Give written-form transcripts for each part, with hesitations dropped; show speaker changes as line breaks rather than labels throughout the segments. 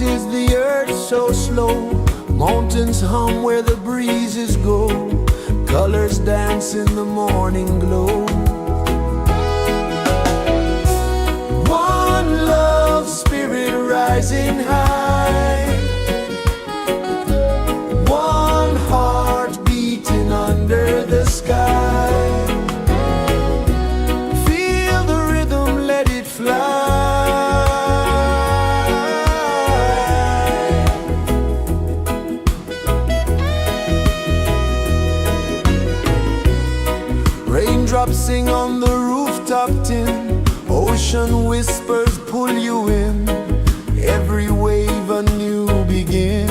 is the earth so slow? Mountains hum where the breezes go. Colors dance in the morning glow. One love, spirit rising high. One heart beating under the sky. Feel the rhythm, let it fly. Raindrops sing on the rooftop tin. Ocean whispers pull you in. Every wave a new begin.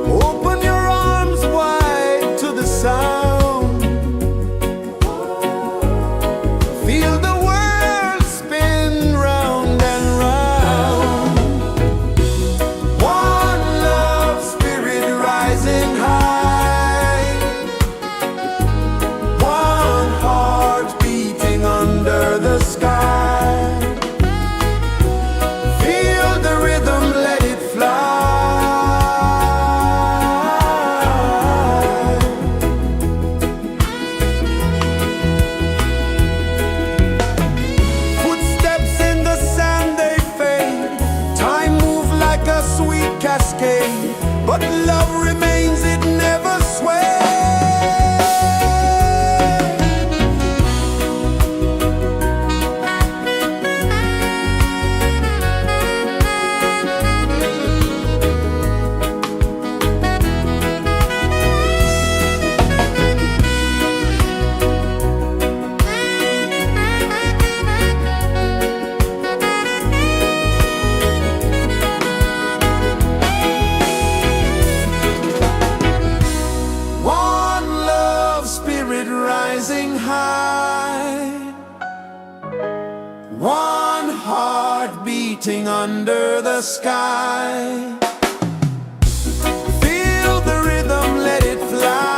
Open your arms wide to the sound. Feel the world spin round and round. One love, spirit rising high. One heart beating under the sky. Feel the rhythm, let it fly. Footsteps in the sand, they fade. Time moves like a sweet cascade, but love remains, it never sways. One love, spirit rising high. One heart beating under the sky. Feel the rhythm, let it fly.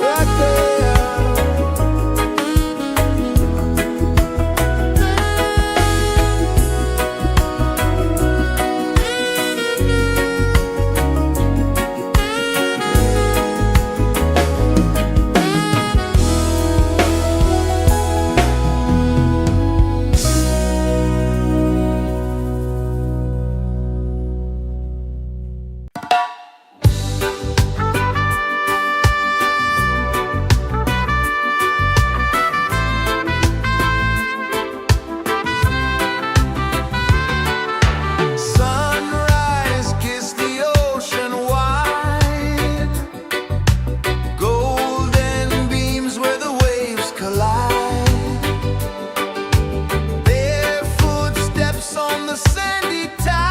Right there. Sunrise, kiss the ocean wide. Golden beams where the waves collide. Their footsteps on the sandy tide.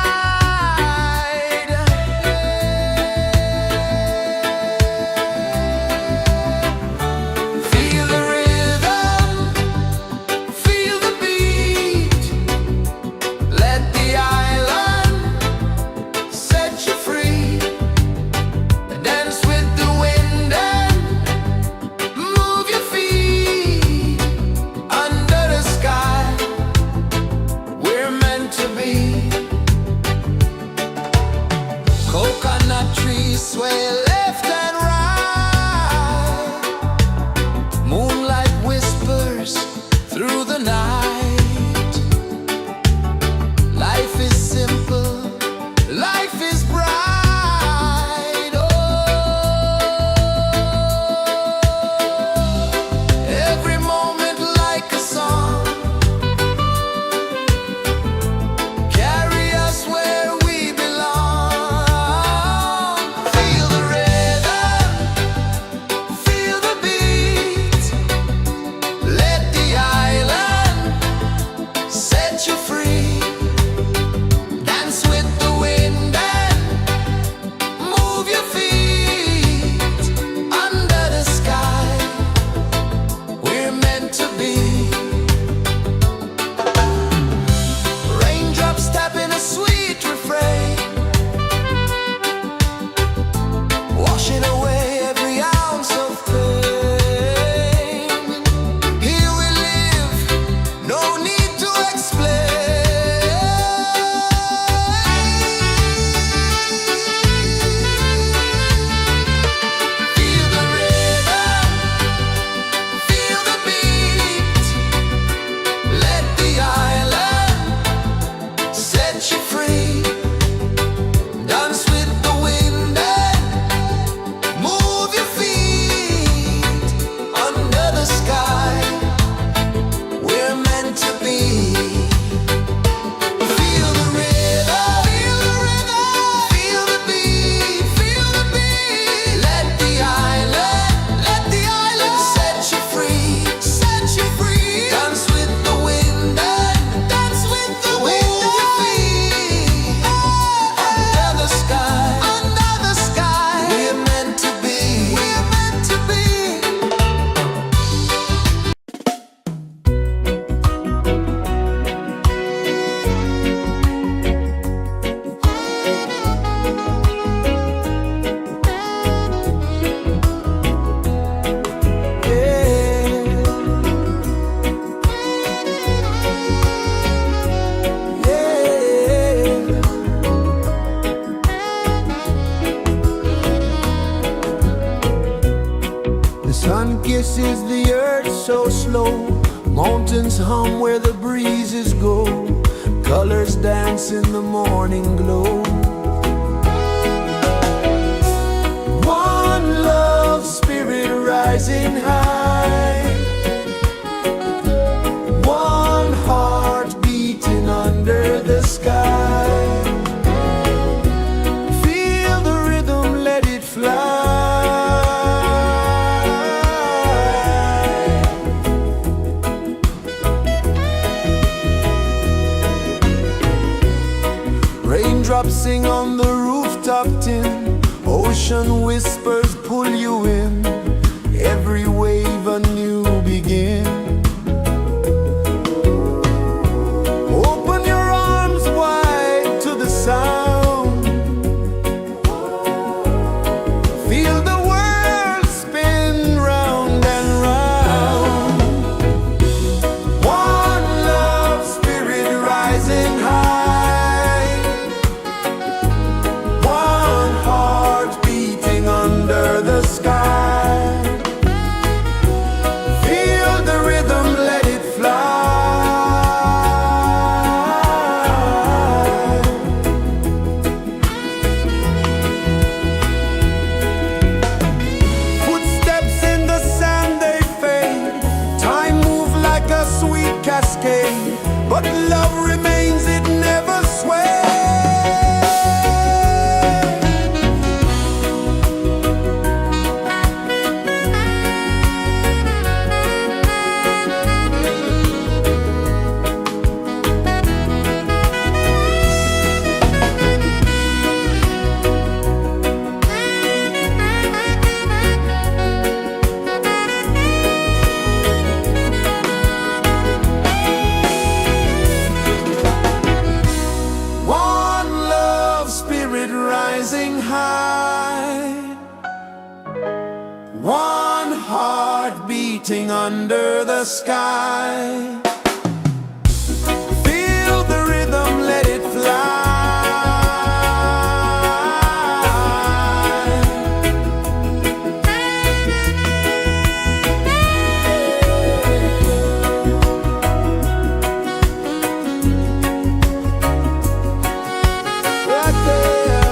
Feel the rhythm, feel the beat. Let the island set you free. Dance with the wind and move your feet. Under the sky, we're meant to be. Coconut trees sway left and right. Moonlight whispers through the night. Life is simple, life is bright. Oh, every moment like a song. Carry us where we belong. Feel the rhythm. kisses the earth so slow. Mountains hum where the breezes go. Colors dance in the morning glow. One love spirit rising high. One heart beating under the sky. Feel the rhythm, let it fly. Raindrops sing on the rooftop tin. Ocean whispers pull you in. Every wave a new begin. Open your arms wide to the sound. Feel the world spin round and round. One love spirit rising high. One heart beating under the sky. Feel the rhythm, let it fly. Footsteps in the sand, they fade. Time moves like a sweet cascade, but love remains, it never sways. One love spirit rising high. One heart beating under the sky. Feel the rhythm, let it fly. Right there.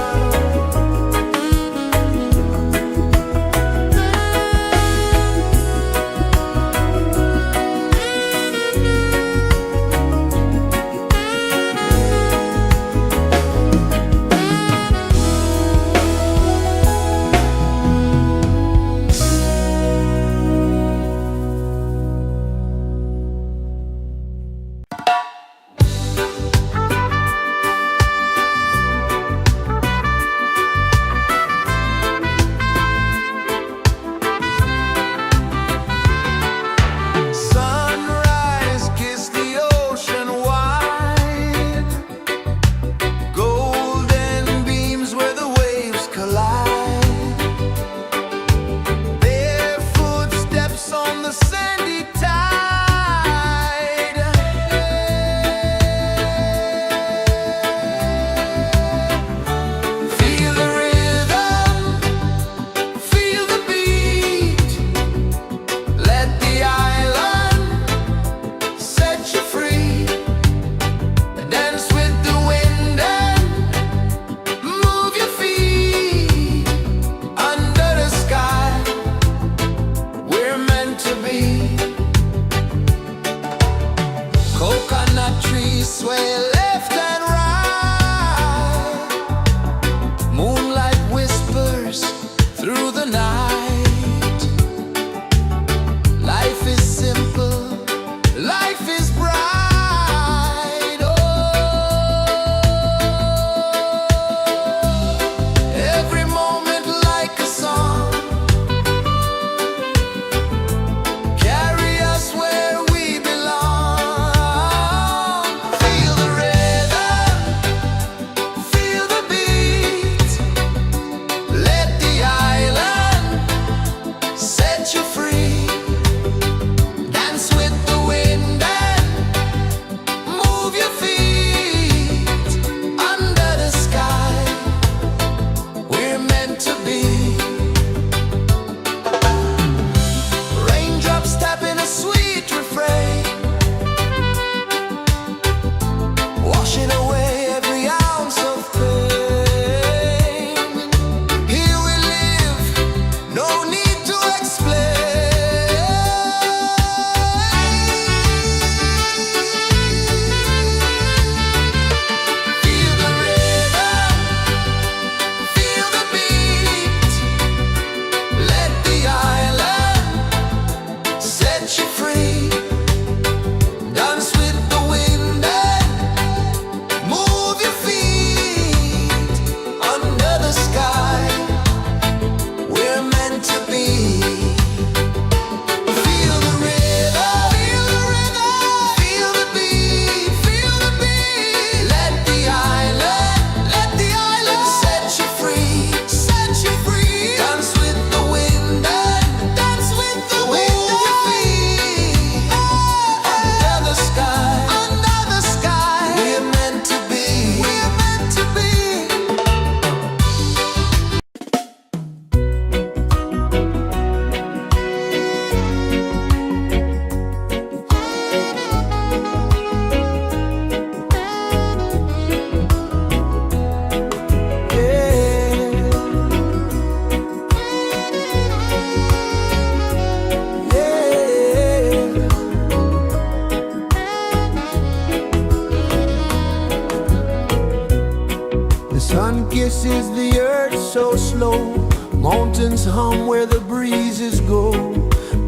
The sun kisses the earth so slow, mountains hum where the breezes go,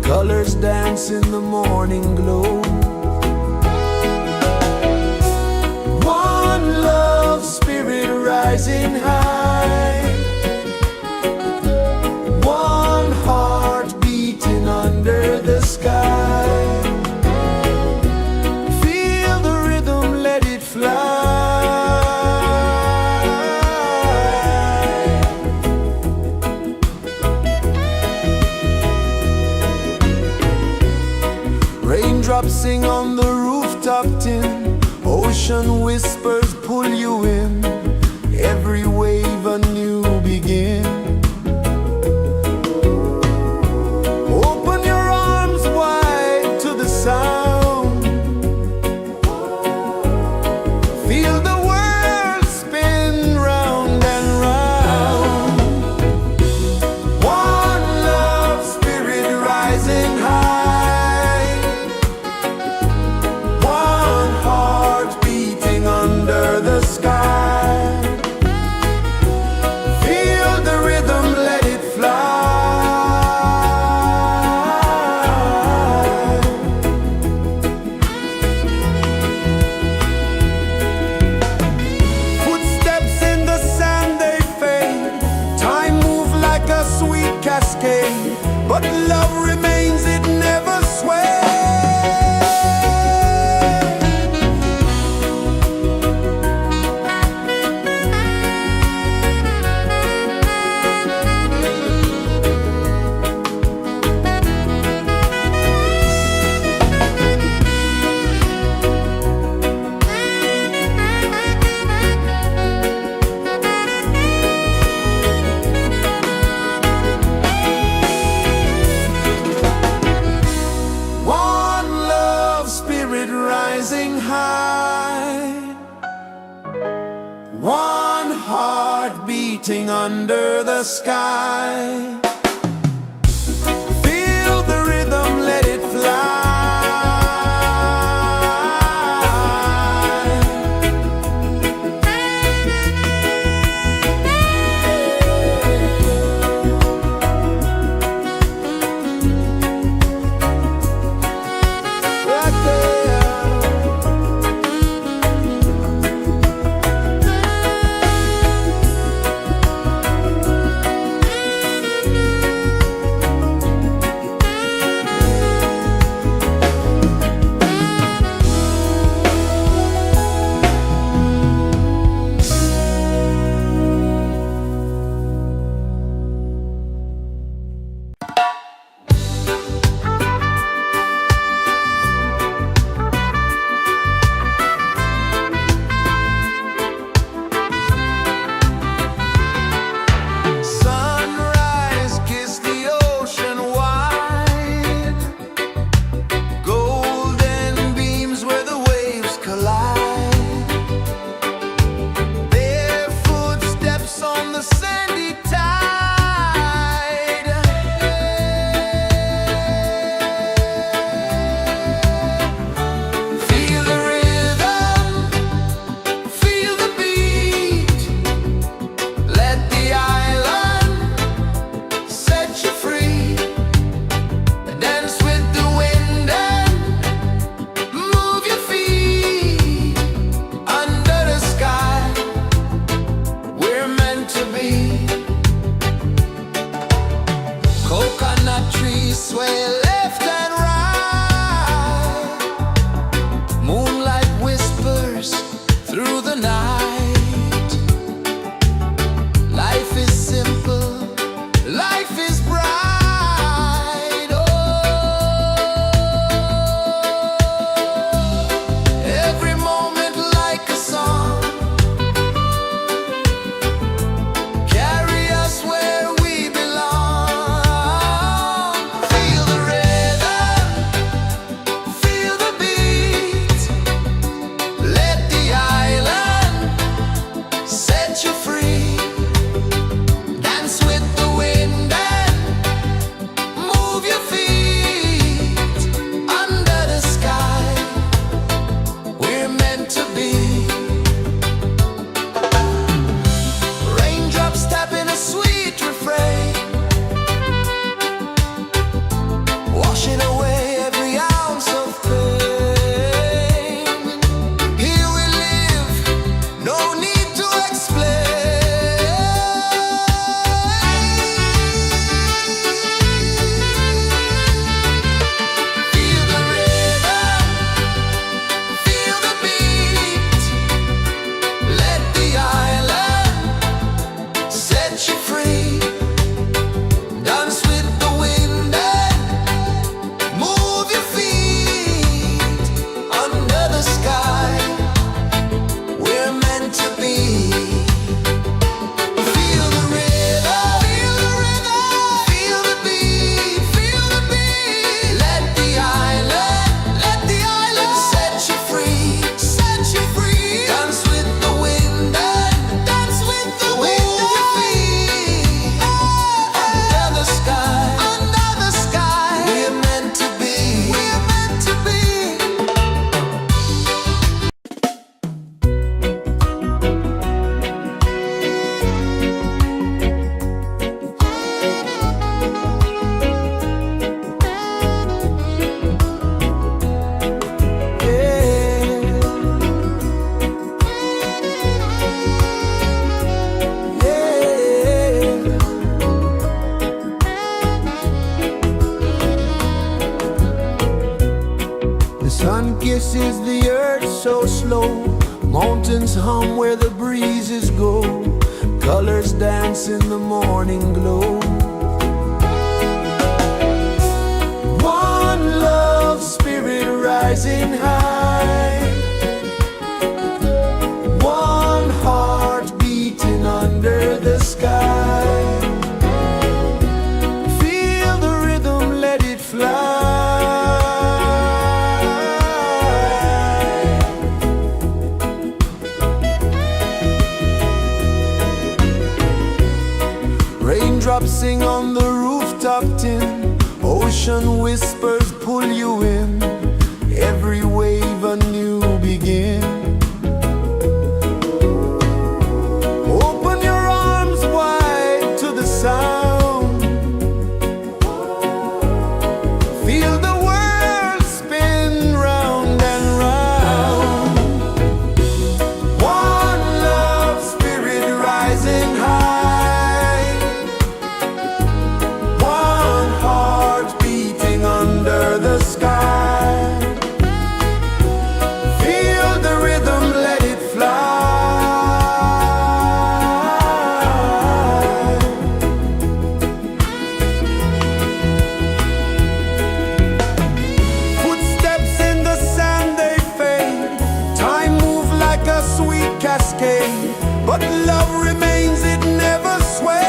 colors dance in the morning glow. One love spirit rising high, one heart beating under the sky. Feel the rhythm, let it fly. Raindrops sing on the rooftop tin, ocean whispers pull you in, every wave a new begin. Open your arms wide to the sound, feel the world spin round and round. One love spirit rising high, one heart beating under the sky. Feel the rhythm, let it fly. Footsteps in the sand, they fade, time moves like a sweet cascade, but love remains, it never sways. One love spirit rising high, one heart beating under the sky. Feel the rhythm, let it fly. Right there. Sunrise, kiss the ocean wide, golden beams where the waves collide, their footsteps on the sandy tide. Feel the rhythm, feel the beat, let the island set you free. Dance with the wind and move your feet. Under the sky, we're meant to be. Coconut trees sway left and right, moonlight whispers through the night. Life is simple, life is bright. Oh, every moment like a song, carry us where we belong. Feel the rhythm, feel the beat, let the island set you free. Dance with the wind and move your feet. Under the sky, we're meant to be. so slow. Mountains hum where the breezes go. Colors dance in the morning glow. One love spirit rising high. One heart beating under the sky. Feel the rhythm, let it fly. Raindrops sing on the rooftop tin. Ocean whispers pull you in. Every wave a new begin. Open your arms wide to the sound. Feel the world spin round and round. One love spirit rising high. One heart beating under the sky. Feel the rhythm, let it fly. Footsteps in the sand, they fade. Time moves like a sweet cascade, but love remains, it never sways.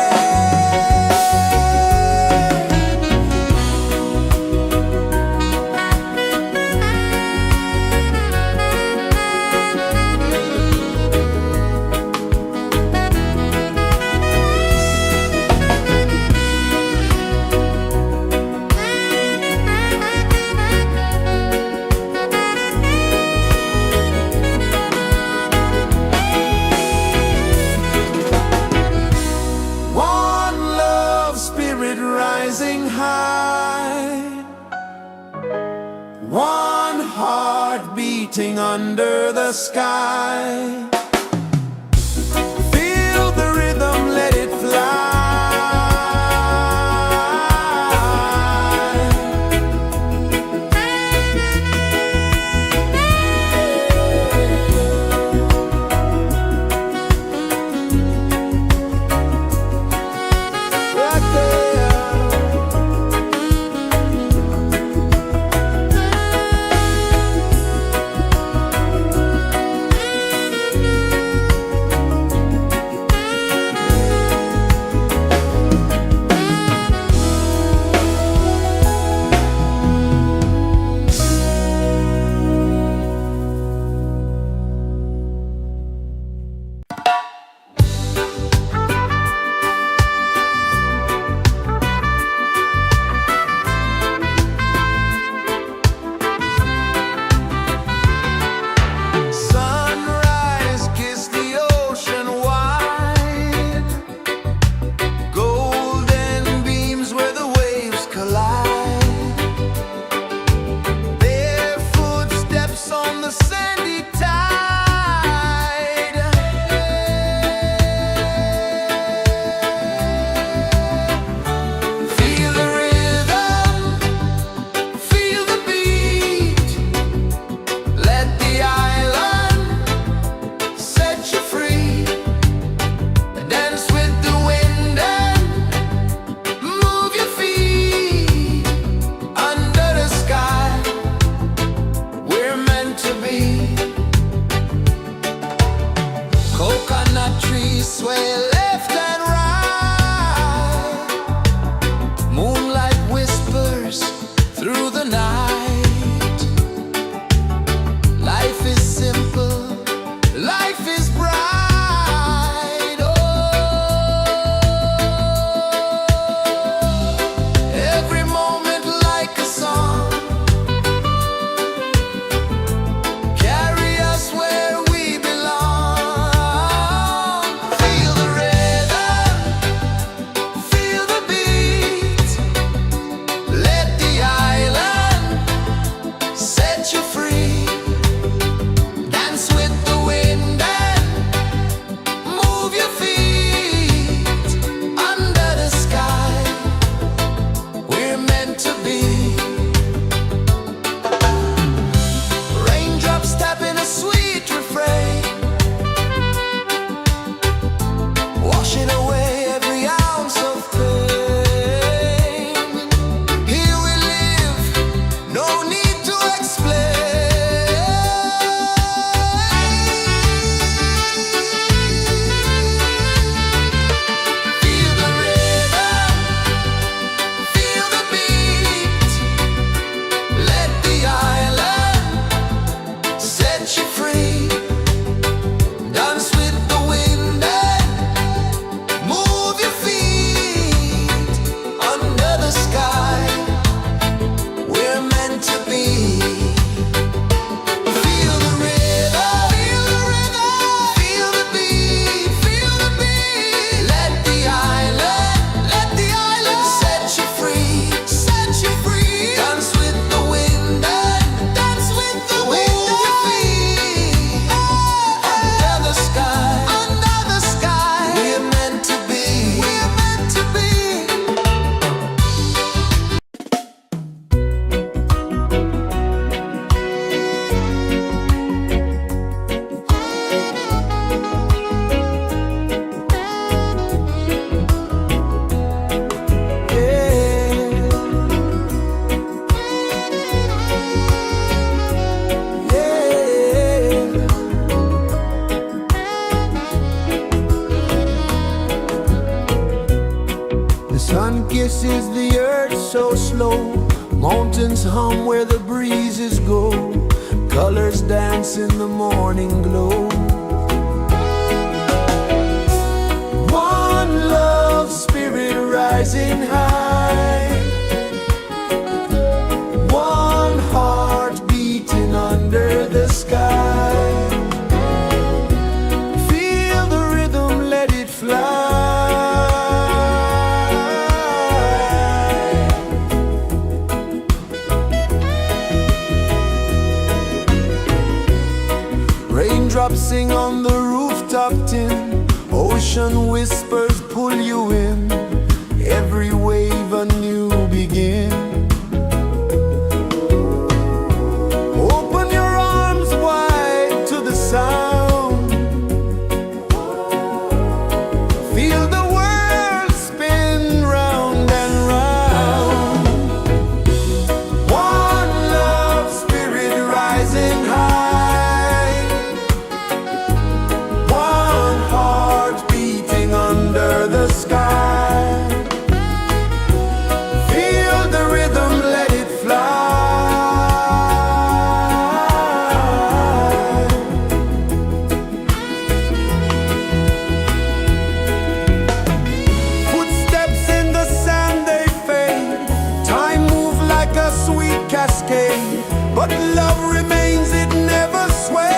Rising high, one heart beating under the sky. Feel the rhythm, let it fly. Sun kisses the earth so slow, mountains hum where the breezes go, colors dance in the morning glow. One love spirit rising high, one heart beating under the sky. Feel the rhythm, let it fly. Raindrops sing on the rooftop tin, ocean whispers pull you in, every wave a new begin. Open your arms wide to the sound, feel the world spin round and round. One love spirit rising high, under the sky. Feel the rhythm, let it fly. Footsteps in the sand, they fade. Time moves like a sweet cascade, but love remains, it never sways.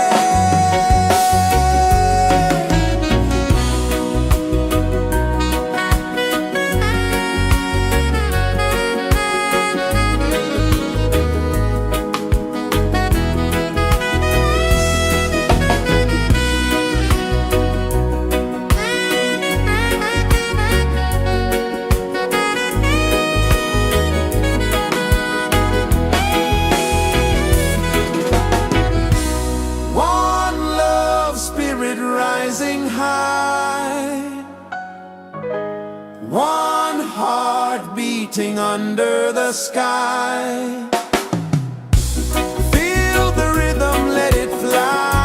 Rising high, one heart beating under the sky. Feel the rhythm, let it fly.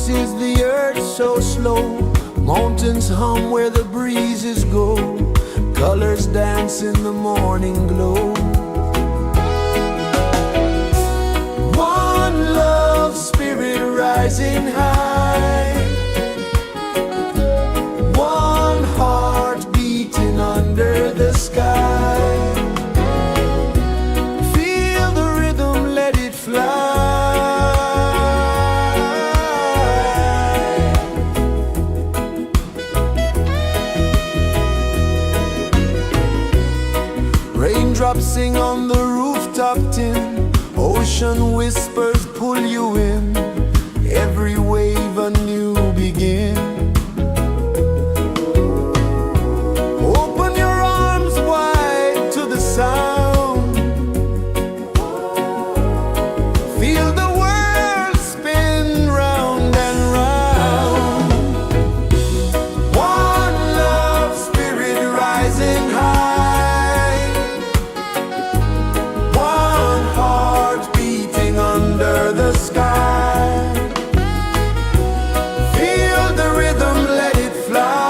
is the earth so slow? Mountains hum where the breezes go. Colors dance in the morning glow. One love spirit rising high. One heart beating under the sky. Feel the rhythm, let it fly. Raindrops sing on the rooftop tin. Ocean whispers pull you in. Every wave a new begin. Open your arms wide to the sound. Feel the world spin round and round. One love spirit rising high. One heart beating under the sky. Feel the rhythm, let it fly.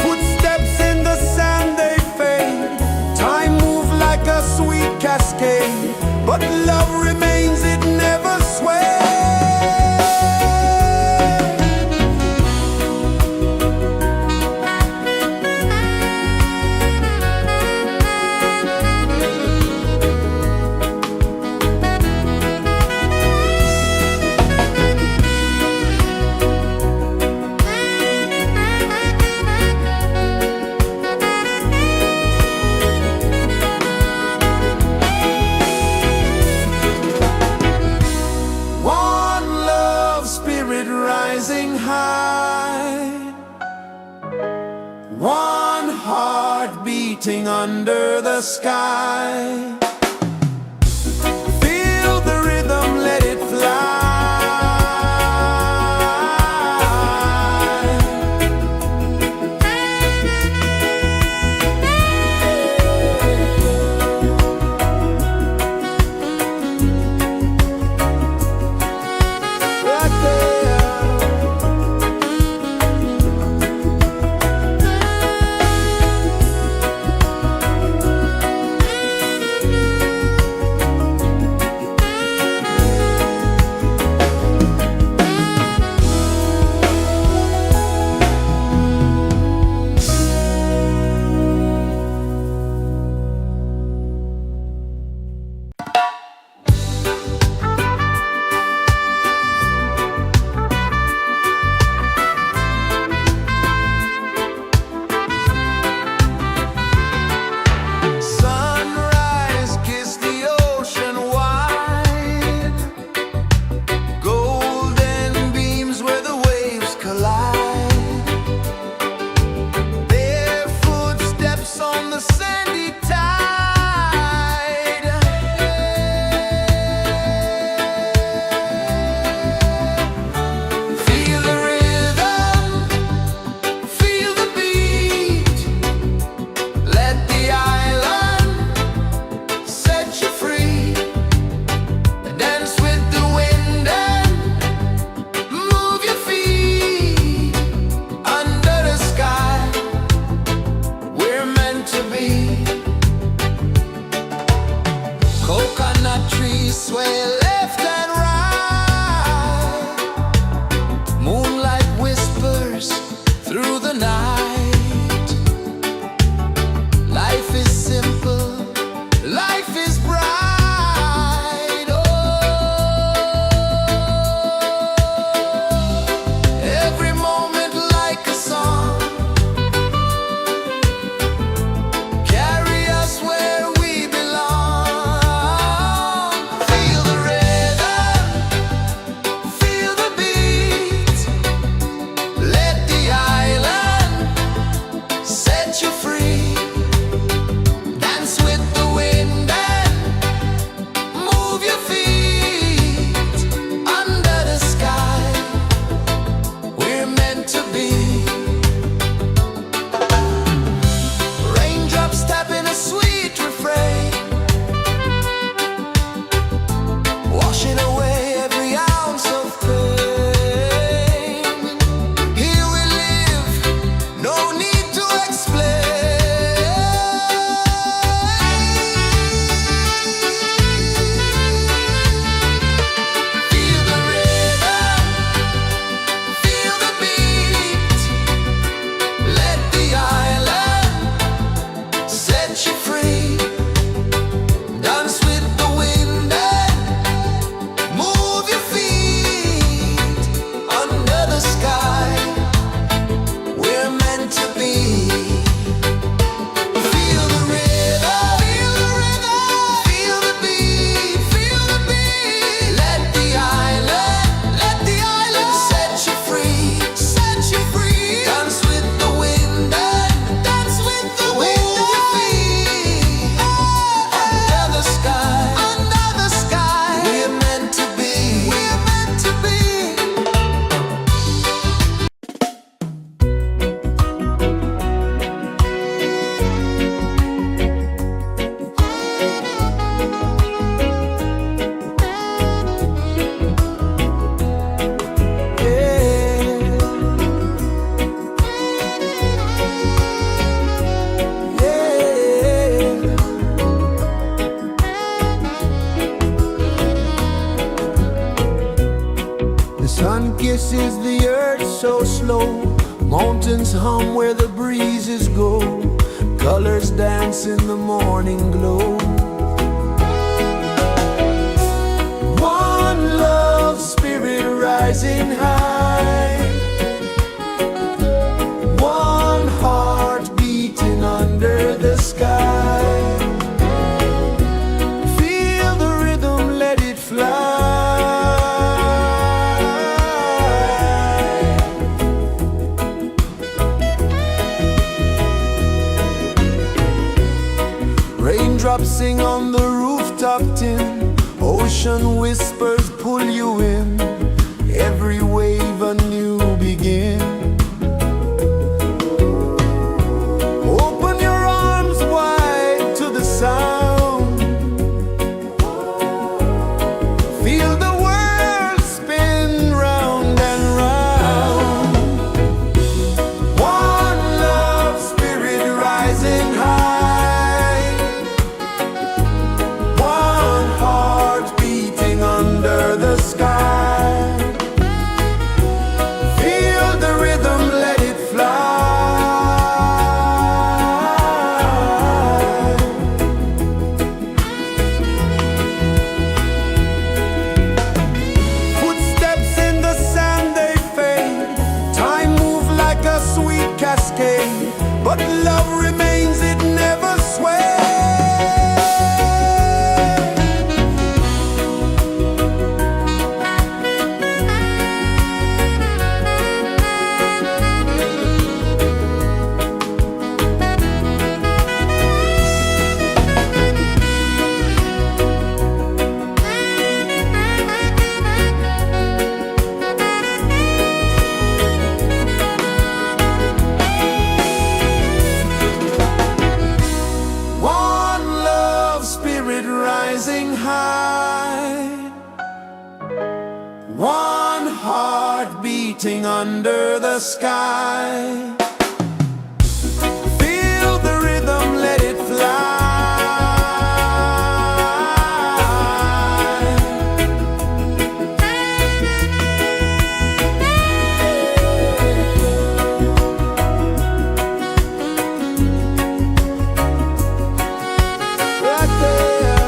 Footsteps in the sand, they fade. Time moves like a sweet cascade, but love remains, it never sways. One love spirit rising high. One heart beating under the sky. Feel the rhythm, let it fly. Right there. Sunrise, kiss the ocean wide. Golden beams where the waves collide. Their footsteps on the sandy tide. Feel the rhythm, feel the beat. Let the island set you free. Dance with the wind and move your feet. Under the sky, we're meant to be. Coconut trees sway left and right. Moonlight whispers through the night. Life is simple, life is bright. Oh, every moment like a song. Carry us where we belong. Feel the rhythm, feel the beat. Let the island set you free. Dance with the wind and kisses the earth so slow. Mountains hum where the breezes go. Colors dance in the morning glow. One love spirit rising high. One heart beating under the sky. Feel the rhythm, let it fly. Raindrops sing on the rooftop tin. Ocean whispers pull you in. Every wave a new begin. Open your arms wide to the sound. Feel the world spin round and round. One love spirit rising high. One heart beating under the sky. Feel the rhythm, let it fly. Footsteps in the sand, they fade. Time moves like a sweet cascade, but love remains, it never sways. One love spirit rising high. One heart beating under the sky. Feel the rhythm, let it fly. Right there.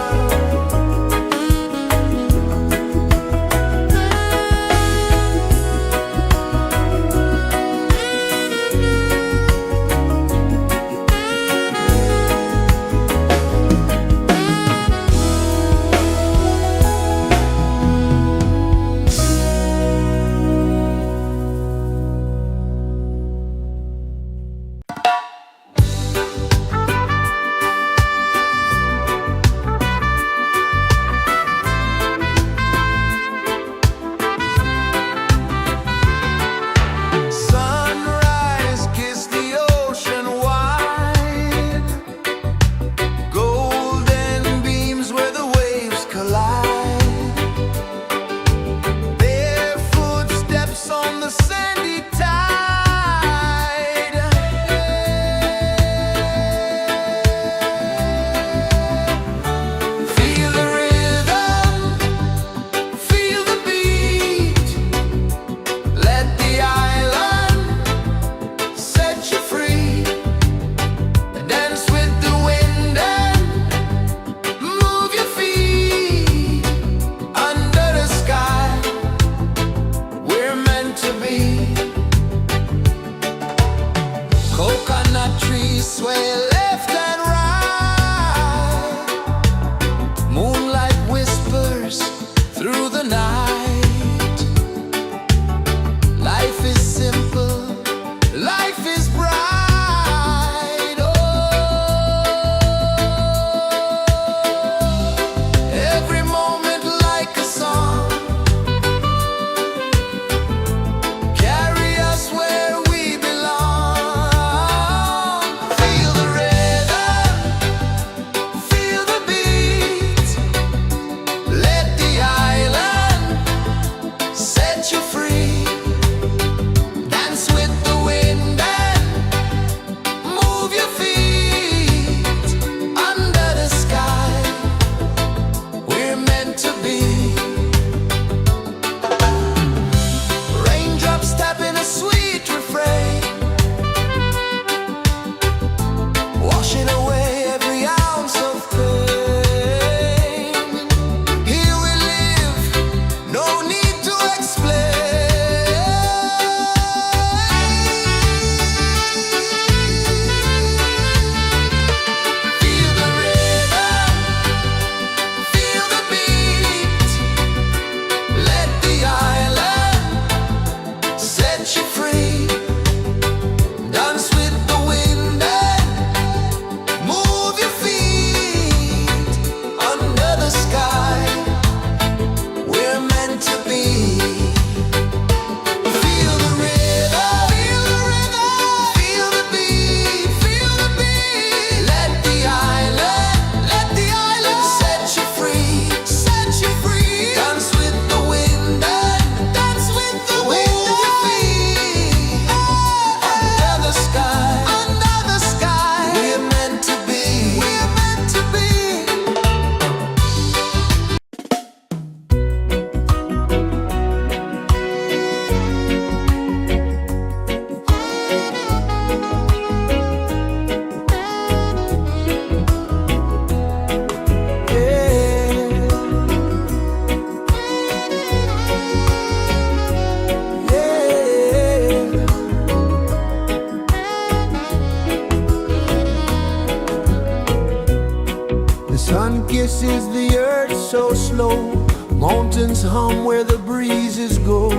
is the earth so slow? Mountains hum where the breezes go.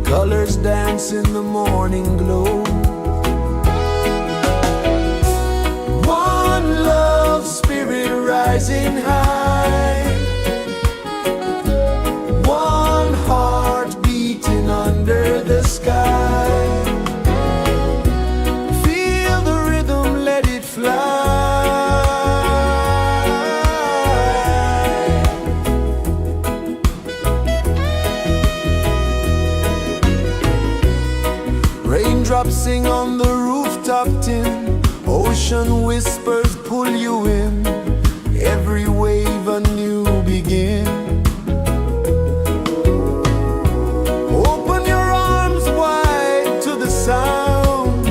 Colors dance in the morning glow. One love spirit rising high. One heart beating under the sky. Feel the rhythm, let it fly. Raindrops sing on the rooftop tin. Ocean whispers pull you in. Every wave a new begin. Open your arms wide to the sound.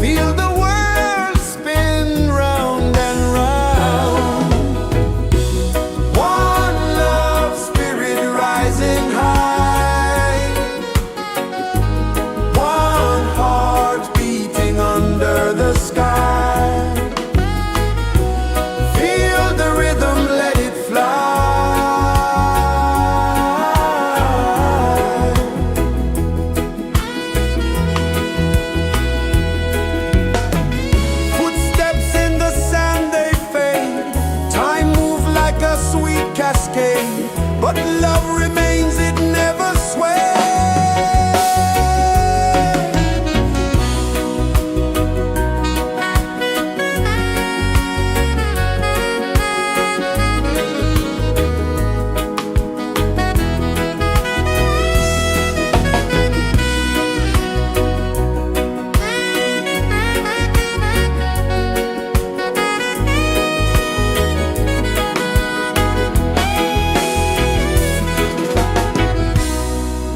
Feel the world spin round and round. One love spirit rising high. One heart beating under the sky. Feel the rhythm, let it fly. Footsteps in the sand, they fade. Time moves like a sweet cascade, but love remains, it never sways.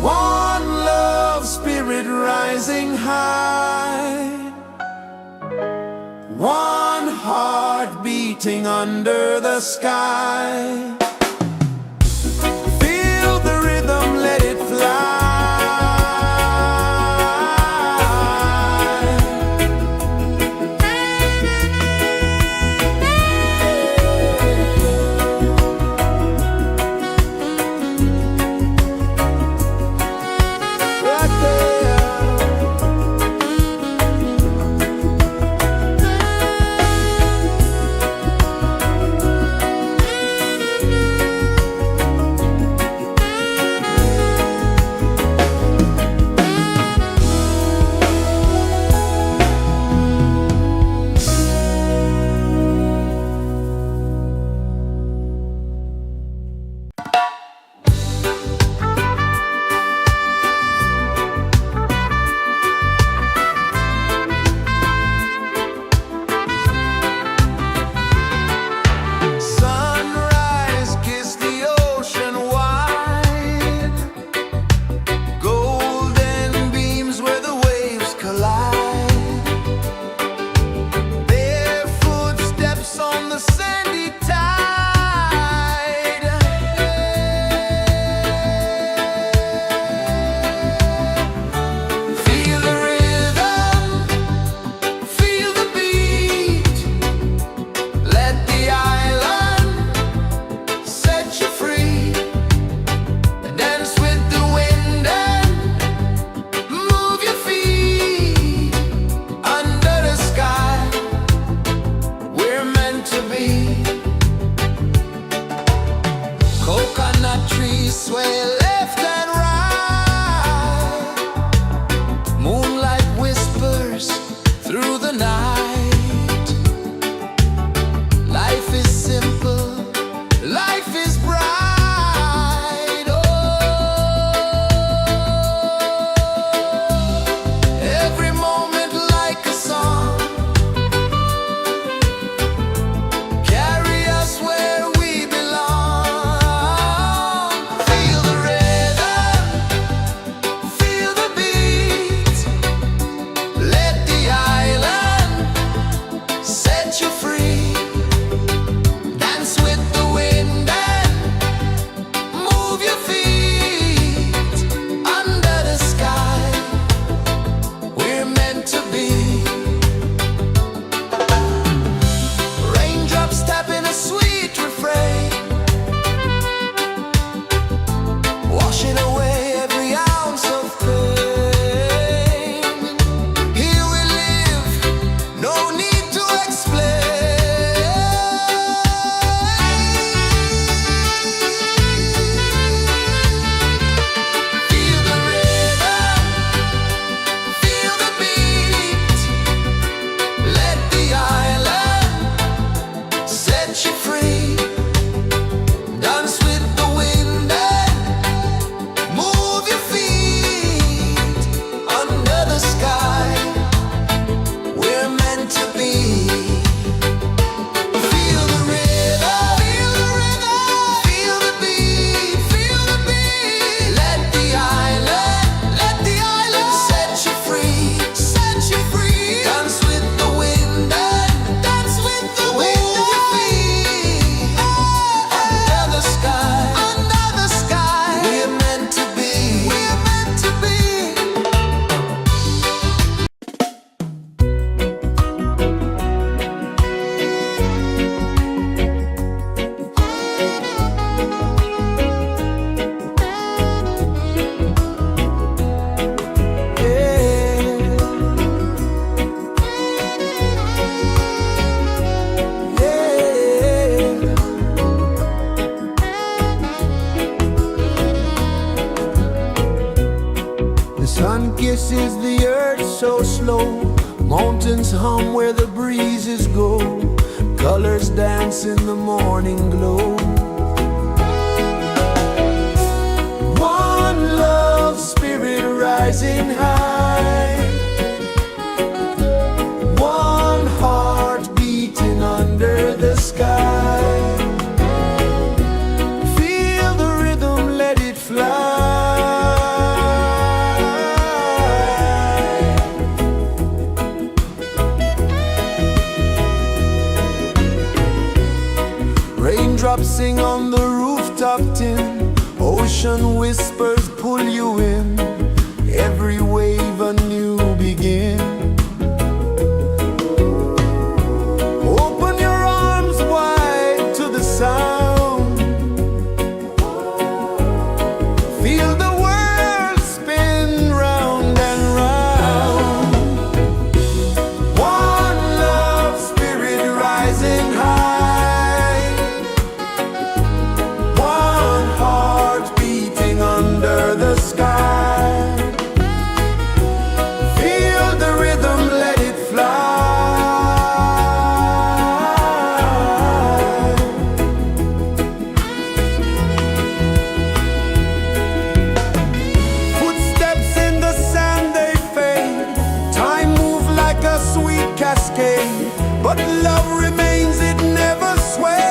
One love spirit rising high. One heart beating under the sky. Feel the rhythm, let it fly. Right there. places the earth so slow. Mountains hum where the breezes go. Colors dance in the morning glow. One love spirit rising high. One heart beating under the sky. Feel the rhythm, let it fly. Raindrops sing on the rooftop tin. Ocean whispers pull you in. Every wave a new begin. Open your arms wide to the sound. Feel the world spin round and round. One love spirit rising high. One heart beating under the sky. Feel the rhythm, let it fly. Footsteps in the sand, they fade. Time moves like a sweet cascade, but love remains, it never sways.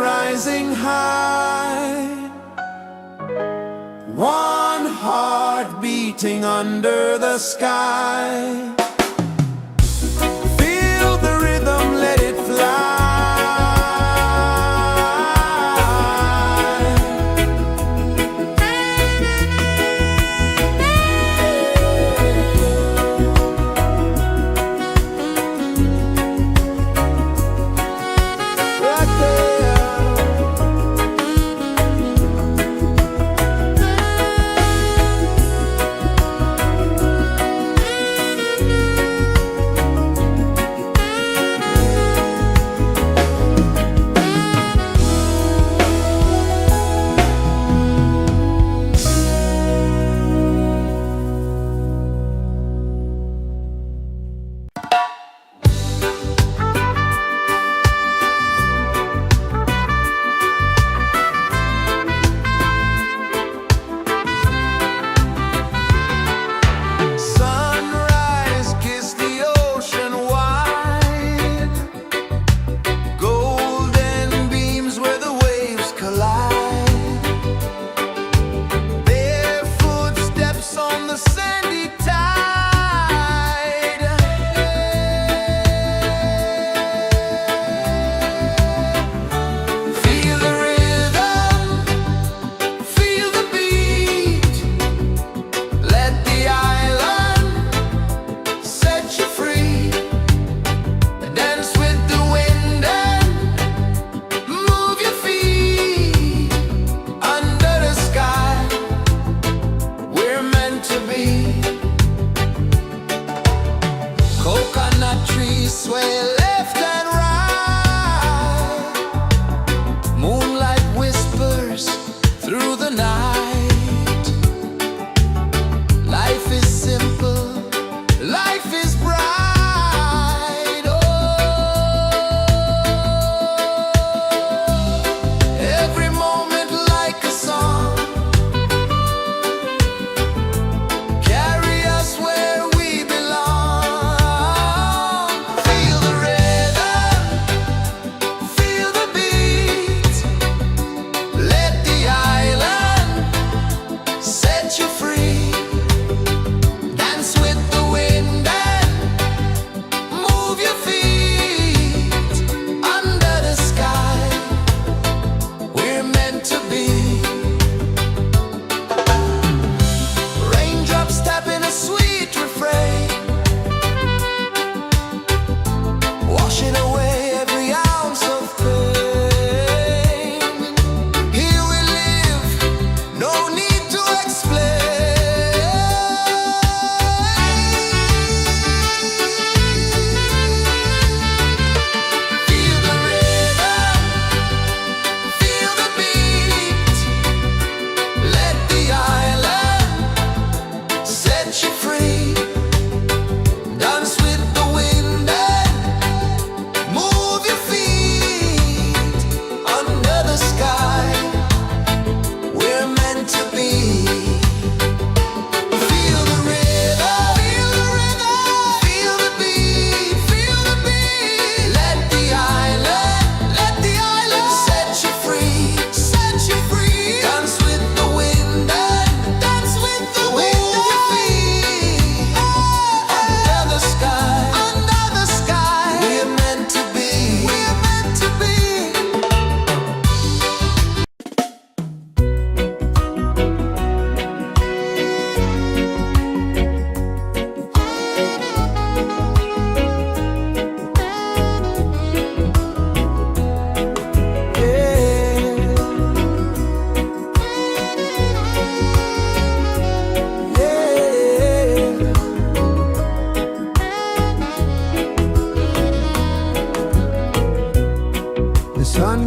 Rising high, one heart beating under the sky. Feel the rhythm, let it fly.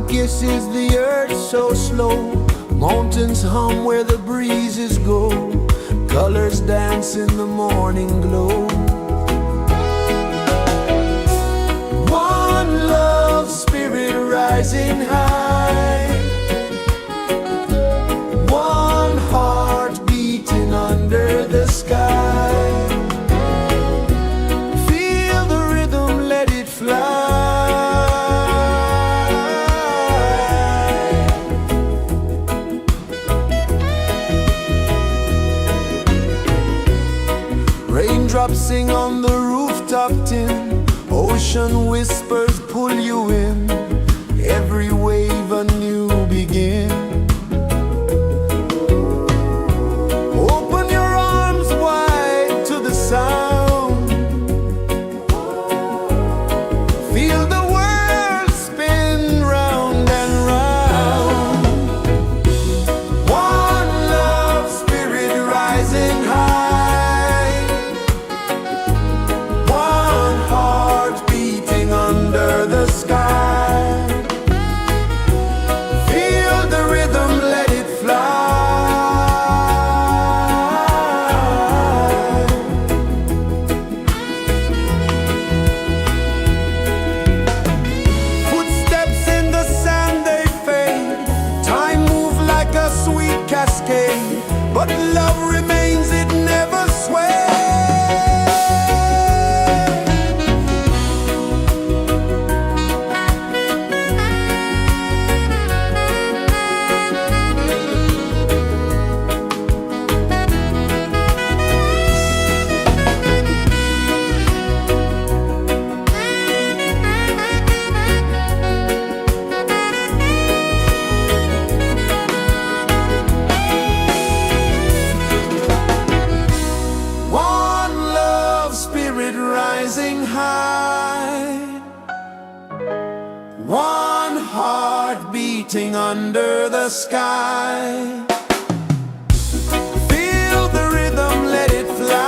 kisses the earth so slow. Mountains hum where the breezes go. Colors dance in the morning glow. One love spirit rising high. One heart beating under the sky. Feel the rhythm, let it fly. Raindrops sing on the rooftop tin. Ocean whispers pull you in. Every wave a new begin. Open your arms wide to the sound. Feel the world spin round and round. One love spirit rising high. One heart beating under the sky. Feel the rhythm, let it fly. Footsteps in the sand, they fade. Time moves like a sweet cascade, but love remains, it never sways. Rising high, one heart beating under the sky. Feel the rhythm, let it fly.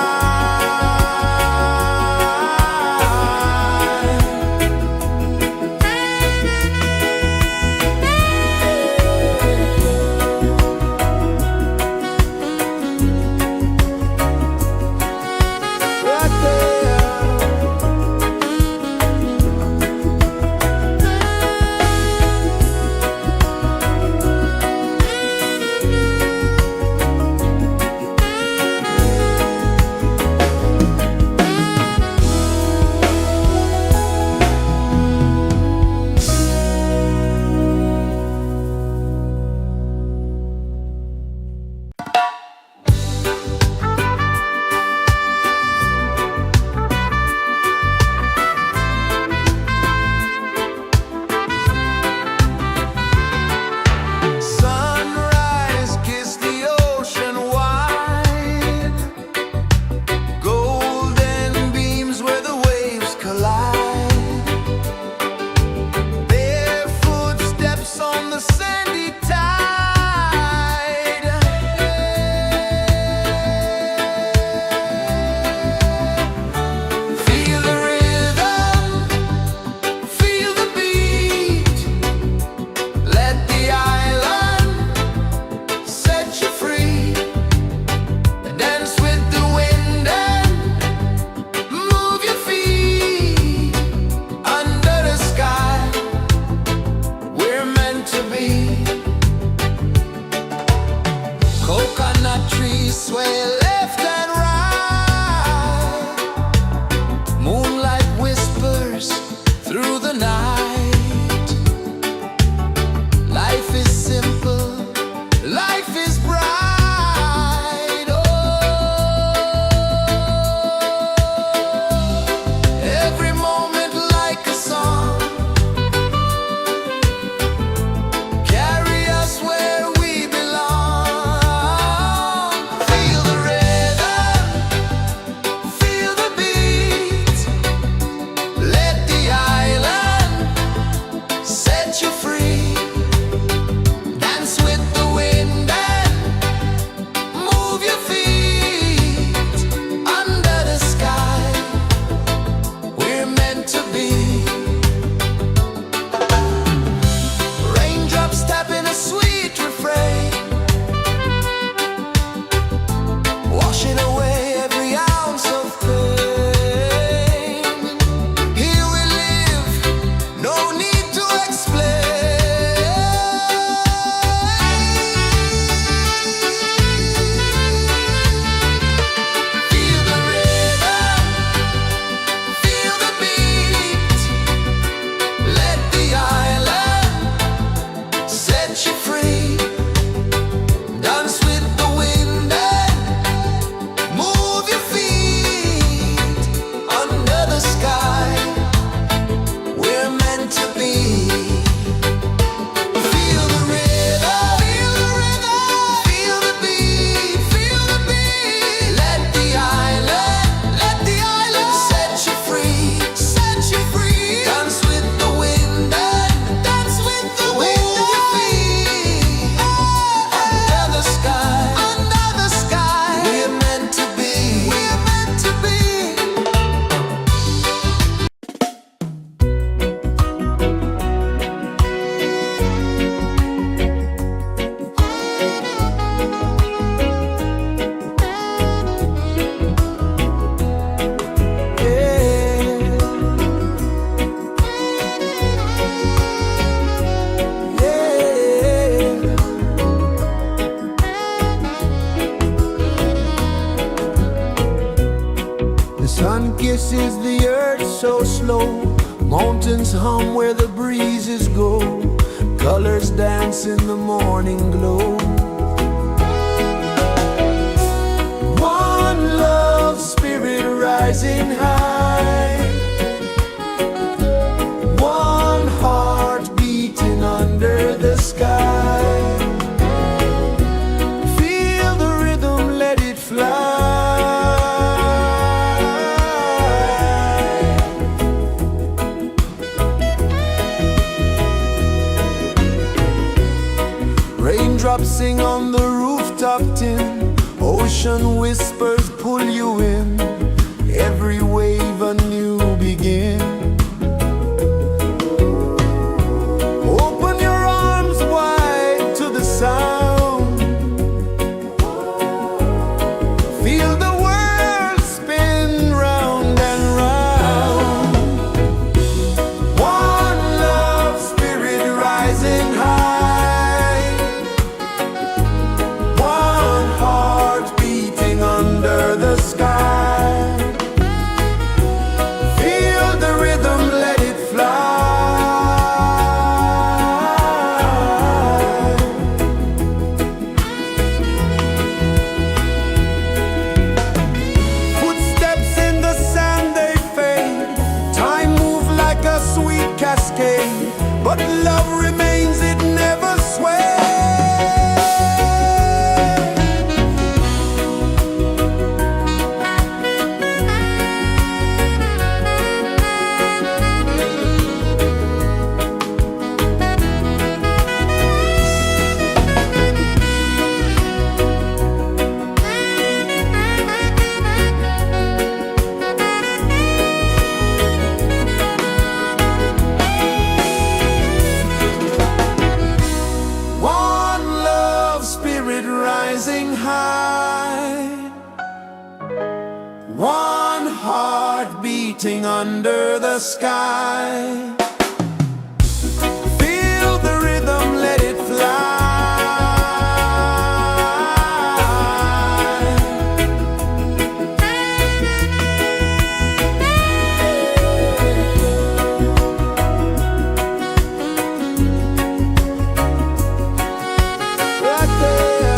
so slow. Mountains hum where the breezes go. Colors dance in the morning glow. One love spirit rising high. One heart beating under the sky. Feel the rhythm, let it fly. Raindrops sing on the rooftop tin. Ocean whispers pull you in. Every wave a new begin. Open your arms wide to the sound. Feel the world spin round and round. One love spirit rising high. One heart beating under the sky. Feel the rhythm, let it fly. Footsteps in the sand, they fade. Time moves like a sweet cascade, but love remains, it never sways. One love spirit rising high. One heart beating under the sky. Feel the rhythm, let it fly. Right there.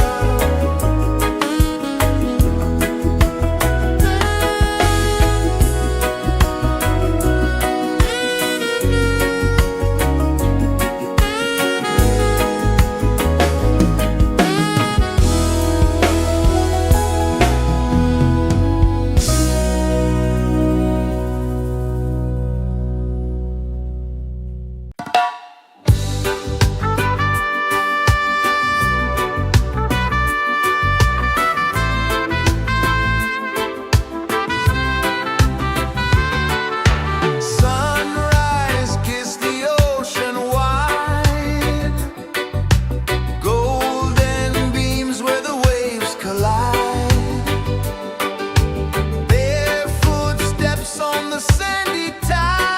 Sunrise, kiss the ocean wide. Golden beams where the waves collide. Bare footsteps on the sandy tide.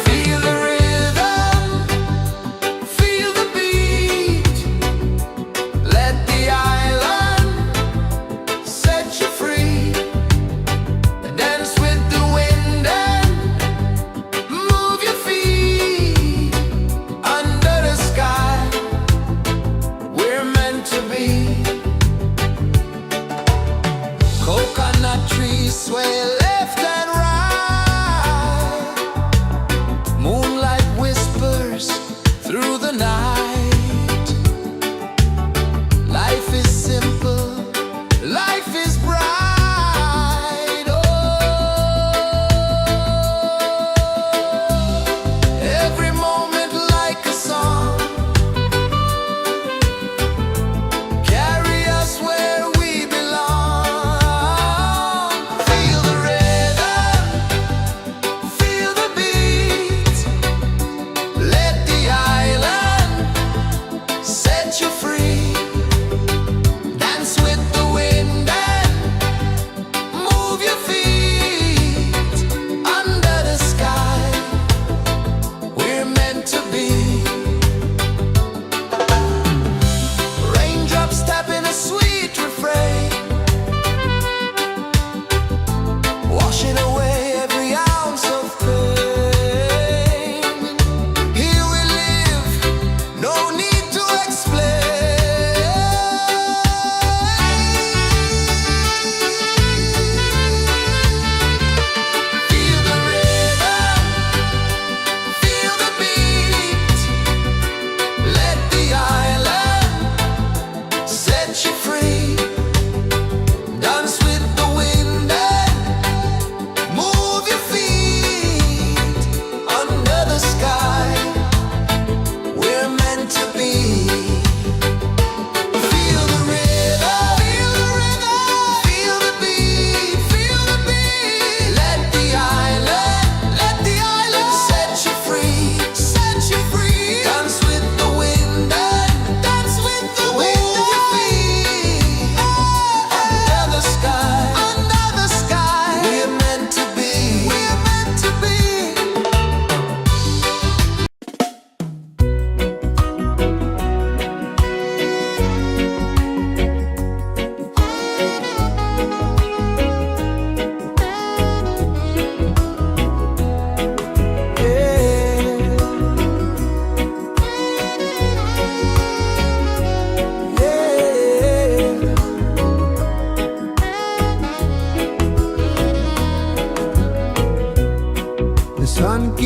Feel the rhythm, feel the beat. Let the island set you free. Dance with the wind and move your feet. Under the sky, we're meant to be. Coconut trees sway left and right. Moonlight whispers through the night. Life is simple, life is bright. Oh, every moment like a song. Carry us where we belong. Feel the rhythm, feel the beat. Let the island set you free. Dance with the wind and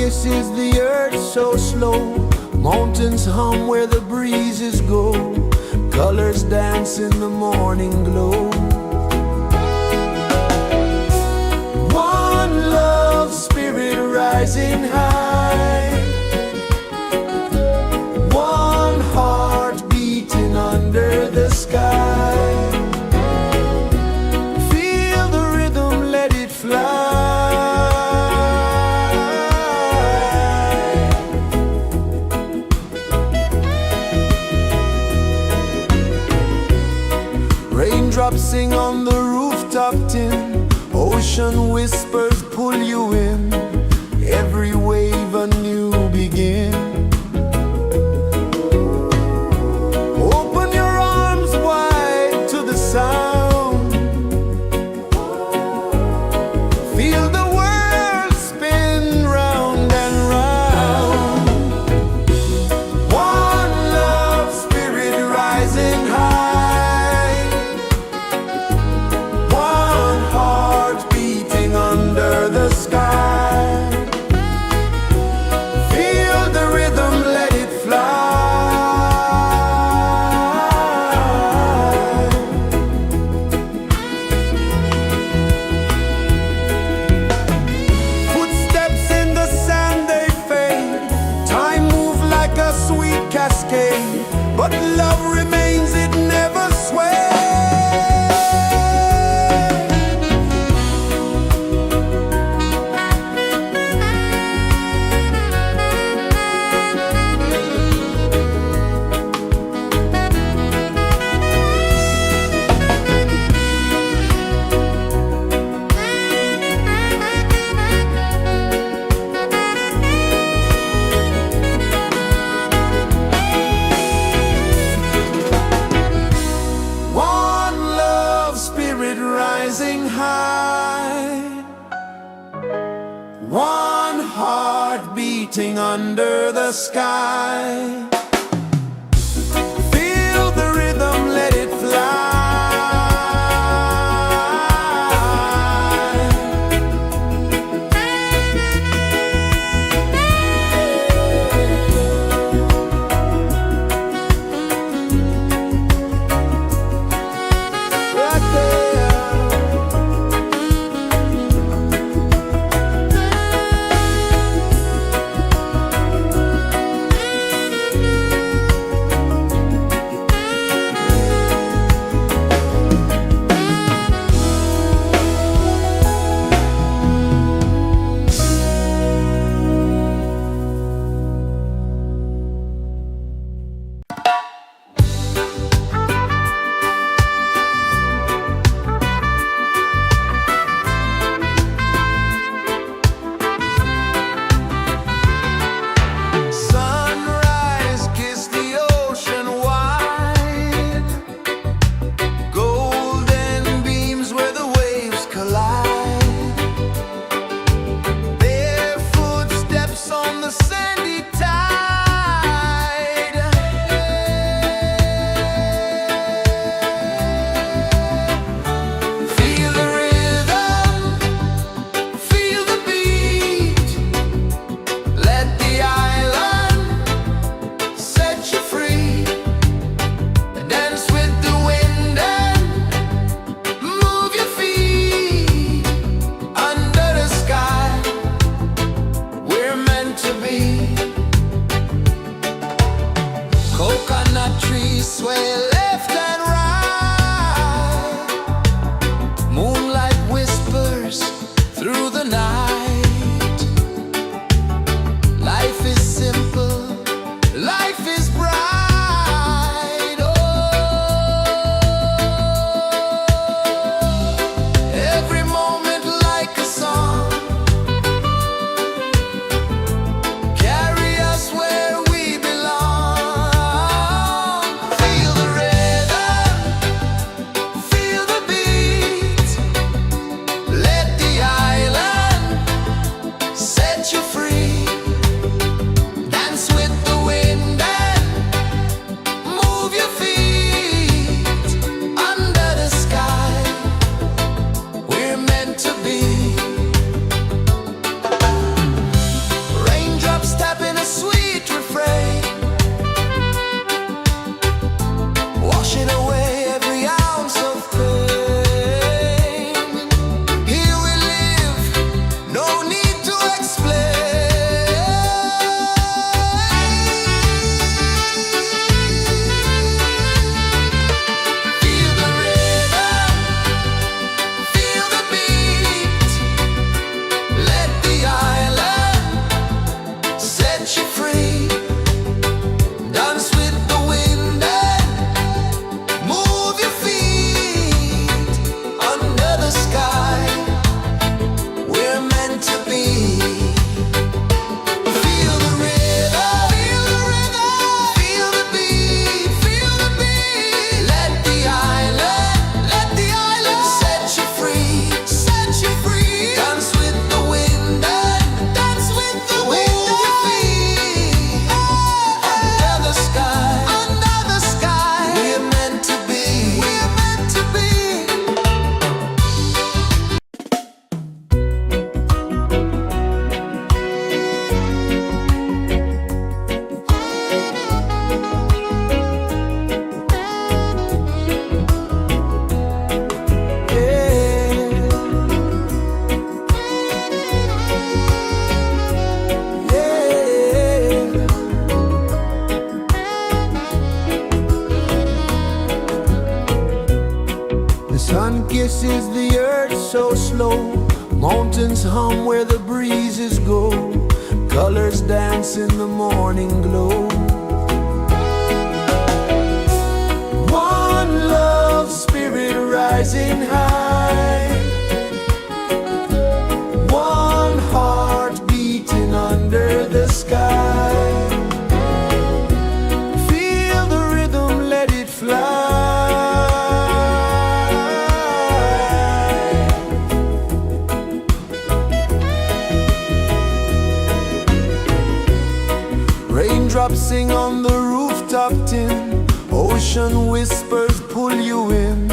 kisses the earth so slow. Mountains hum where the breezes go. Colors dance in the morning glow. One love spirit rising high. One heart beating under the sky. Feel the rhythm, let it fly. Raindrops sing on the rooftop tin. Ocean whispers pull you in. Every wave a new begin. Open your arms wide to the sound. Feel the world spin round and round. One love spirit rising high. One heart beating under the sky. Feel the rhythm, let it fly. Footsteps in the sand, they fade. Time moves like a sweet cascade, but love remains, it never sways. One love spirit rising high. One heart beating under the sky. Feel the rhythm, let it fly. Right there. is the earth so slow? Mountains hum where the breezes go. Colors dance in the morning glow. One love spirit rising high. One heart beating under the sky. Feel the rhythm, let it fly. Raindrops sing on the rooftop tin. Ocean whispers pull you in.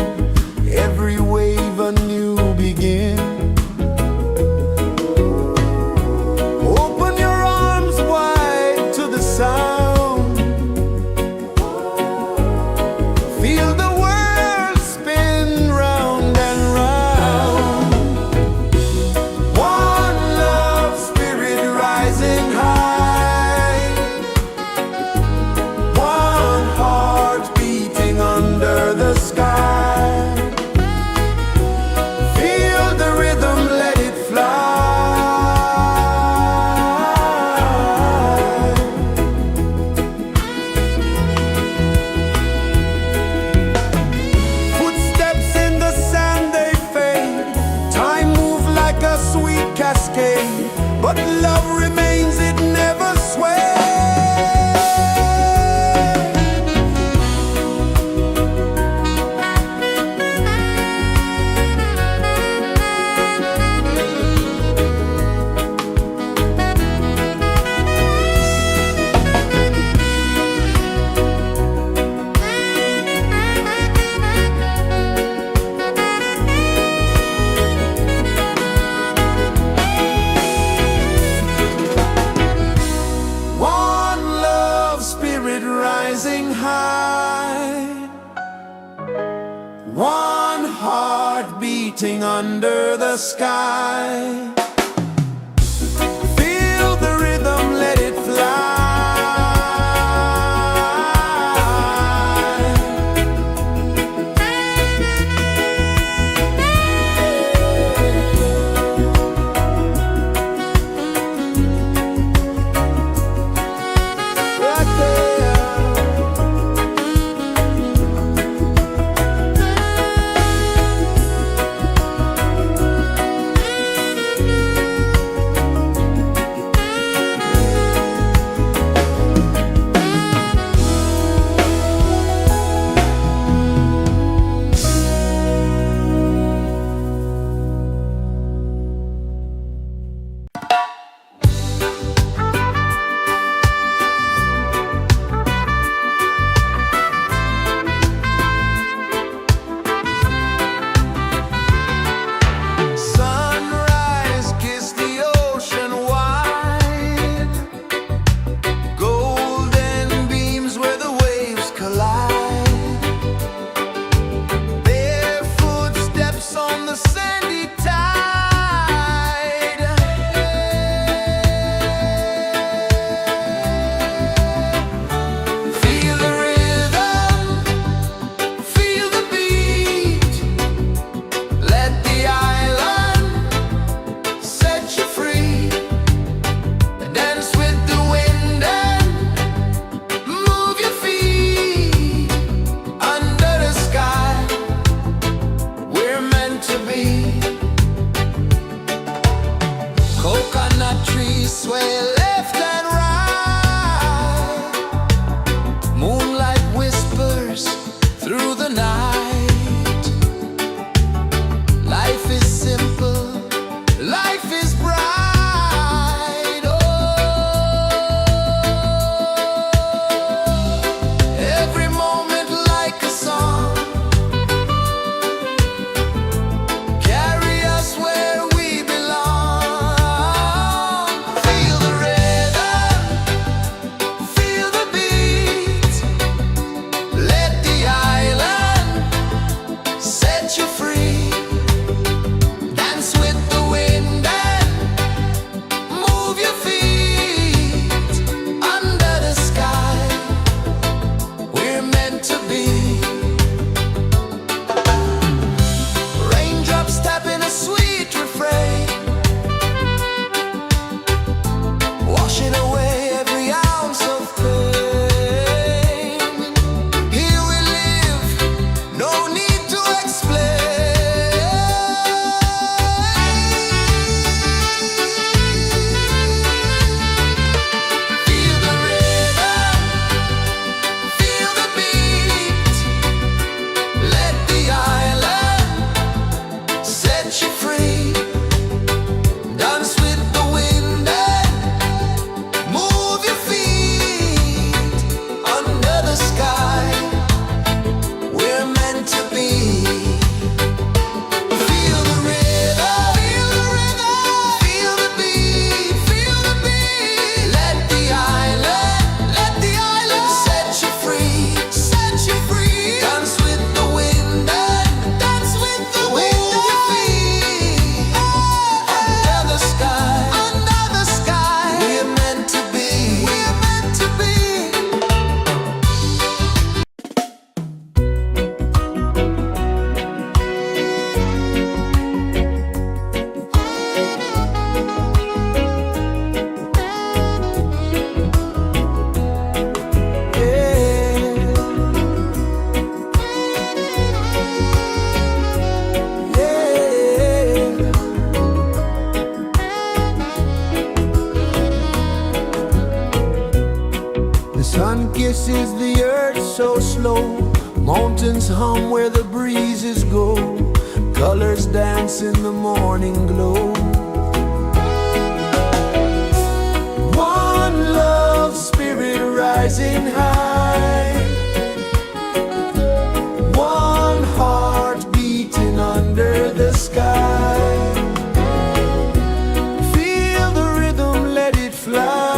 Every wave a new begin. Open your arms wide to the sound. Feel the world spin round and round. One love spirit rising high. One heart beating under the sky. Feel the rhythm, let it fly. Footsteps in the sand, they fade. Time moves like a sweet cascade, but love remains, it never sways. One love spirit rising high. One heart beating under the sky. Feel the rhythm, let it fly. Right there. Sunrise, kiss the ocean wide. Golden beams where the waves collide. Barefoot steps on the sandy tide. Feel the rhythm, feel the beat. Let the island set you free. Dance with the wind and move your feet. Under the sky, we're meant to be. Coconut trees sway left and right. Moonlight whispers through the night. Life is simple, life is bright. Oh, every moment like a song. Carry us where we belong. Feel the rhythm. is the earth so slow? Mountains hum where the breezes go. Colors dance in the morning glow. One love spirit rising high. One heart beating under the sky. Feel the rhythm, let it fly.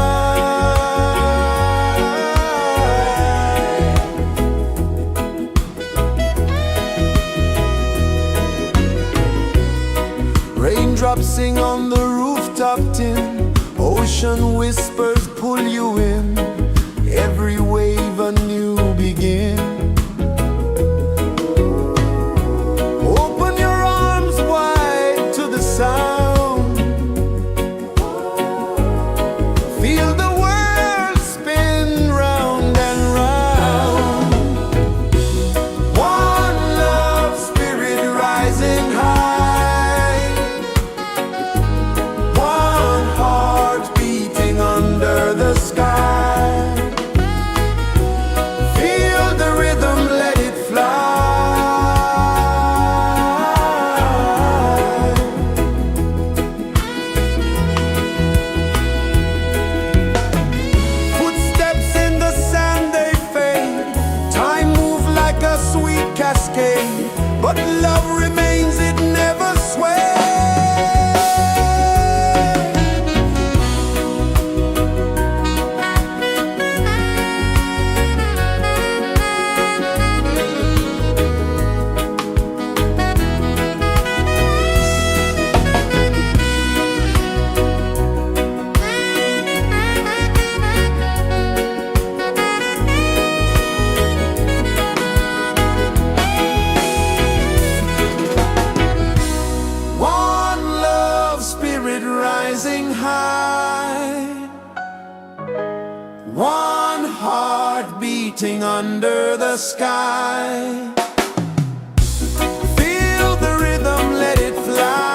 Raindrops sing on the rooftop tin. Ocean whispers pull you in. Every wave a new begin. Open your arms wide to the sound. Feel the world spin round and round. One love spirit rising high. One heart beating under the sky. Feel the rhythm, let it fly. Footsteps in the sand, they fade. Time moves like a sweet cascade, but love remains, it never sways. Rising high, one heart beating under the sky. Feel the rhythm, let it fly.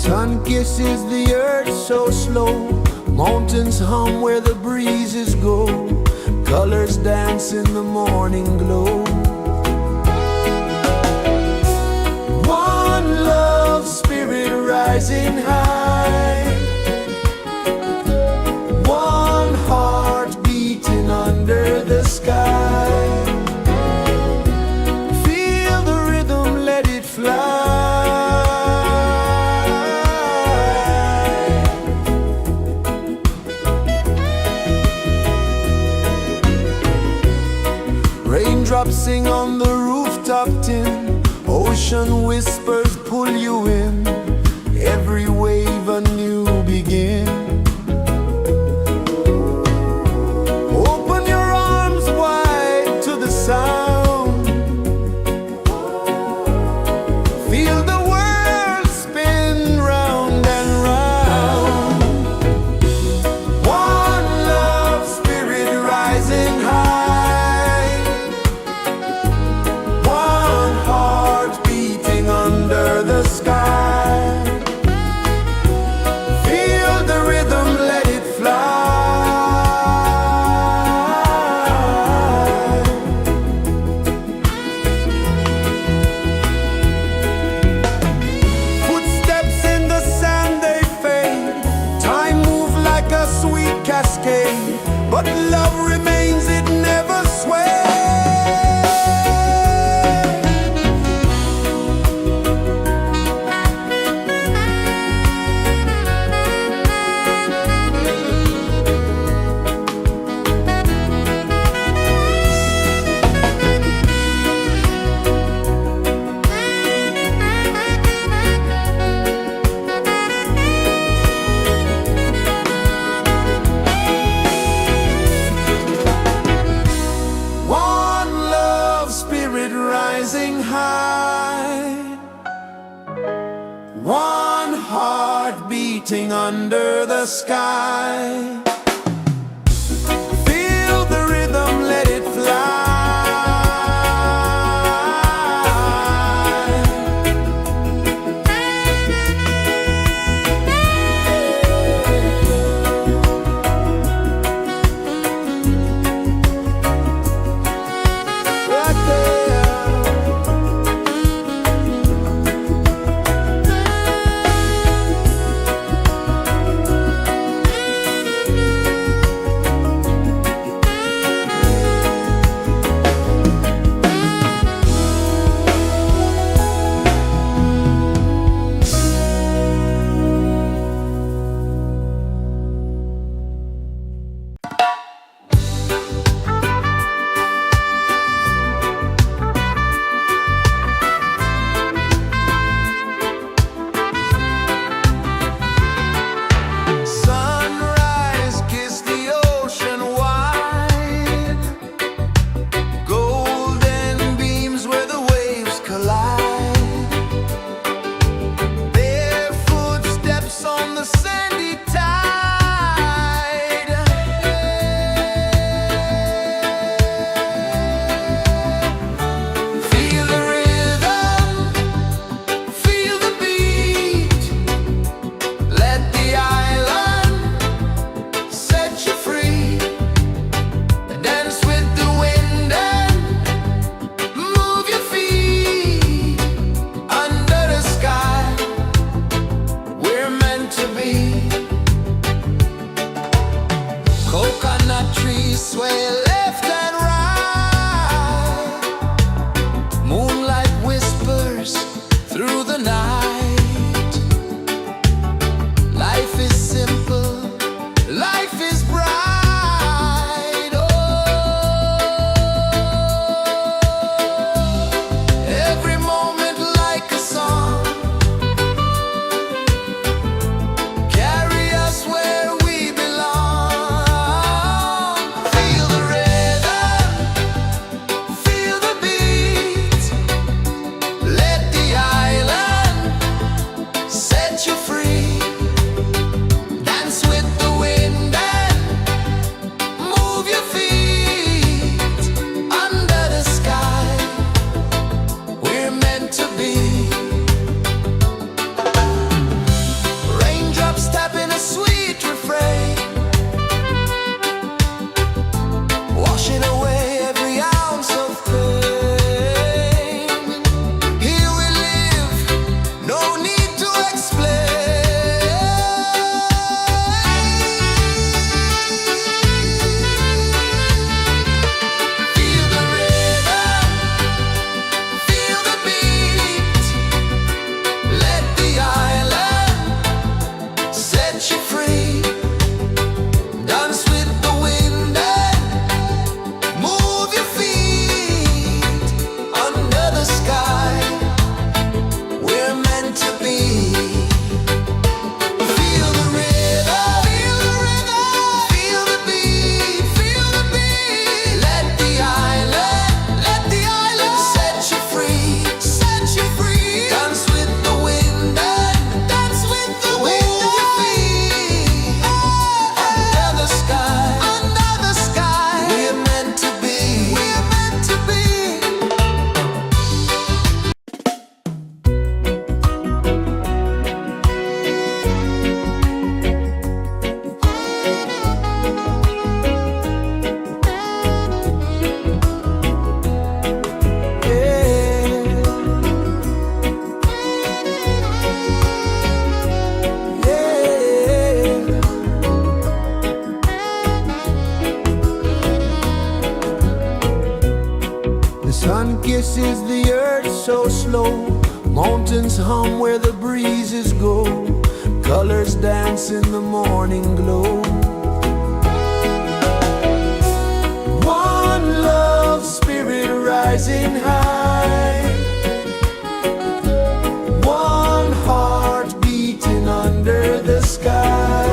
Sun kisses the earth so slow, mountains hum where the breezes go, colors dance in the morning glow. One love spirit rising high, one heart beating under the sky. Feel the rhythm, let it fly. Raindrops sing on the rooftop tin, ocean whispers pull you in, every wave a new begin. Open your arms wide to the sound, feel the world spin round and round. One love spirit rising high, under the sky. Feel the rhythm, let it fly. Footsteps in the sand, they fade. Time moves like a sweet cascade, but love remains, it never sways. Rising high, one heart beating under the sky. Feel the rhythm, let it fly. rejoices the earth so slow. Mountains hum where the breezes go. Colors dance in the morning glow. One love spirit rising high. One heart beating under the sky.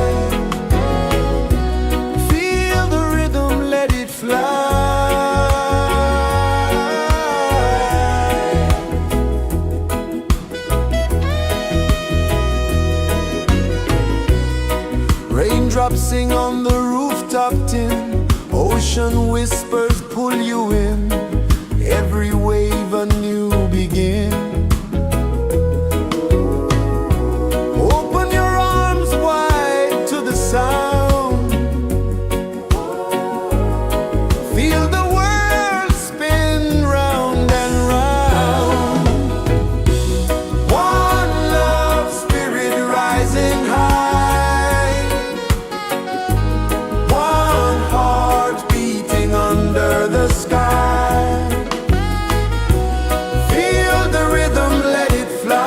Feel the rhythm, let it fly. Raindrops sing on the rooftop tin. Ocean whispers pull you in. Every wave a new begin. Open your arms wide to the sound. Feel the world spin round and round. One love spirit rising high. One heart beating under the sky. Feel the rhythm, let it fly.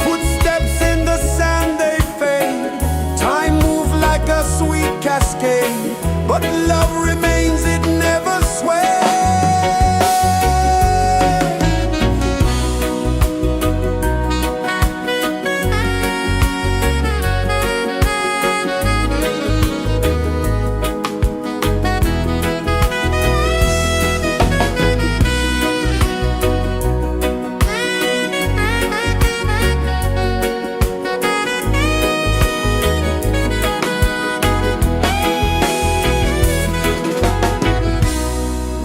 Footsteps in the sand, they fade. Time moves like a sweet cascade, but love remains, it never sways.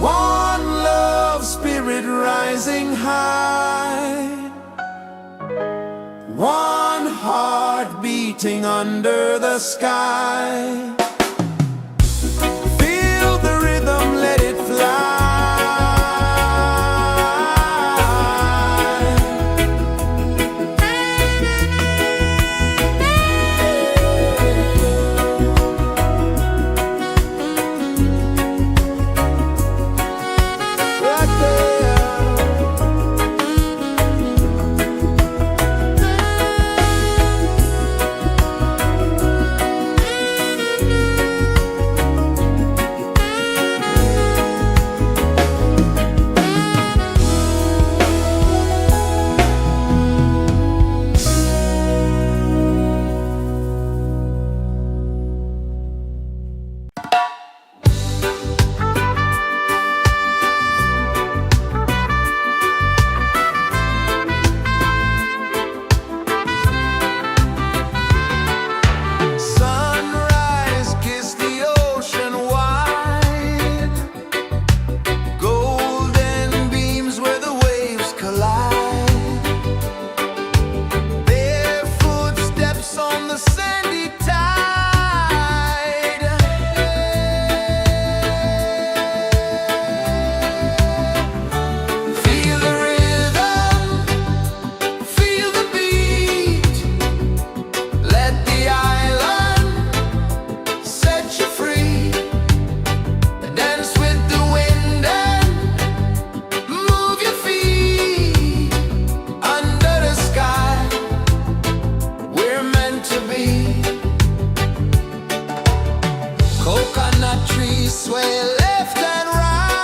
One love spirit rising high. One heart beating under the sky. Feel the rhythm, let it fly. Right there. Sunrise, kiss the ocean wide. Golden beams where the waves collide. Their footsteps on the sandy tide. Feel the rhythm, feel the beat. Let the island set you free. Dance with the wind and move your feet. Under the sky, we're meant to be. Coconut trees sway left and right.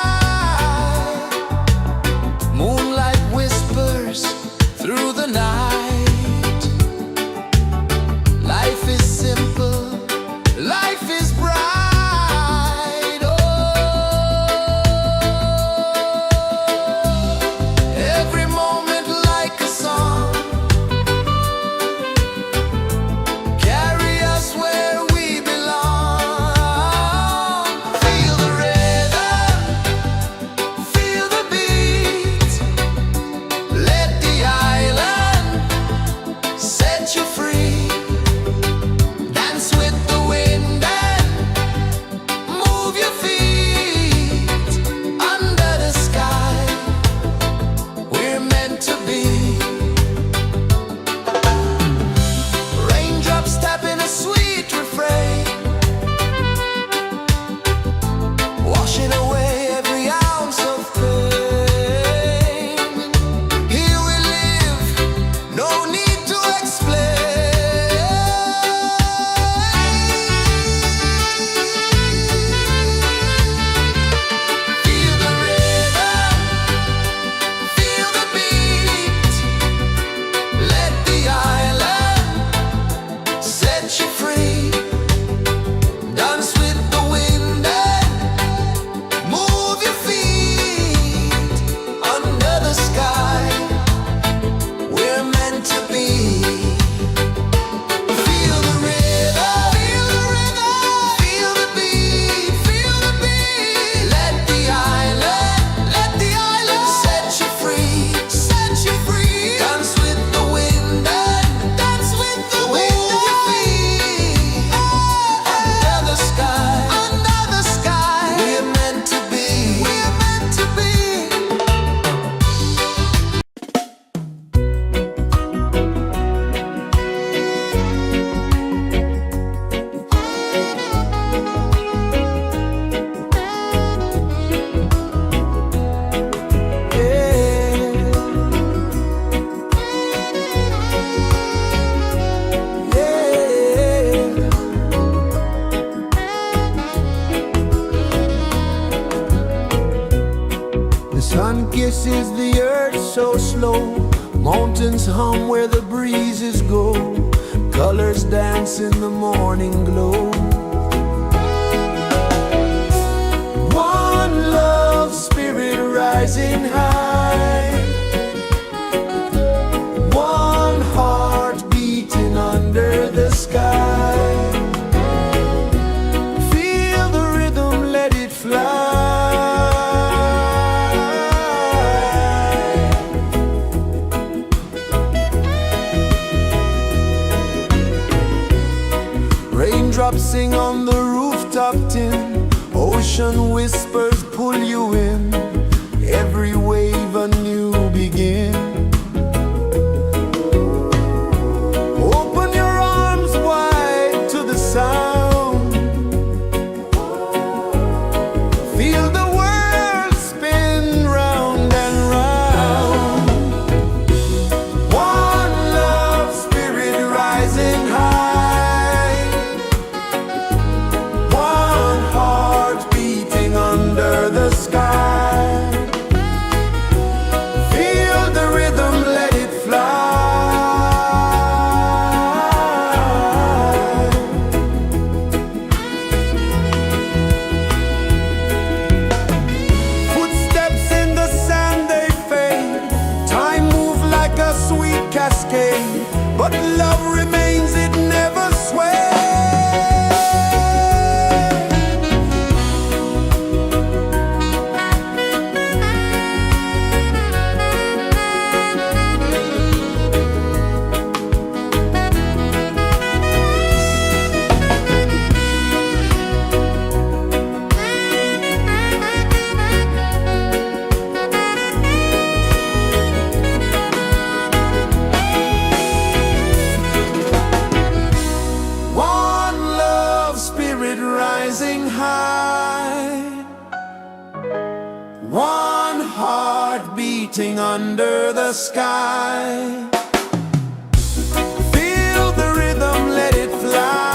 Moonlight whispers through the night. Life is simple, life is bright. Oh, every moment like a song. Carry us where we belong. Feel the rain. kisses the earth so slow. Mountains hum where the breezes go. Colors dance in the morning glow. One love spirit rising high. One heart beating under the sky. Feel the rhythm, let it fly. Raindrops sing on the rooftop tin. Ocean whispers pull you in. Every wave a new begin. Open your arms wide to the sound. Feel the world spin round and round. One love spirit rising high. One heart beating under the sky. Feel the rhythm, let it fly. Footsteps in the sand, they fade. Time moves like a sweet cascade, but love remains, it never sways. One love spirit rising high. One heart beating under the sky. Feel the rhythm, let it fly.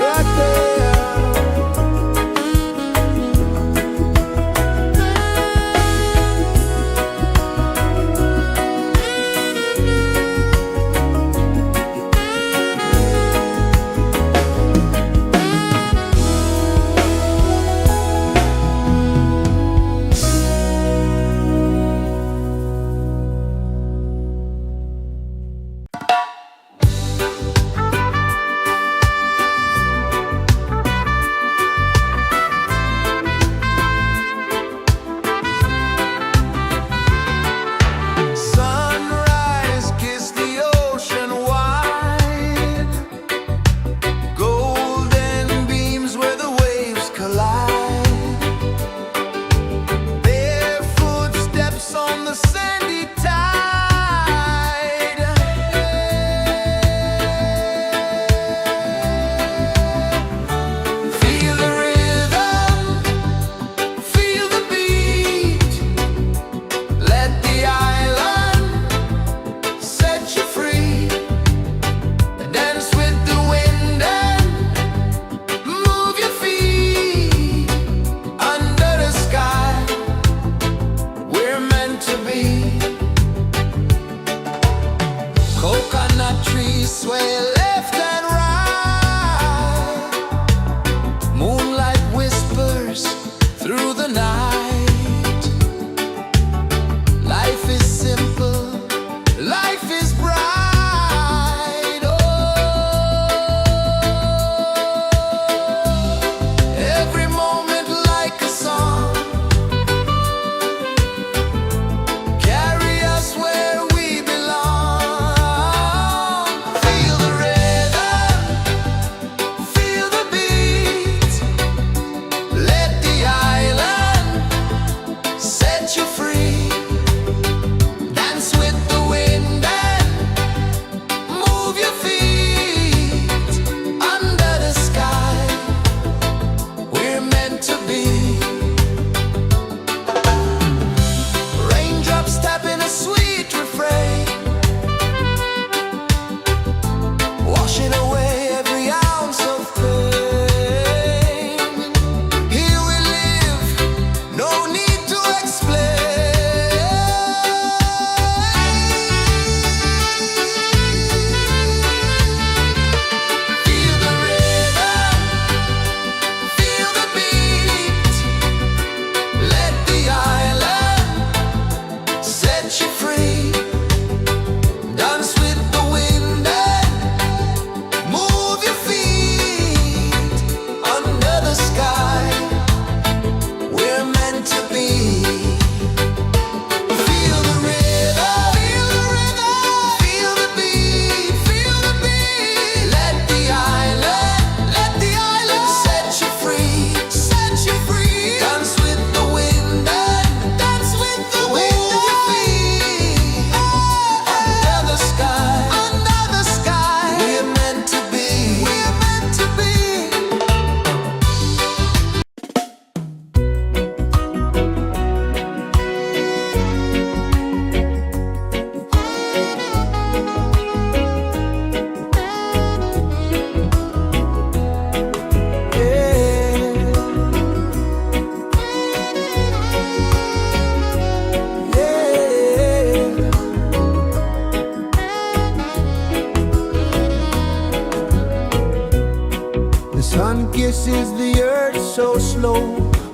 Right there.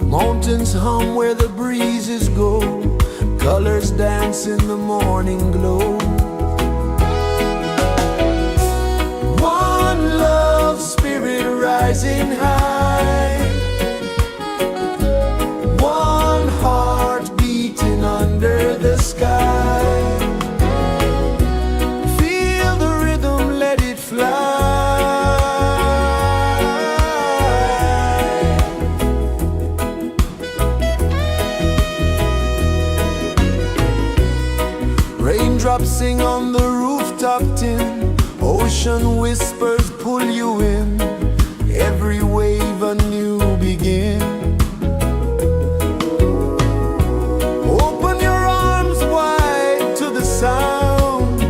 Mountains hum where the breezes go, colors dance in the morning glow. One love spirit rising high, one heart beating under the sky. Feel the rhythm, let it fly. Raindrops sing on the rooftop tin, ocean whispers pull you in, every wave a new begin. Open your arms wide to the sound,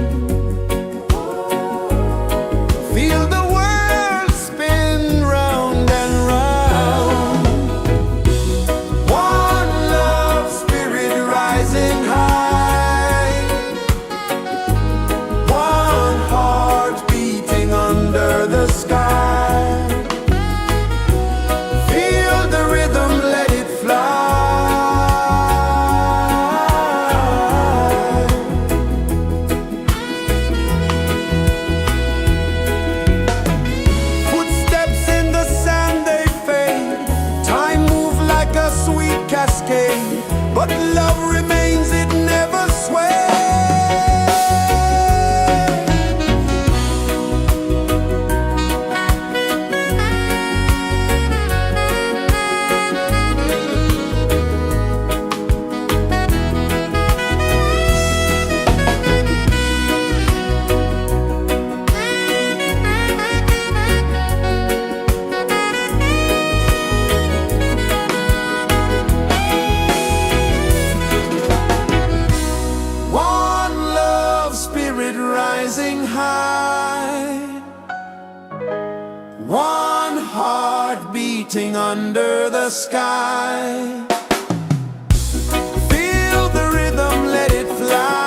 feel the world spin round and round. One love spirit rising high, one heart beating under the sky. Feel the rhythm, let it fly. Footsteps in the sand, they fade. Time moves like a sweet cascade, but love remains, it never sways. One love spirit rising high, one heart beating under the sky. Feel the rhythm, let it fly.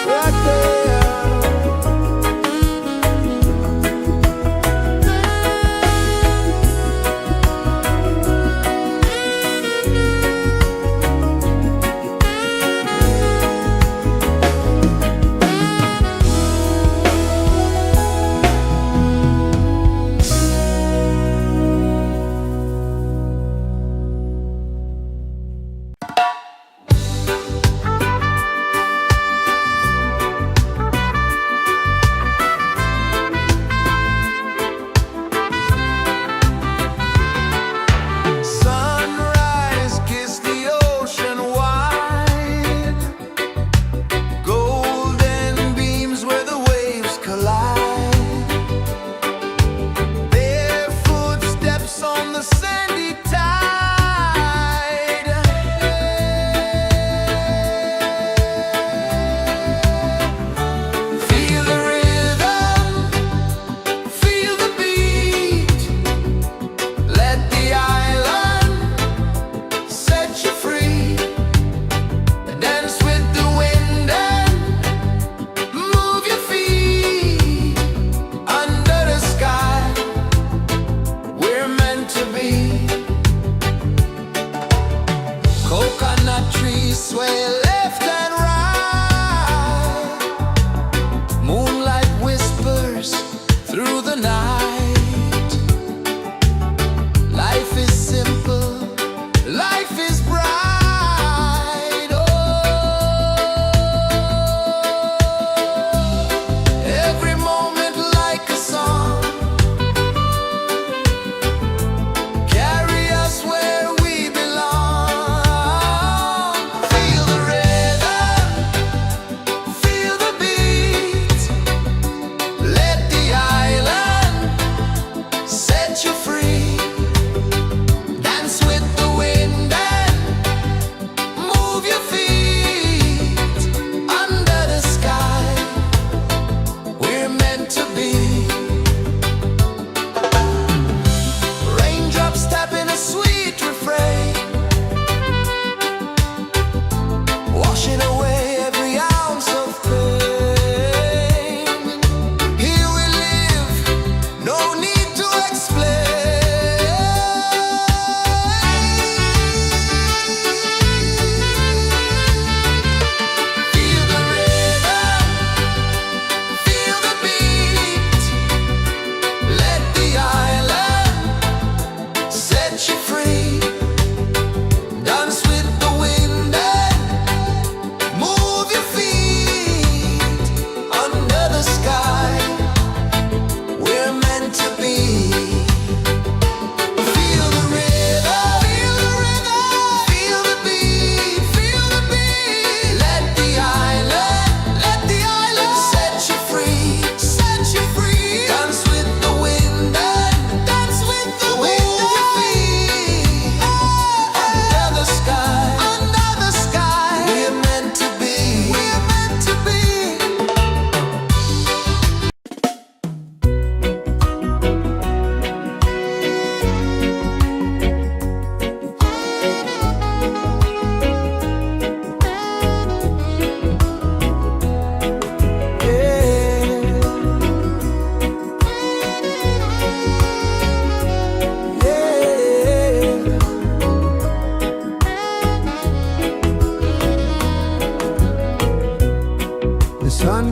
Right there.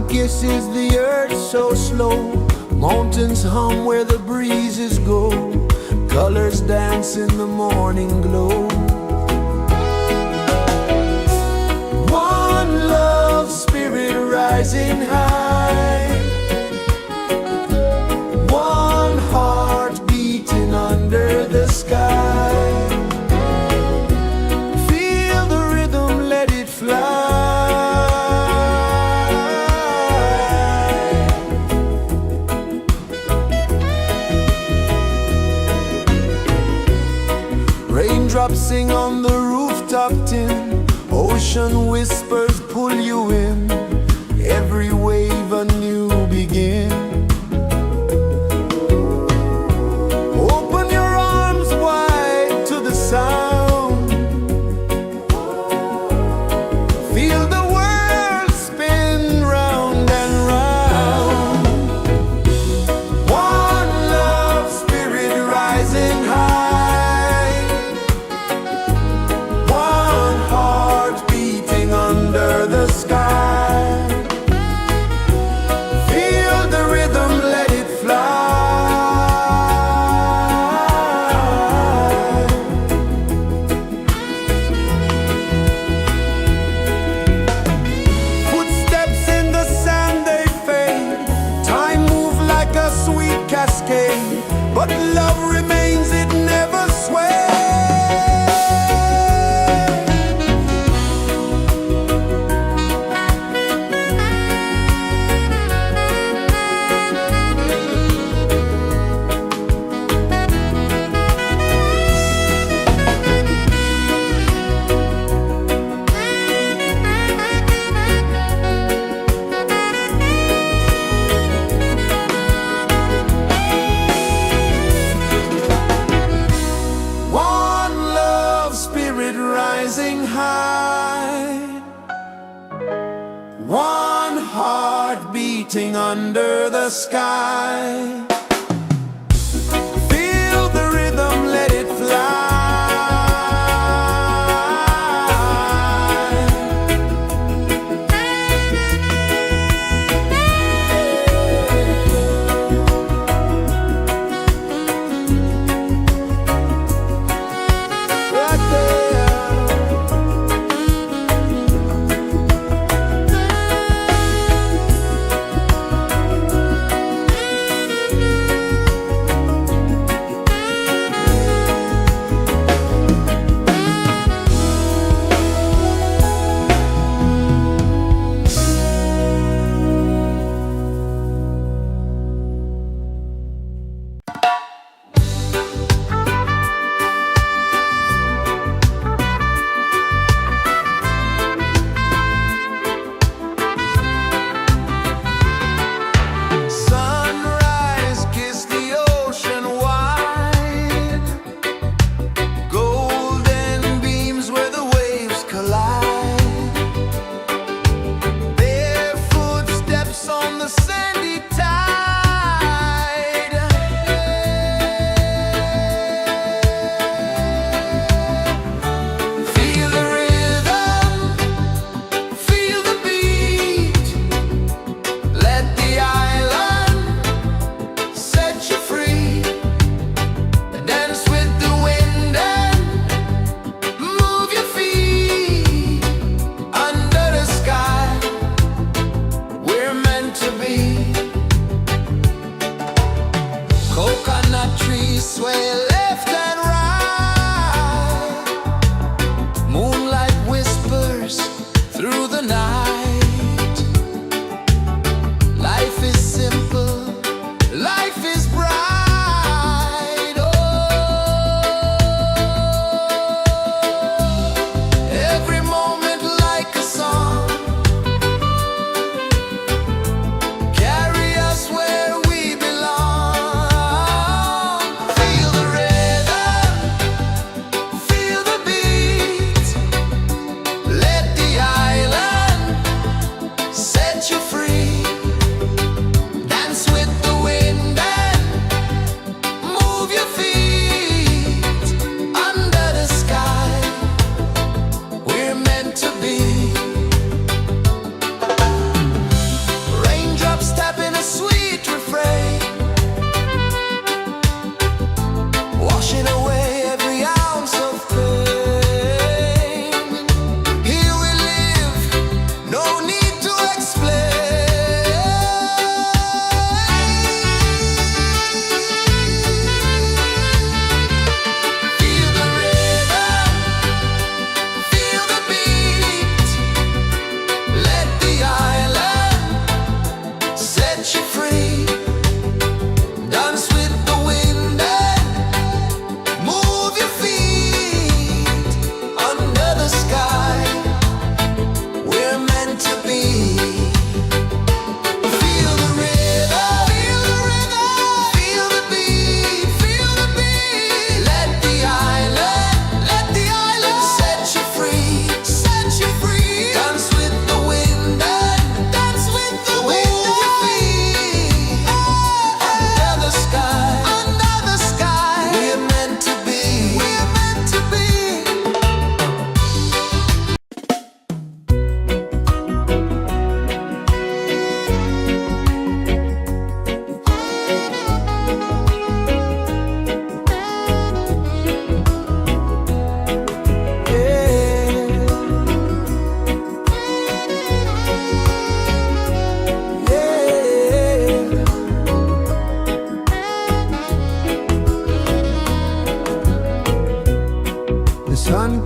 kisses the earth so slow. Mountains hum where the breezes go. Colors dance in the morning glow. One love spirit rising high. One heart beating under the sky. Feel the rhythm, let it fly. Raindrops sing on the rooftop tin. Ocean whispers pull you in. Every wave a new begin. Open your arms wide to the sound. Feel the world spin round and round. One love spirit rising high. One heart beating under the sky. Feel the rhythm, let it fly. Footsteps in the sand, they fade. Time moves like a sweet cascade, but love remains, it never sways. Rising high, one heart beating under the sky. Feel the rhythm, let it fly. Right there.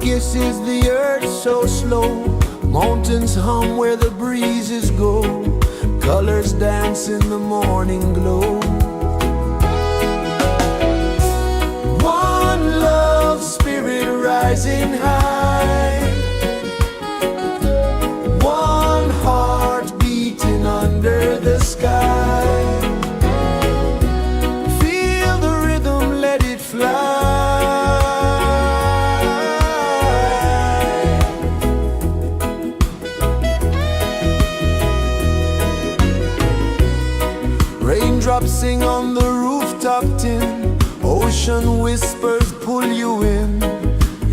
kisses the earth so slow. Mountains hum where the breezes go. Colors dance in the morning glow. One love spirit rising high. One heart beating under the sky. Feel the rhythm, let it fly. Raindrops sing on the rooftop tin. Ocean whispers pull you in.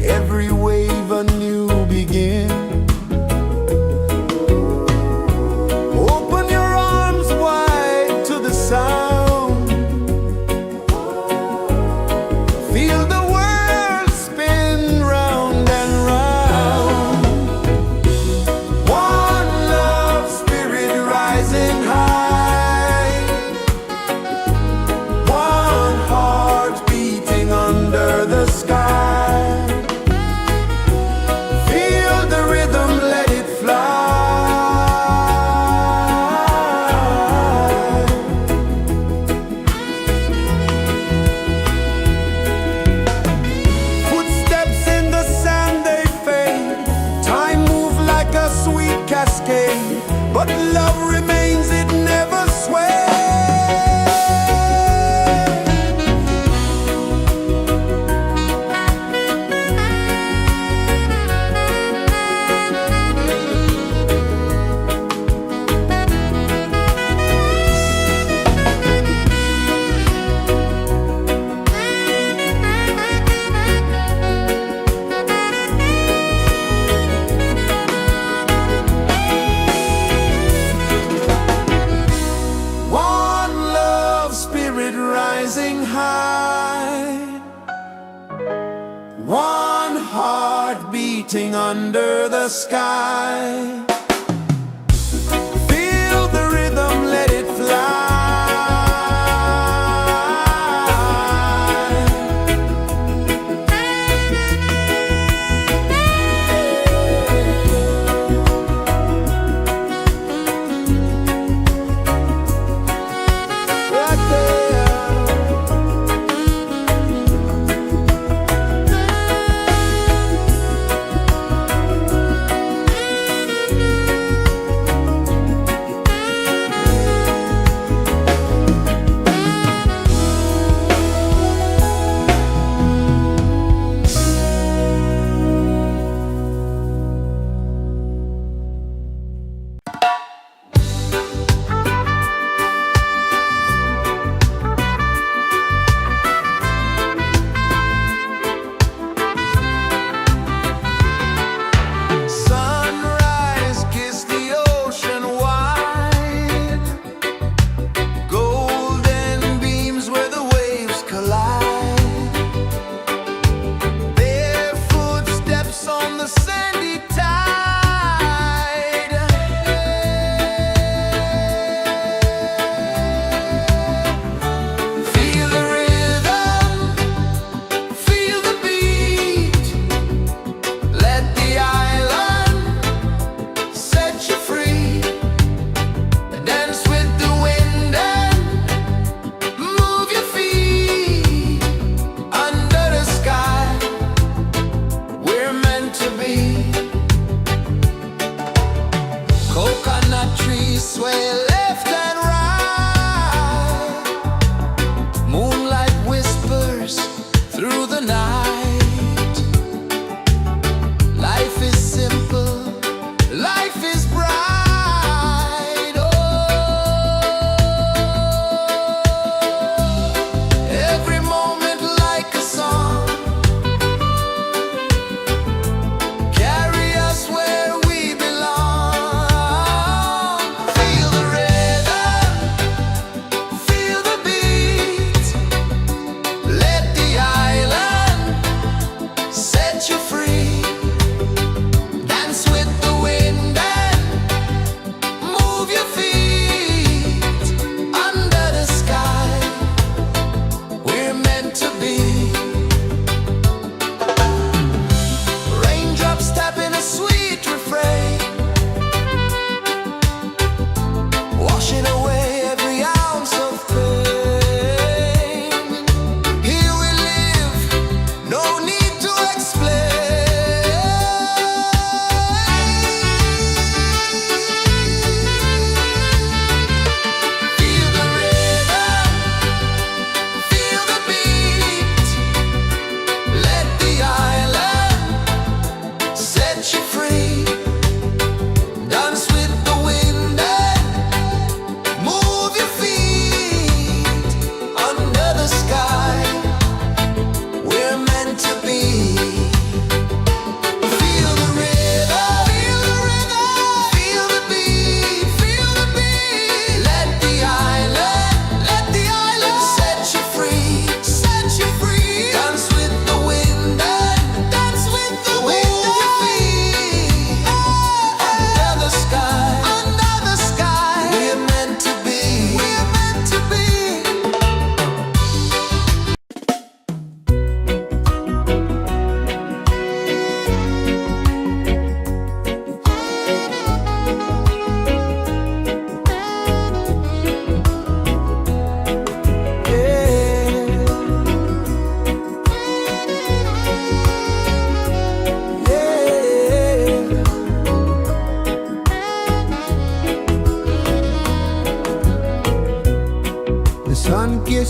Every wave a new begin. Open your arms wide to the sound. Feel the world spin round and round. One love spirit rising high. One heart beating under the sky. Feel the rhythm, let it fly. Footsteps in the sand, they fade. Time moves like a sweet cascade, but love remains, it never sways. One love spirit rising high. One heart beating under the sky. Feel the rhythm, let it fly. Right there. Sunrise, kiss the ocean wide. Golden beams where the waves collide. Bare footsteps on the sandy tide. Feel the rhythm, feel the beat. Let the island set you free. Dance with the wind and move your feet. Under the sky, we're meant to be. Coconut trees sway left and right. Moonlight whispers through the night. Life is simple, life is bright. Oh, every moment like a song. Carry us where we belong. Feel the rhythm.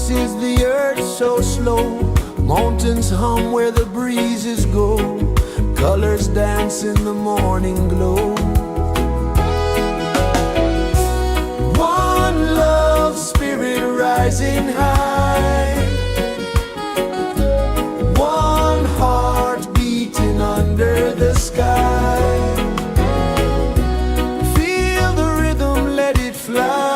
pulses the earth so slow. Mountains hum where the breezes go. Colors dance in the morning glow. One love spirit rising high. One heart beating under the sky. Feel the rhythm, let it fly.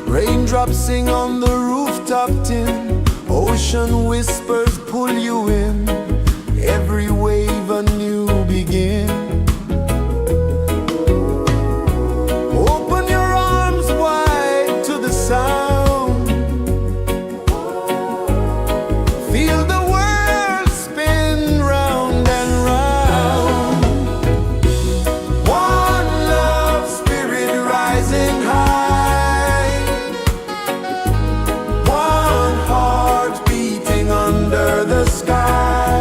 Raindrops sing on the rooftop tin. Ocean whispers pull you in. Every wave a new begin. Open your arms wide to the sound. Feel the world spin round and round. One love spirit rising high. One heart beating under the sky.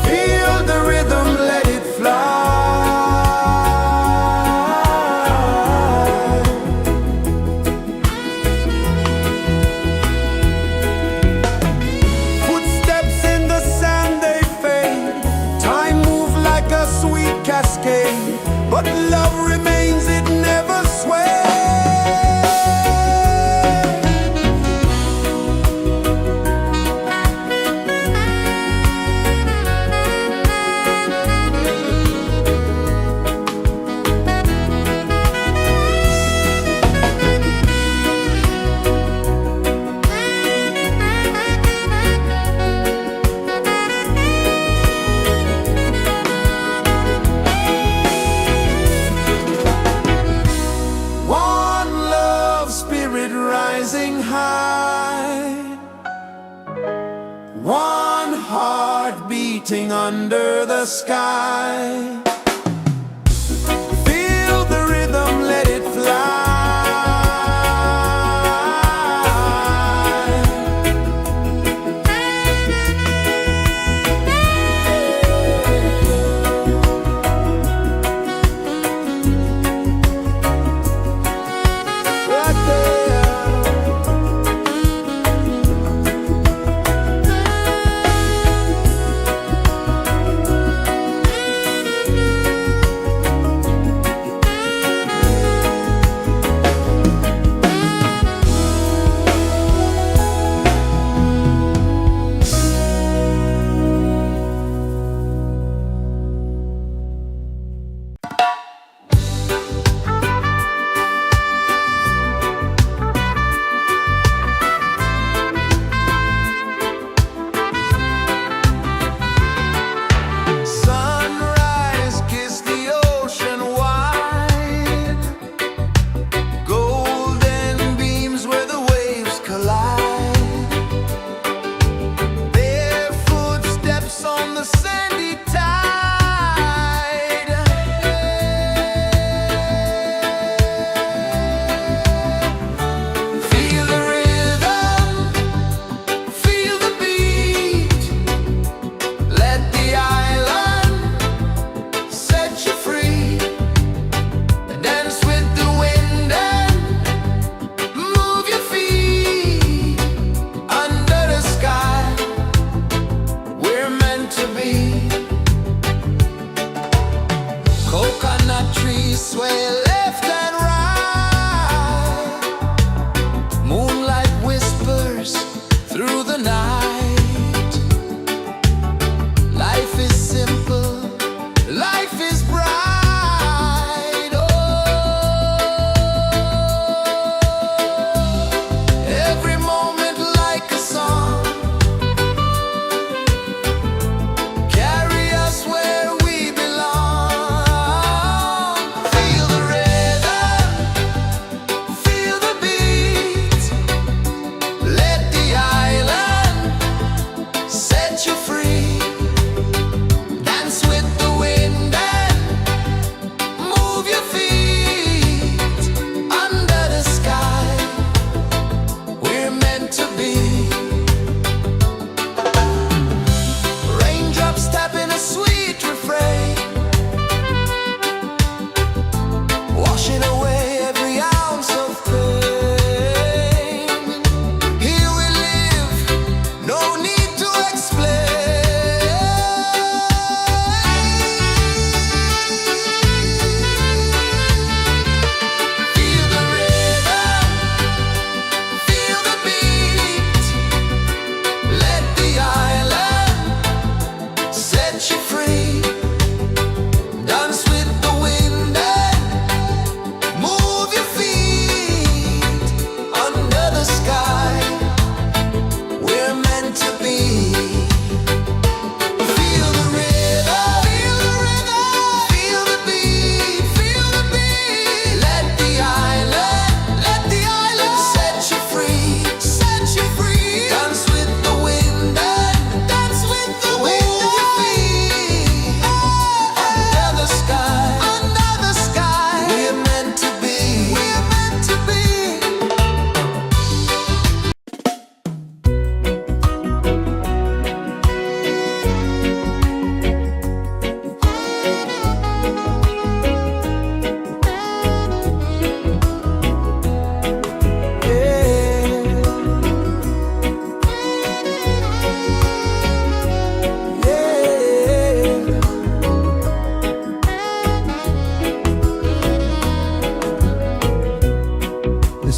Feel the rhythm, let it fly. Footsteps in the sand, they fade. Time moves like a sweet cascade, but love remains, it never sways. One love spirit rising high. One heart beating under the sky. Feel the rhythm, let it fly. Right there.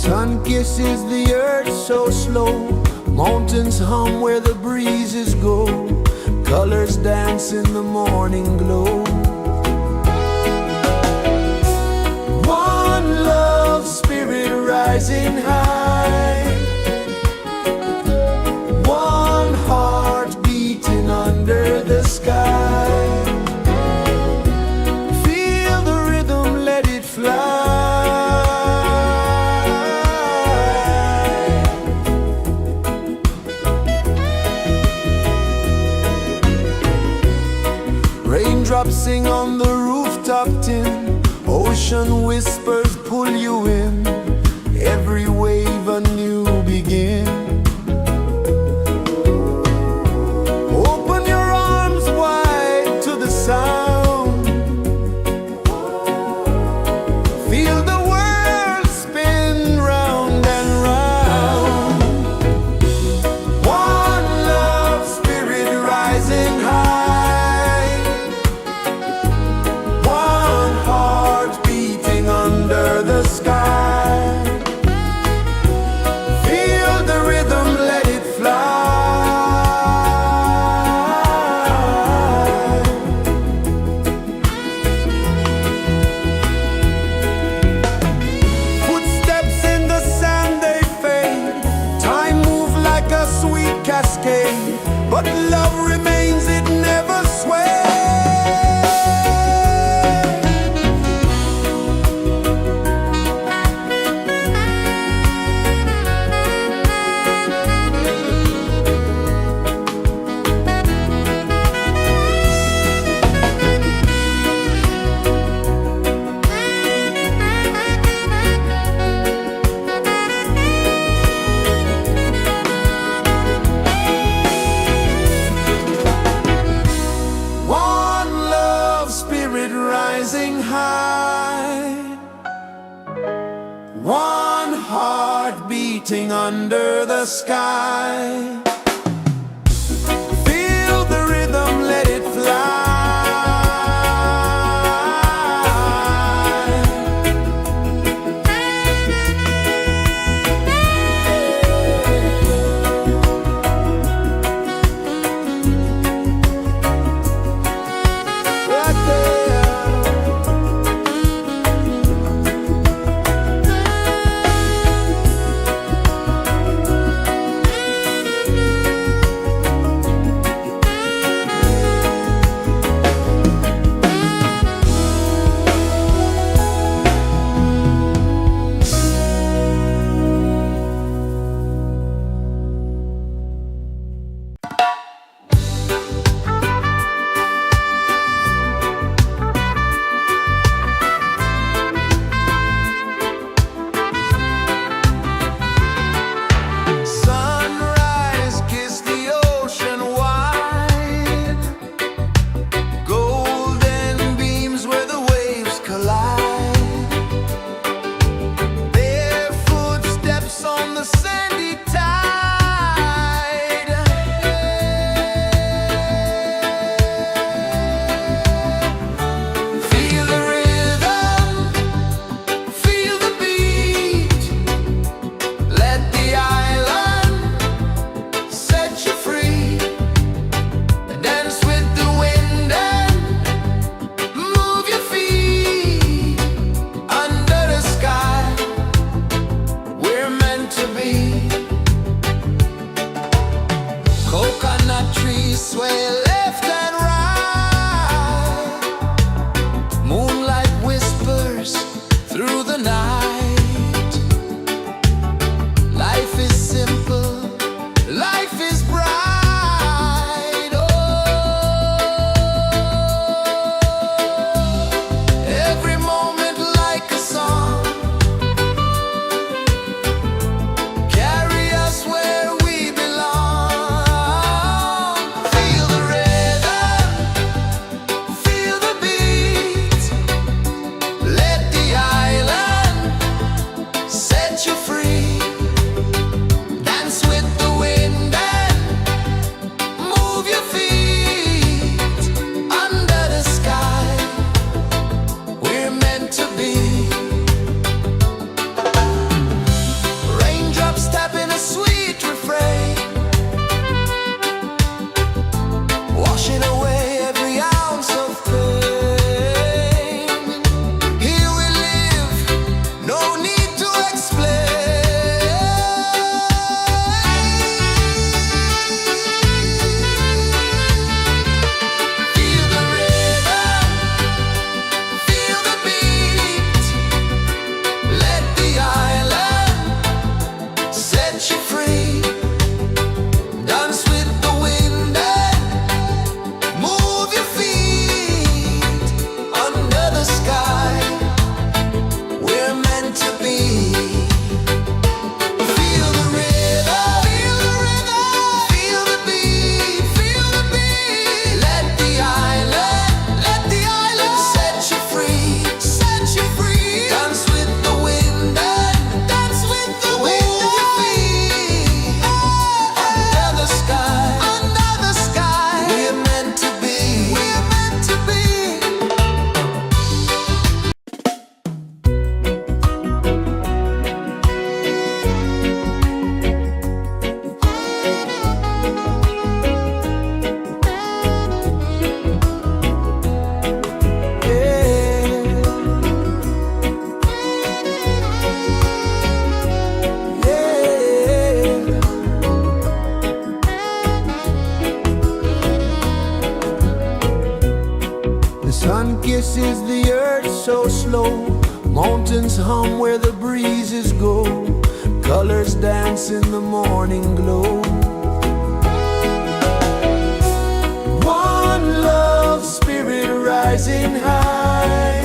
Sun kisses the earth so slow, mountains hum where the breezes go, colors dance in the morning glow. One love spirit rising high, one heart beating under the sky. Feel the rhythm, let it fly. Raindrops sing on the rooftop tin, ocean whispers pull you in, every wave a new begin. Open your arms wide to the sound, feel the world spin round and round. One love spirit rising high, one heart beating under the sky. Feel the rhythm, let it fly. Footsteps in the sand, they fade. Time moves like a sweet cascade, but love remains, it never sways. One love spirit rising high, one heart beating under the sky. Feel the rhythm, let it fly. Right there. is the earth so slow? Mountains hum where the breezes go. Colors dance in the morning glow. One love spirit rising high.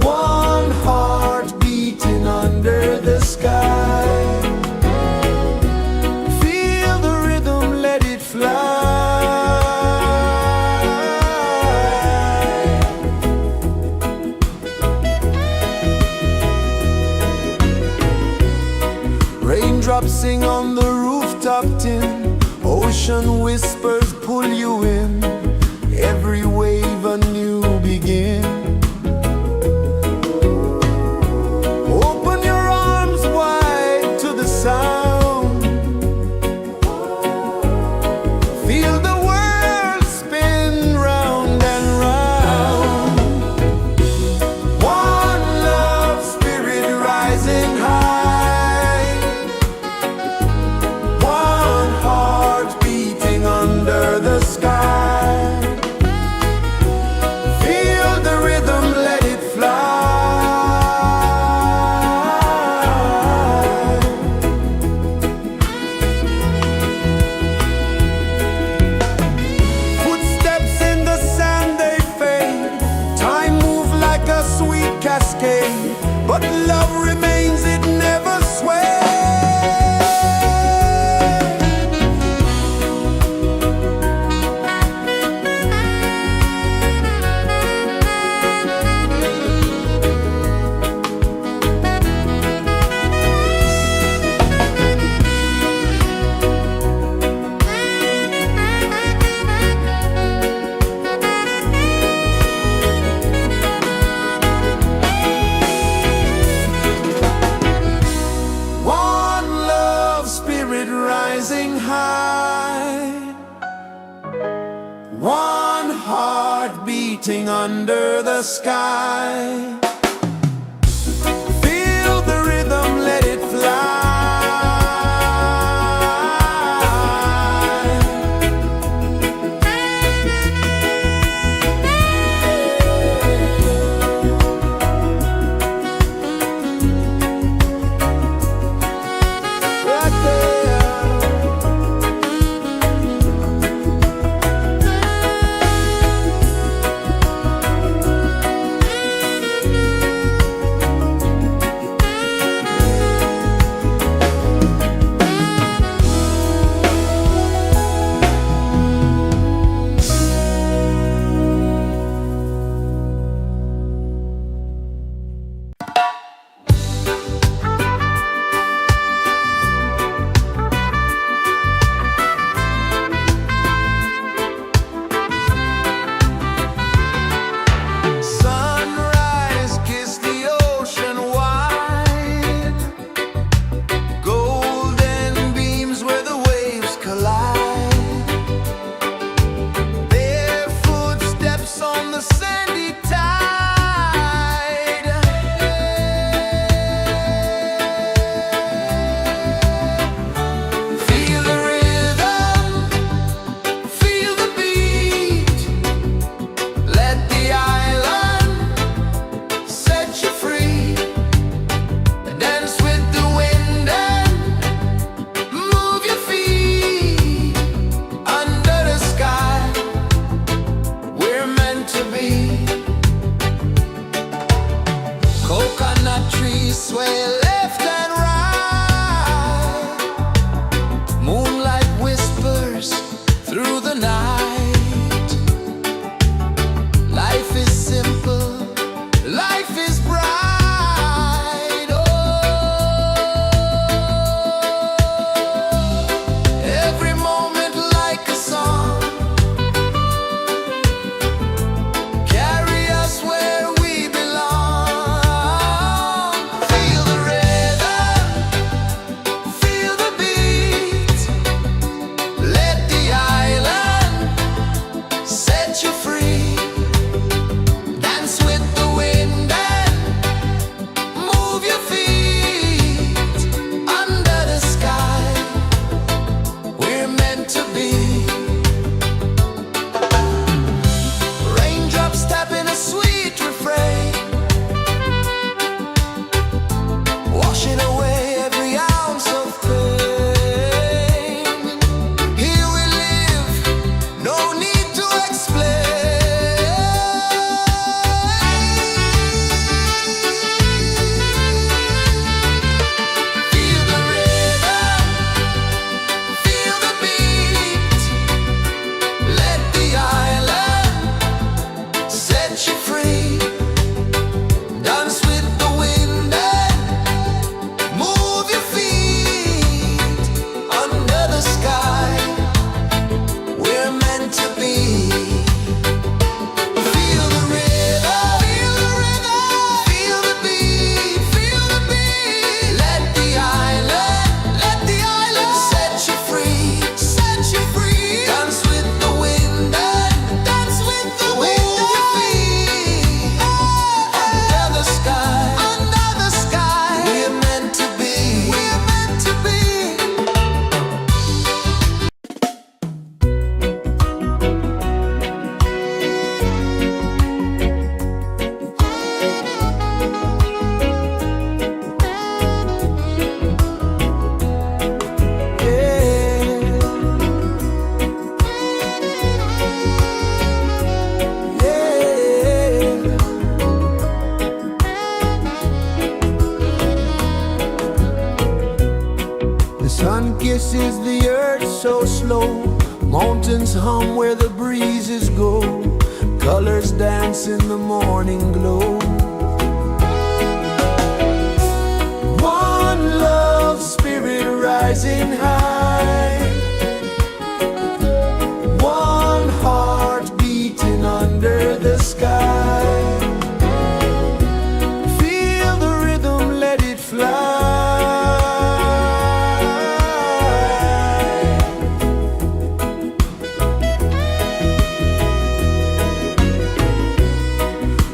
One heart beating under the sky. Feel the rhythm, let it fly. Raindrops sing on the rooftop tin. Ocean whispers pull you in. Every wave a new begin. Open your arms wide to the sound. Feel the world spin round and round. One love spirit rising high. One heart beating under the sky. Feel the rhythm, let it fly. Footsteps in the sand, they fade. Time moves like a sweet cascade, but love remains, it never sways. One love spirit rising high. One heart beating under the sky. Feel the rhythm, let it fly. Right there. Sunrise, kiss the ocean wide. Golden beams where the waves collide. Their footsteps on the sandy tide. Feel the rhythm, feel the beat. Let the island set you free. Dance with the wind and move your feet. Under the sky, we're meant to be. Coconut trees sway left and right. Moonlight whispers through the night. Life is simple, life is bright. Oh, every moment like a song. Carry us where we belong. Feel the rhythm. rejoices the earth so slow. Mountains hum where the breezes go. Colors dance in the morning glow. One love spirit rising high. One heart beating under the sky. Feel the rhythm, let it fly.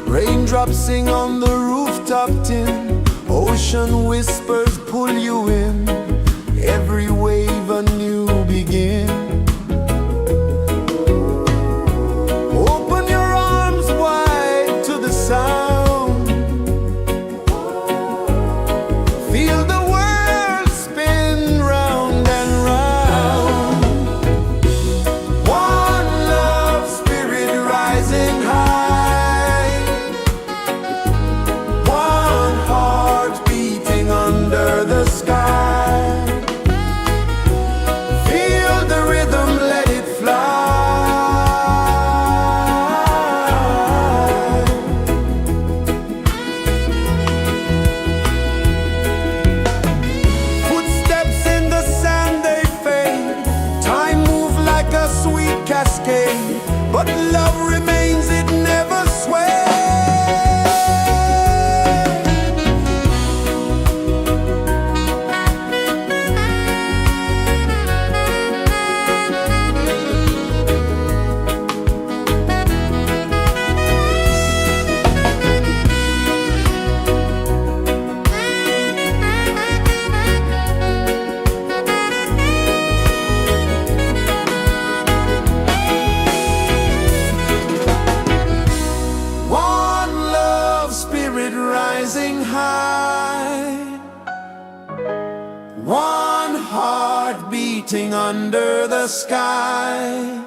Raindrops sing on the rooftop tin. Ocean whispers pull you in. Every wave a new begin. Open your arms wide to the sound. Feel the world spin round and round. One love spirit rising high. One heart beating under the sky. Feel the rhythm, let it fly. Footsteps in the sand, they fade. Time moves like a sweet cascade, but love remains, it never sways. Rising high, one heart beating under the sky.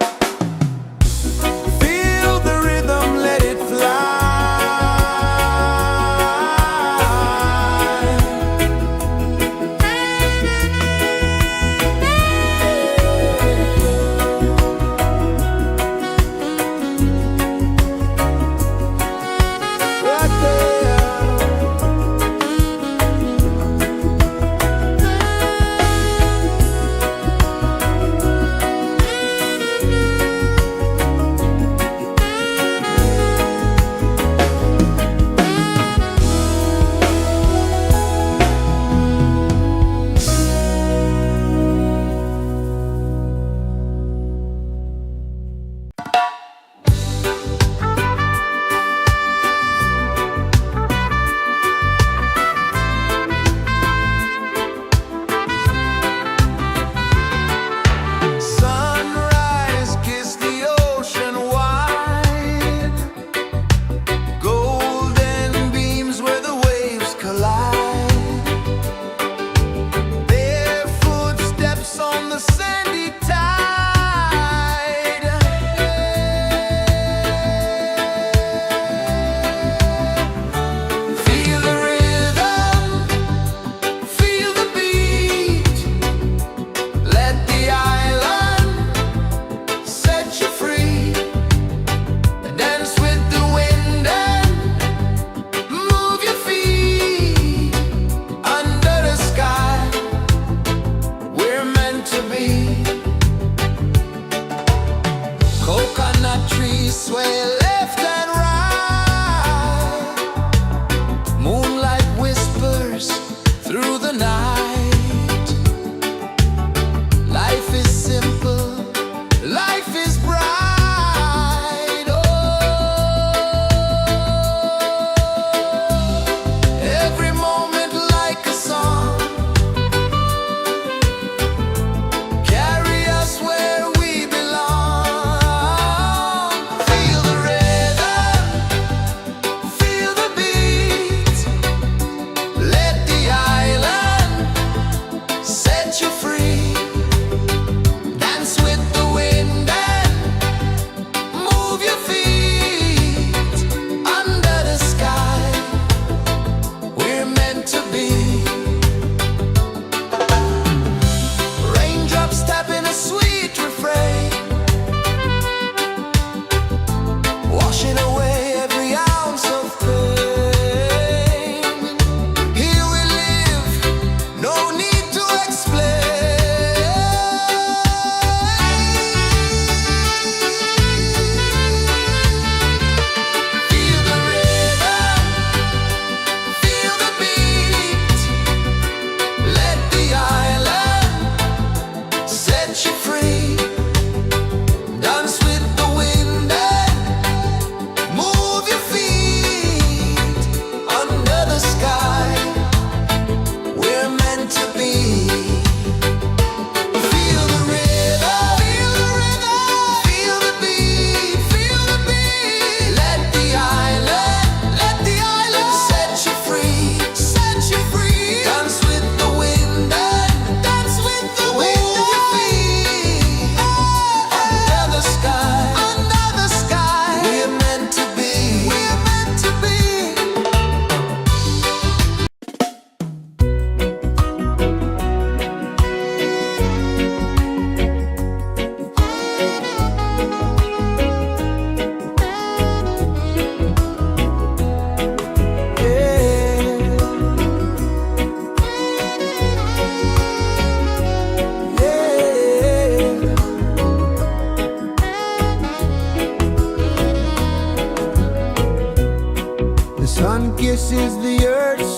Feel the rhythm, let it fly.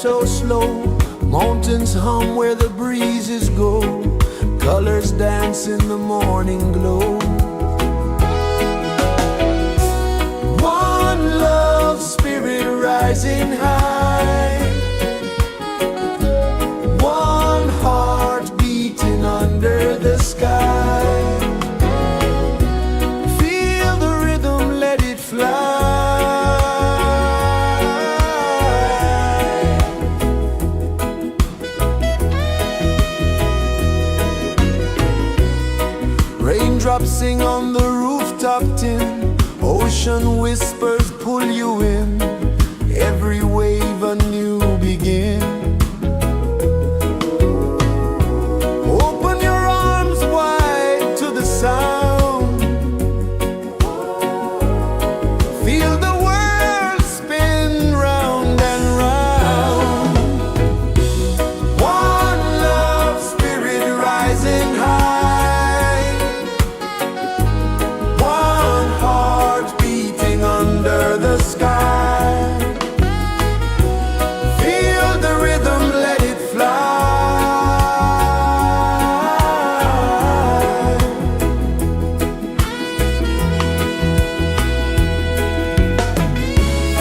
so slow. Mountains hum where the breezes go. Colors dance in the morning glow. One love spirit rising high. One heart beating under the sky. Feel the rhythm, let it fly. Raindrops sing on the rooftop tin. Ocean whispers pull you in. Every wave a new begin. Open your arms wide to the sound. Feel the world spin round and round. One love spirit rising high. One heart beating under the sky. Feel the rhythm, let it fly.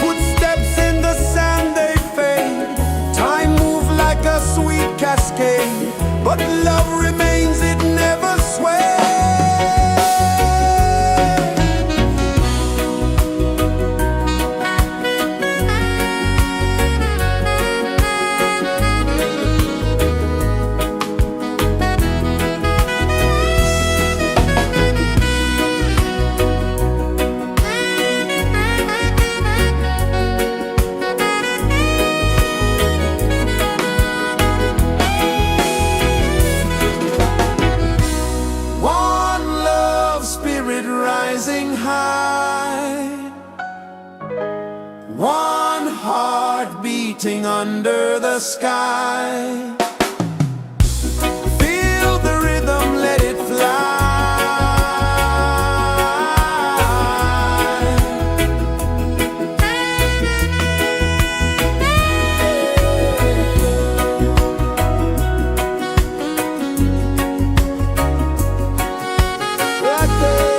Footsteps in the sand, they fade. Time moves like a sweet cascade, but love remains, it never sways. One love spirit rising high. One heart beating under the sky. Feel the rhythm, let it fly. Right there.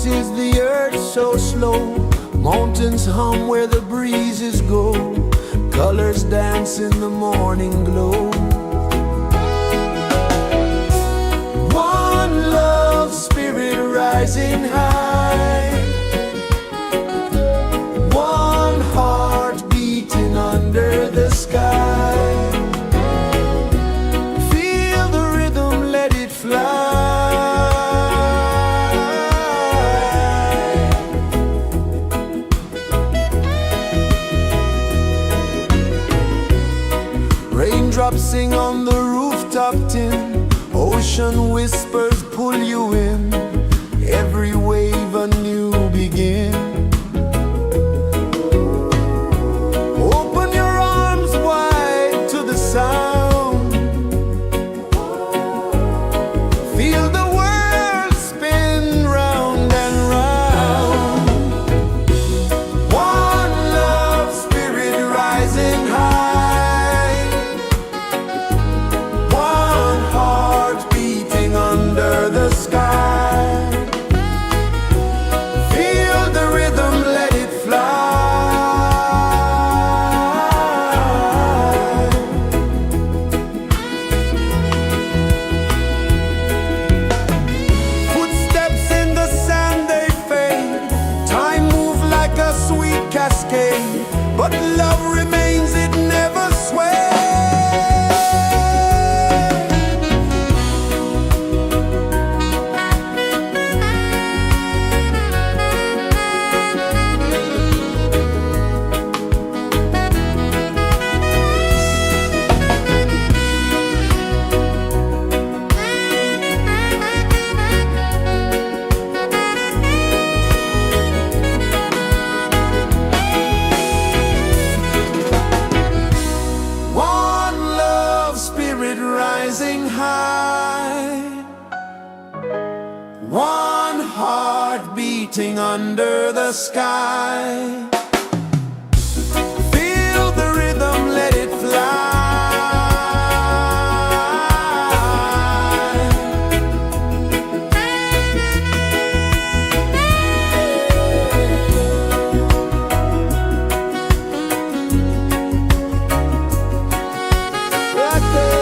pulses the earth so slow. Mountains hum where the breezes go. Colors dance in the morning glow. One love spirit rising high. One heart beating under the sky. Feel the rhythm, let it fly. Raindrops sing on the rooftop tin. Ocean whispers pull you in. Every wave a new begin. Open your arms wide to the sound. Feel the world spin round and round. One love spirit rising high. One heart beating under the sky. Feel the rhythm, let it fly. Footsteps in the sand, they fade. Time moves like a sweet cascade, but love remains, it never sways. One love spirit rising high. One heart beating under the sky. Feel the rhythm, let it fly. Right there.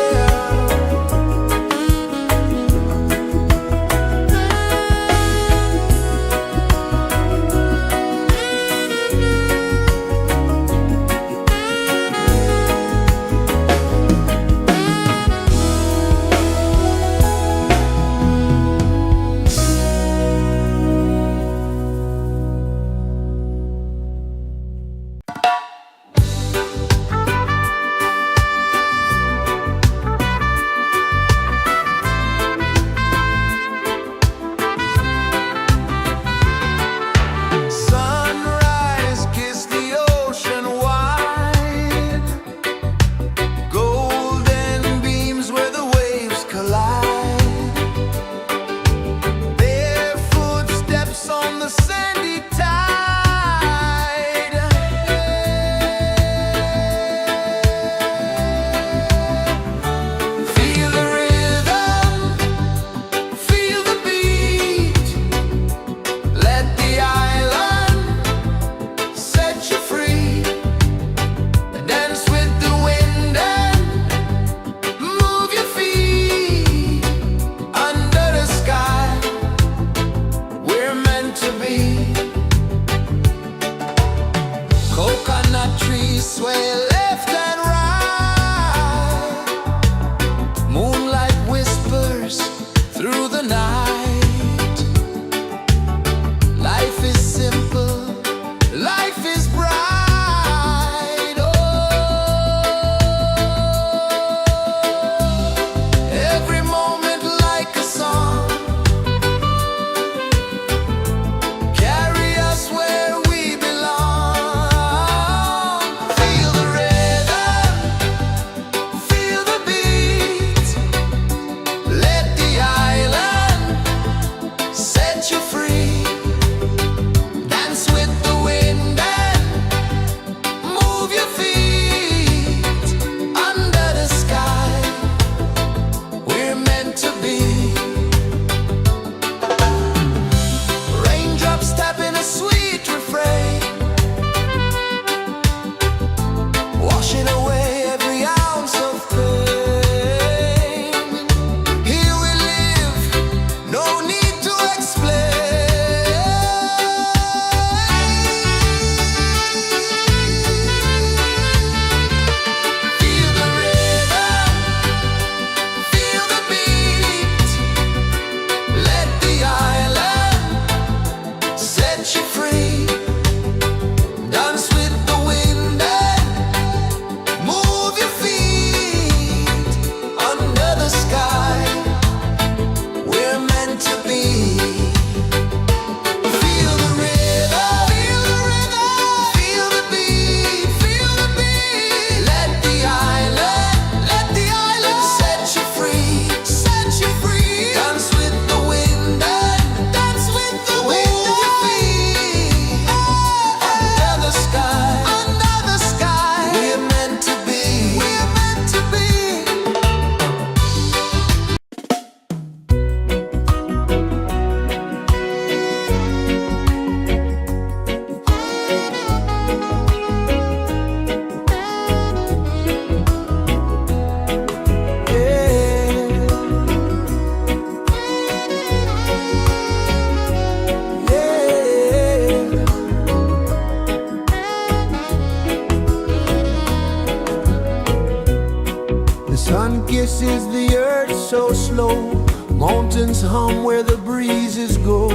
Sun kisses the earth so slow, mountains hum where the breezes go,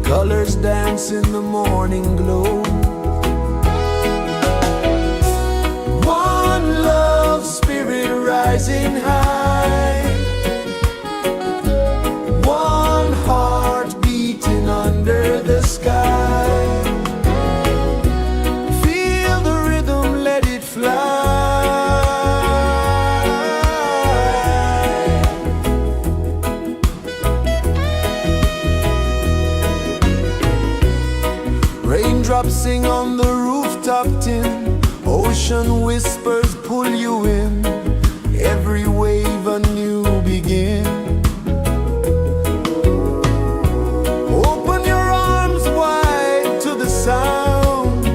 colors dance in the morning glow. One love spirit rising high, one heart beating under the sky. Feel the rhythm, let it fly. Raindrops sing on the rooftop tin, ocean whispers pull you in, every wave a new begin. Open your arms wide to the sound,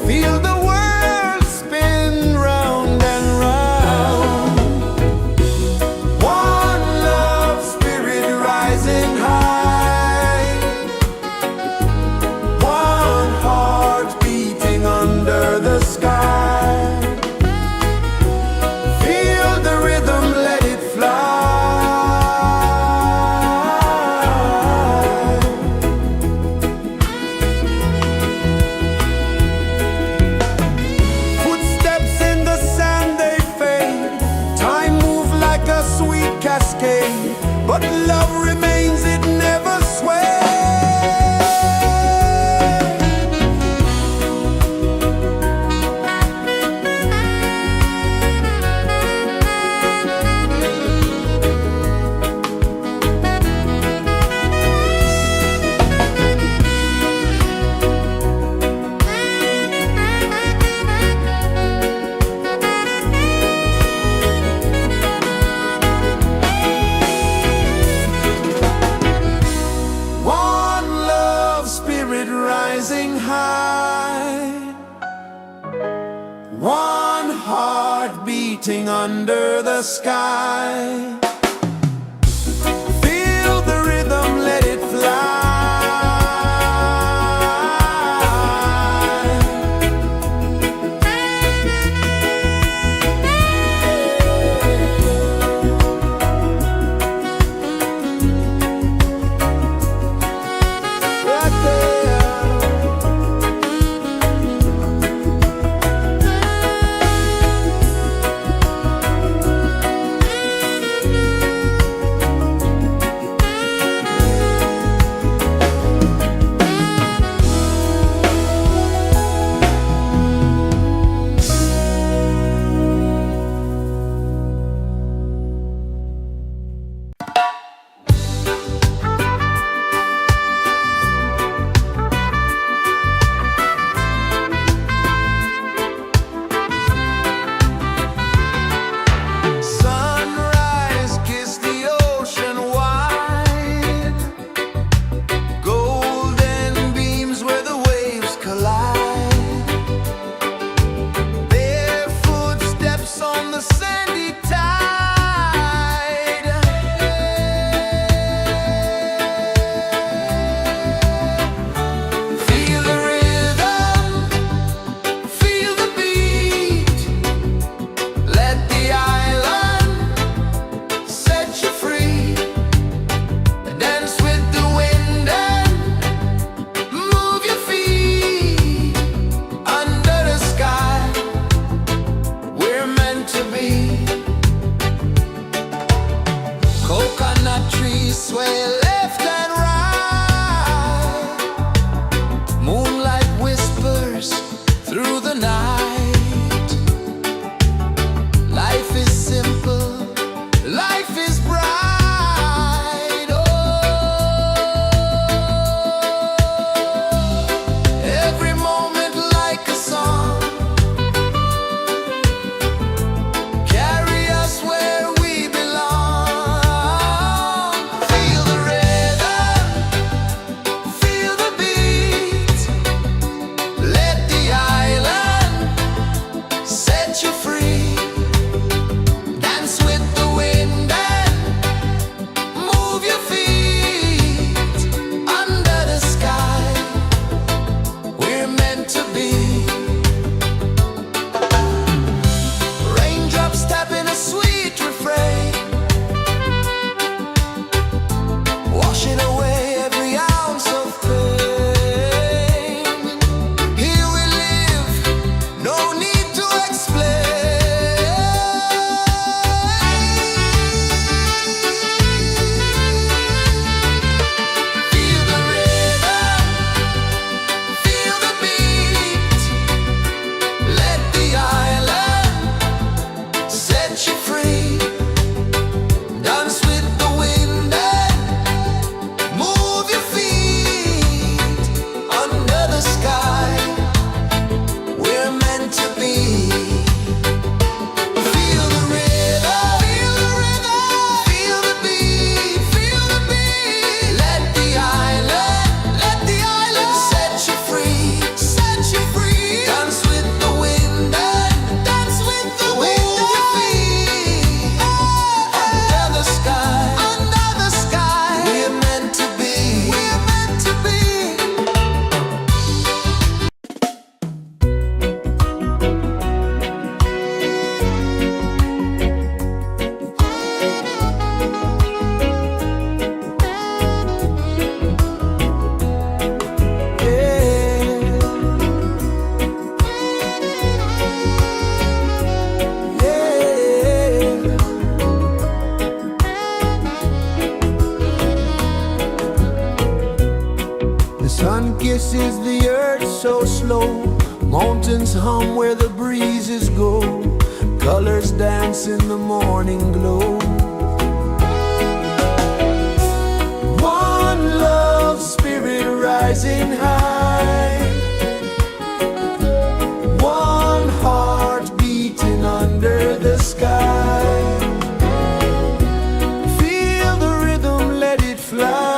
feel the world spin round and round. One love spirit rising high, one heart beating under the sky. Feel the rhythm, let it fly. Footsteps in the sand, they fade. Time moves like a sweet cascade, but love remains, it never sways. One love spirit rising high, one heart beating under the sky. Feel the rhythm, let it fly. Right there. is the earth so slow? Mountains hum where the breezes go. Colors dance in the morning glow. One love spirit rising high. One heart beating under the sky. Feel the rhythm, let it fly.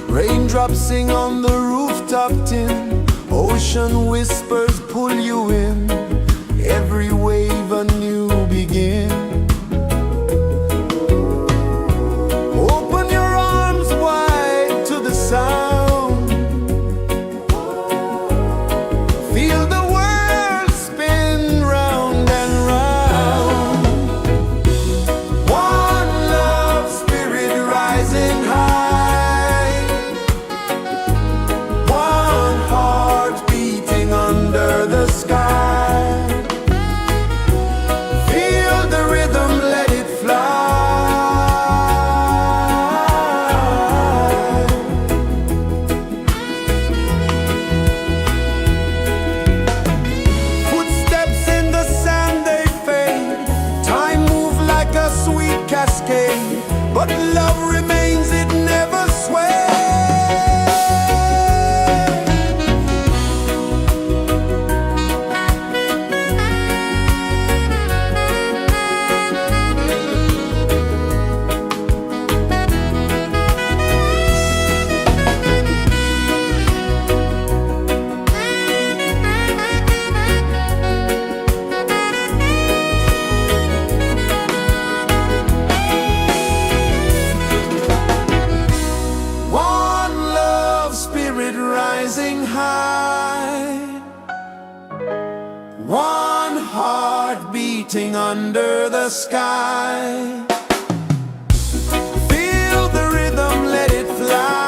Raindrops sing on the rooftop tin. Ocean whispers pull you in. Every wave a new begin. Open your arms wide to the sound. Feel the world spin round and round. One love spirit rising high. One heart beating under the sky. Feel the rhythm, let it fly. Footsteps in the sand, they fade. Time moves like a sweet cascade, but love remains, it never sways. Rising high, one heart beating under the sky. Feel the rhythm, let it fly.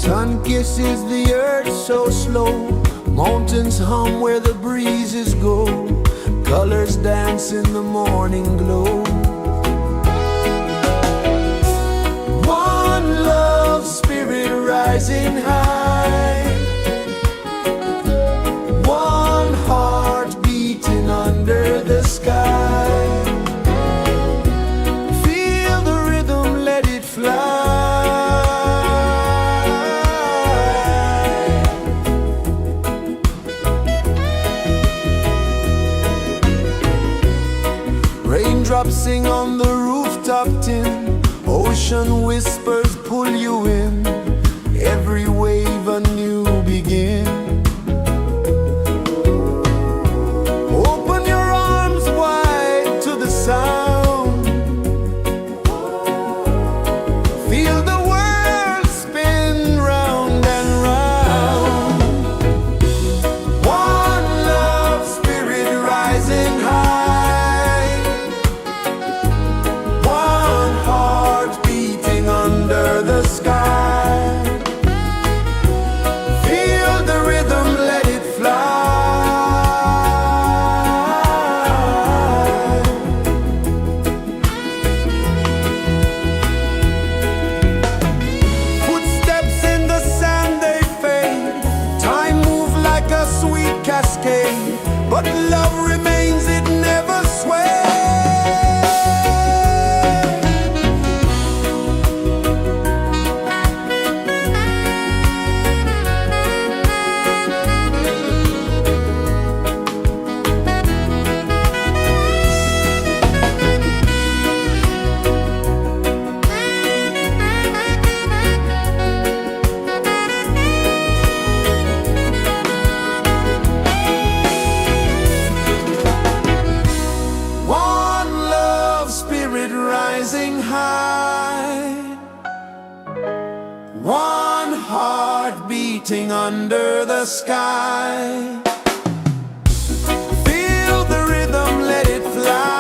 Sun kisses the earth so slow, mountains hum where the breezes go, colors dance in the morning glow. One love spirit rising high, one heart beating under the sky. Feel the rhythm, let it fly. Raindrops sing on the rooftop tin, ocean whispers pull you in, every wave a new begin. Open your arms wide to the sound, feel the world spin round and round. One love spirit rising high, under the sky. Feel the rhythm, let it fly. Footsteps in the sand, they fade. Time moves like a sweet cascade, but love remains, it never sways. Rising high, one heart beating under the sky. Feel the rhythm, let it fly.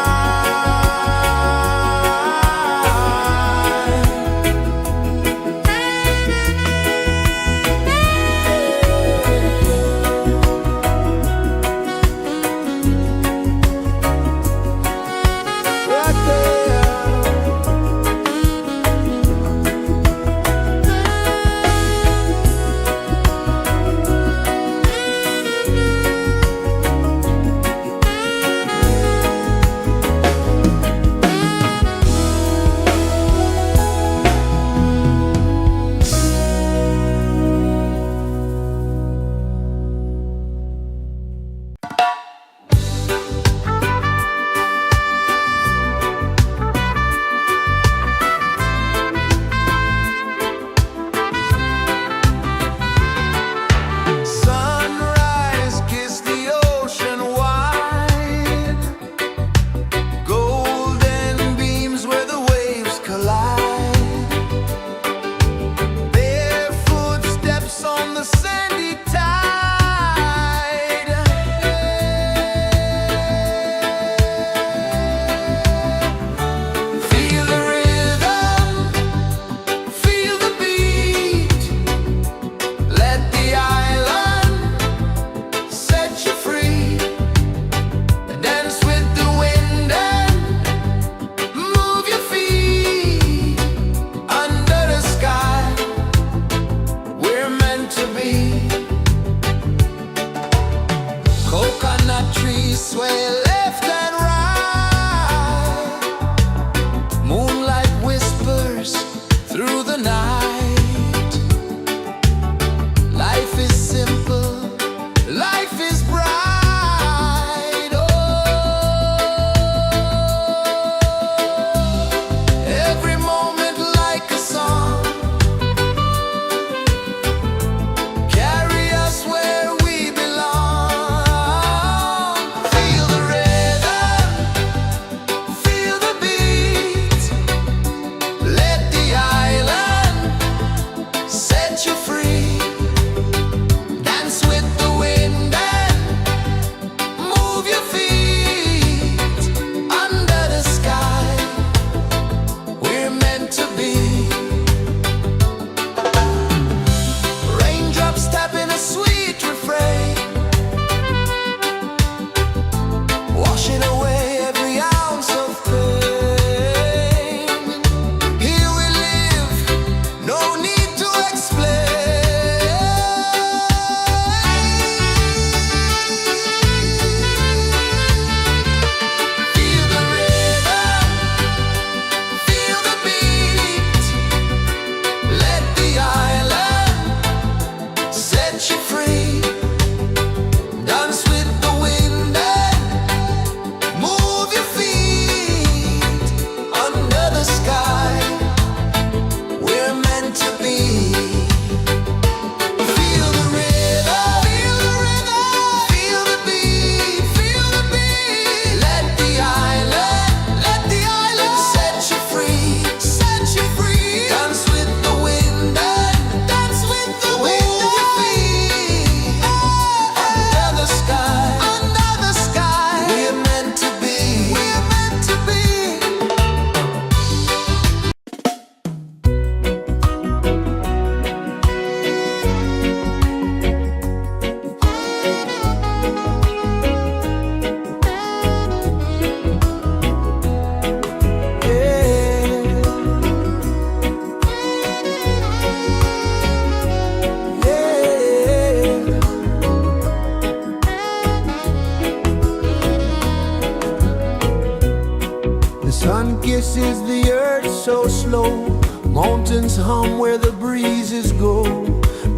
flow slow, mountains hum where the breezes go,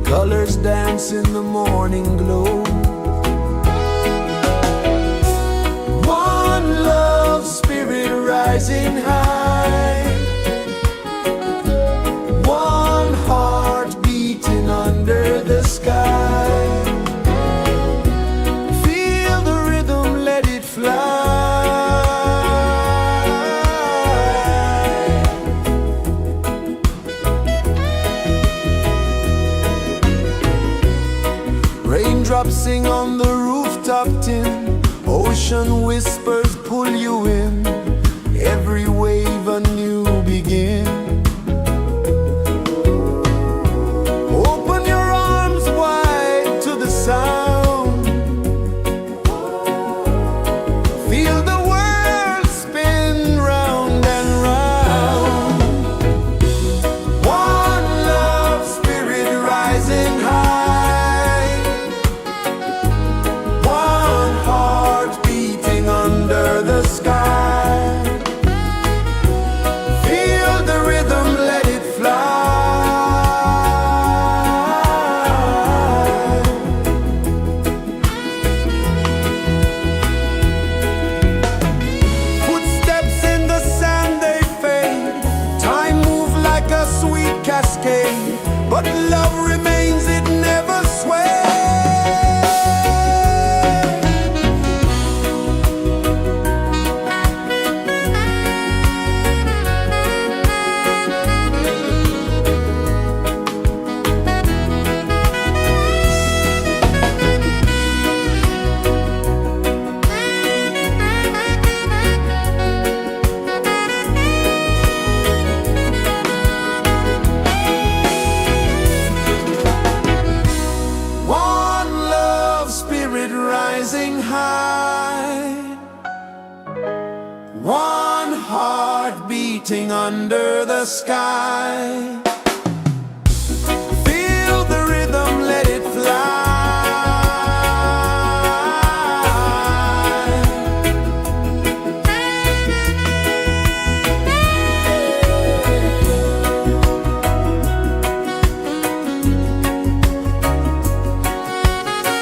colors dance in the morning glow. One love spirit rising high, one heart beating under the sky. Feel the rhythm, let it fly. Raindrops sing on the rooftop tin, ocean whispers pull you in, every wave a new begin. Open your arms wide to the sound, feel the world spin round and round. One love spirit rising high, one heart beating under the sky. Feel the rhythm, let it fly. Footsteps in the sand, they fade. Time moves like a sweet cascade, but love remains, it never sways. One love spirit rising high, one heart beating under the sky. Feel the rhythm, let it fly.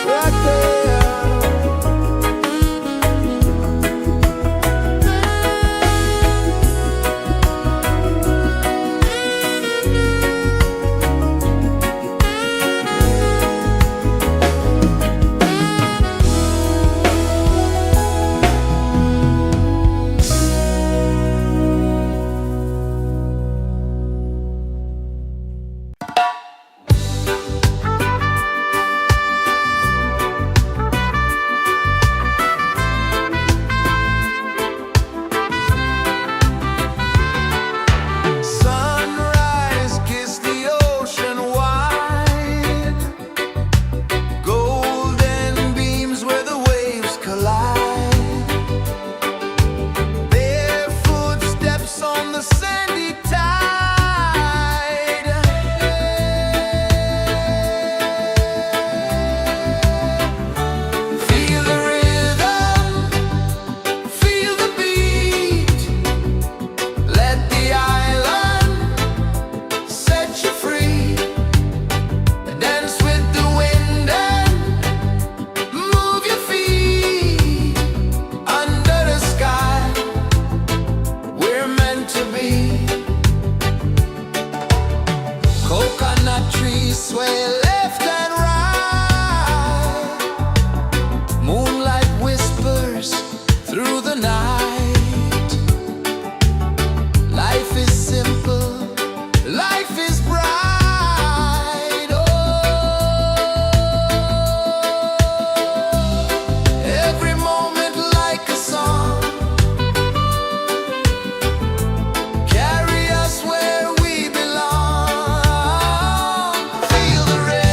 Right there. Sunrise, kiss the ocean wide, golden beams where the waves collide, bare footsteps on the sandy tide. Feel the rhythm, feel the beat, let the island set you free. Dance with the wind and move your feet under the sky. We're meant to be. Coconut trees sway left and right, moonlight whispers through the night. Life is simple, life is bright. Oh, every moment like a song, carry us where we belong. Feel the rhythm,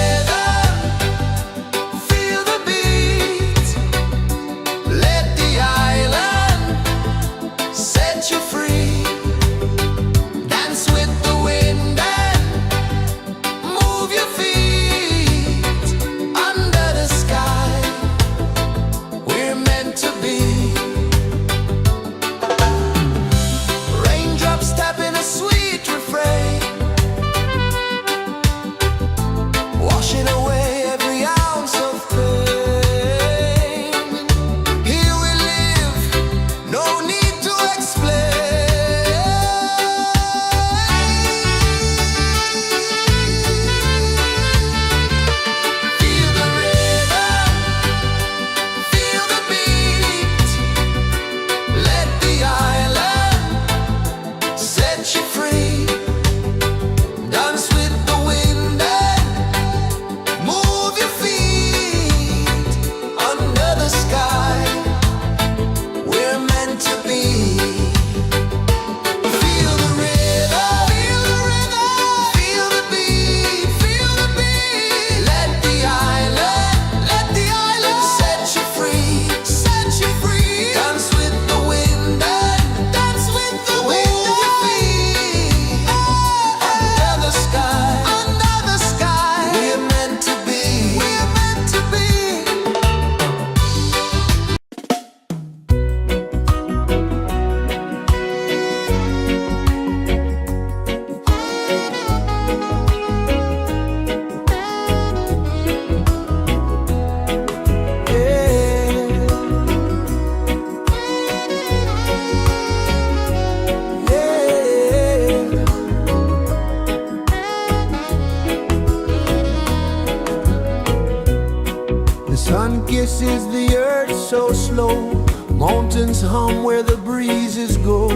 pulses the earth so slow. Mountains hum where the breezes go.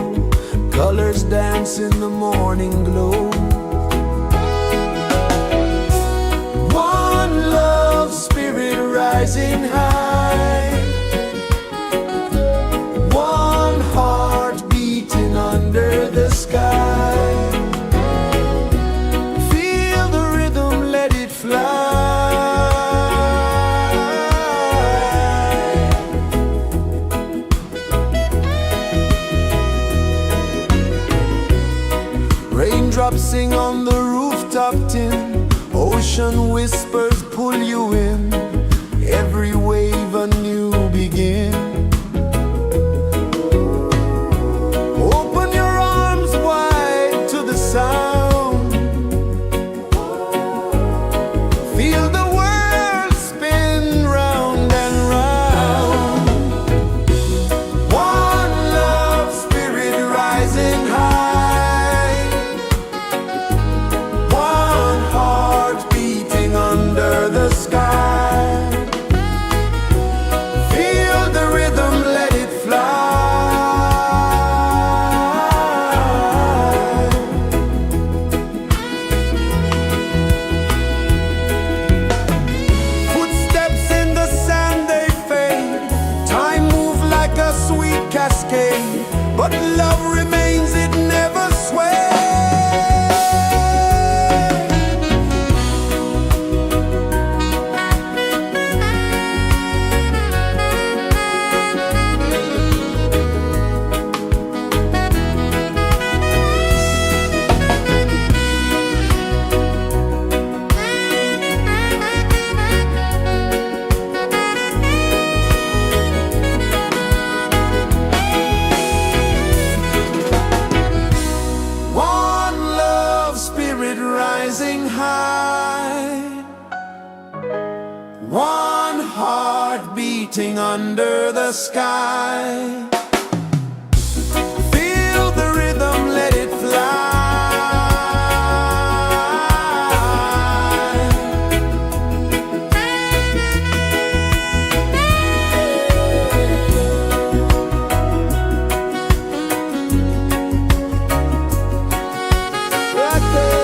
Colors dance in the morning glow. One love spirit rising high. One heart beating under the sky. Feel the rhythm, let it fly. Raindrops sing on the rooftop tin. Ocean whispers pull you in. Every wave a new begin. Open your arms wide to the sound. Feel the world spin round and round. One love spirit rising high. One heart beating under the sky. Feel the rhythm, let it fly. Footsteps in the sand, they fade. Time moves like a sweet cascade, but love remains, it never sways. One love spirit rising high. One heart beating under the sky. Feel the rhythm, let it fly. Right there.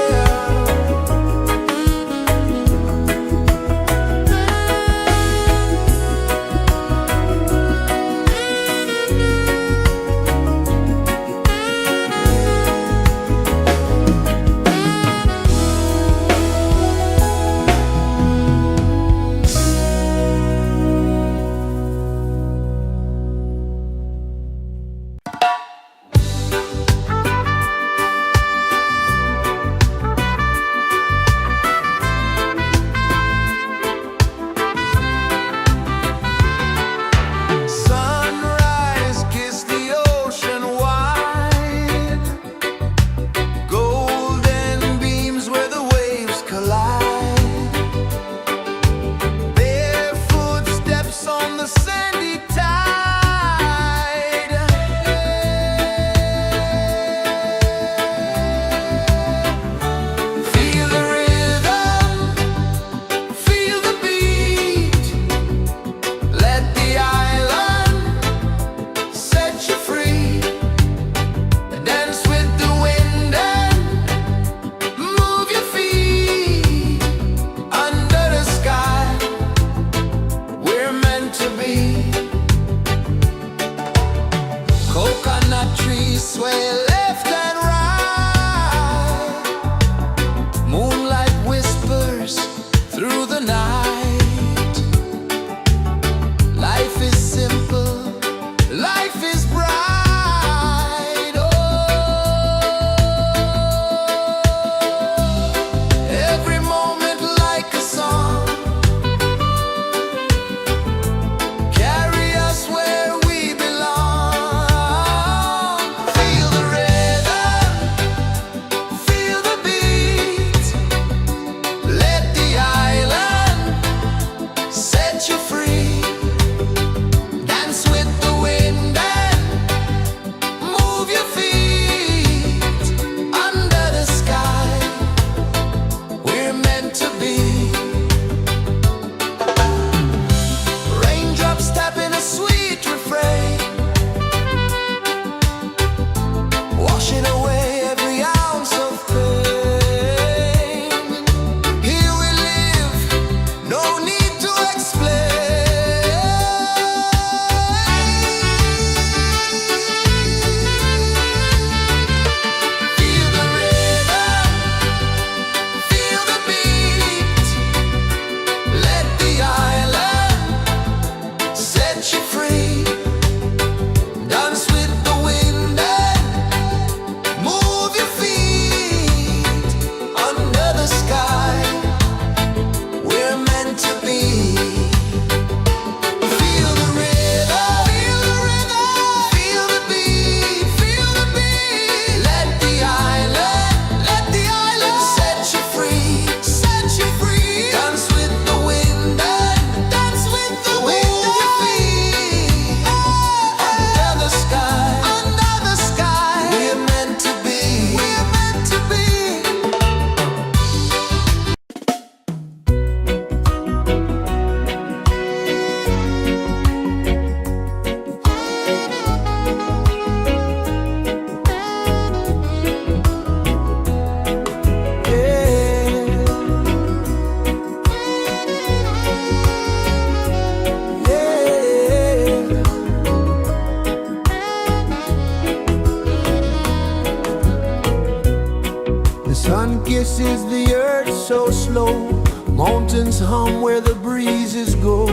The sun kisses the earth so slow. Mountains hum where the breezes go.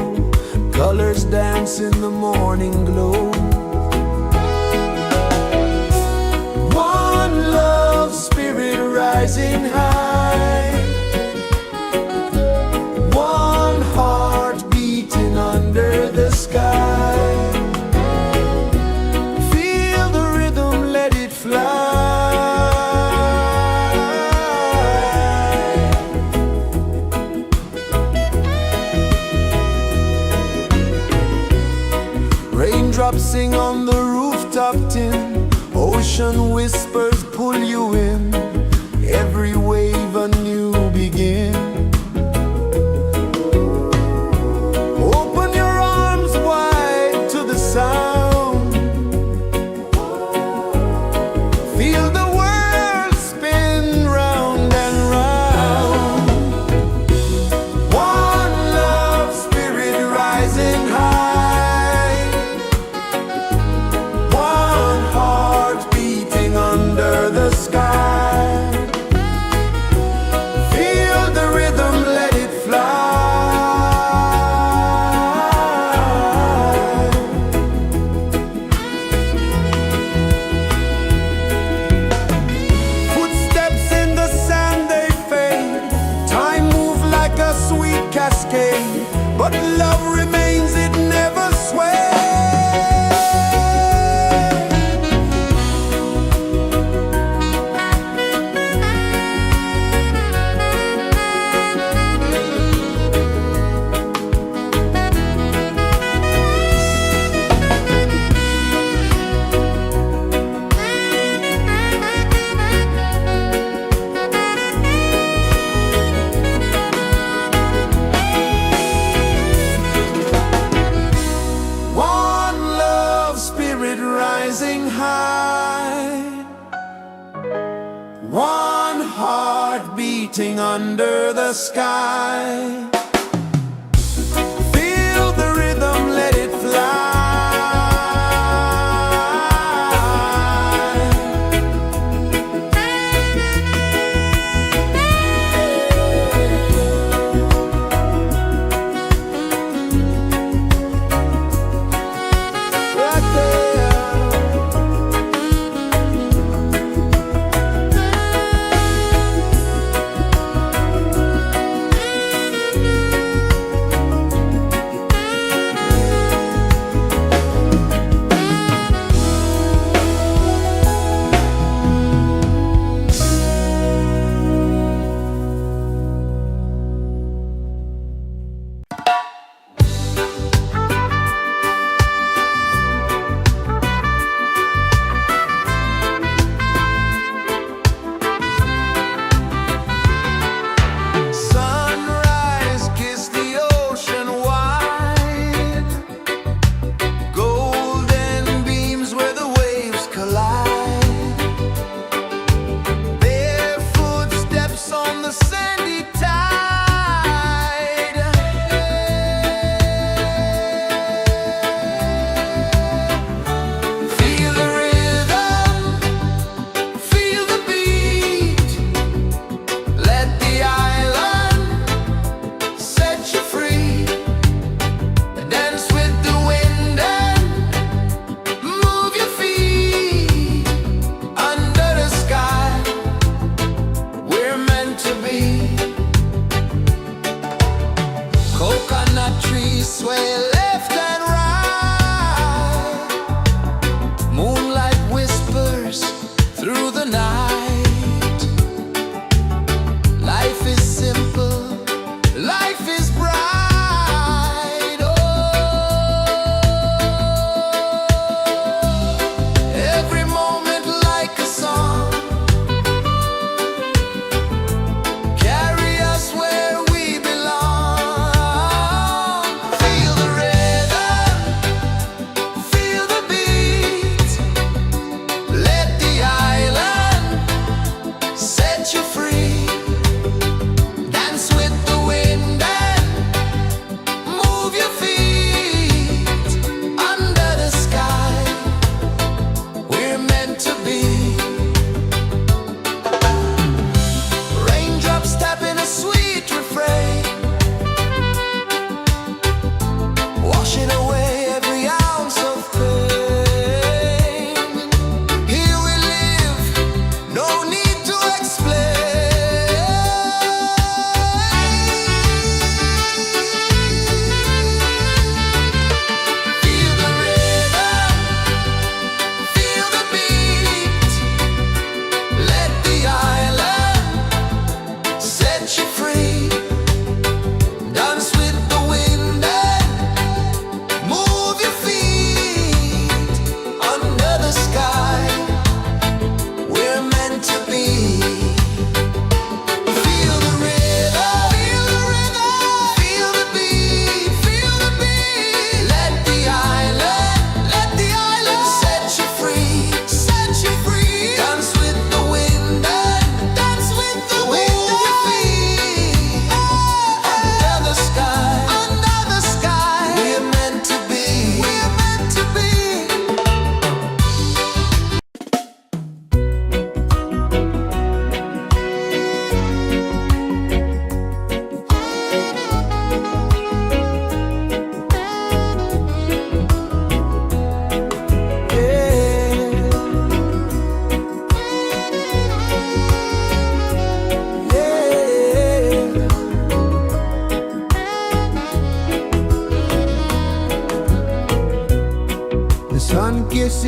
Colors dance in the morning glow. One love spirit rising high. One heart beating under the sky. Feel the rhythm, let it fly. Raindrops sing on the rooftop tin. Ocean whispers pull you in. Every wave a new begin. Open your arms wide to the sound. Feel the world spin round and round. One love spirit rising high. One heart beating under the sky. Feel the rhythm, let it fly. Footsteps in the sand, they fade. Time moves like a sweet cascade, but love remains, it never sways. One love spirit rising high. One heart beating under the sky. Feel the rhythm, let it fly. Right there.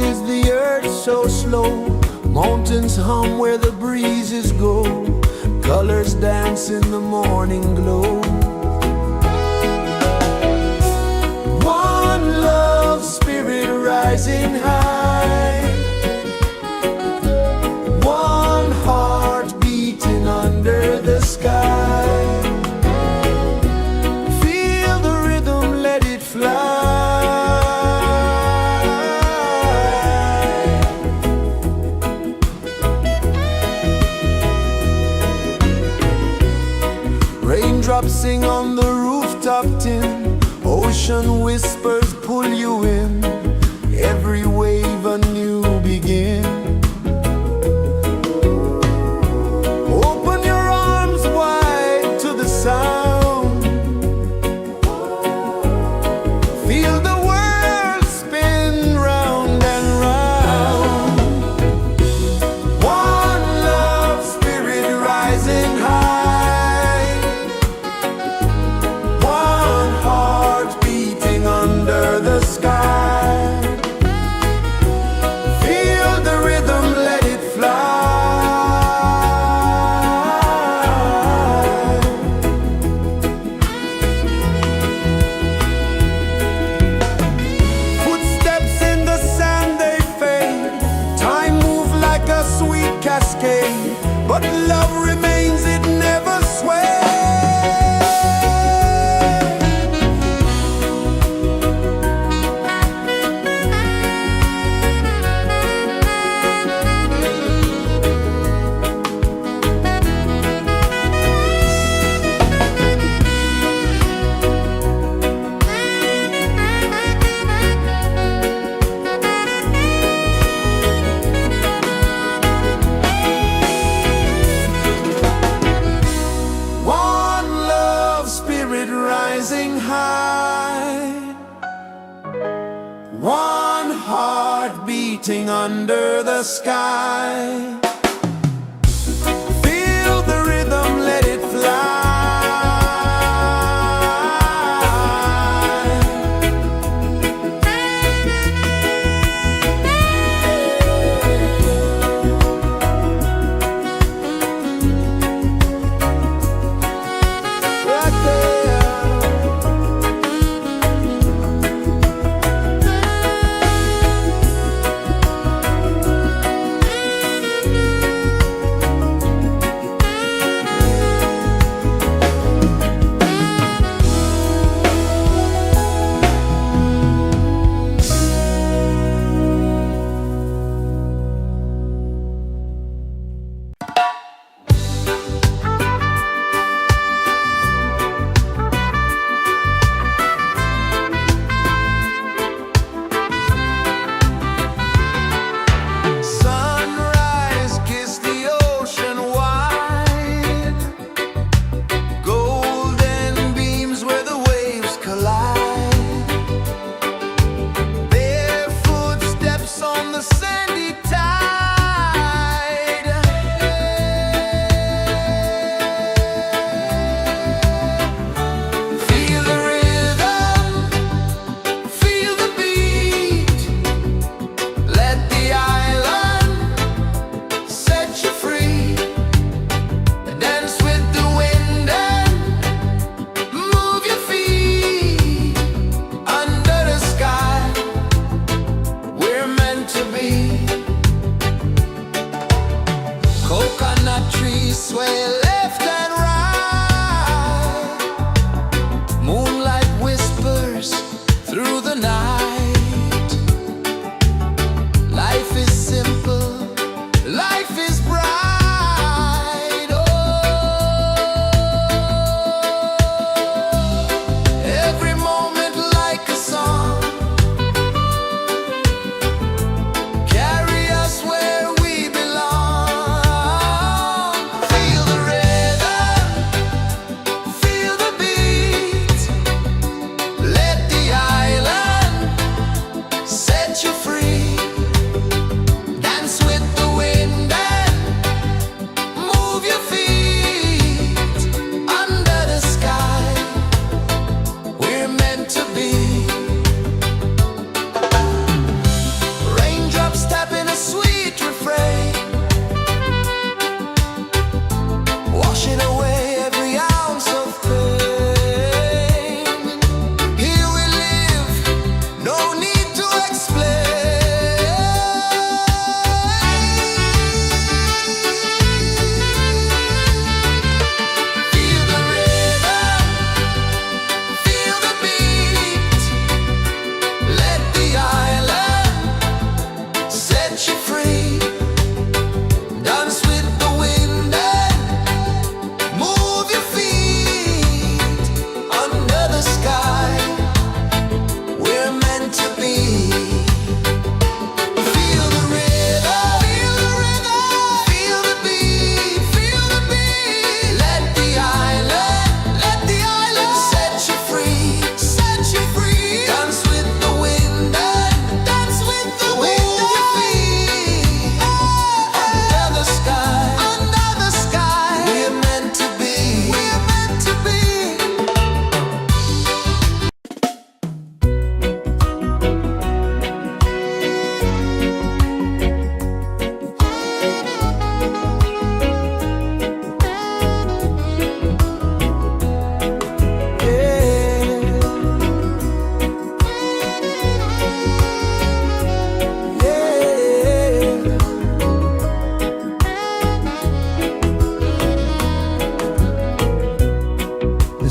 is the earth so slow? Mountains hum where the breezes go. Colors dance in the morning glow. One love spirit rising high. One heart beating under the sky. Feel the rhythm, let it fly. Raindrops sing on the rooftop tin. Ocean whispers pull you in. Every wave a new begin. Open your arms wide to the sound. Feel the world spin round and round. One love spirit rising high. One heart beating under the sky. Feel the rhythm, let it fly. Footsteps in the sand, they fade. Time moves like a sweet cascade, but love remains, it never sways. Rising high, one heart beating under the sky. Feel the rhythm, let it fly.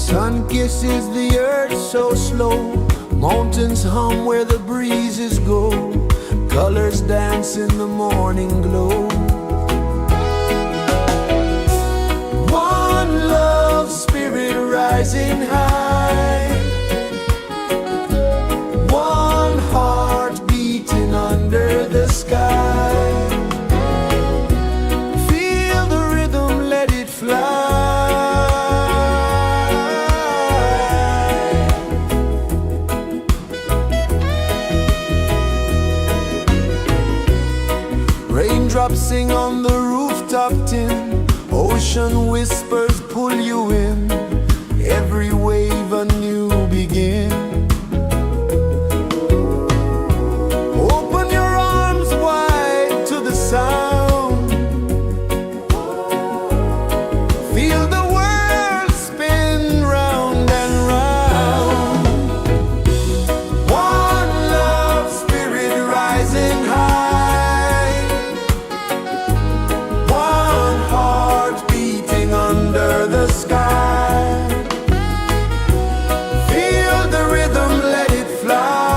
Sun kisses the earth so slow, mountains hum where the breezes go, colors dance in the morning glow. One love spirit rising high, one heart beating under the sky. Feel the rhythm, let it fly. Raindrops sing on the rooftop tin, ocean whispers pull you in, every wave a new begin. Open your arms wide to the sound, feel the world spin round and round. One love spirit rising high, one heart beating under the sky. Feel the rhythm, let it fly.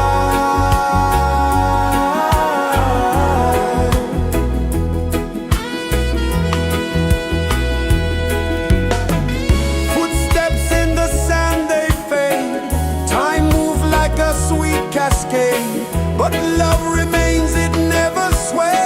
Footsteps in the sand, they fade. Time moves like a sweet cascade, but love remains, it never sways.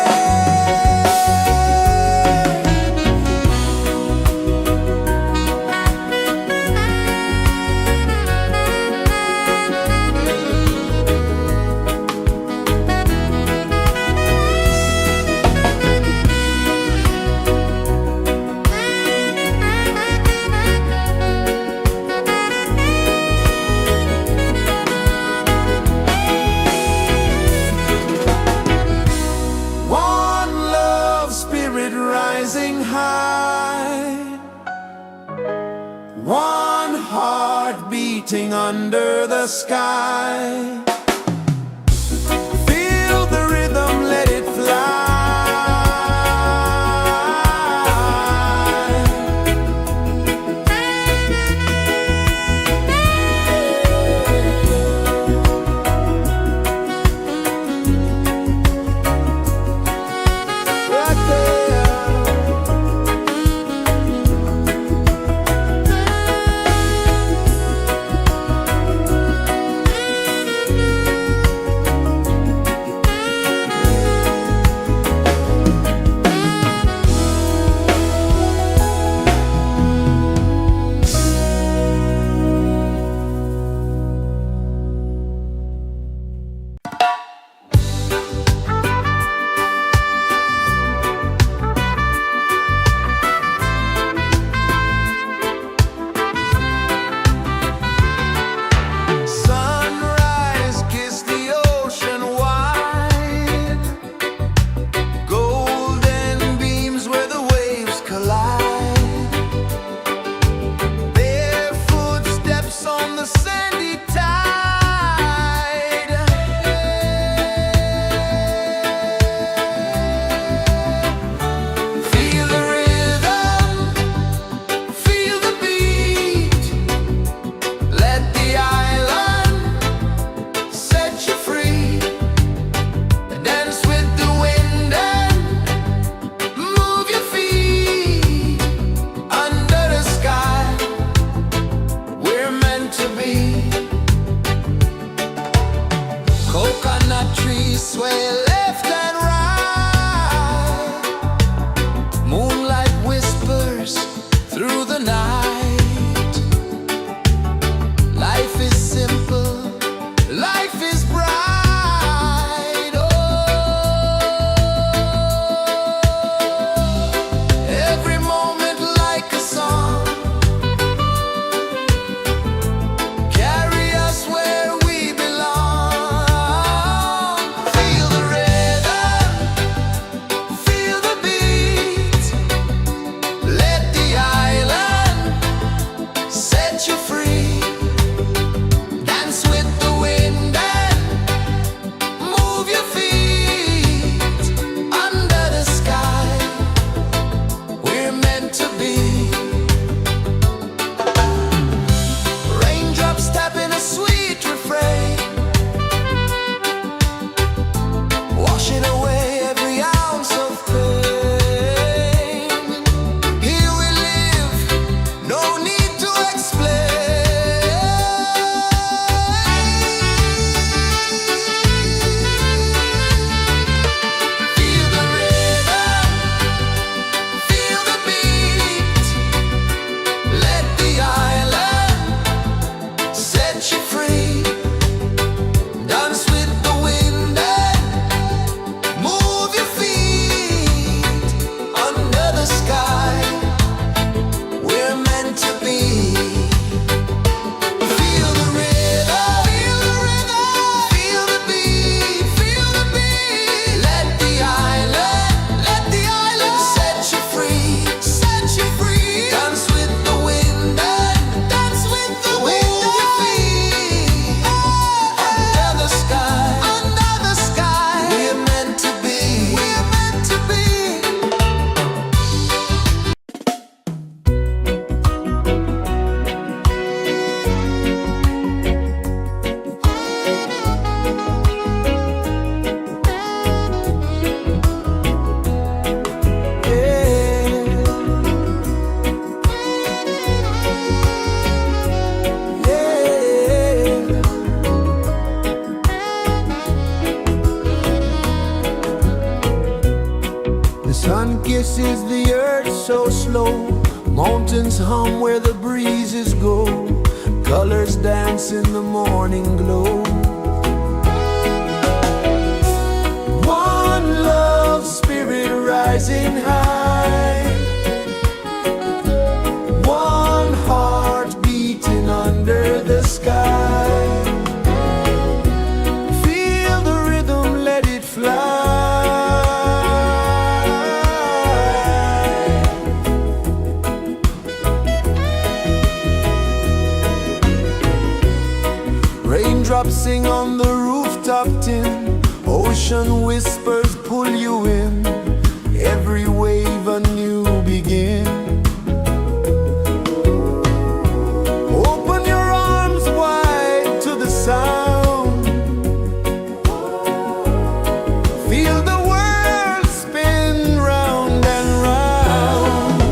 One love spirit rising high, one heart beating under the sky. Feel the rhythm, let it fly. Right there. Sunrise, kiss the ocean wide, golden beams where the waves collide, barefoot steps on the sandy tide. Feel the rhythm, feel the beat, let the island set you free. Dance with the wind and move your feet under the sky. We're meant to be. Coconut trees sway left and right, moonlight whispers through the night. Life is simple, life is bright. Oh, every moment like a song, carry us where we belong. Feel the rhythm, feel the beat, let the island mountains hum where the breezes go, colors dance in the morning glow. One love spirit rising high, one heart beating under the sky. Feel the rhythm, let it fly. Raindrops sing on the rooftop tin, ocean whispers pull you in, every wave a new begin. Open your arms wide to the sound, feel the world spin round and round.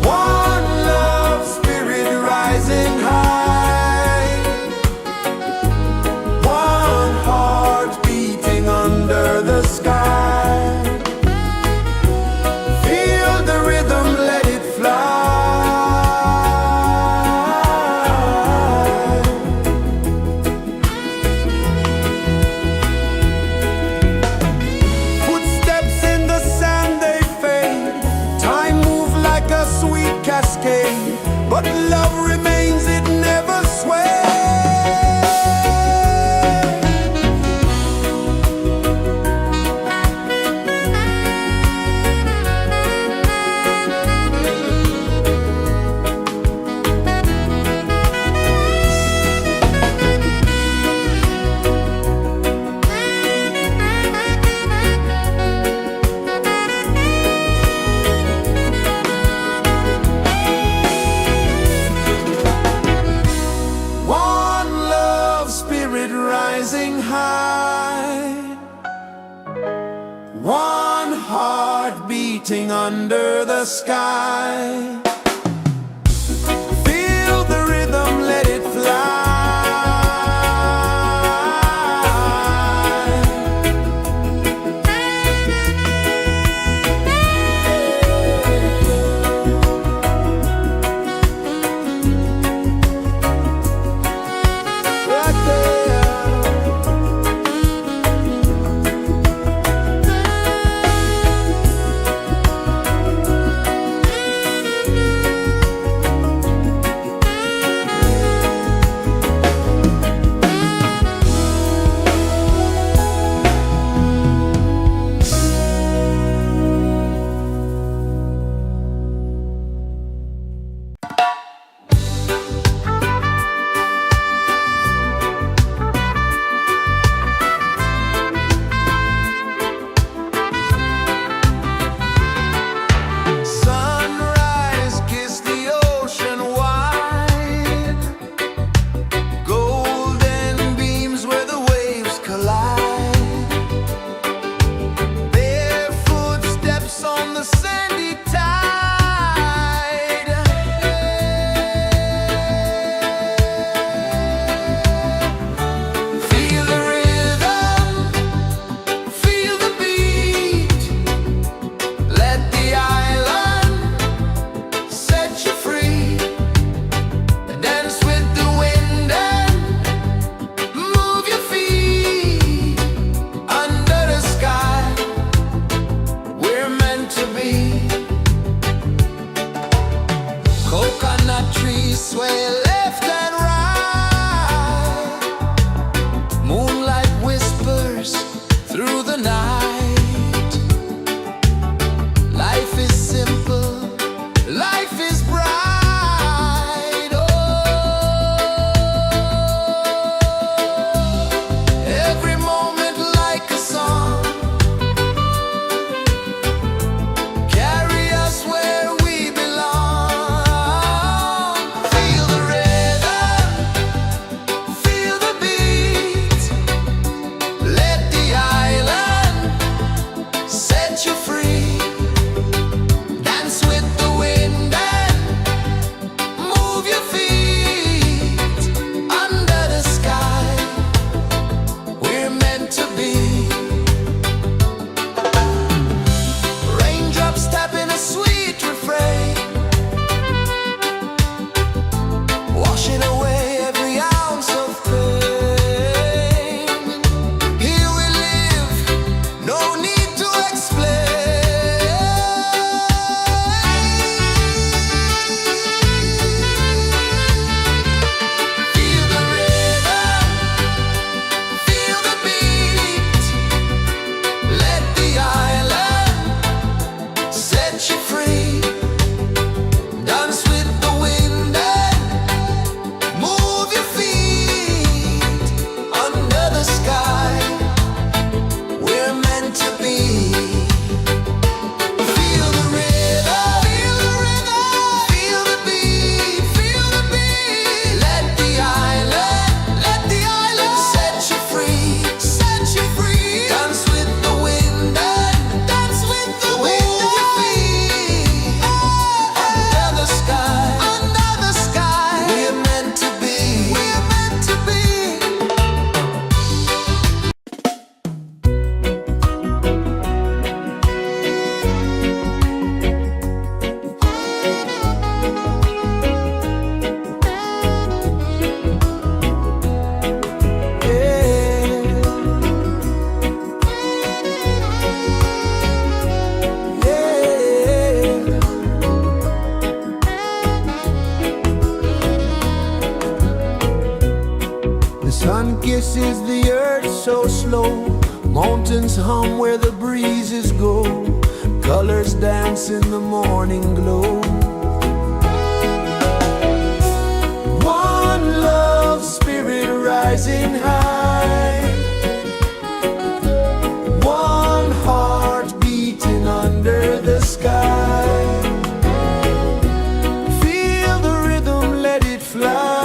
One love spirit rising high, one heart beating under the sky. Feel the rhythm, let it fly. Footsteps in the sand, they fade. Time moves like a sweet cascade, but love remains, it never sways. One love spirit rising high, one heart beating under the sky. Feel the rhythm, let it fly. Right there. Sunrise, kiss the ocean wide, golden beams where the waves collide, barefoot steps on the sandy tide. Feel the rhythm, feel the beat, let the island set you free. Dance with the wind and move your feet under the sky. We're meant to be. Coconut trees sway left and right, moonlight whispers through the night. Life is simple, life is bright. Oh, every moment like a song, carry us where we belong. Feel the rhythm, Sun kisses the earth so slow, mountains hum where the breezes go, colors dance in the morning glow. One love spirit rising high, one heart beating under the sky. Feel the rhythm, let it fly.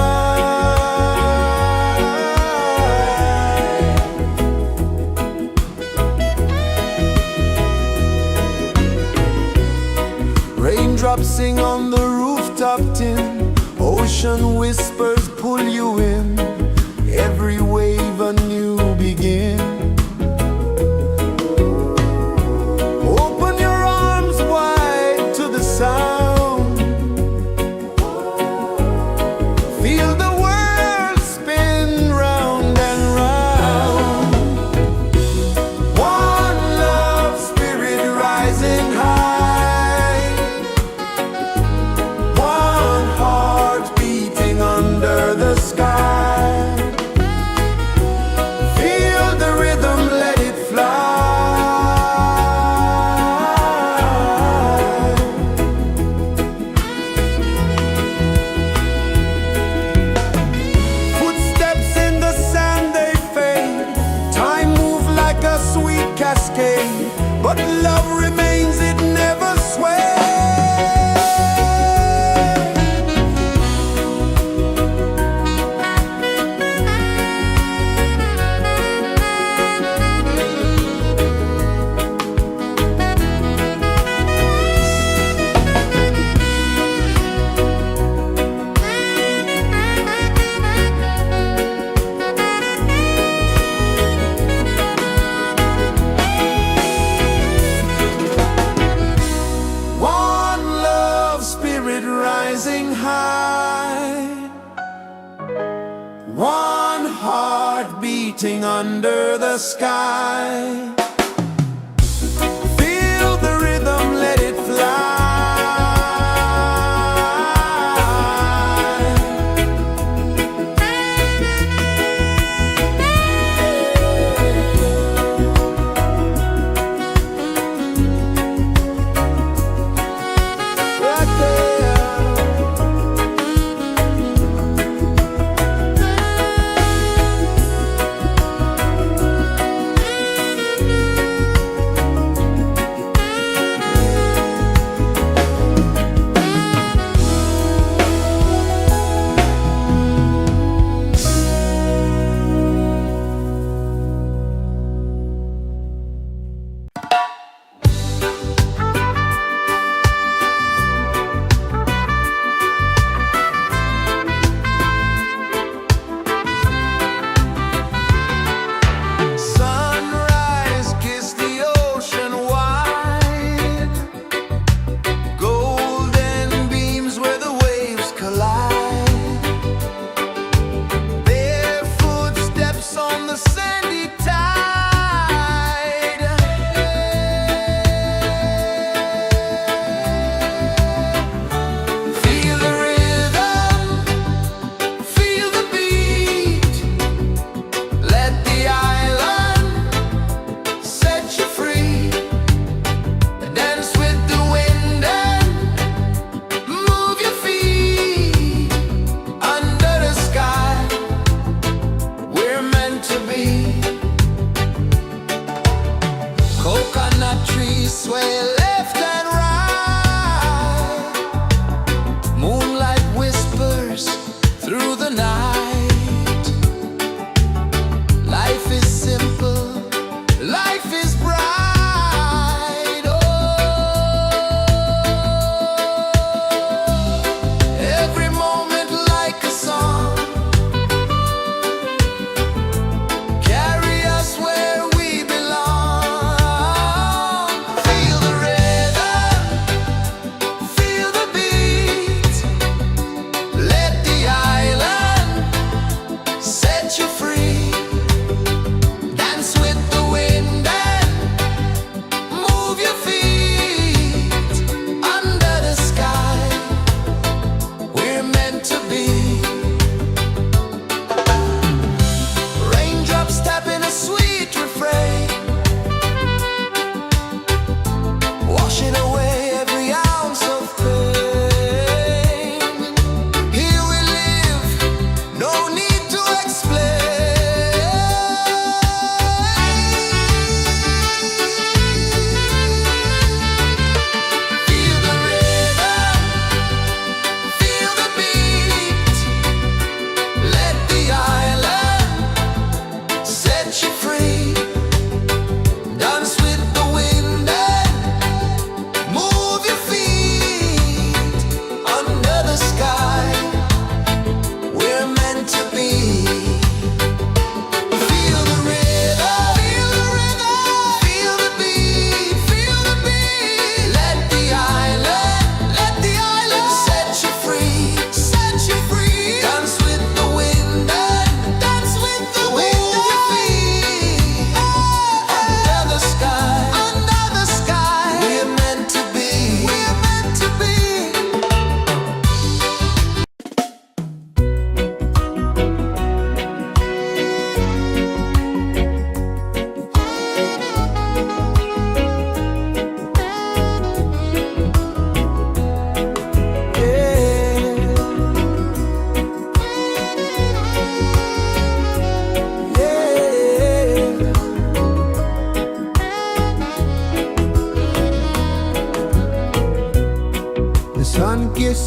Raindrops sing on the rooftop tin, ocean whispers pull you in, every wave a new begin. Open your arms wide to the sound, feel the world spin round and round. One love spirit rising high, one heart beating under the sky. Feel the rhythm, let it fly. Footsteps in the sand, they fade. Time moves like a sweet cascade, but love remains, it never sways. One love spirit rising high, one heart beating under the sky. Feel the rhythm, let it fly. Right there.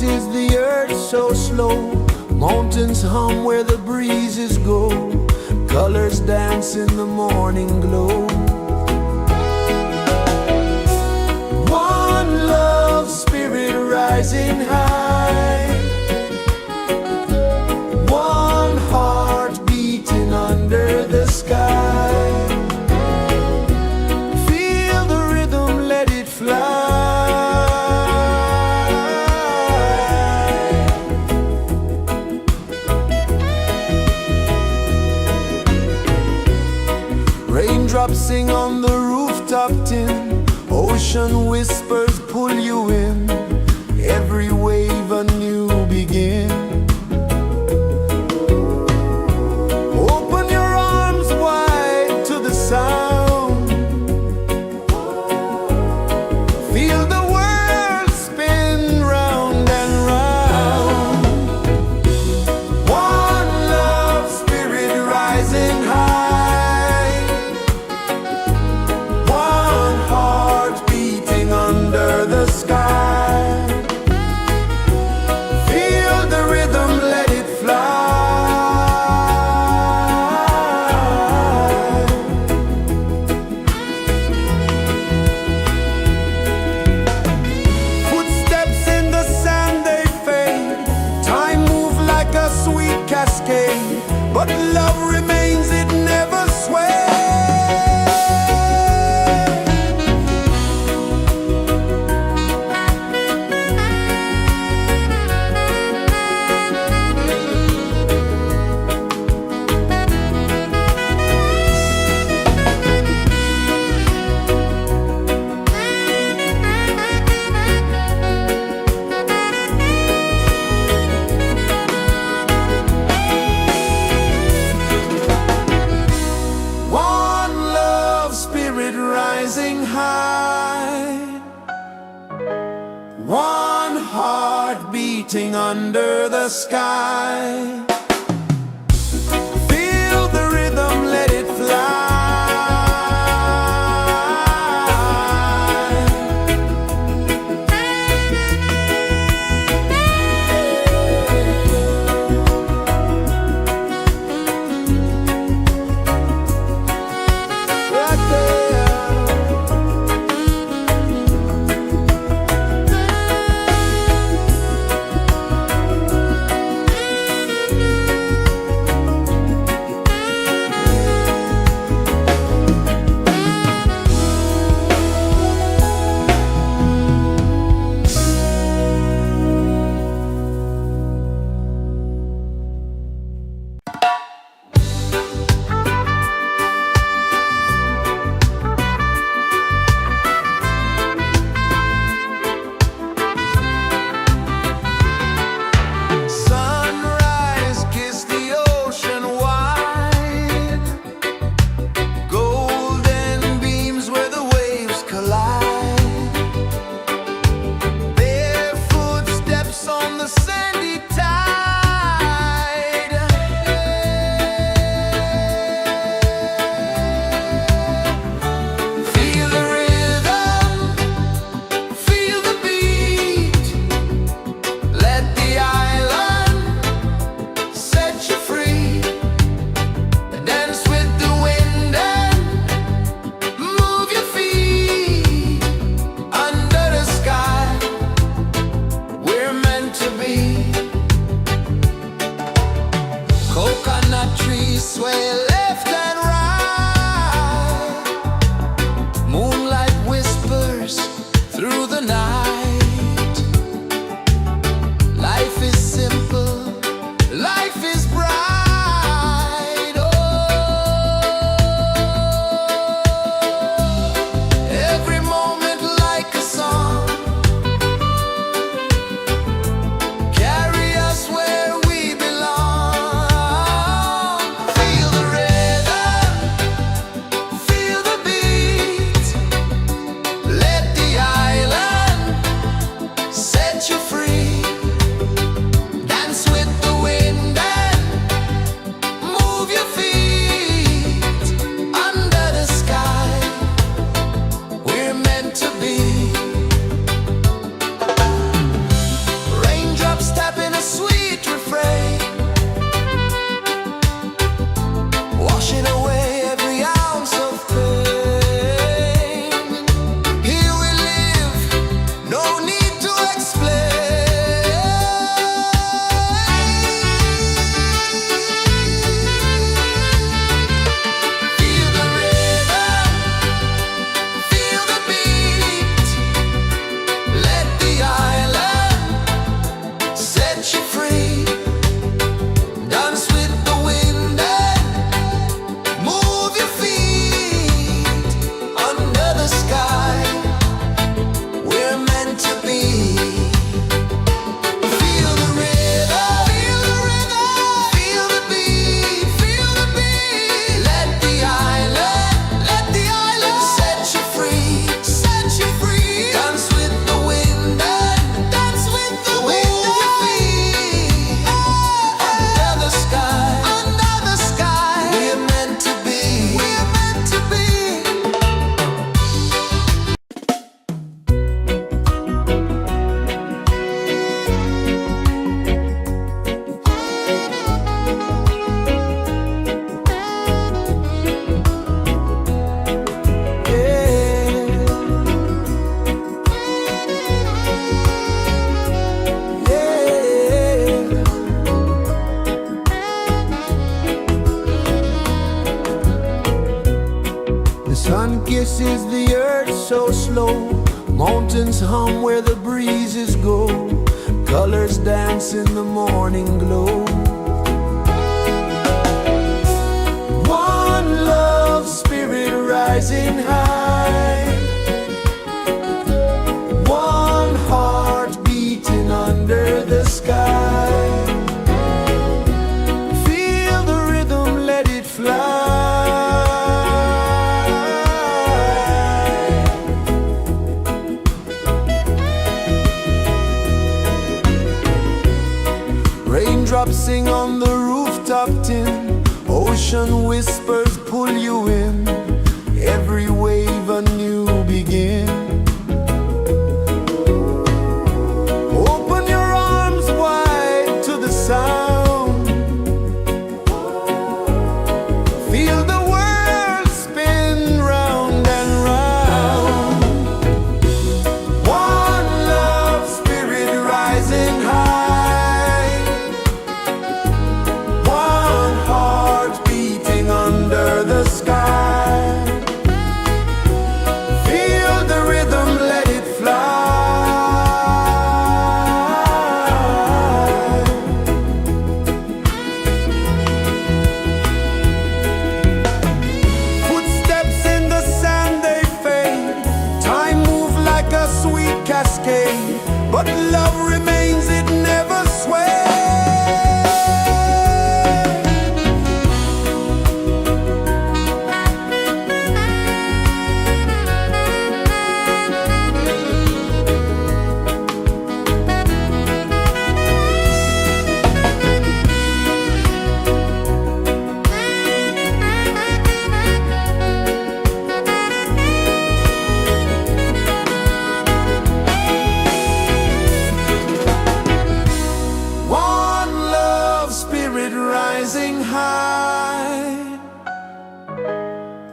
is the earth so slow? Mountains hum where the breezes go. Colors dance in the morning glow. One love, spirit rising high. One heart beating under the sky. Feel the rhythm, let it fly. Raindrops sing on the rooftop tin. Ocean whispers pull you in. Every wave a new begin. Open your arms wide to the sound. Feel the world spin round and round. One love, spirit rising high. One heart beating under the sky. Feel the rhythm, let it fly. Footsteps in the sand, they fade. Time moves like a sweet cascade, but love remains, it never sways. One love, spirit rising high. One heart beating under the sky. Feel the rhythm, let it fly. Right there. Sunrise, kiss the ocean wide. Golden beams where the waves collide. Bare footsteps on the sandy tide. Feel the rhythm, feel the beat. Let the island set you free. Dance with the wind and move your feet. Under the sky, we're meant to be. Coconut trees sway left and right. Moonlight whispers through the night. Life is simple, life is bright. Oh, every moment like a song. Carry us where we belong. Feel the rhythm. so slow. Mountains hum where the breezes go. Colors dance in the morning glow. One love spirit rising high. One heart beating under the sky. Feel the rhythm, let it fly. Raindrops sing on the rooftop tin. Ocean whispers pull you in. Every wave a new begin. Open your arms wide to the sound. Feel the world spin round and round. One love spirit rising high. One heart beating under the sky. Feel the rhythm, let it fly. Footsteps in the sand, they fade. Time moves like a sweet cascade, but love remains, it never sways. Rising high,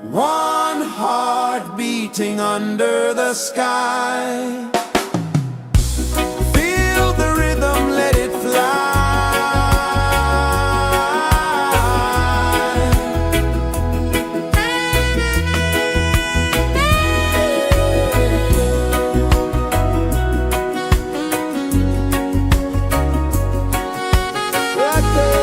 one heart beating under the sky. Feel the rhythm, let it fly. Right there.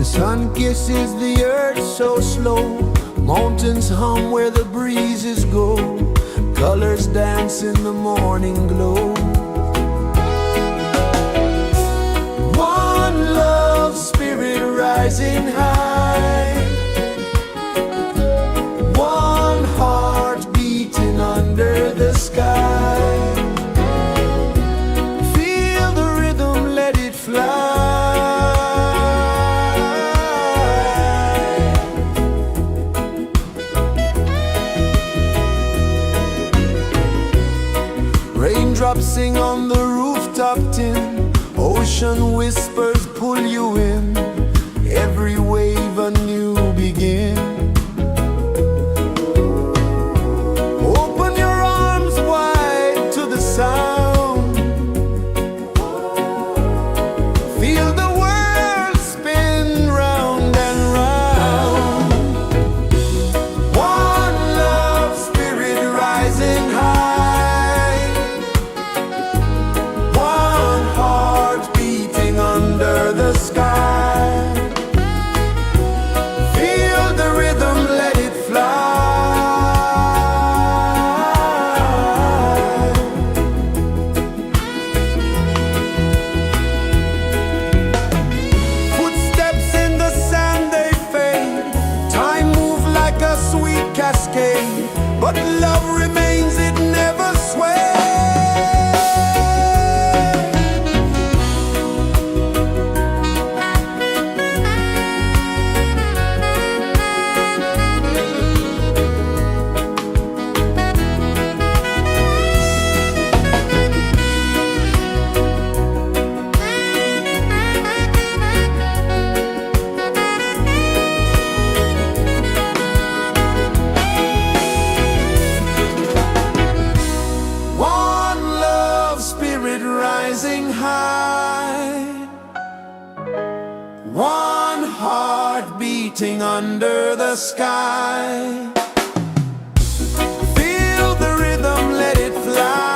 sun kisses the earth so slow. Mountains hum where the breezes go. Colors dance in the morning glow. One love spirit rising high. One heart beating under the sky. Feel the rhythm, let it fly. Raindrops sing on the rooftop tin. Ocean whispers pull you in. Every wave a new begin. Open your arms wide to the sound. Feel the world spin round and round. One love spirit rising high. One heart beating under the sky. Feel the rhythm, let it fly. Footsteps in the sand, they fade. Time moves like a sweet cascade, but love remains, it never sways. Rising high, one heart beating under the sky. Feel the rhythm, let it fly.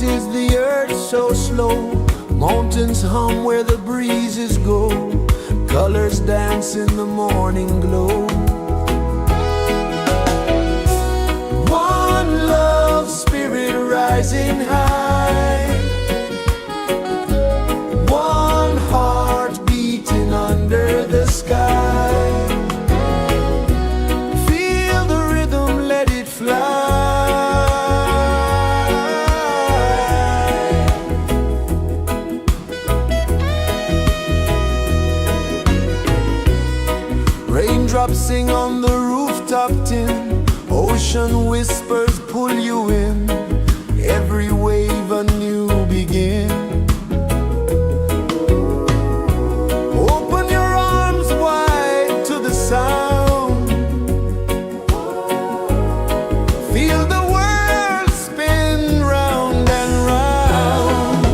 pulses the earth so slow. Mountains hum where the breezes go. Colors dance in the morning glow. One love spirit rising high. One heart beating under the sky. Feel the rhythm, let it fly. Raindrops sing on the rooftop tin. Ocean whispers pull you in. Every wave a new begin. Open your arms wide to the sound. Feel the world spin round and round.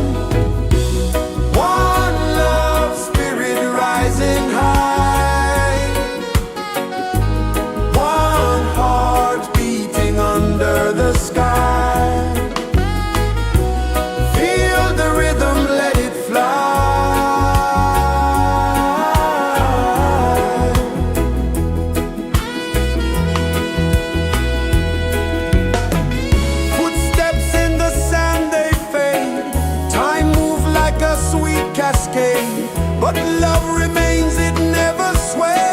One love spirit rising high. One heart beating under the sky. Feel the rhythm, let it fly. Footsteps in the sand, they fade. Time moves like a sweet cascade, but love remains, it never sways.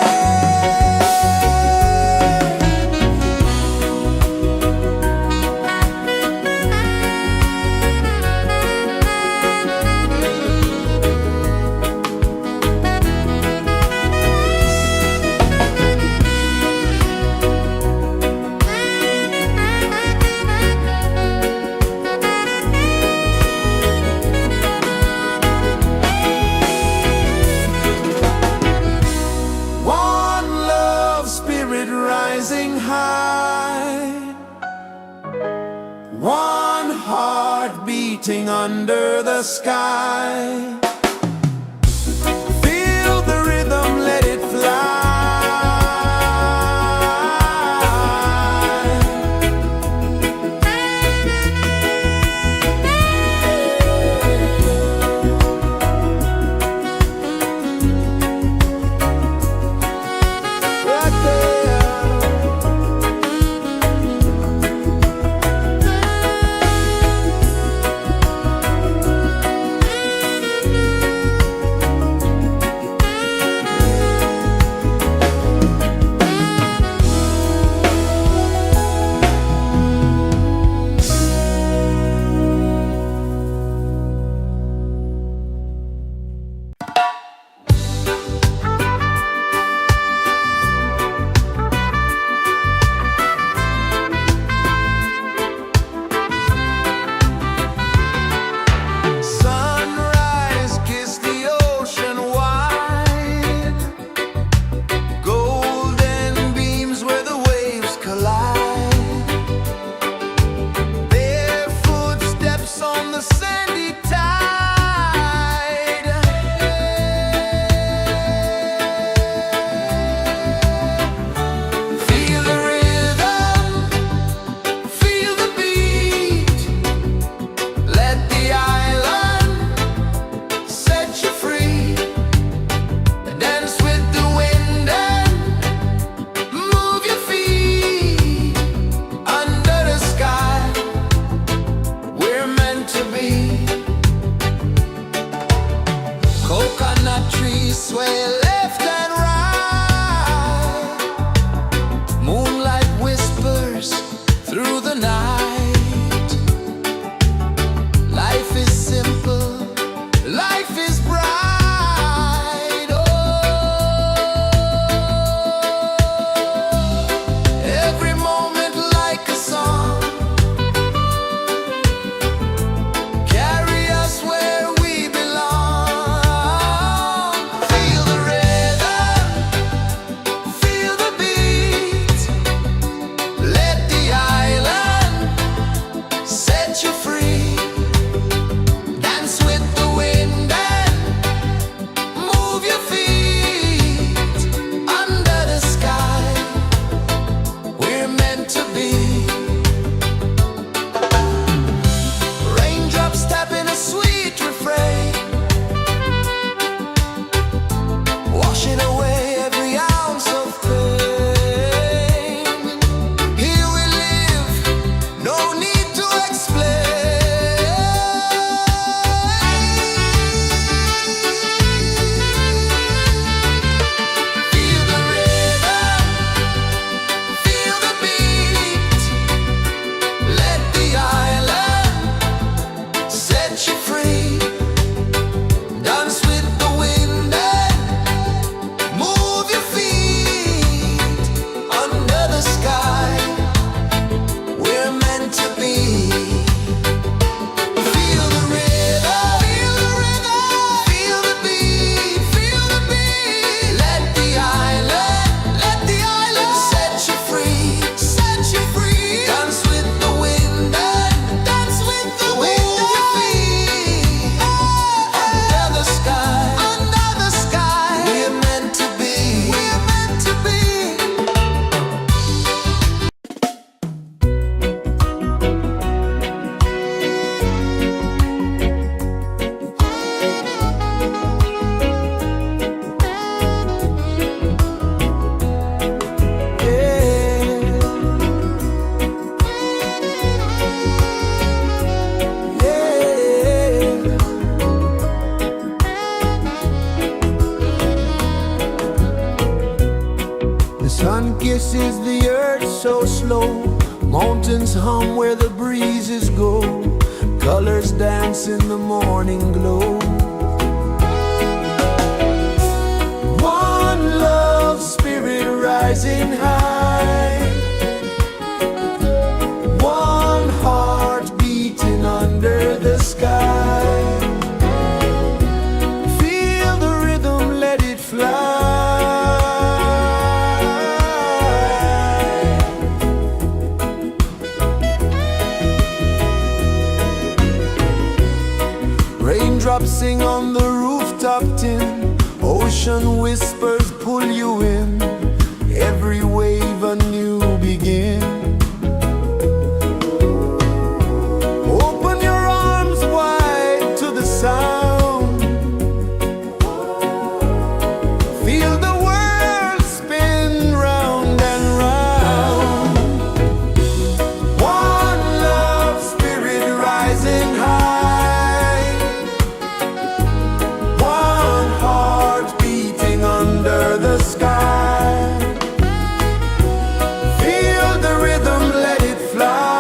One love spirit rising high. One heart beating under the sky. Feel the rhythm, let it fly. Right there. Sunrise, kiss the ocean wide. Golden beams where the waves collide. Bare footsteps on the sandy tide. Feel the rhythm, feel the beat. Let the island set you free. Dance with the wind and move your feet. Under the sky, we're meant to be. Coconut trees sway left and right. Moonlight whispers through the night. Life is simple, life is bright. Oh, every moment like a song. Carry us where we belong. Feel the rhythm. Sun kisses the earth so slow, mountains hum where the breezes go, colors dance in the morning glow. One love spirit rising high, one heart beating under the sky. Feel the rhythm, let it fly. Raindrops sing on the rooftop tin, ocean whispers pull you in, every wave a new begin. Open your arms wide to the sound, feel the world spin round and round. One love spirit rising high, one heart beating under the sky. Feel the rhythm, let it fly.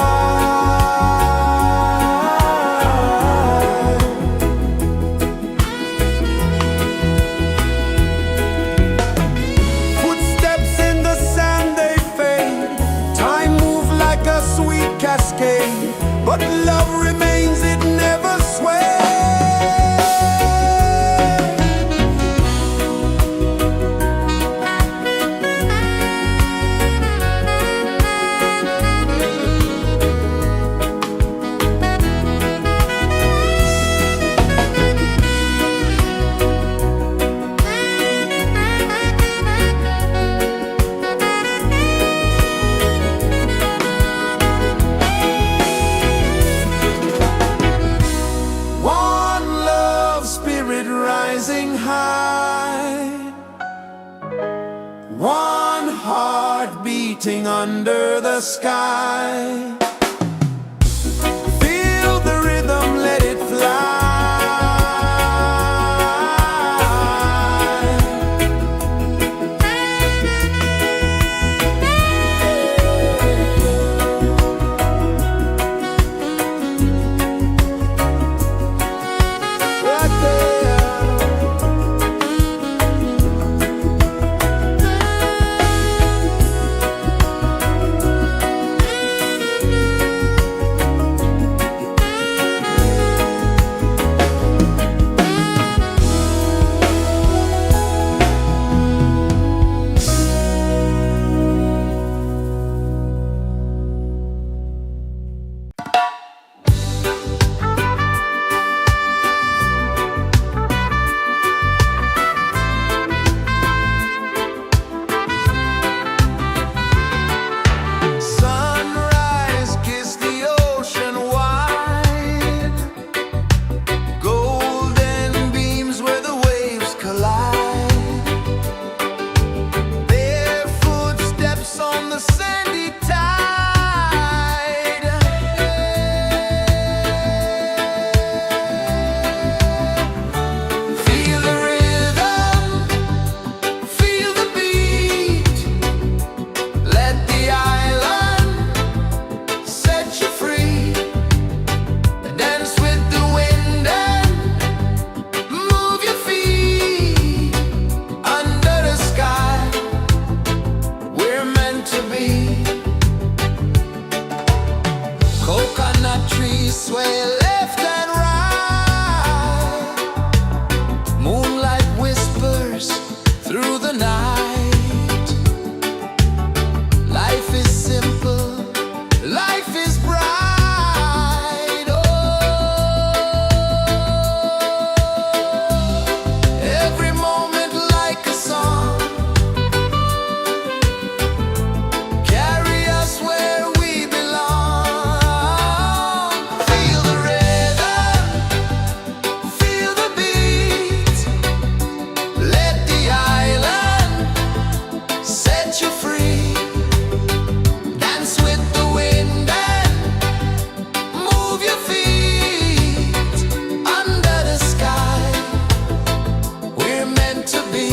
Footsteps in the sand, they fade. Time moves like a sweet cascade, but love remains, it never sways. One love spirit rising high, one heart beating under the sky. Feel the rhythm, let it fly. Right there. Sunrise, kiss the ocean wide, golden beams where the waves collide. Their footsteps on the sandy tide. Feel the rhythm, feel the beat, let the island set you free. Dance with the wind and move your feet. Under the sky, we're meant to be. Coconut trees sway left and right, moonlight whispers through the night. Life is simple, life is bright. Oh, every moment like a song, carry us where we belong. Feel the rhythm, feel the beat, let the island set you free. Dance with the wind and move your feet. Under the sky, we're meant to be.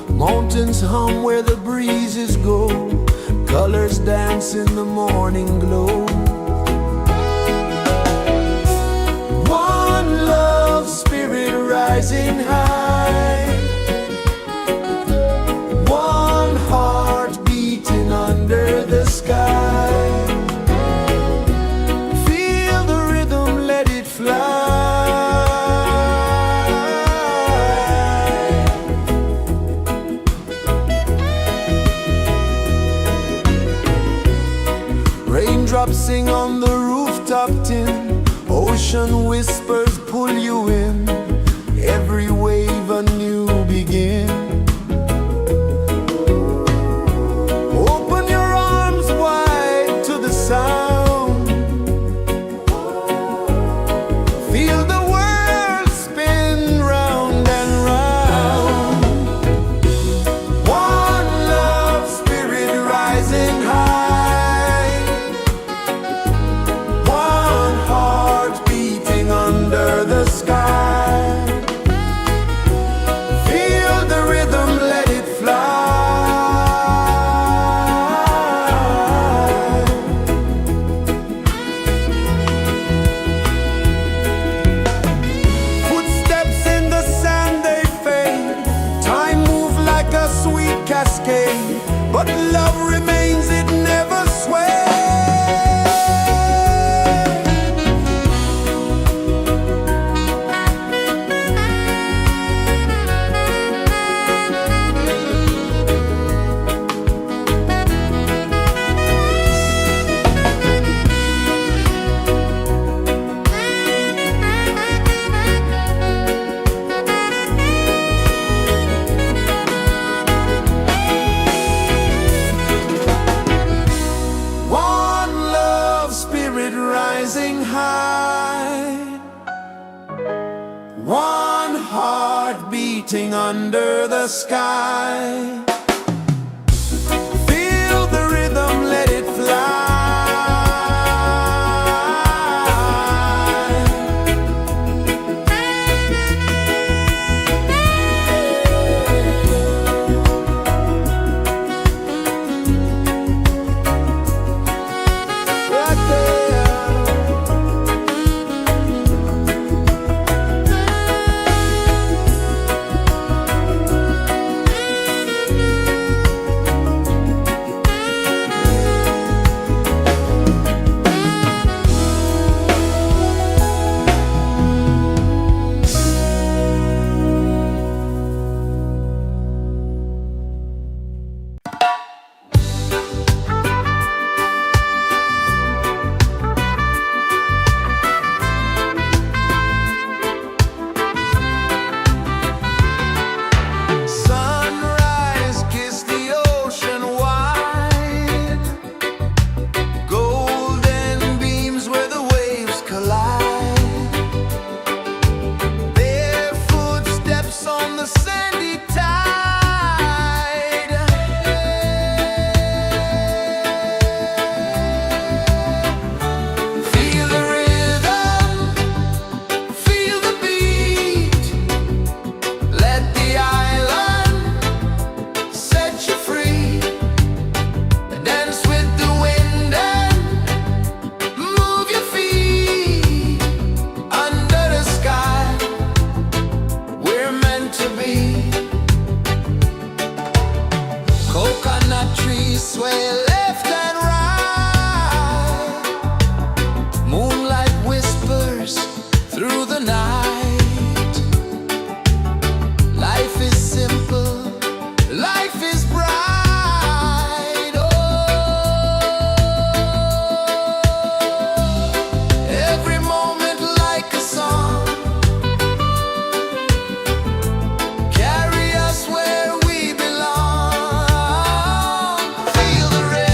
Mountains hum where the breezes go, colors dance in the morning glow. One love spirit rising high, one heart beating under the sky. Feel the rhythm, let it fly. Raindrops sing on the rooftop tin, ocean whispers pull you in, every wave a new begin. Open your arms wide to the sound, feel the world spin round and round. One love spirit rising high, one heart beating under the sky. Feel the rhythm, let it fly. Footsteps in the sand, they fade. Time moves like a sweet cascade, but love remains, it never sways. One love spirit rising high, one heart beating under the sky. Feel the rhythm, let it fly. Right there. Sunrise, kiss the ocean wide, golden beams where the waves collide. Their footsteps on the sandy tide. Feel the rhythm, feel the beat. Let the island set you free. Dance with the wind and move your feet. Under the sky, we're meant to be. Coconut trees sway left and right. Moonlight whispers through the night. Life is simple, life is bright. Oh, every moment like a song. Carry us where we belong. Feel the rhythm.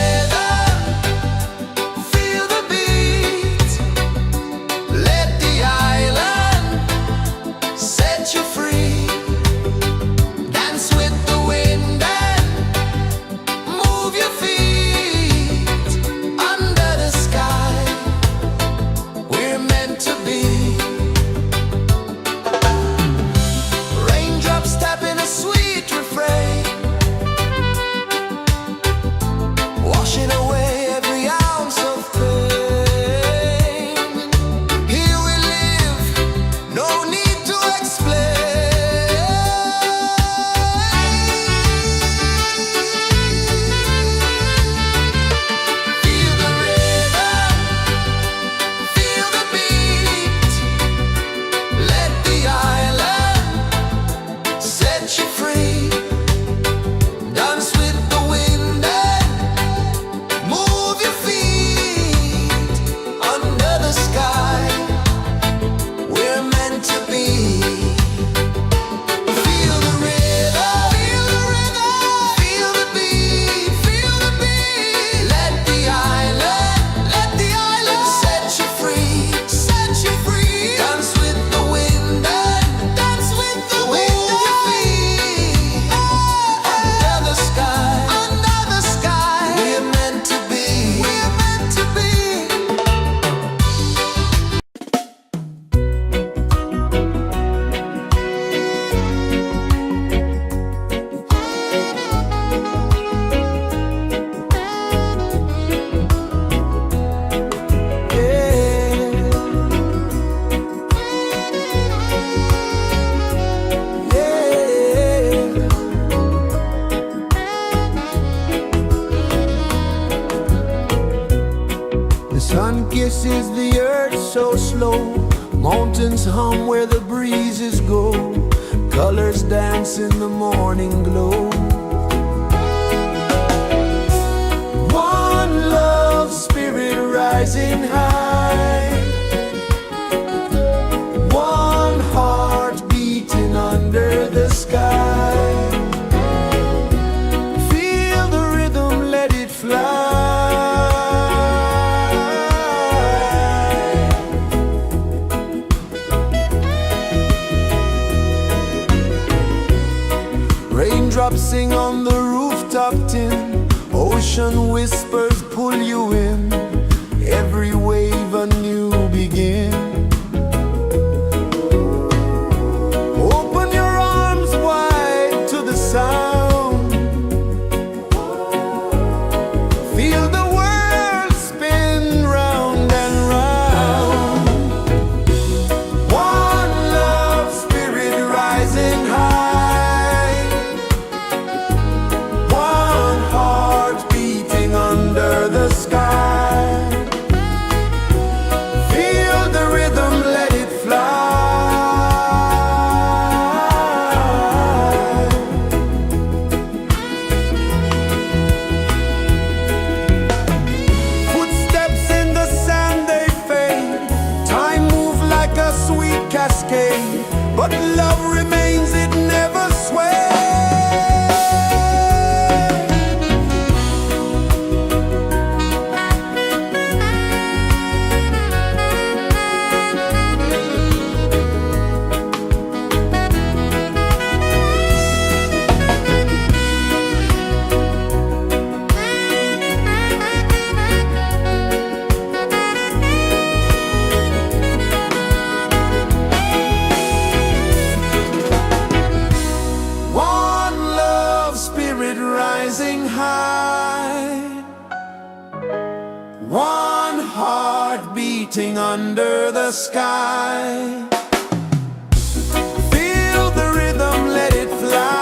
rejoices the earth so slow. Mountains hum where the breezes go. Colors dance in the morning glow. One love spirit rising high. One heart beating under the sky. Feel the rhythm, let it fly. Raindrops sing on the rooftop tin. Ocean whispers pull you in. Every wave a new begin. Open your arms wide to the sound. Feel the world spin round and round. One love spirit rising high. One heart beating under the sky. Feel the rhythm, let it fly. Footsteps in the sand, they fade. Time moves like a sweet cascade, but love remains, it never sways. Rising high, one heart beating under the sky. Feel the rhythm, let it fly.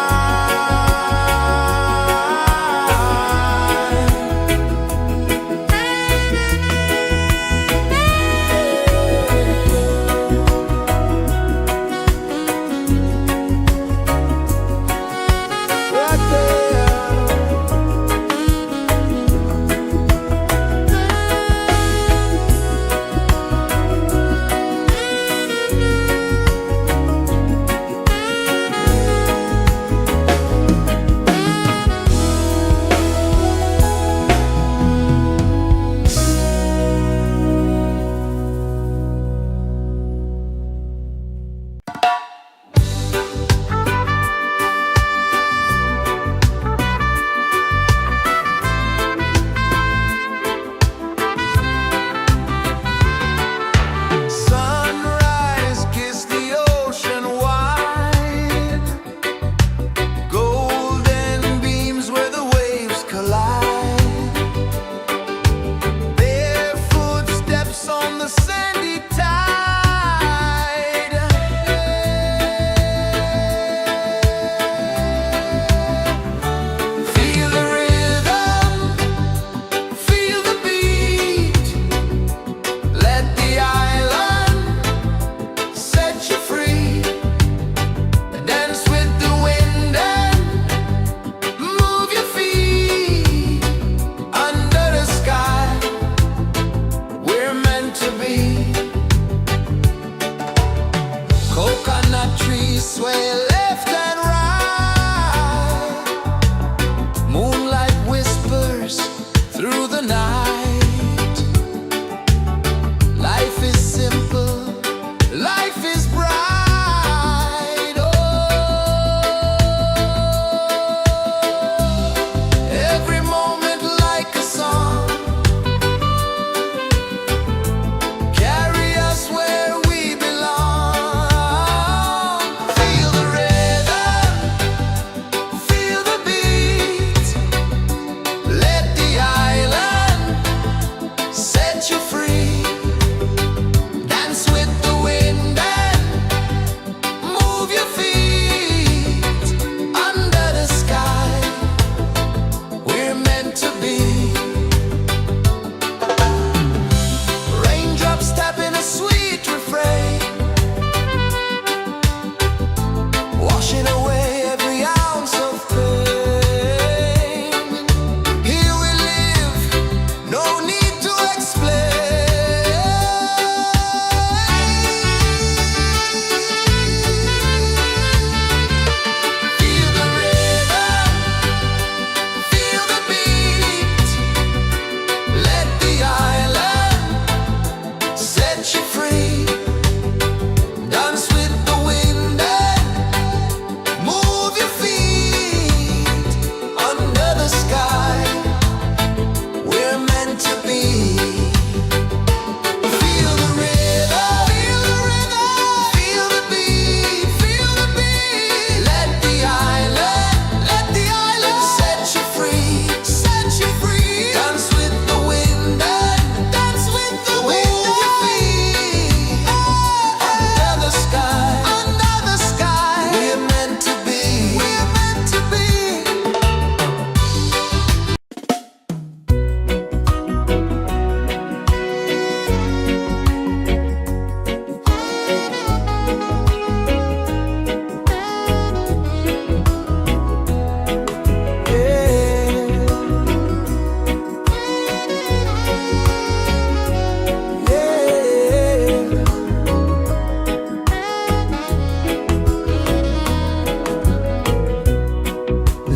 Right there.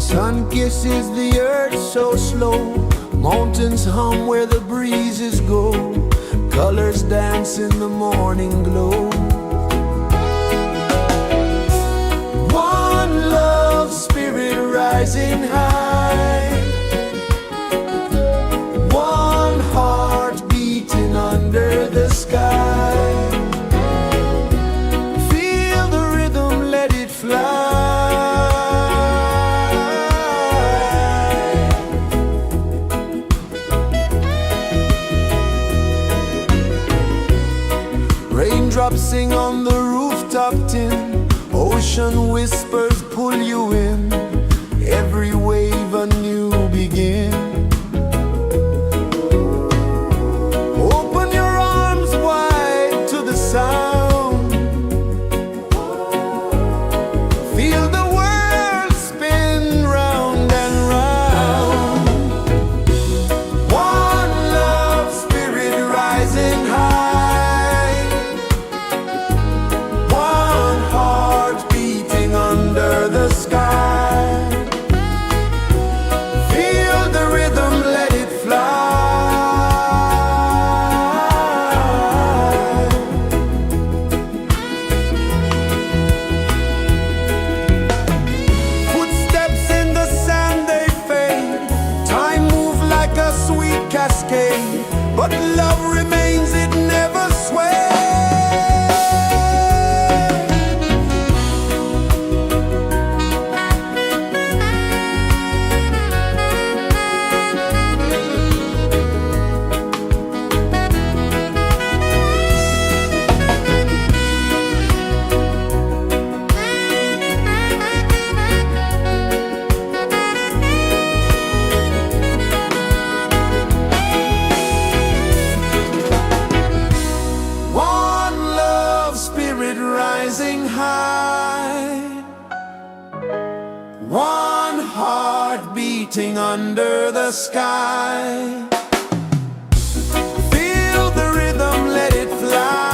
sun kisses the earth so slow. Mountains hum where the breezes go. Colors dance in the morning glow. One love spirit rising high. One heart beating under the sky. Feel the rhythm, let it fly. Raindrops sing on the rooftop tin. Ocean whispers pull you in. Every wave a new begin. Open your arms wide to the sound. Feel the world spin round and round. One love spirit rising high. One heart beating under the sky. Feel the rhythm, let it fly. Footsteps in the sand, they fade. Time moves like a sweet cascade, but love remains, it never sways. Rising high, one heart beating under the sky. Feel the rhythm, let it fly.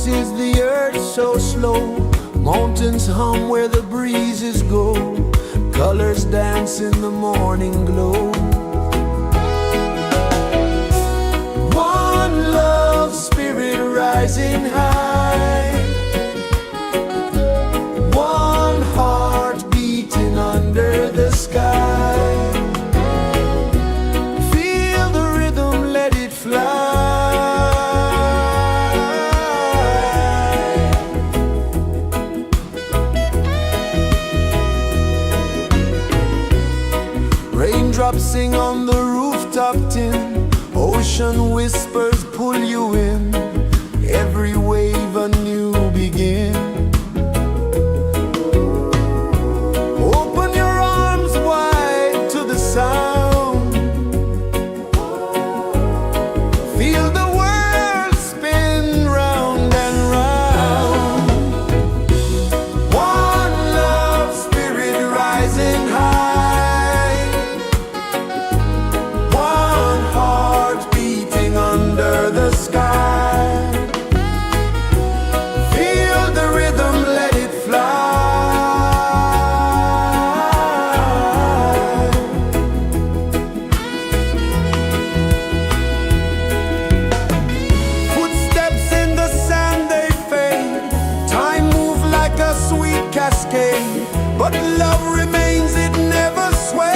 is the earth so slow? Mountains hum where the breezes go. Colors dance in the morning glow. One love spirit rising high. One heart beating under the sky. Feel the rhythm, let it fly. Raindrops sing on the rooftop tin. Ocean whispers pull you in. Every wave a new begin. Open your arms wide to the sound. Feel the world spin round and round. One love spirit rising high. One heart beating under the sky. Feel the rhythm, let it fly. Footsteps in the sand, they fade. Time moves like a sweet cascade, but love remains, it never sways.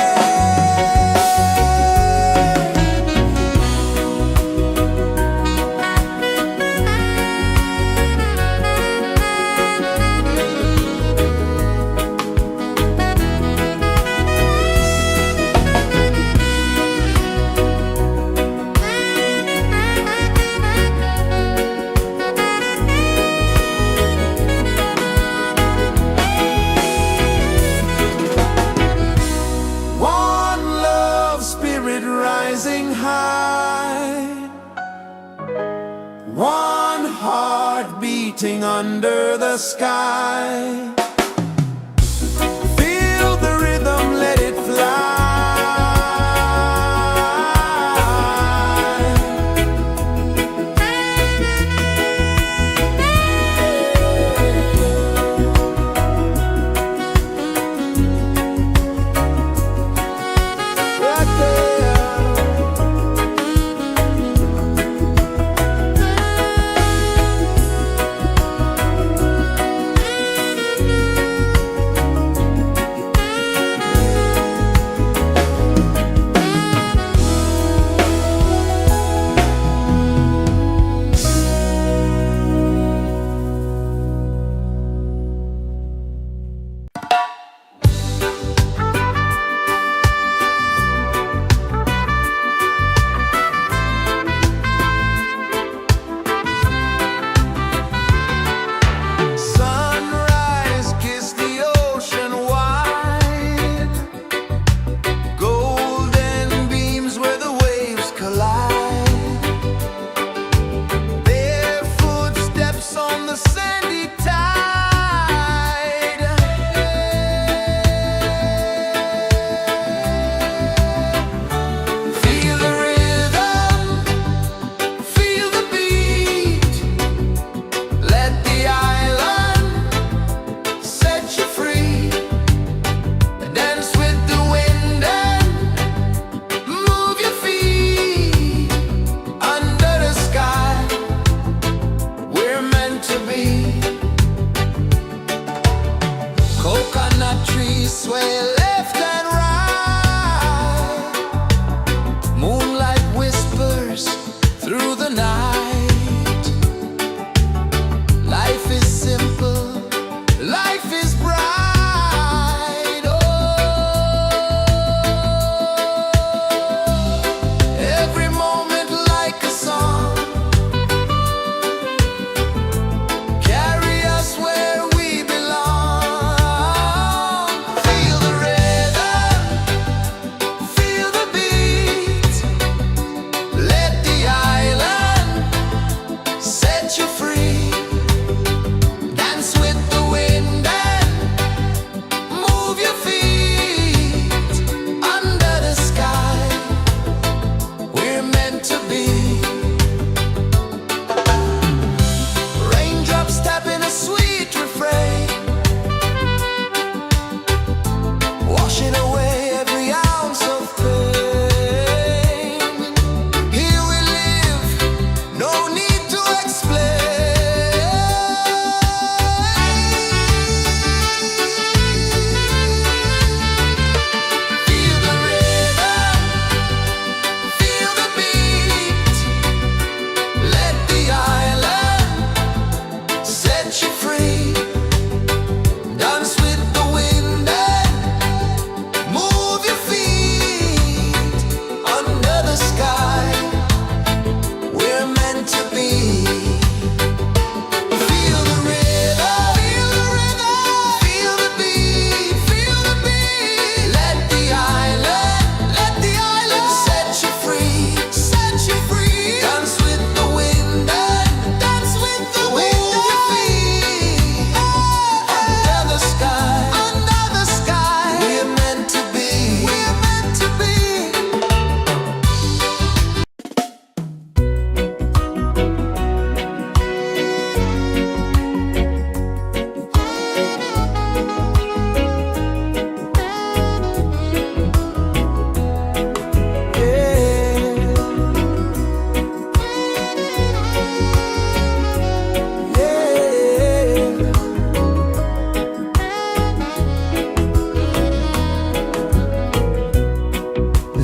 One love spirit rising high. One heart beating under the sky. Feel the rhythm, let it fly. Right there.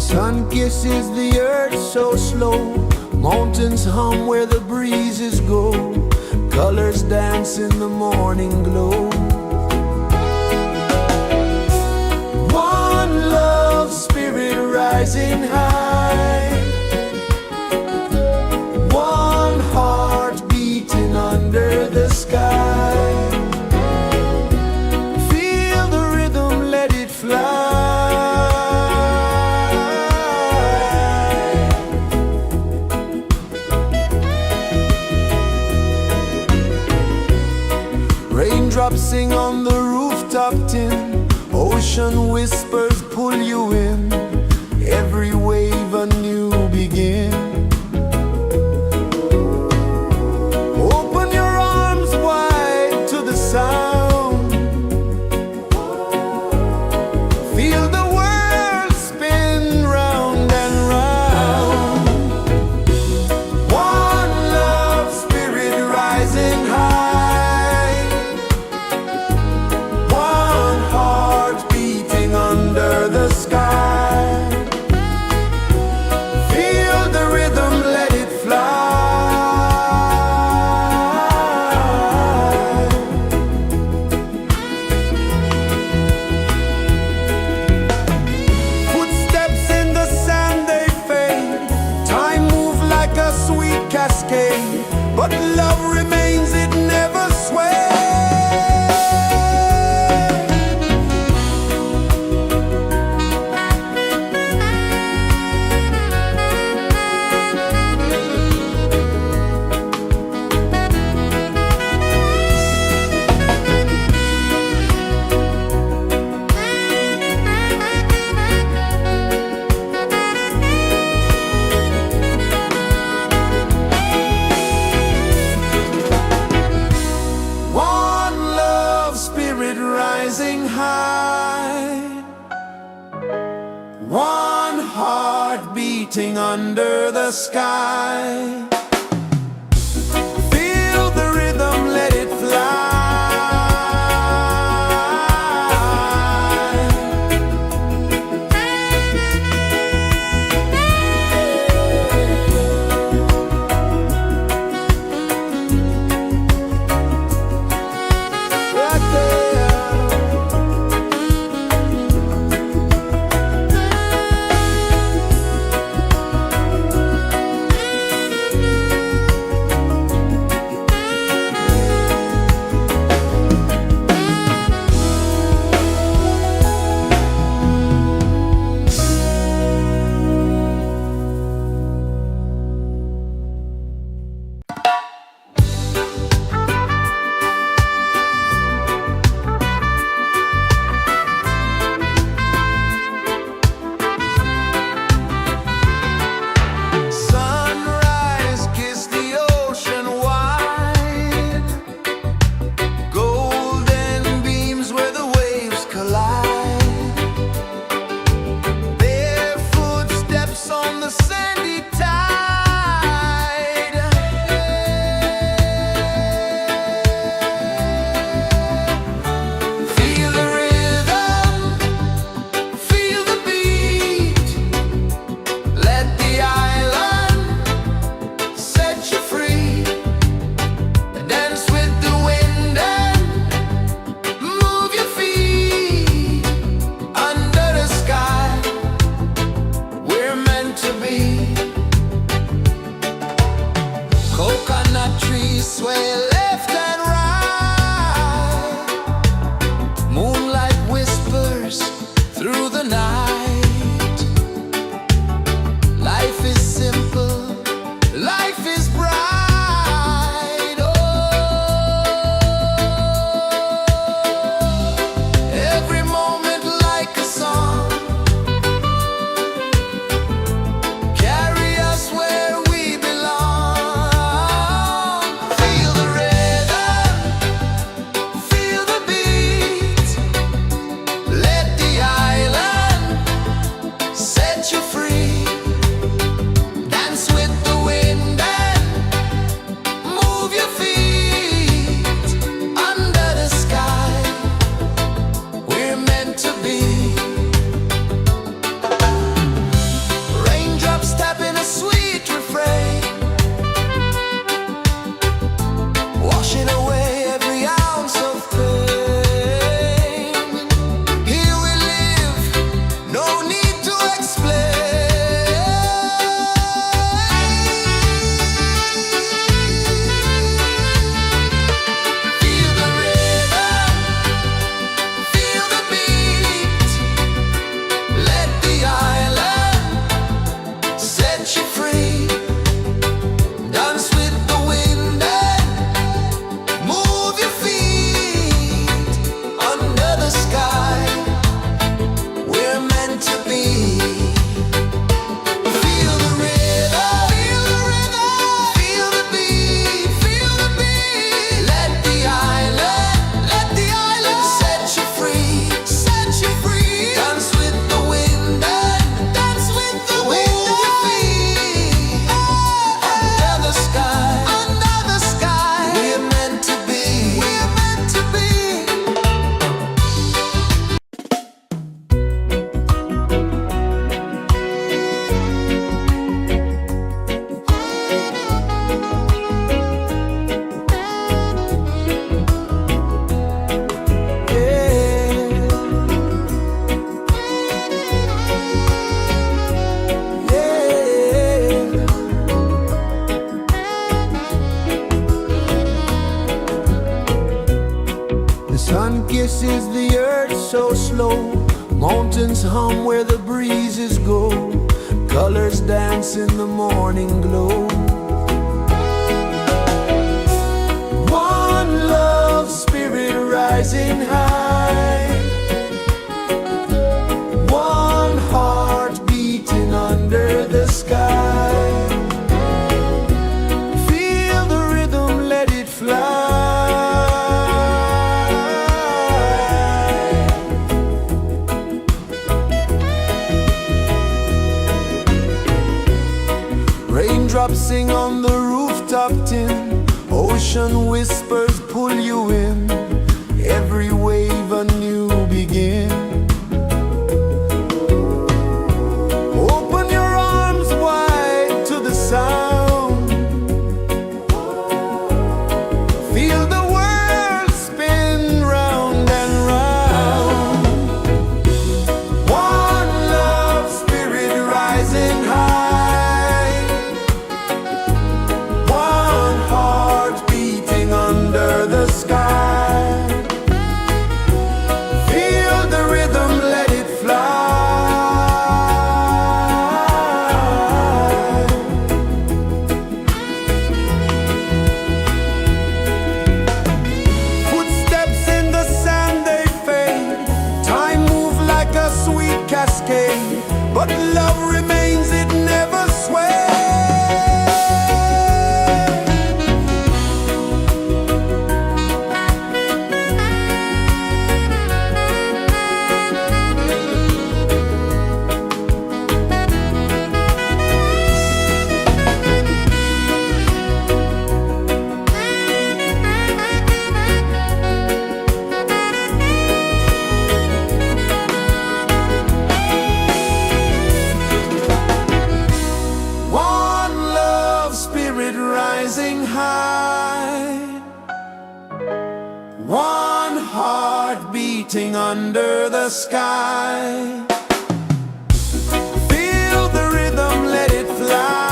Sun kisses the earth so slow, mountains hum where the breezes go, colors dance in the morning glow. One love spirit rising high, one heart beating under the sky. Feel the rhythm, let it fly. Raindrops sing on the rooftop tin, ocean whispers pull you in, every wave a new begin. Open your arms wide to the sound, feel the world spin round and round. One love spirit rising high, one heart beating under the sky. Feel the rhythm, let it fly. Footsteps in the sand, they fade. Time moves like a sweet cascade, but love remains, it never sways. One love spirit rising high, one heart beating under the sky. Feel the rhythm, let it fly. Right there. so slow. Mountains hum where the breezes go. Colors dance in the morning glow. One love spirit rising high. One heart beating under the sky. Feel the rhythm, let it fly. Raindrops sing on the rooftop tin. Ocean whispers pull you in. Every wave a new begin. Open your arms wide to the sound. Feel the world spin round and round. One love spirit rising high. One heart beating under the sky. Feel the rhythm, let it fly. Footsteps in the sand, they fade. Time moves like a sweet cascade, but love remains, it never sways. One love spirit rising high. One heart beating under the sky. Feel the rhythm, let it fly.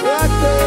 Right there.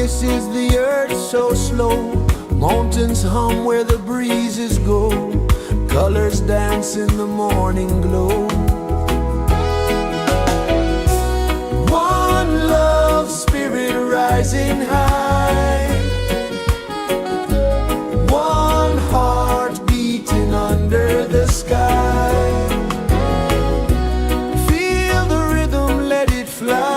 rejoices the earth so slow. Mountains hum where the breezes go. Colors dance in the morning glow. One love spirit rising high. One heart beating under the sky. Feel the rhythm, let it fly.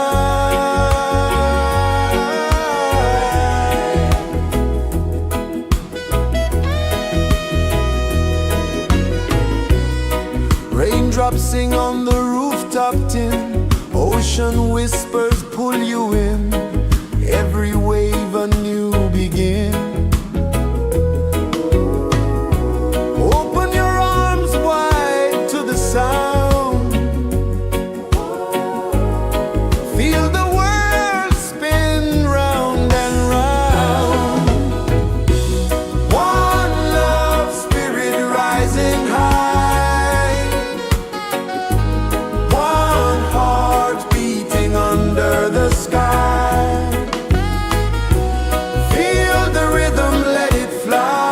Raindrops sing on the rooftop tin. Ocean whispers pull you in. Every wave a new begin. Open your arms wide to the sound. Feel the world spin round and round. One love spirit rising high. One heart beating under the sky. Feel the rhythm, let it fly.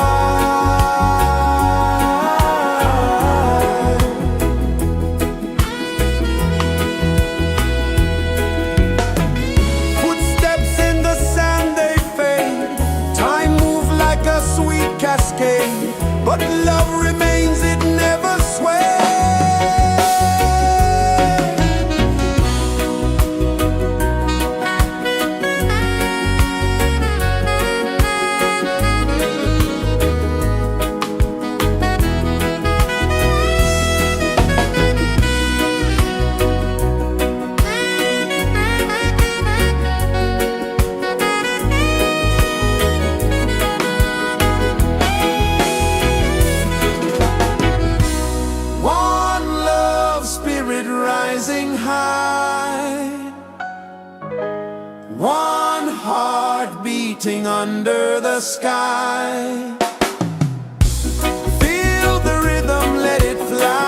Footsteps in the sand, they fade. Time moves like a sweet cascade, but love remains, it never sways. Rising high, one heart beating under the sky. Feel the rhythm, let it fly.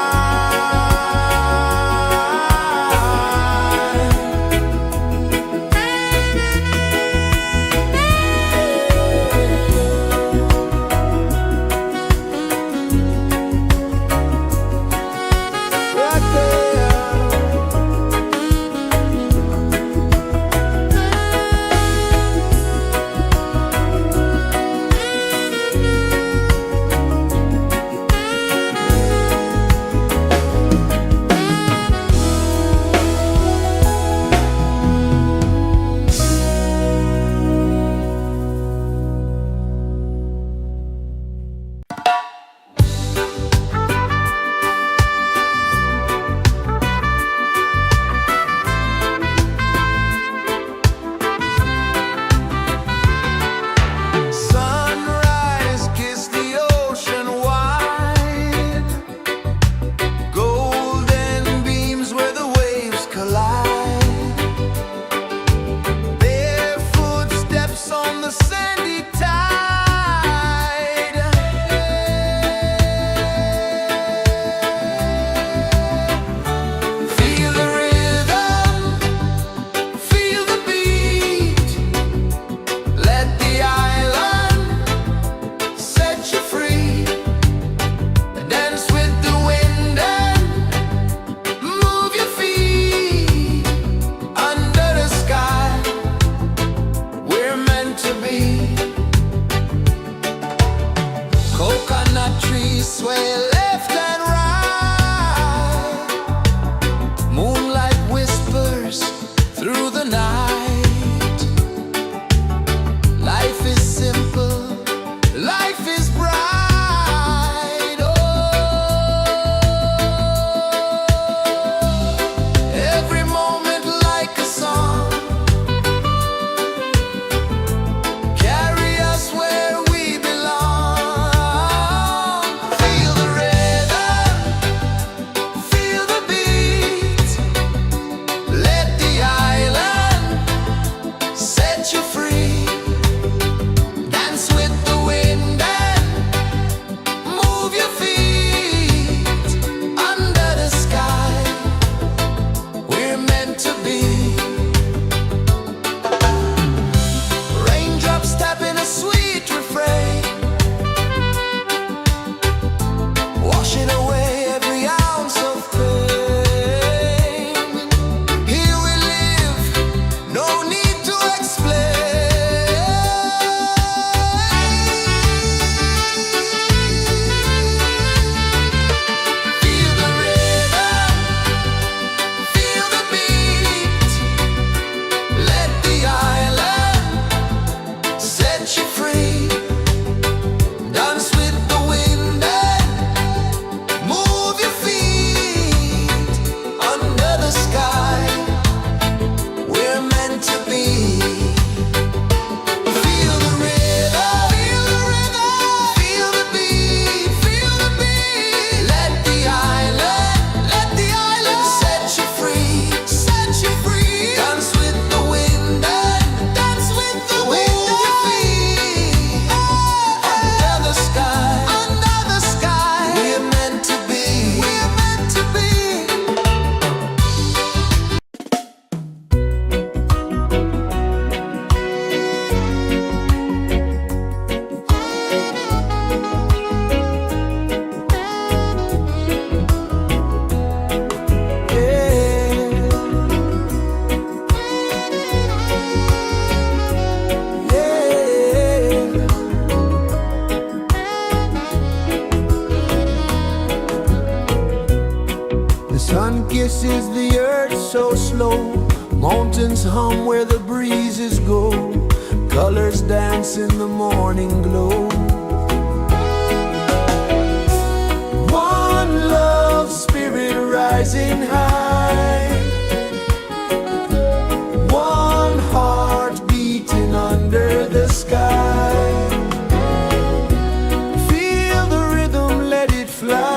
kisses the earth so slow. Mountains hum where the breezes go. Colors dance in the morning glow. One love spirit rising high. One heart beating under the sky. Feel the rhythm, let it fly.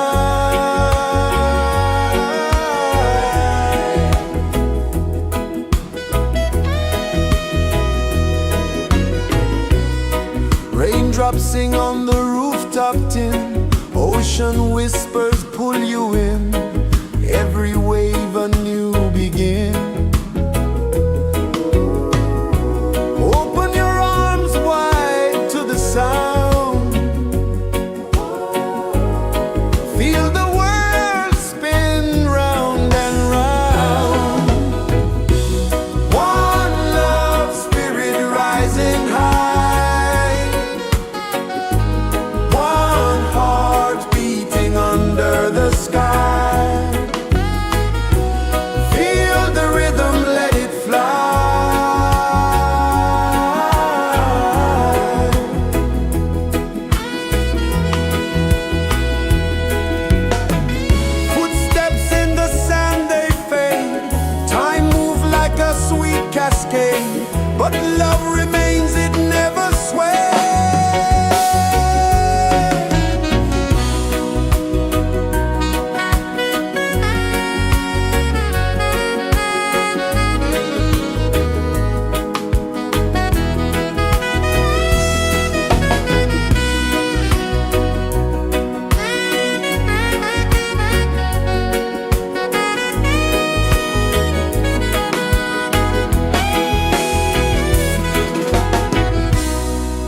Raindrops sing on the rooftop tin. Ocean whispers pull you in. Every wave a new begin. Open your arms wide to the sound. Feel the world spin round and round. One love spirit rising high. One heart beating under the sky. Feel the rhythm, let it fly. Footsteps in the sand, they fade. Time moves like a sweet cascade, but love remains, it never sways.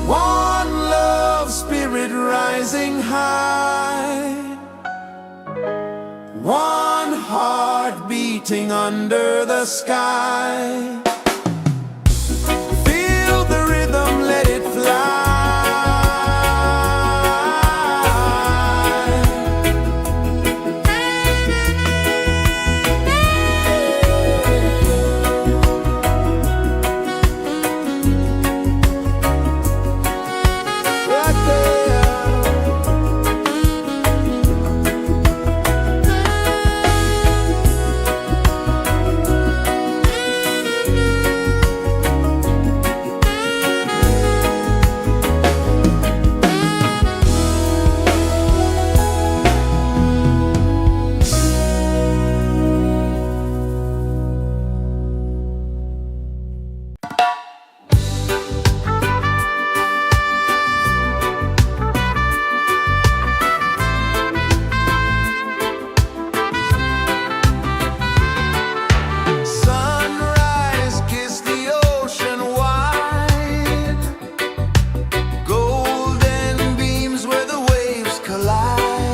One love spirit rising high. One heart beating under the sky. Feel the rhythm, let it fly. Right there. Sunrise, kiss the ocean wide. Golden beams where the waves collide.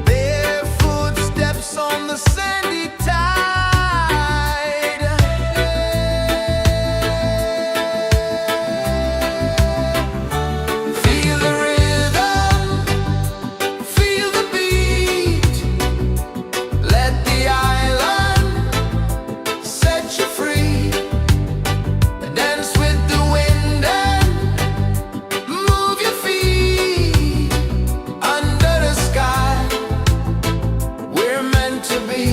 Bare footsteps on the sandy tide. Feel the rhythm, feel the beat. Let the island set you free. Dance with the wind and move your feet. Under the sky, we're meant to be.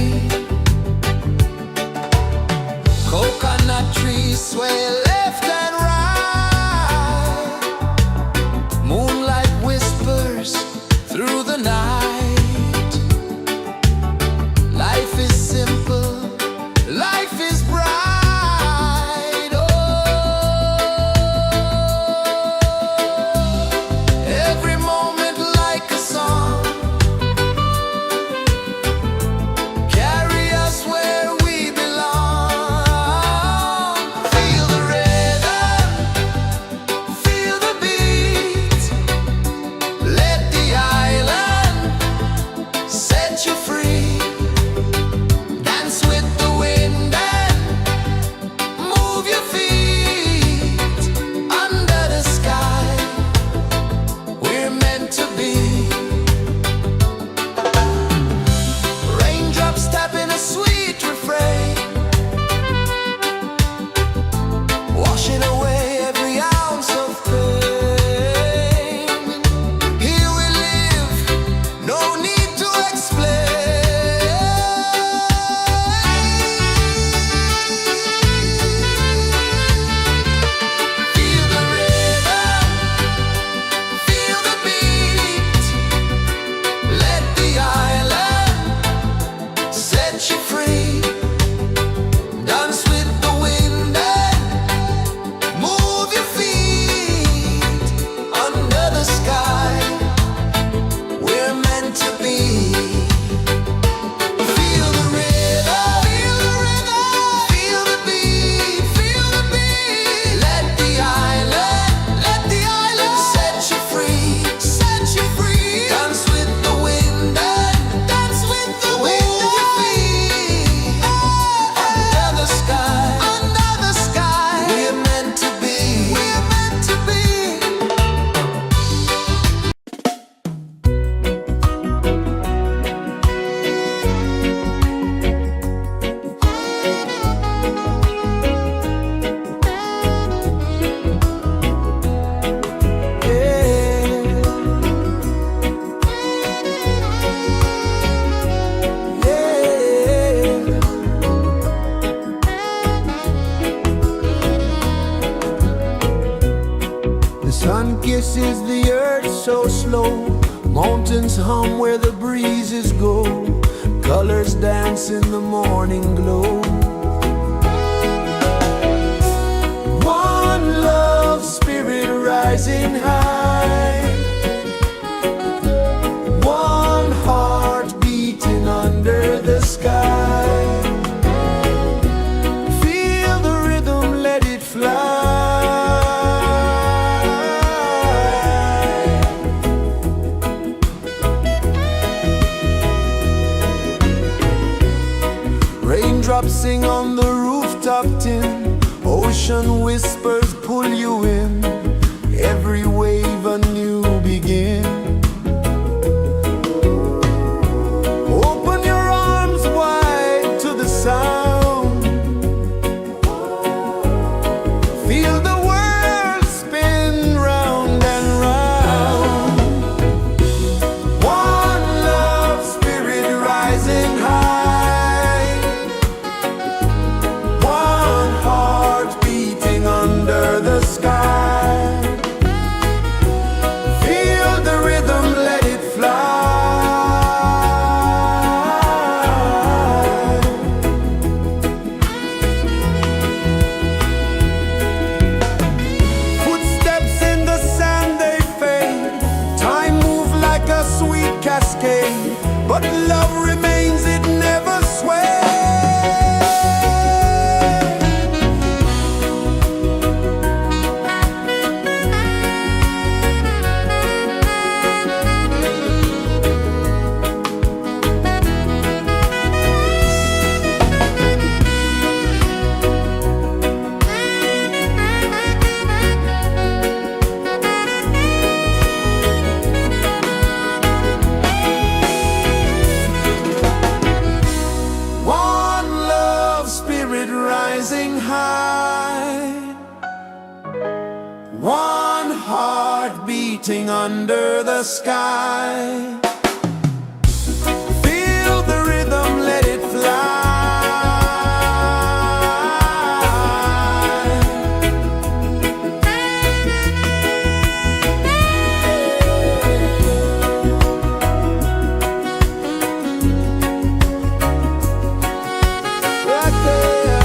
Coconut trees sway left and right. Moonlight whispers through the night. Life is simple, life is bright. Oh, every moment like a song. set you free. Dance with the wind and move your feet under the sky. We're meant to be. Feel the rhythm, feel the rhythm, feel the beat, feel the beat. Let the island set you free, set you free. Dance with the wind and dance with the wind. Move your feet under the sky, under the sky. We're meant to be, we're meant to be. The sun kisses the earth so slow. Mountains hum where the breezes go. Colors dance in the morning glow. One love spirit rising high. One heart beating under the sky. Feel the rhythm, let it fly. Raindrops sing on the rooftop tin. Ocean whispers pull you in. Every wave a new begin. Open your arms wide to the sound. Feel the world spin round and round. One love spirit rising high. One heart beating under the sky. Feel the rhythm, let it fly. Footsteps in the sand, they fade. Time moves like a sweet cascade, but love remains, it never sways. One love spirit rising high. One heart beating under the sky. Feel the rhythm, let it fly. Right there.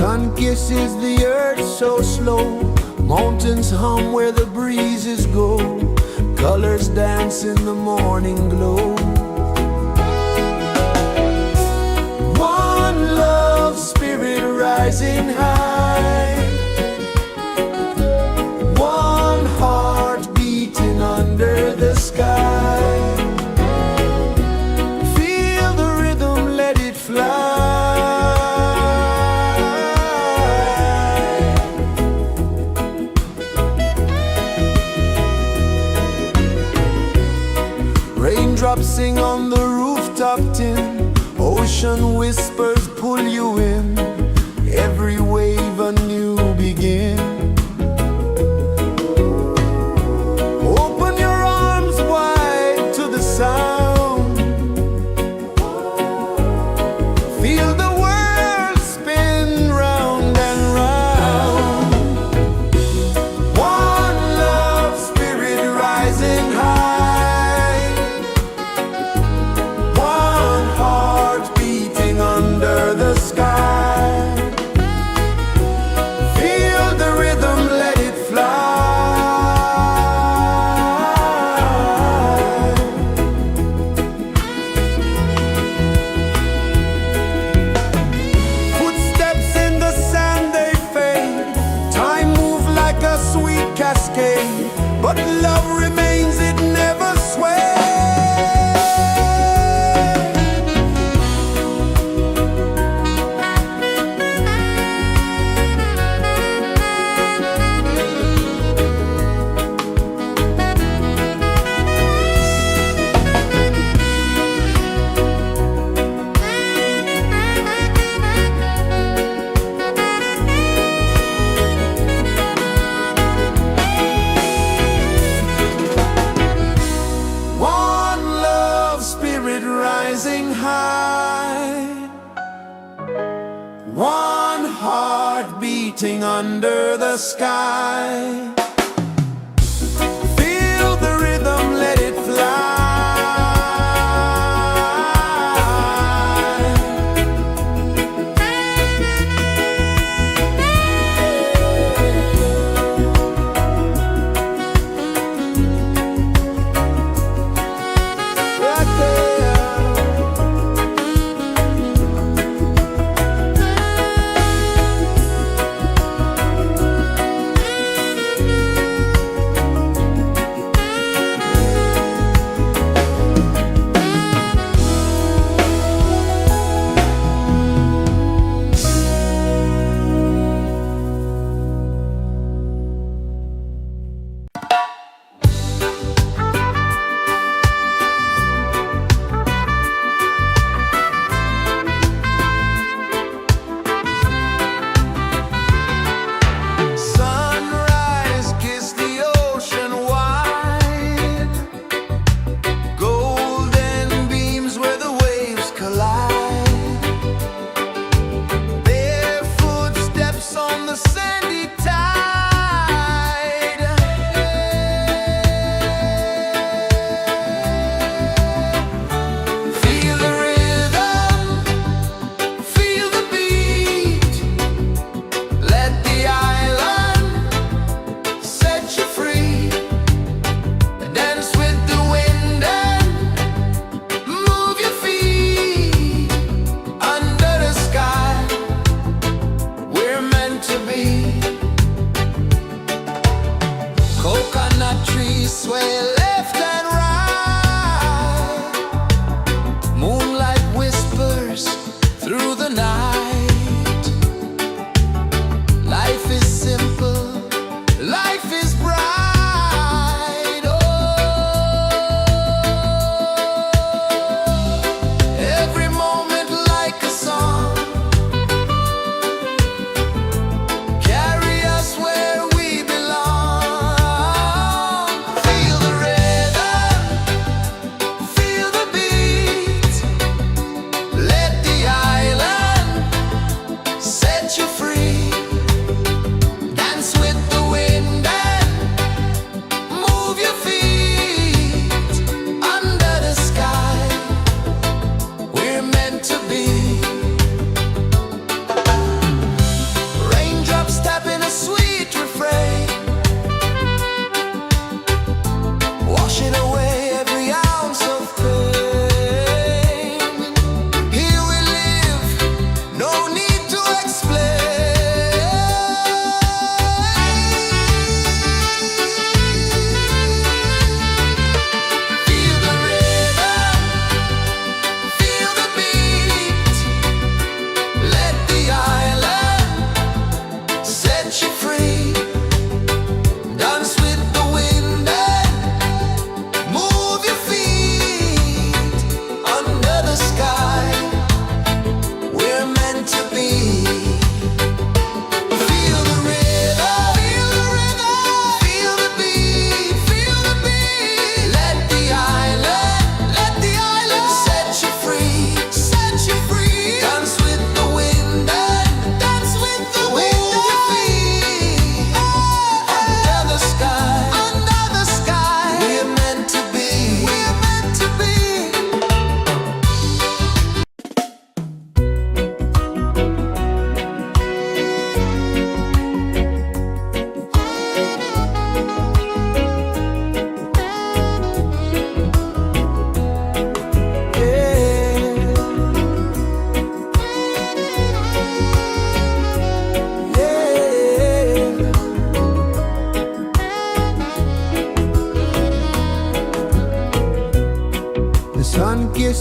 Sun kisses the earth so slow, mountains hum where the breezes go, colors dance in the morning glow. One love, spirit rising high, one heart beating under the sky. Feel the rhythm, let it fly. Raindrops sing on the rooftop tin, ocean whispers pull you in, every wave a new begin. Open your arms wide to the sound, feel the world spin round and round. One love, spirit rising high, one heart beating under the sky. Feel the rhythm, let it fly. Footsteps in the sand, they fade, time moves like a sweet cascade, but love remains, it never sways. One love, spirit rising high, one heart beating under the sky. Feel the rhythm, let it fly. Right there.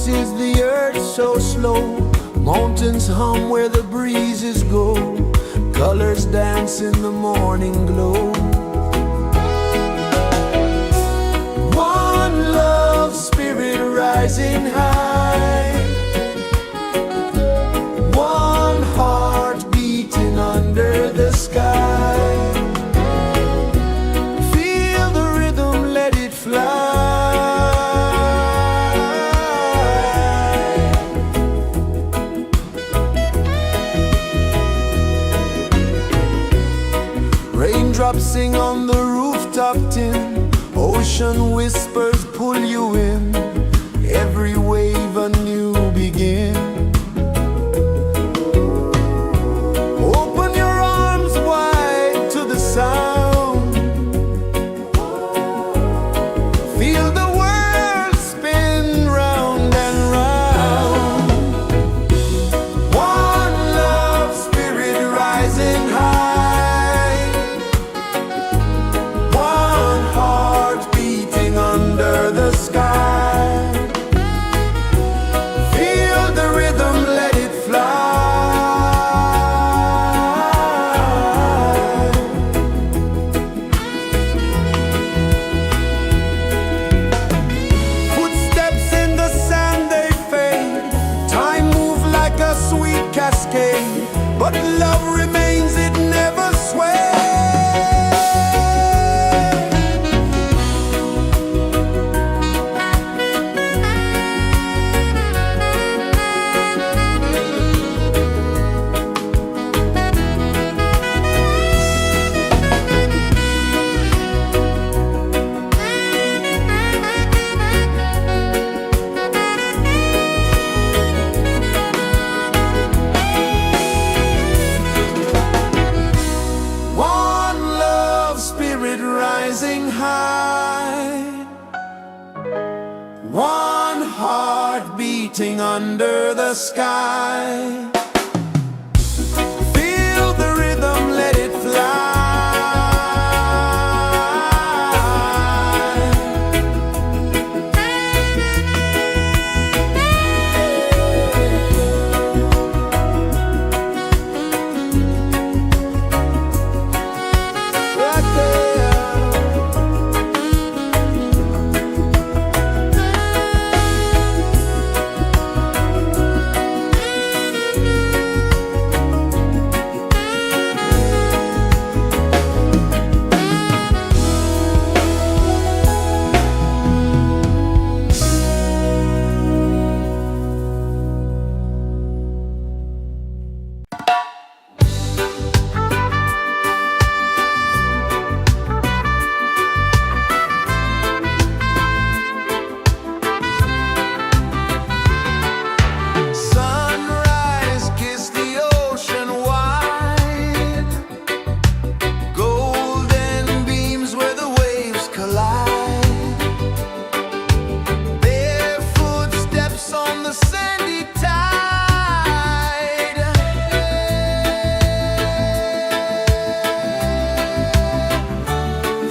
is the earth so slow. Mountains hum where the breezes go. Colors dance in the morning glow. One love spirit rising high. One heart beating under the sky. Feel the rhythm, let it fly. Raindrops sing on the rooftop tin. Ocean whispers pull you in. Every wave a new begin. Open your arms wide to the sound. Feel the world spin round and round. One love spirit rising high. One heart beating under the sky. Feel the rhythm, let it fly. Footsteps in the sand, they fade. Time moves like a sweet cascade, but love remains, it never sways. One love spirit rising high. One heart beating under the sky. Feel the rhythm, let it fly. Right there. Sunrise, kiss the ocean wide. Golden beams where the waves collide. Barefoot steps on the sandy tide.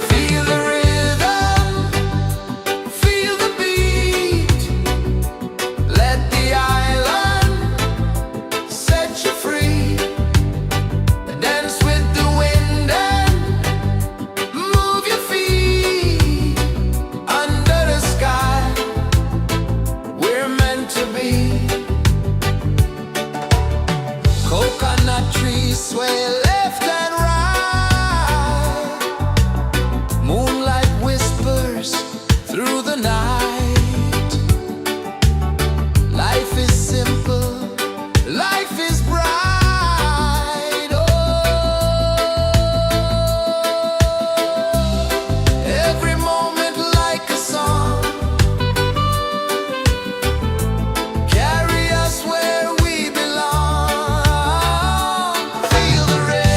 Feel the rhythm, feel the beat. Let the island set you free. Dance with the wind and move your feet. Under the sky, we're meant to be. Coconut trees sway left and right. Moonlight whispers through the night. Life is simple, life is bright. Oh, every moment like a song. Carry us where we belong. Feel the rhythm.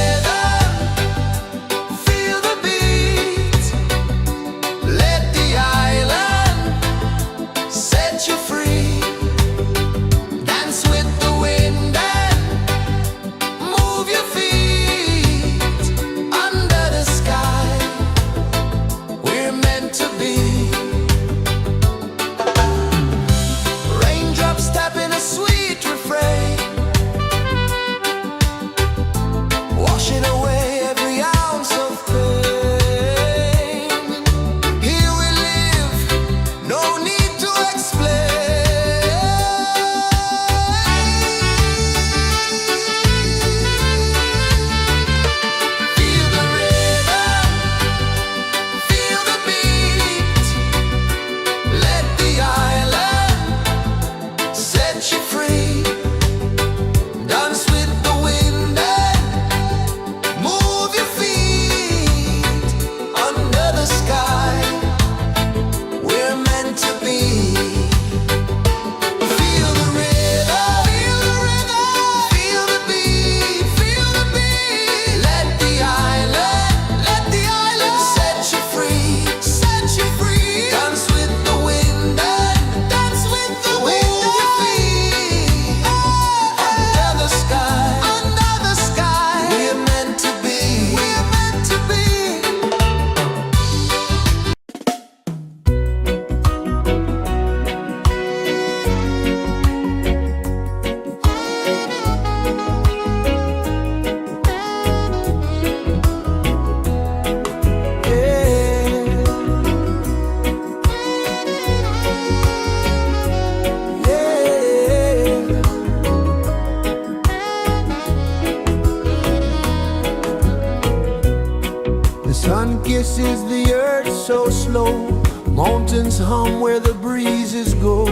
kisses the earth so slow. Mountains hum where the breezes go.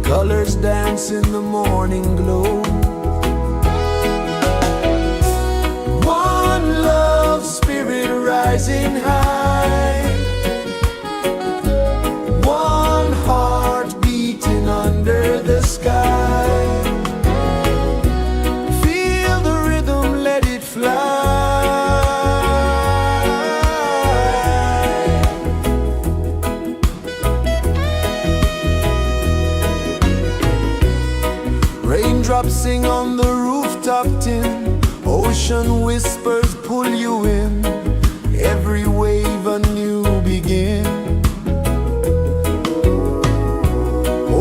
Colors dance in the morning glow. One love spirit rising high. One heart beating under the sky. Feel the rhythm, let it fly. Raindrops sing on the rooftop tin. Ocean whispers pull you in. Every wave a new begin.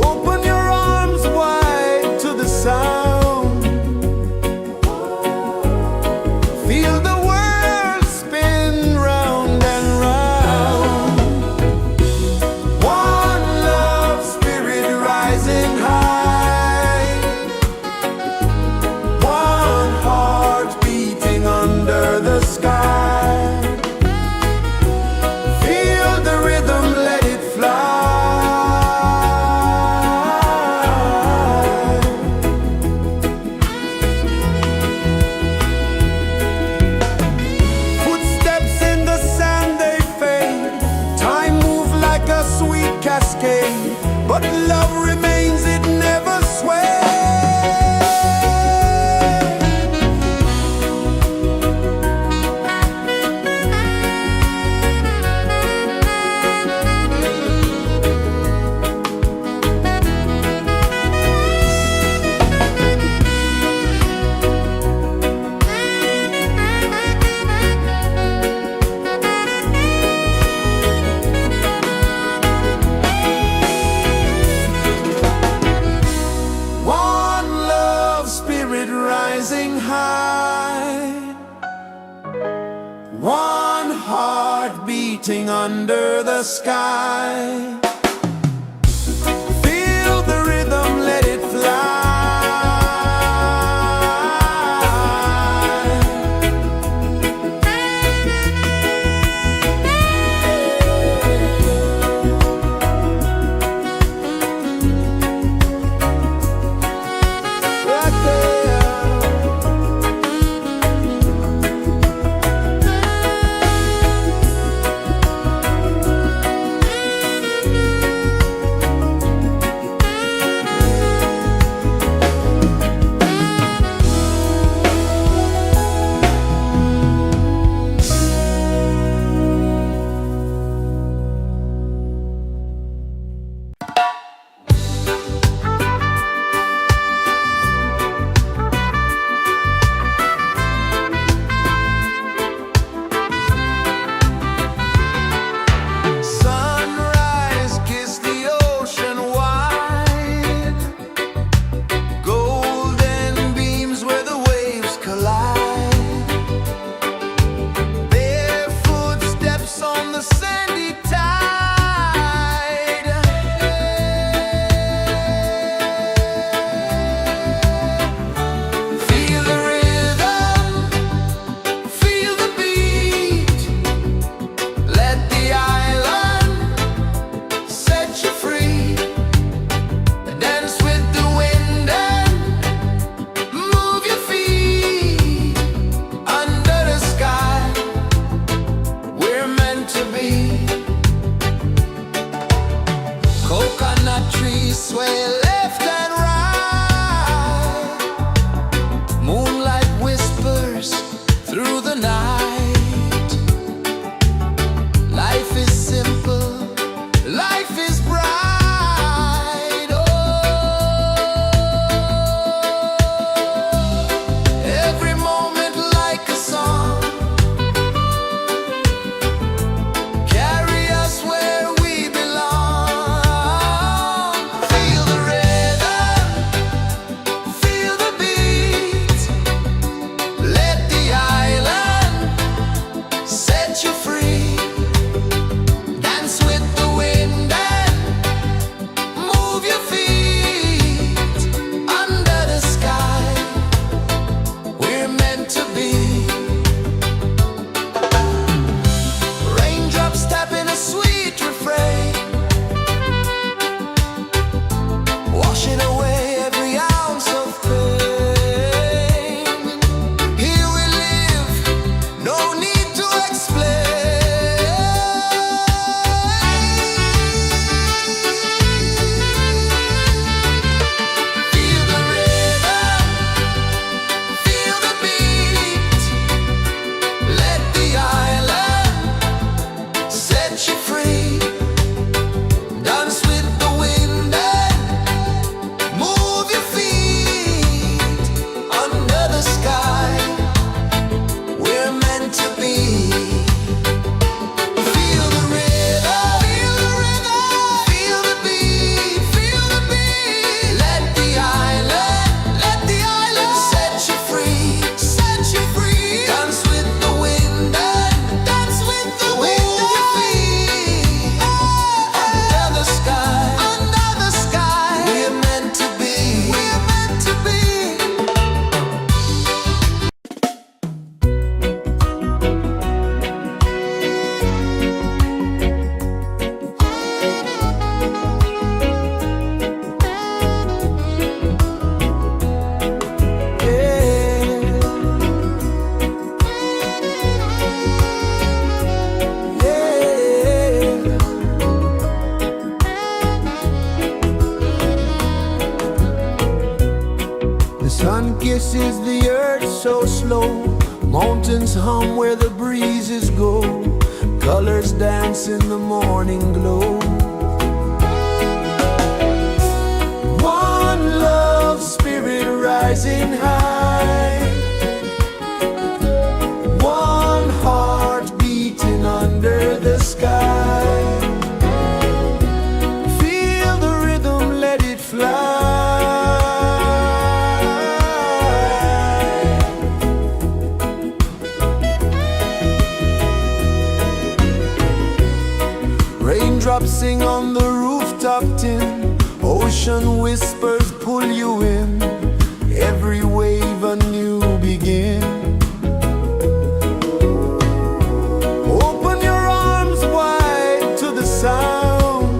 Open your arms wide to the sound. Feel the world spin round and round. One love spirit rising high. One heart beating under the sky. Feel the rhythm, let it fly. Footsteps in the sand, they fade. Time moves like a sweet cascade, but love remains, it never sways. Rising high, one heart beating under the sky. Feel the rhythm, let it fly. so slow. Mountains hum where the breezes go. Colors dance in the morning glow. One love spirit rising high. One heart beating under the sky. Feel the rhythm, let it fly. Raindrops sing on the rooftop tin. Ocean whispers pull you in. Every wave a new begin. Open your arms wide to the sound.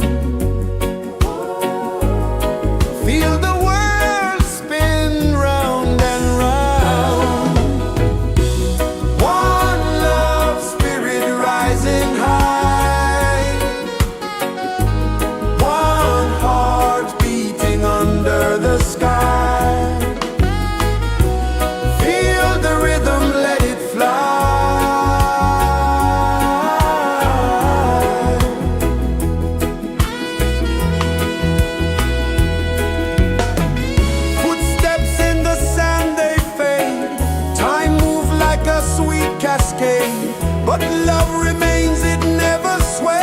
Feel the world spin round and round. One love spirit rising high. One heart beating under the sky. Feel the rhythm, let it fly. Footsteps in the sand, they fade. Time moves like a sweet cascade, but love remains, it never sways.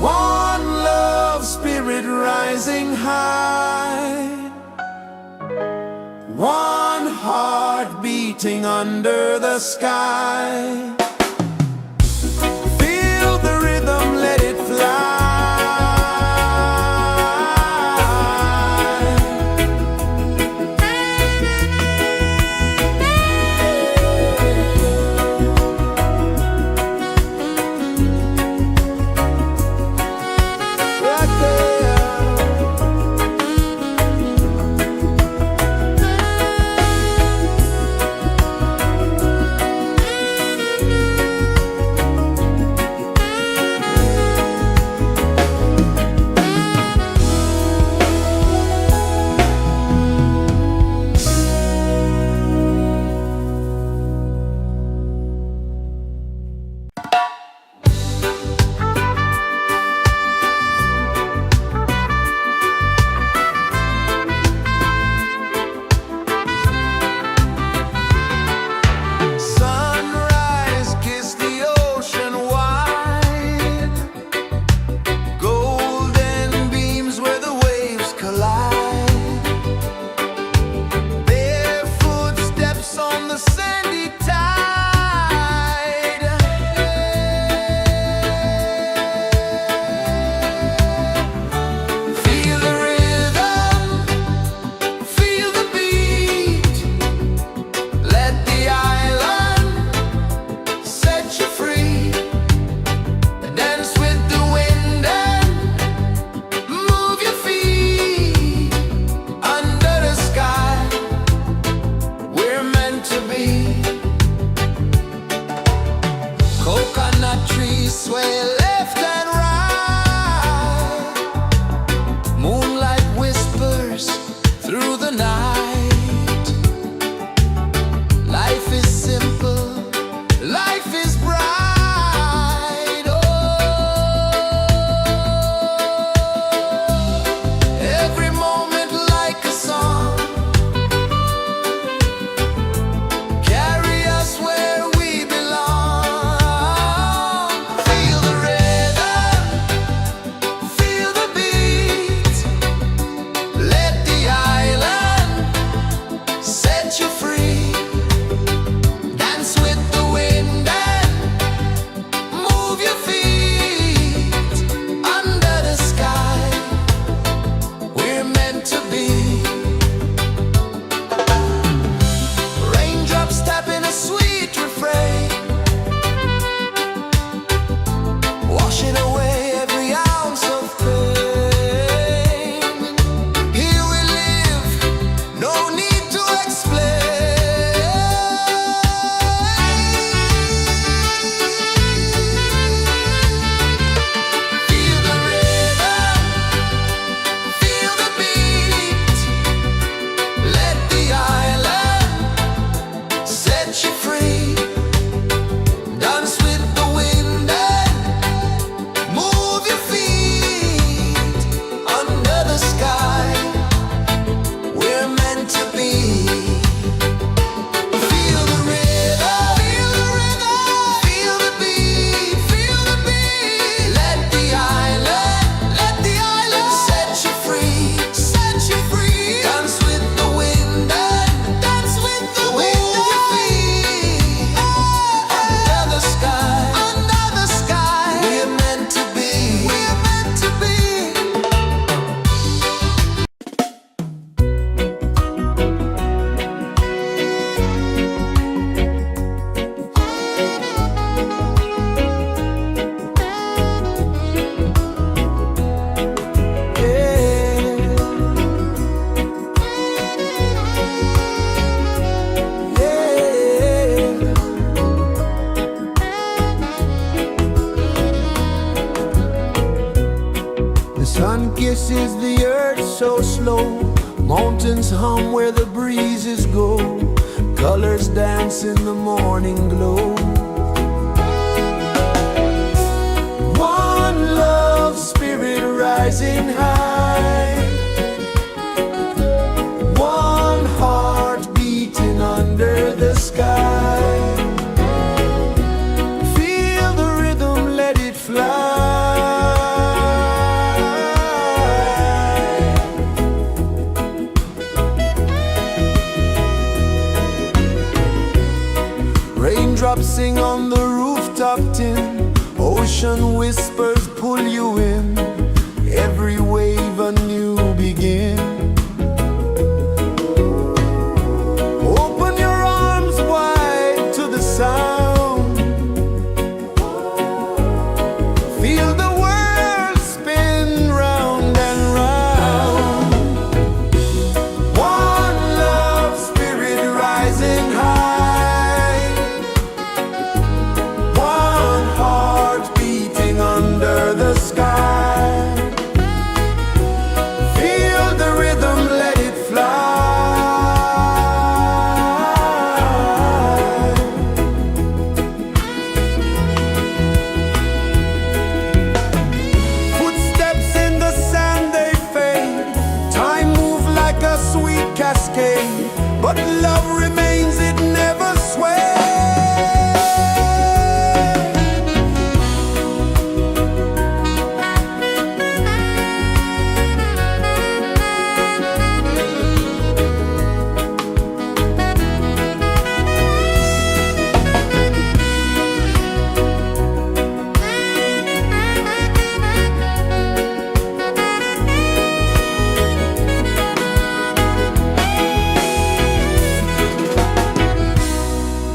One love spirit rising high. One heart beating under the sky. Feel the rhythm, let it fly. rejoices the earth so slow. Mountains hum where the breezes go. Colors dance in the morning glow. One love spirit rising high. One heart beating under the sky. Feel the rhythm, let it fly. Raindrops sing on the rooftop tin. Ocean whispers pull you in. Every wave a new begin. Open your arms wide to the sound. Feel the world spin round and round. One love spirit rising high. One heart beating under the sky. Feel the rhythm, let it fly. Footsteps in the sand, they fade. Time moves like a sweet cascade, but love remains, it never sways.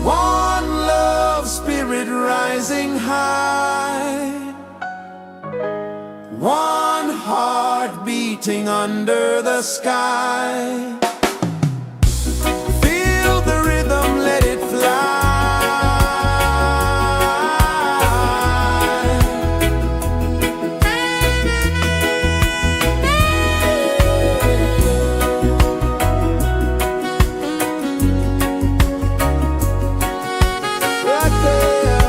One love spirit rising high. One heart beating under the sky. Feel the rhythm, let it fly. Right there.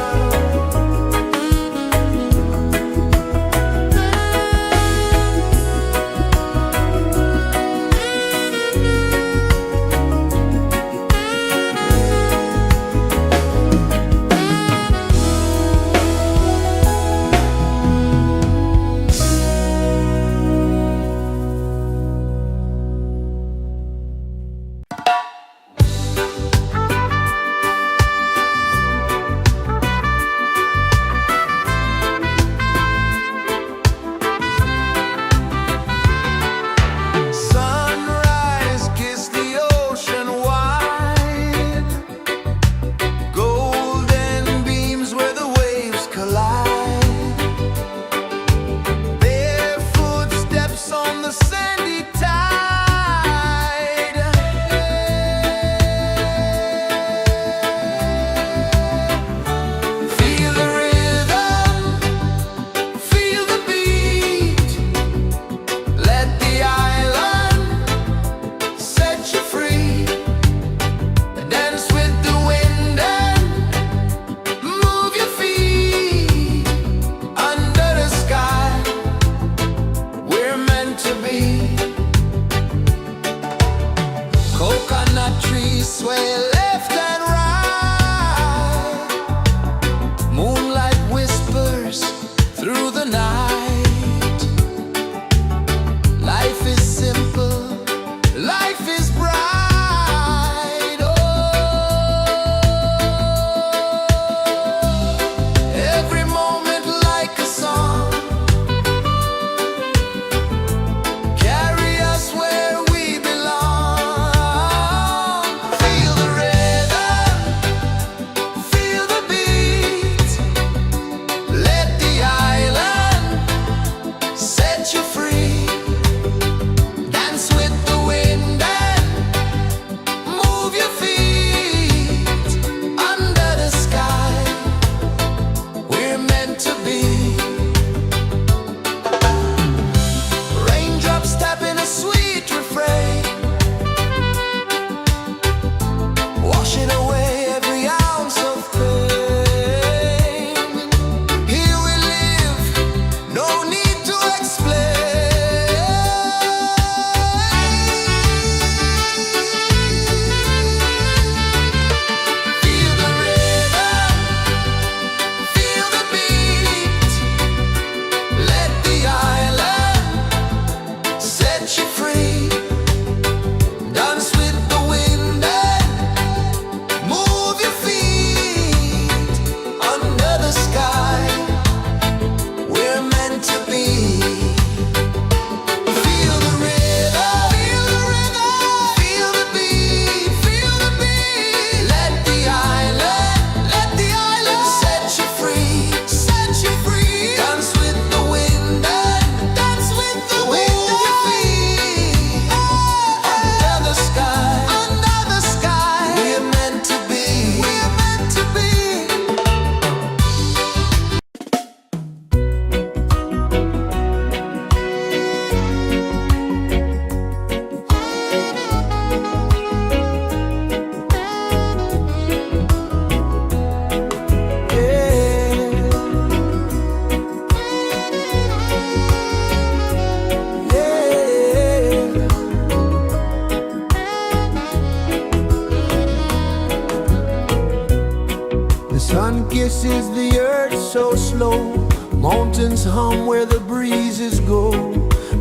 The sun kisses the earth so slow, mountains hum where the breezes go,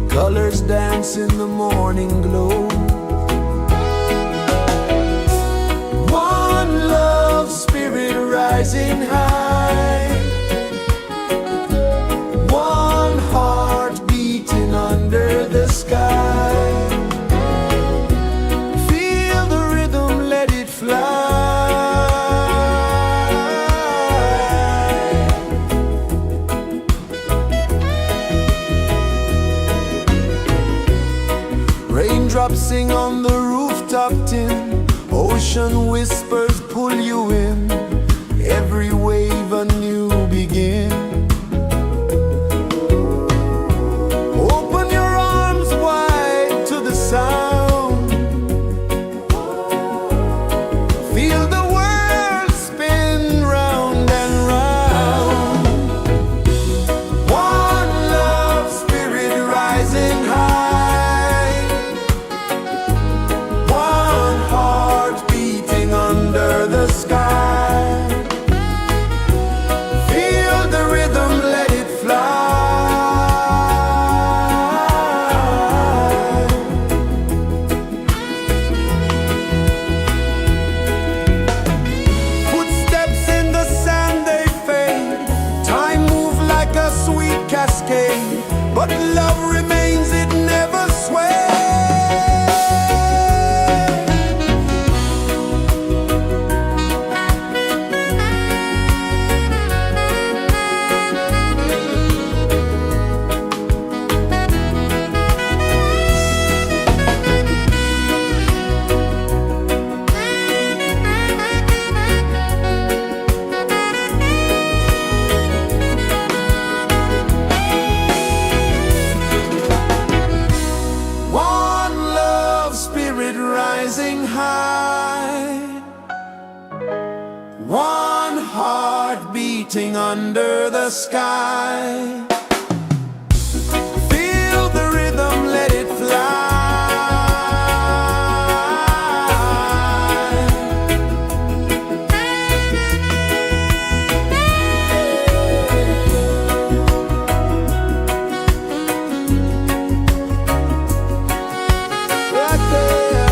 colors dance in the morning glow. One love spirit rising high, one heart beating under the sky. Feel the rhythm, let it fly. Raindrops sing on the rooftop tin, ocean whispers pull you in, every wave a new begin. Open your arms wide to the sound, feel the world spin round and round. One love spirit rising high, one heart beating under the sky. Feel the rhythm, let it fly. Footsteps in the sand, they fade, time moves like a sweet cascade, but love remains, it never sways. One love spirit rising high, one heart beating under the sky. Feel the rhythm, let it fly. Right there.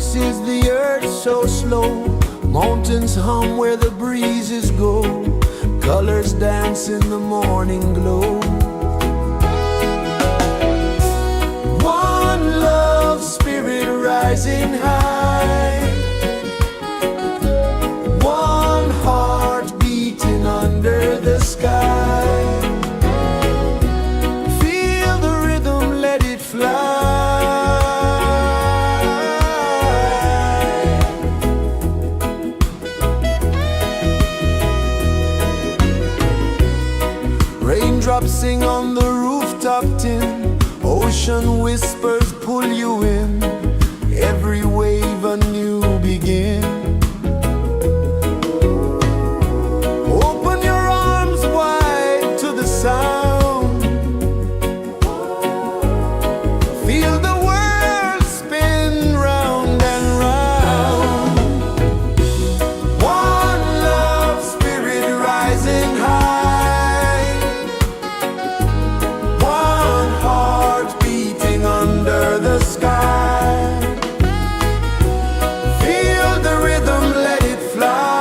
pulses the earth so slow. Mountains hum where the breezes go. Colors dance in the morning glow. One love spirit rising high. One heart beating under the sky. Feel the rhythm, let it fly. Raindrops sing on the rooftop tin. Ocean whispers pull you in. Every wave a new begin. Open your arms wide to the sound. Feel the world spin round and round. One love spirit rising high. One heart beating under the sky. Feel the rhythm, let it fly.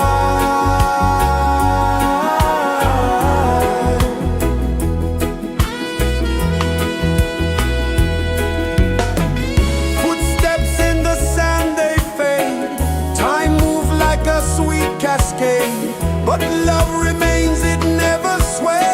Footsteps in the sand, they fade. Time moves like a sweet cascade, but love remains, it never sways.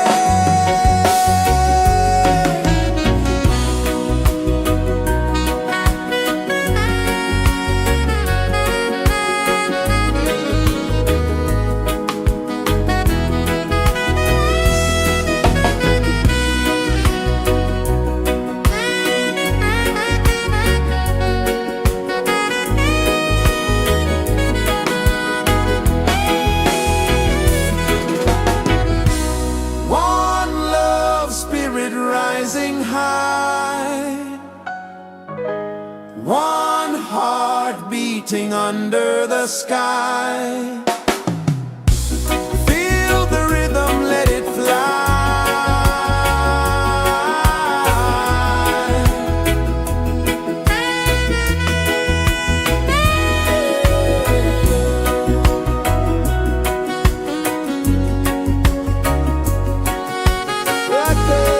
One love spirit rising high. One heart beating under the sky. Feel the rhythm, let it fly. Right there.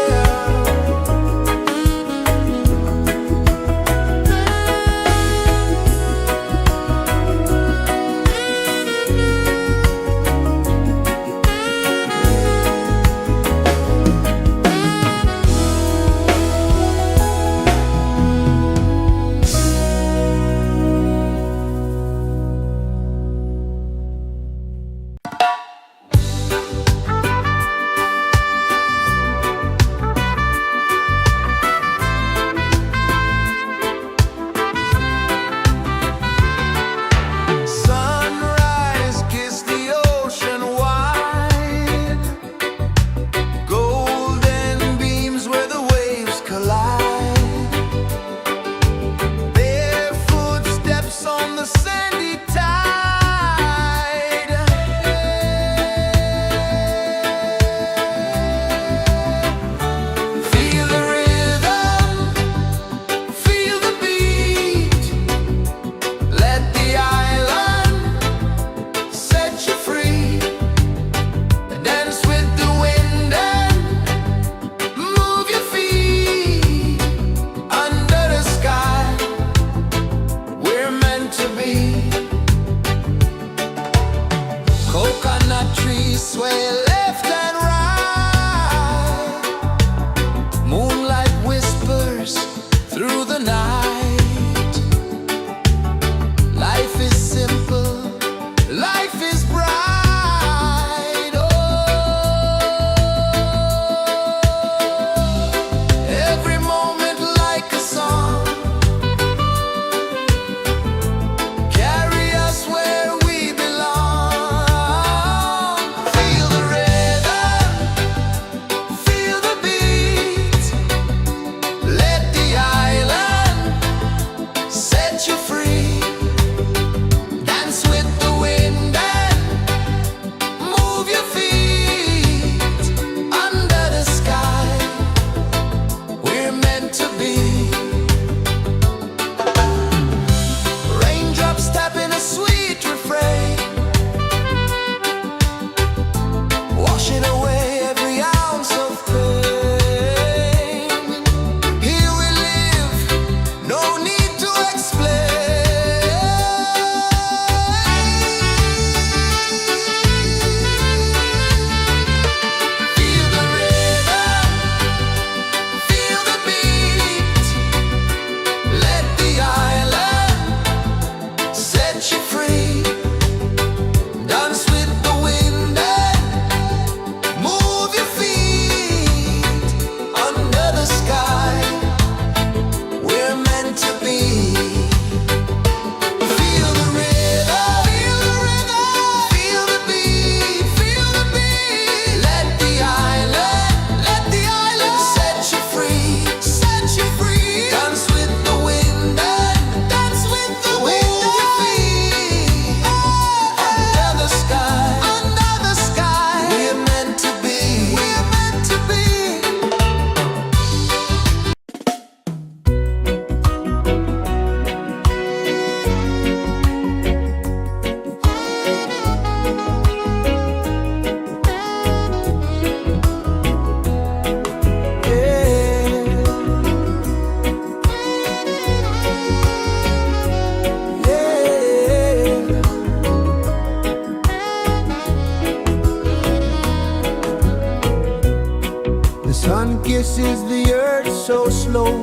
sun kisses the earth so slow.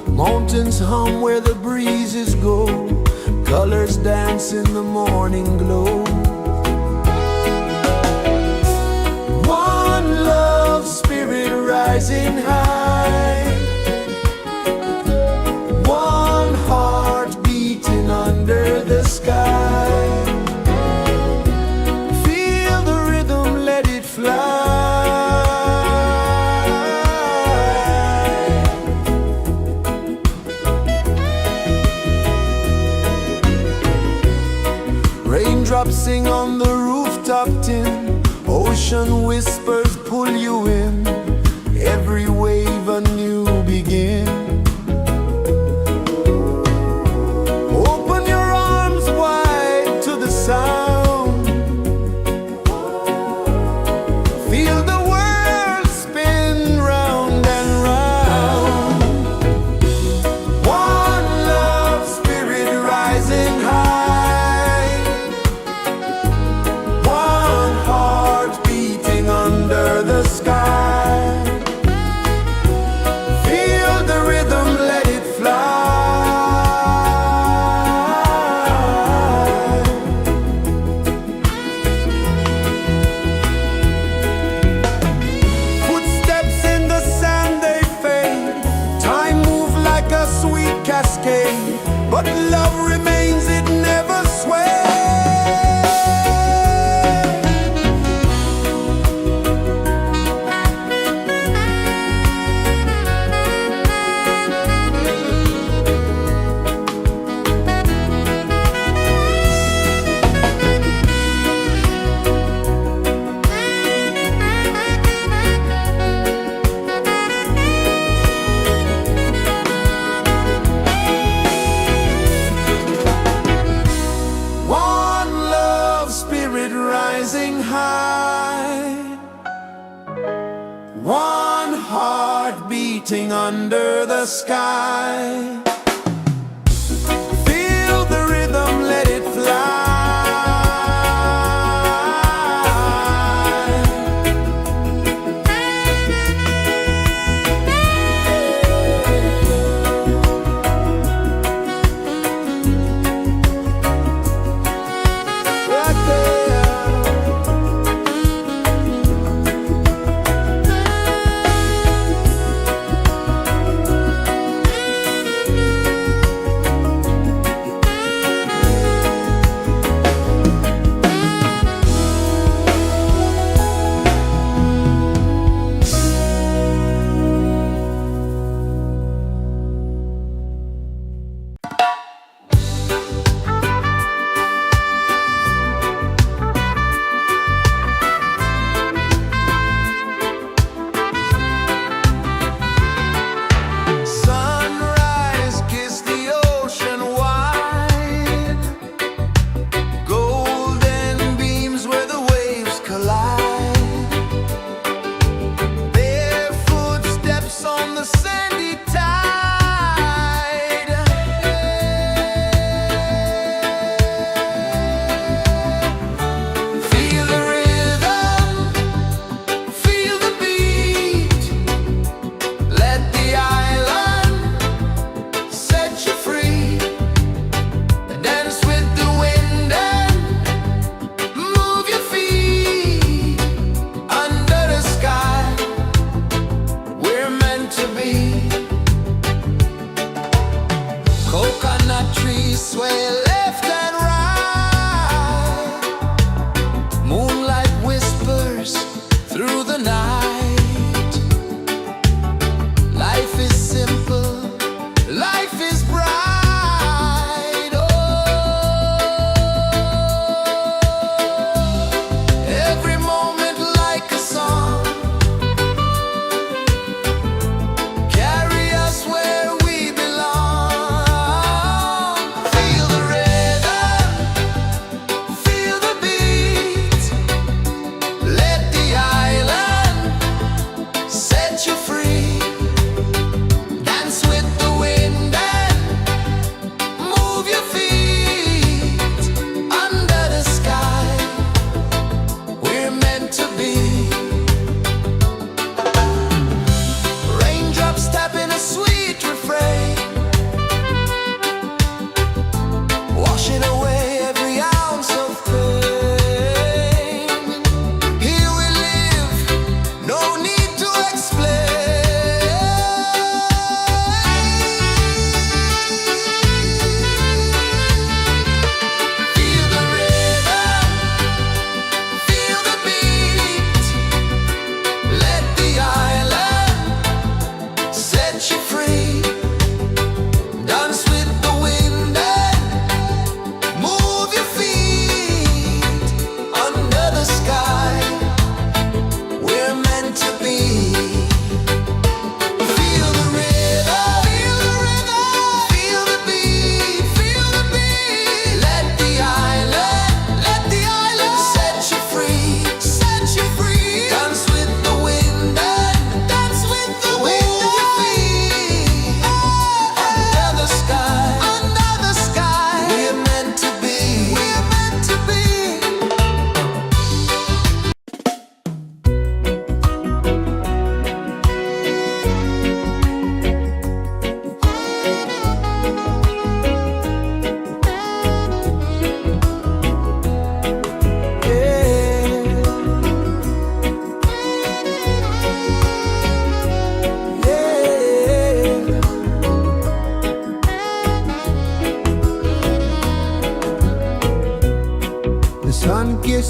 Mountains hum where the breezes go. Colors dance in the morning glow. One love spirit rising high. One heart beating under the sky. Feel the rhythm, let it fly. Raindrops sing on the rooftop tin. Ocean whispers pull you in. Every wave a new begin. Open your arms wide to the sound. Feel the world spin round and round. One love spirit rising high. One heart beating under the sky. Feel the rhythm, let it fly. Footsteps in the sand, they fade. Time moves like a sweet cascade, but love remains, it never sways. Rising high, one heart beating under the sky. Feel the rhythm, let it fly.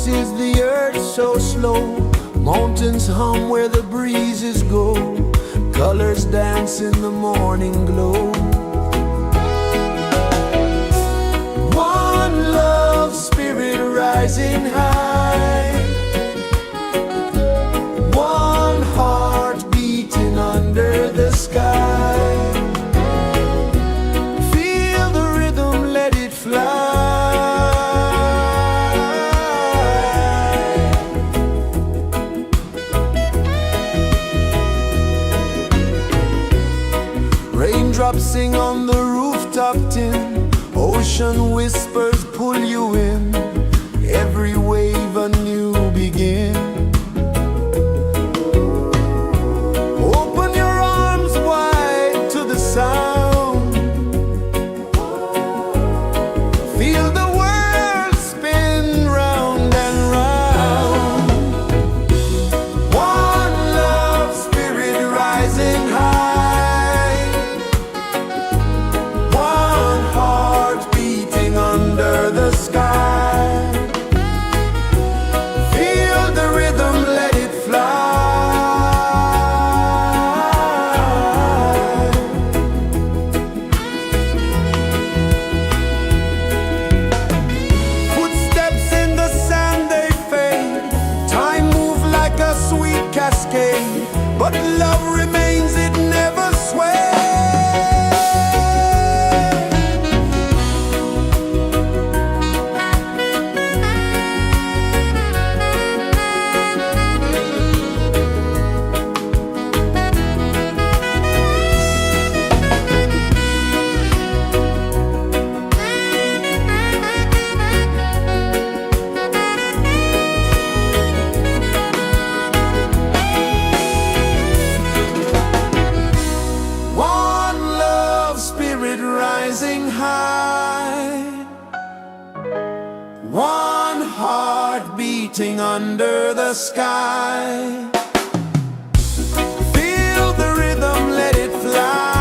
pulses the earth so slow. Mountains hum where the breezes go. Colors dance in the morning glow. One love spirit rising high. One heart beating under the sky. Feel the rhythm, let it fly. Raindrops sing on the rooftop tin. Ocean whispers pull you in. Every wave a new begin. Open your arms wide to the sound. Feel the world spin round and round. One love spirit rising high. One heart beating under the sky. Feel the rhythm, let it fly. Footsteps in the sand, they fade. Time moves like a sweet cascade, but love remains, it never sways. One love spirit rising high. One heart beating under the sky. Feel the rhythm, let it fly.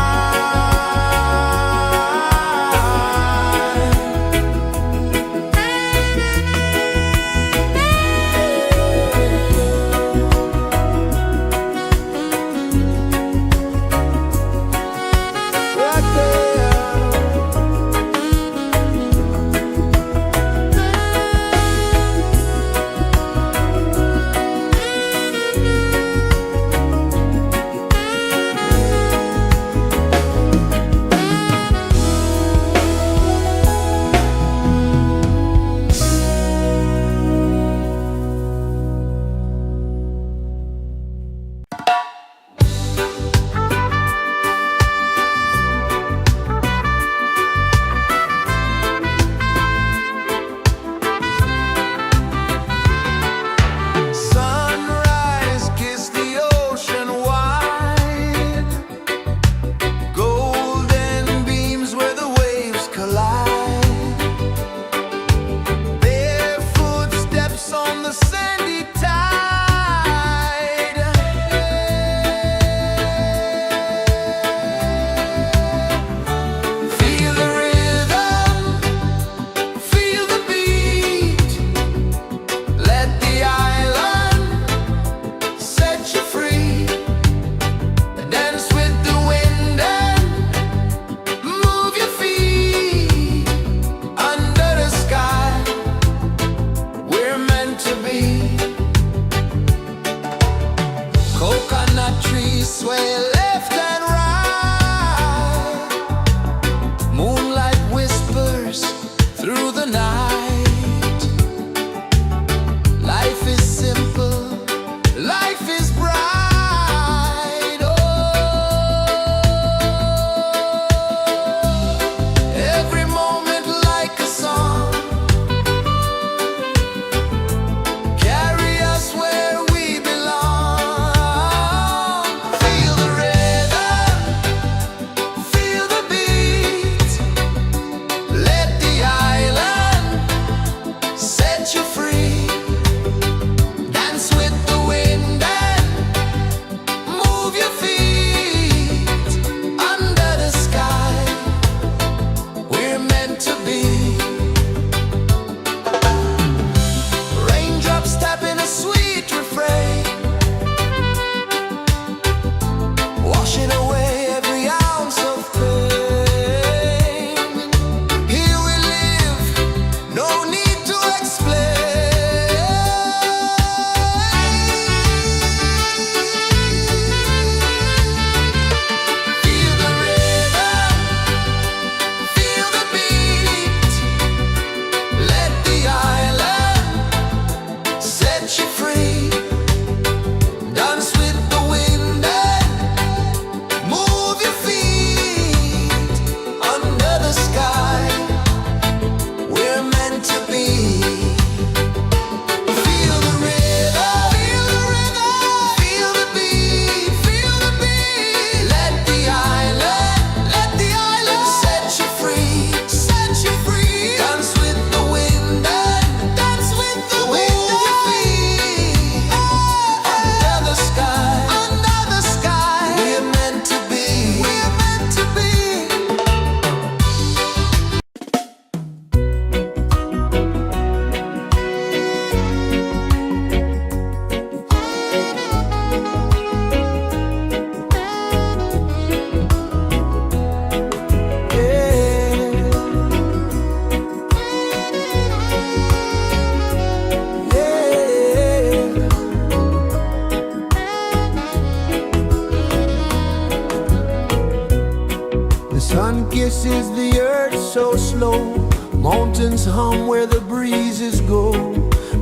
so slow. Mountains hum where the breezes go.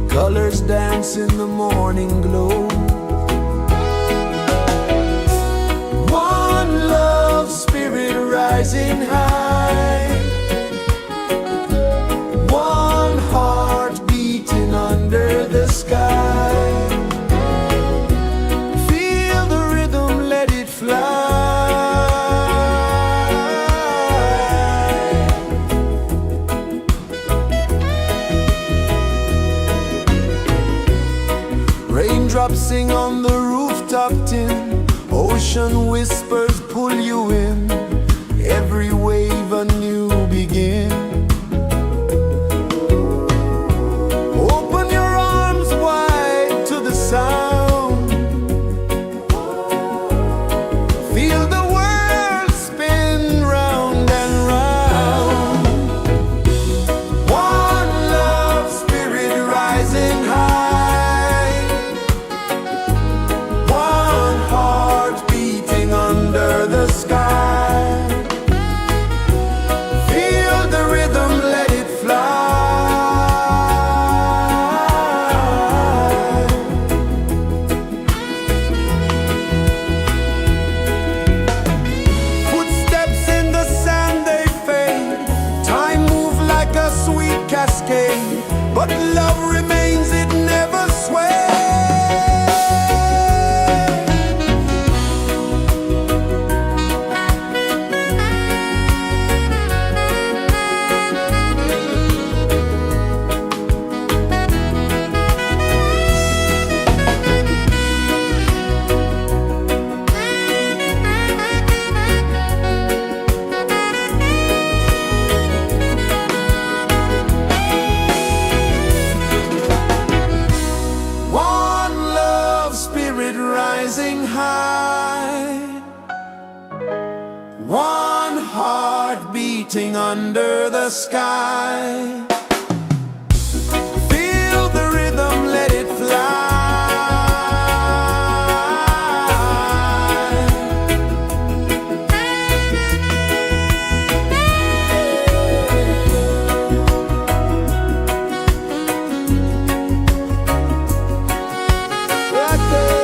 Colors dance in the morning glow. One love spirit rising high. One heart beating under the sky. Feel the rhythm, let it fly. Raindrops sing on the rooftop tin. Ocean whispers pull you in. Every wave a new begin. Open your arms wide to the sound. Feel the world spin round and round. One love spirit rising high. One heart beating under the sky. Feel the rhythm, let it fly. Footsteps in the sand, they fade. Time moves like a sweet cascade, but love remains, it never sways. One love spirit rising high. One heart beating under the sky. Feel the rhythm, let it fly. Right there.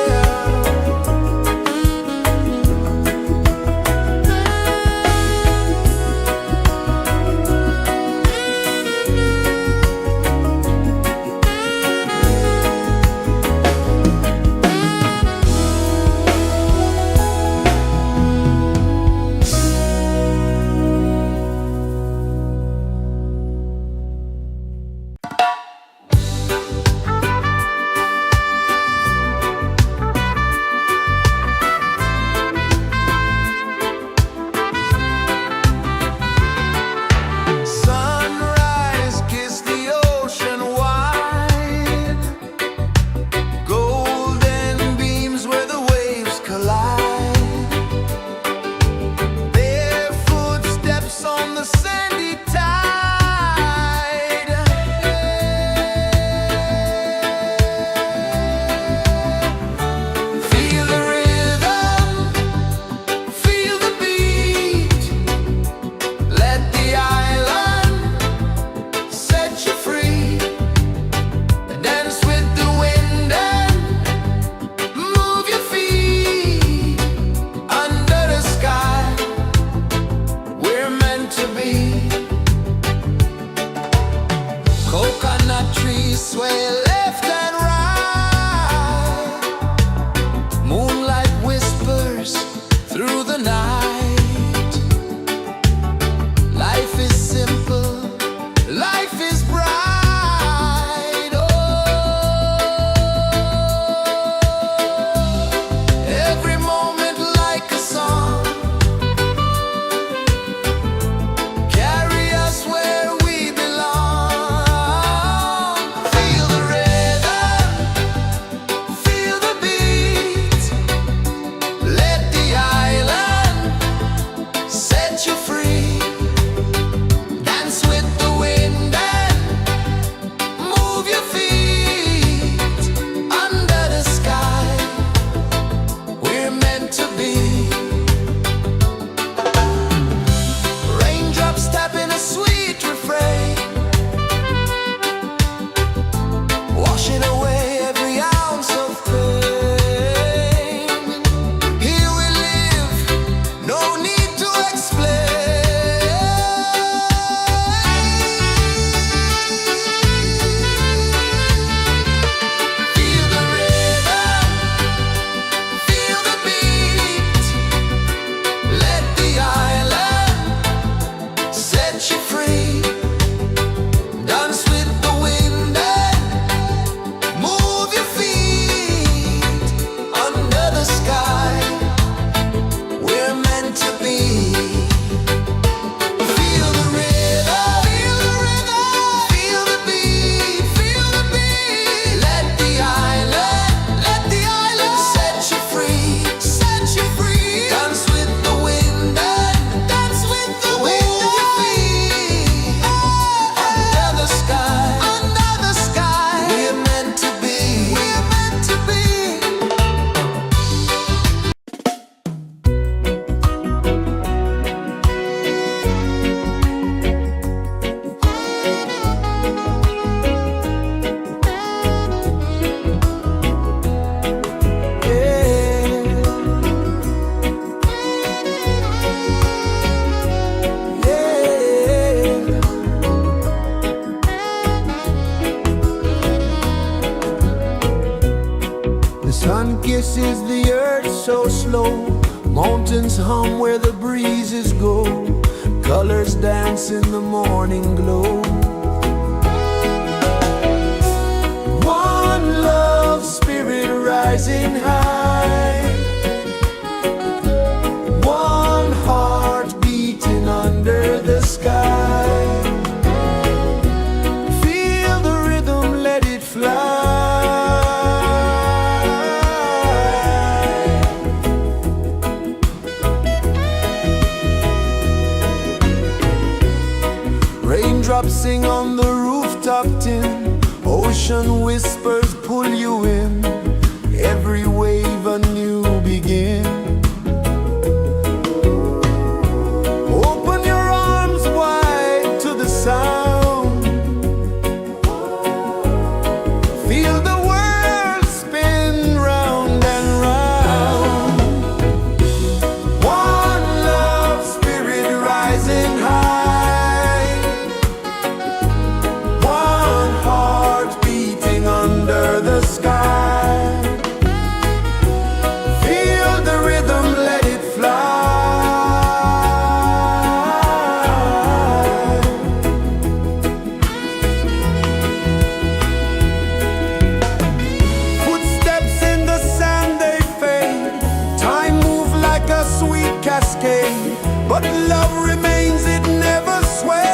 The sun kisses the earth so slow, mountains hum where the breezes go, colors dance in the morning glow. One love spirit rising high, one heart beating under the sky. Feel the rhythm, let it fly. Raindrops sing on the rooftop tin, ocean whispers pull you in, every wave a new begin. Open your arms wide to the sound, feel the world spin round and round. One love spirit rising high, one heart beating under the sky. Feel the rhythm, let it fly. Footsteps in the sand, they fade, time moves like a sweet cascade, but love remains, it never sways.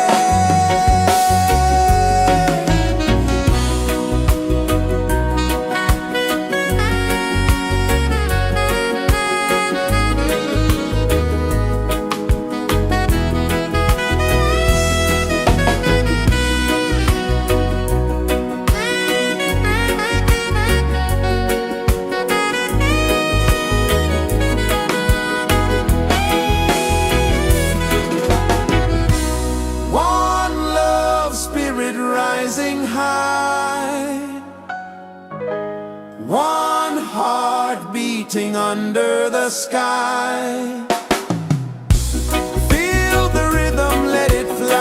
One love spirit rising high, one heart beating under the sky. Feel the rhythm, let it fly.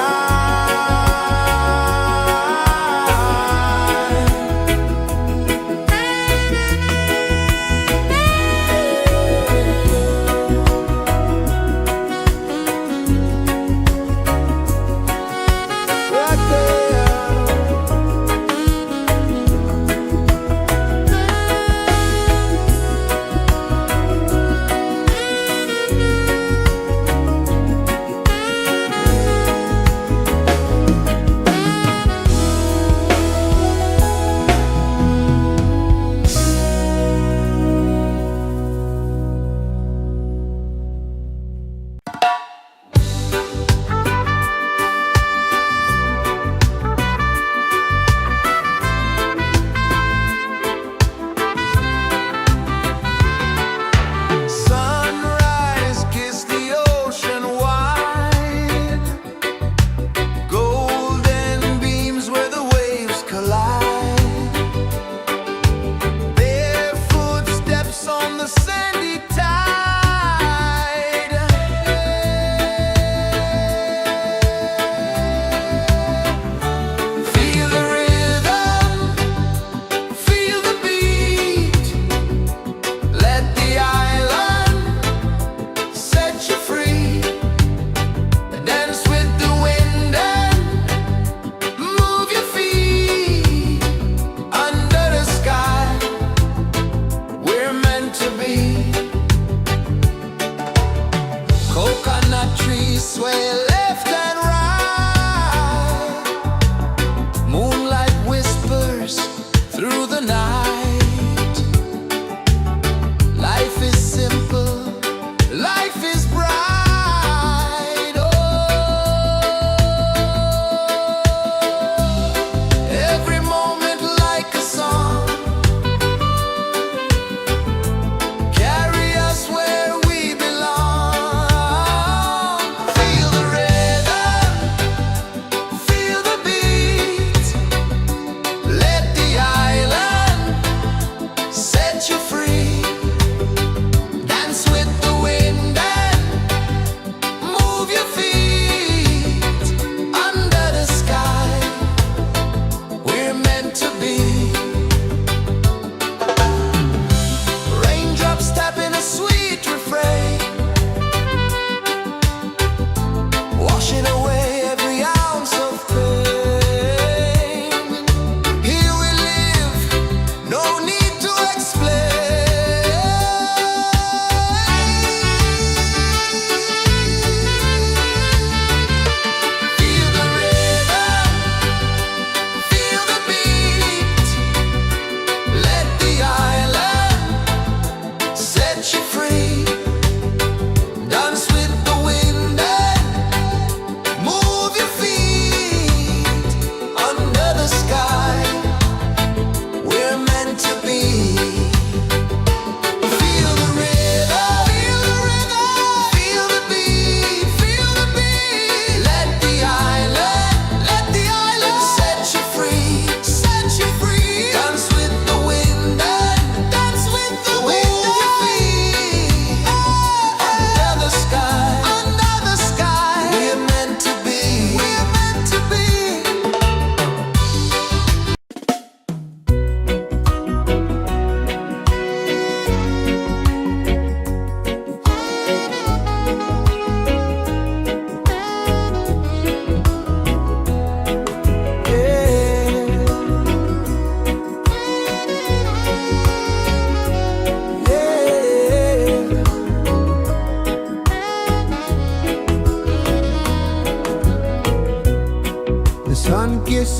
Right there.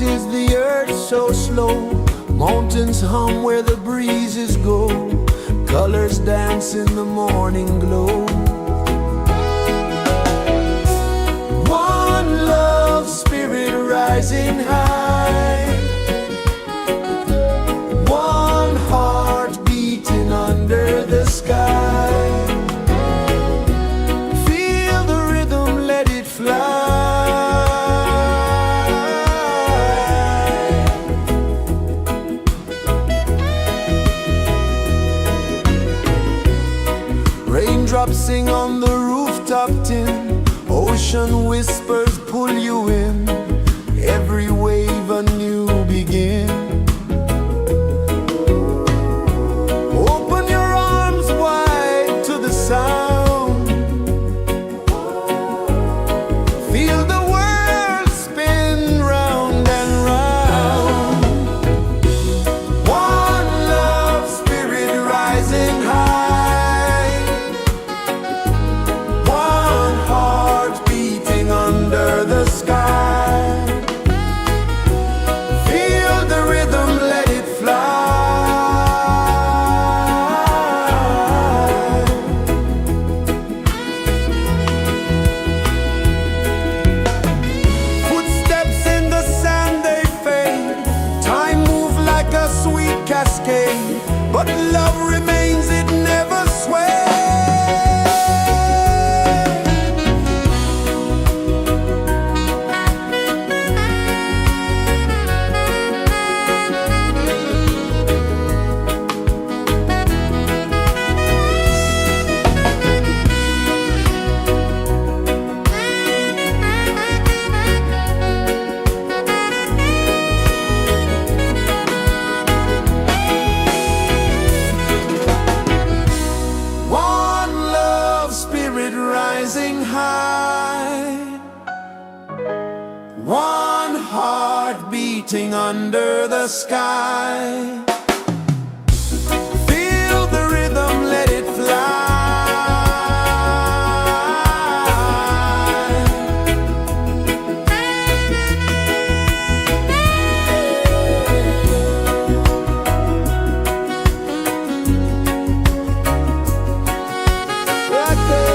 is the earth so slow? Mountains hum where the breezes go. Colors dance in the morning glow. One love, spirit rising high. One heart beating under the sky. Feel the rhythm, let it fly. Raindrops sing on the rooftop tin. Ocean whispers pull you in. Every wave a new begin. Open your arms wide to the sound. Feel the world spin round and round. One love, spirit rising high. One heart beating under the sky. Feel the rhythm, let it fly. Footsteps in the sand, they fade. Time moves like a sweet cascade, but love remains, it never sways. One love, spirit rising high. One heart beating under the sky. Feel the rhythm, let it fly. Right there.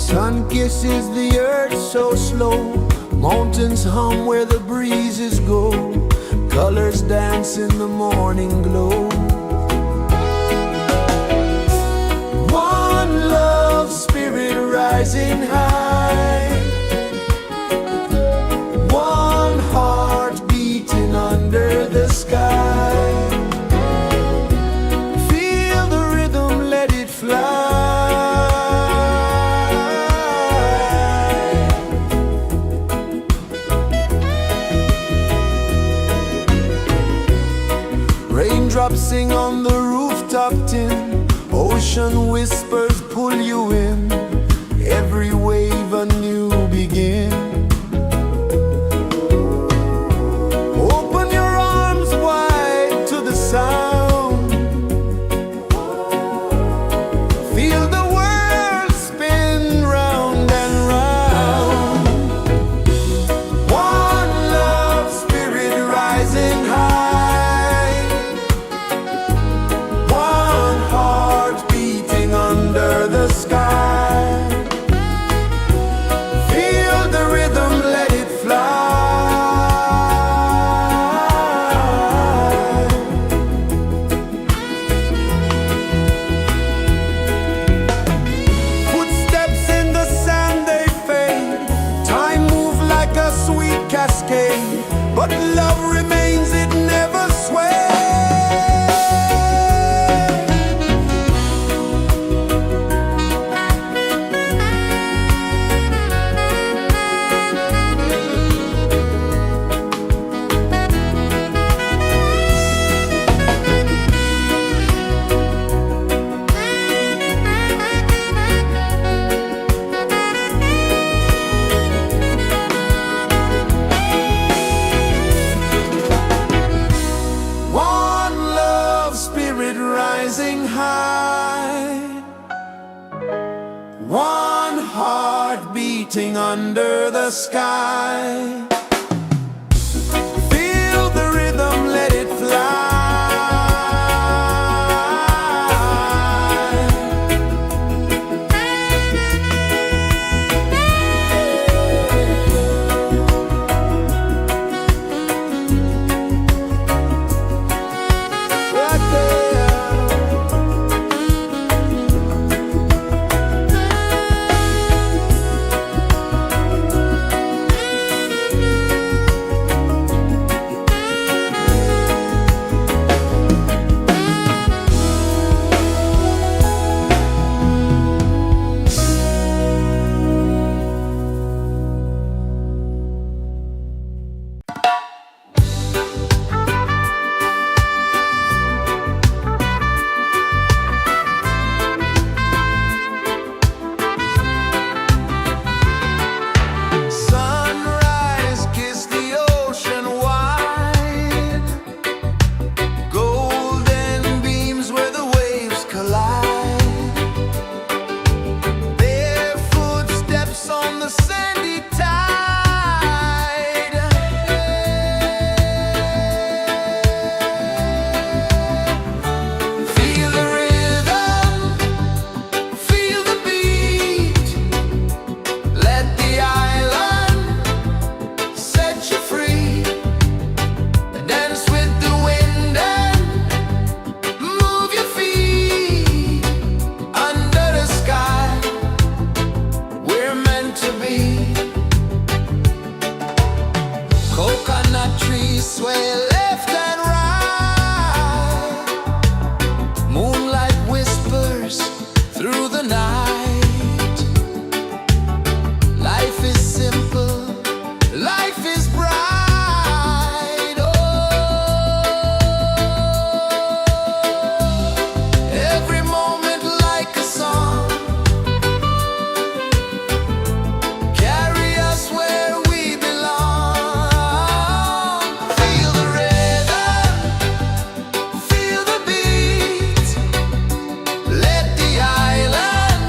Sun kisses the earth so slow, mountains hum where the breezes go, colors dance in the morning glow. One love spirit rising high, one heart beating under the sky. Feel the rhythm, let it fly. Raindrops sing on the rooftop tin, ocean whispers pull you in, every wave a new begin. Open your arms wide to the sound, feel the world spin round and round. One love spirit rising high, one heart beating under the sky. Feel the rhythm, let it fly. Footsteps in the sand, they fade, time moves like a sweet cascade, but love remains, it never sways. One love spirit rising high, one heart beating under the sky. Feel the rhythm, let it fly. Right there. Sunrise, kiss the ocean wide, golden beams where the waves collide, bare footsteps on the sandy tide. Feel the rhythm, feel the beat, let the island set you free. Dance with the wind and move your feet under the sky. We're meant to be. Coconut trees sway left and right, moonlight whispers through the night. Life is simple, life is bright. Oh, every moment like a song, carry us where we belong. Feel the rhythm, feel the beat, let the island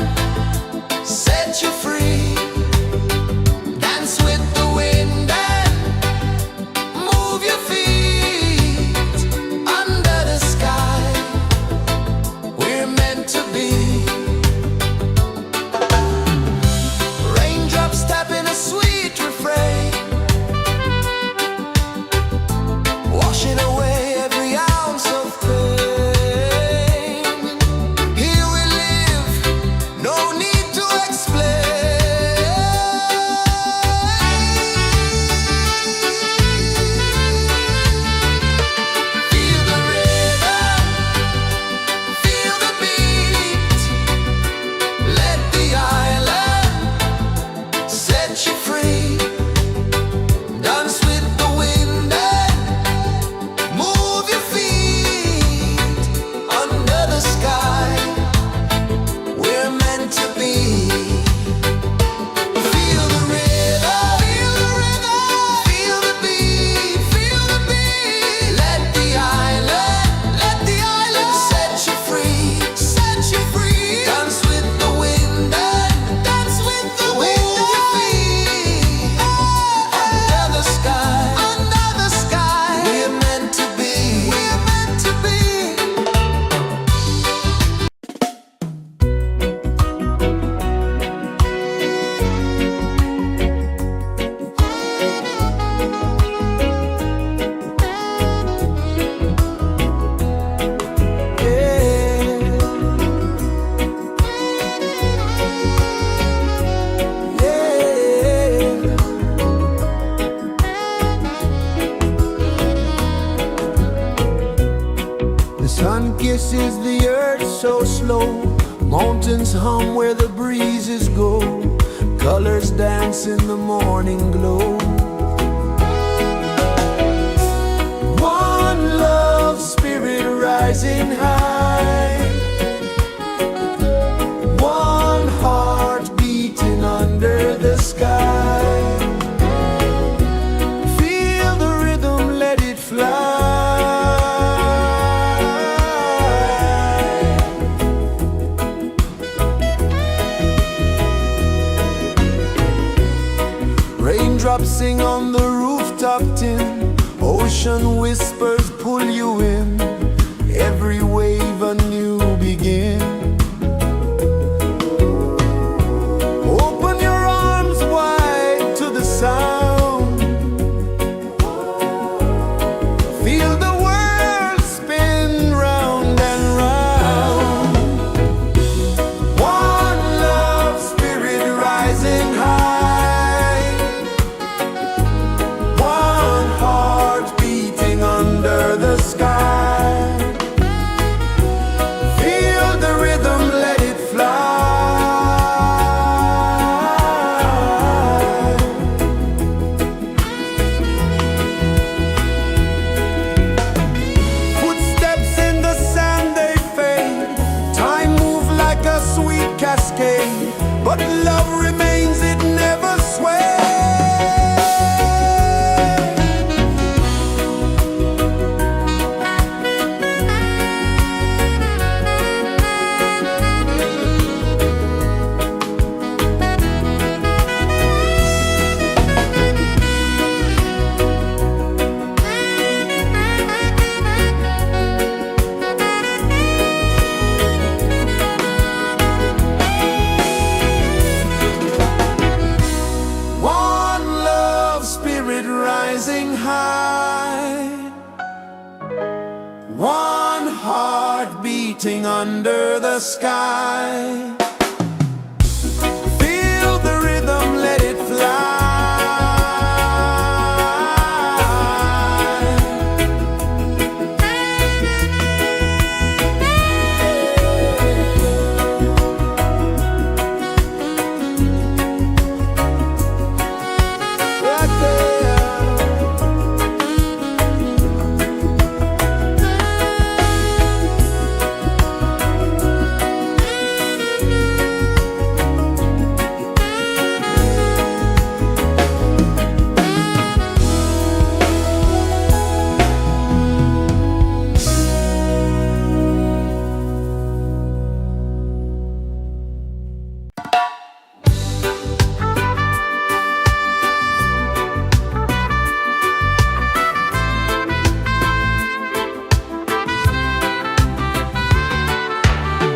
pulses the earth so slow. Mountains hum where the breezes go. Colors dance in the morning glow. One love spirit rising high. One heart beating under the sky. Feel the rhythm, let it fly. Raindrops sing on the rooftop tin. Ocean whispers pull you in. Every wave a new begin. Open your arms wide to the sound. Feel the world spin round and round. One love spirit rising high. One heart beating under the sky. Feel the rhythm, let it fly. Footsteps in the sand, they fade. Time moves like a sweet cascade, but love remains, it never sways. One love spirit rising high. One heart beating under the sky. Feel the rhythm, let it fly.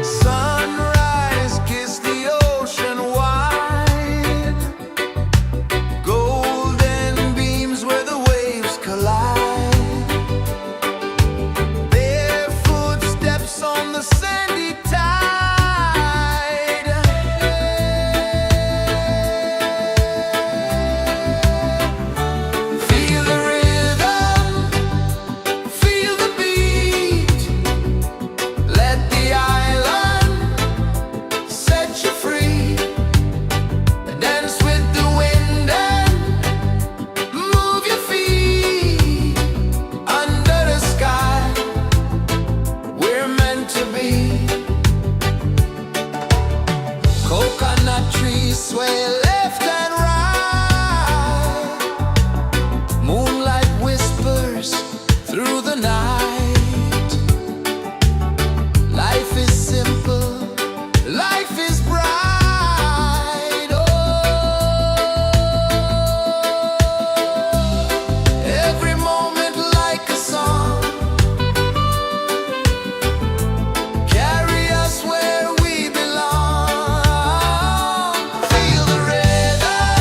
Sunrise, kiss the ocean wide. Golden beams where the waves collide. Bare footsteps on the sandy tide. Feel the rhythm, feel the beat. Let the island set you free. Dance with the wind and move your feet. Under the sky, we're meant to be. Coconut trees sway left and right. Moonlight whispers through the night. Life is simple, life is bright. Oh, every moment like a song. Carry us where we belong. Feel the rhythm,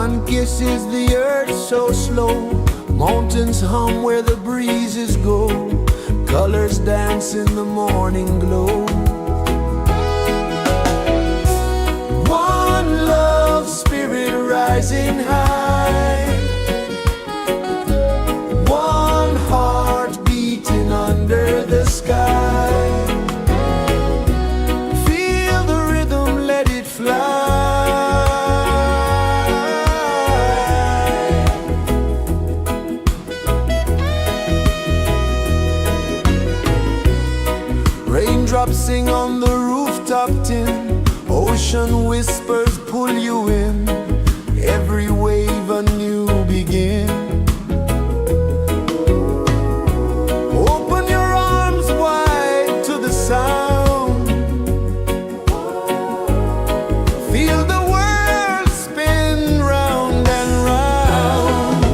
sun kisses the earth so slow, mountains hum where the breezes go, colors dance in the morning glow. One love spirit rising high, one heart beating under the sky. Feel the rhythm, let it fly. Raindrops sing on the rooftop tin, ocean whispers pull you in, every wave a new begin. Open your arms wide to the sound, feel the world spin round and round.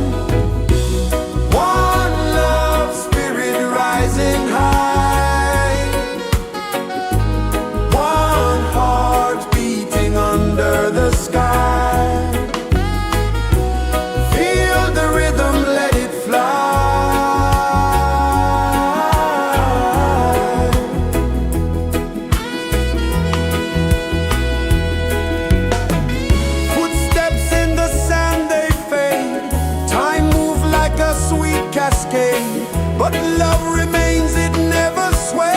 One love spirit rising high, one heart beating under the sky. Feel the rhythm, let it fly. Footsteps in the sand, they fade, time moves like a sweet cascade, but love remains, it never sways.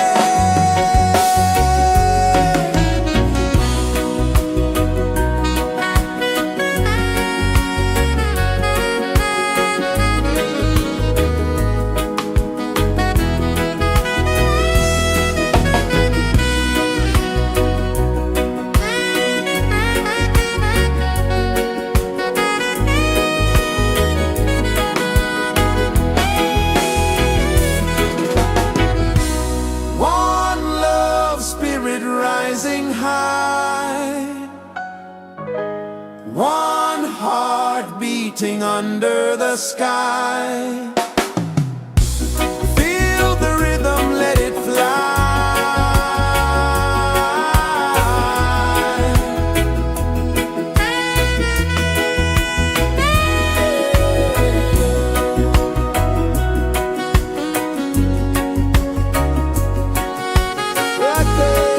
One love spirit rising high, one heart beating under the sky. Feel the rhythm, let it fly. Right there.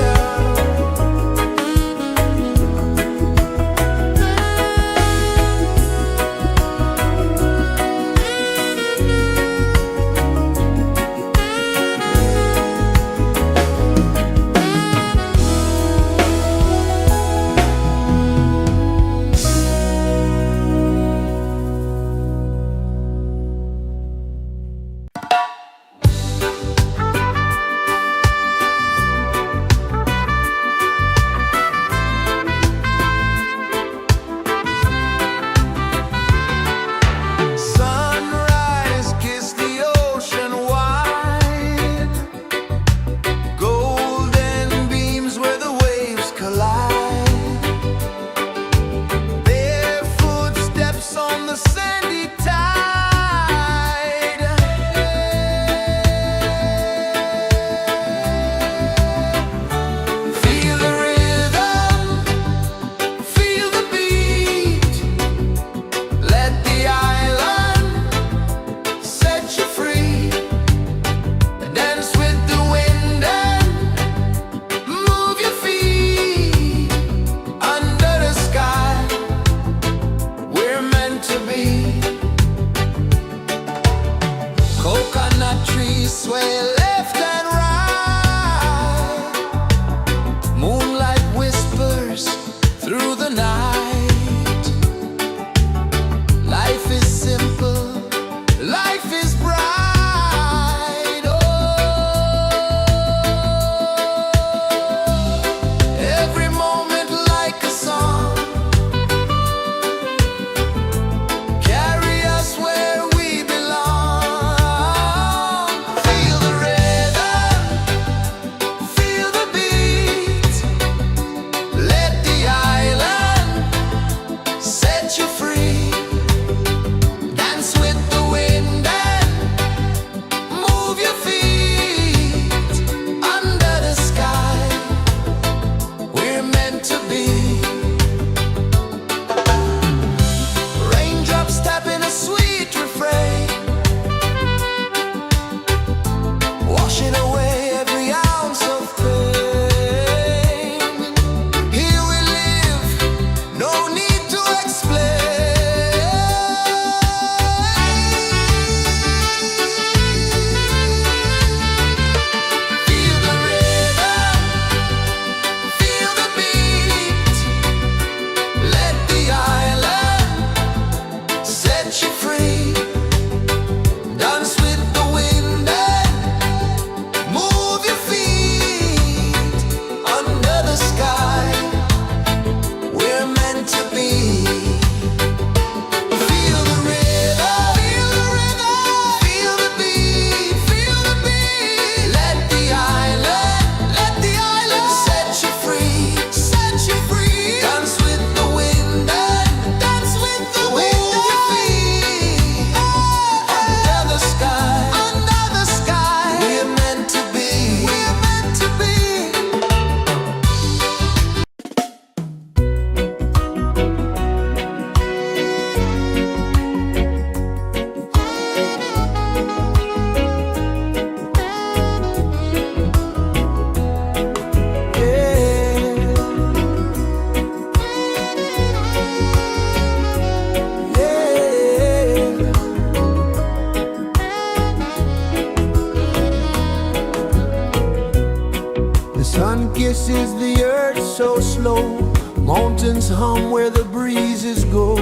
the earth so slow. Mountains hum where the breezes go.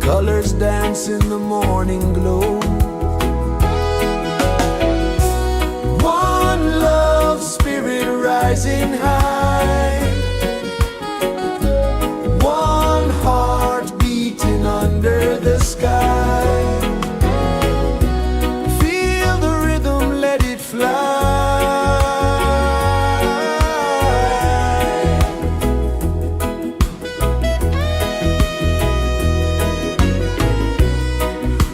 Colors dance in the morning glow. One love, spirit rising high. One heart beating under the sky. Feel the rhythm, let it fly.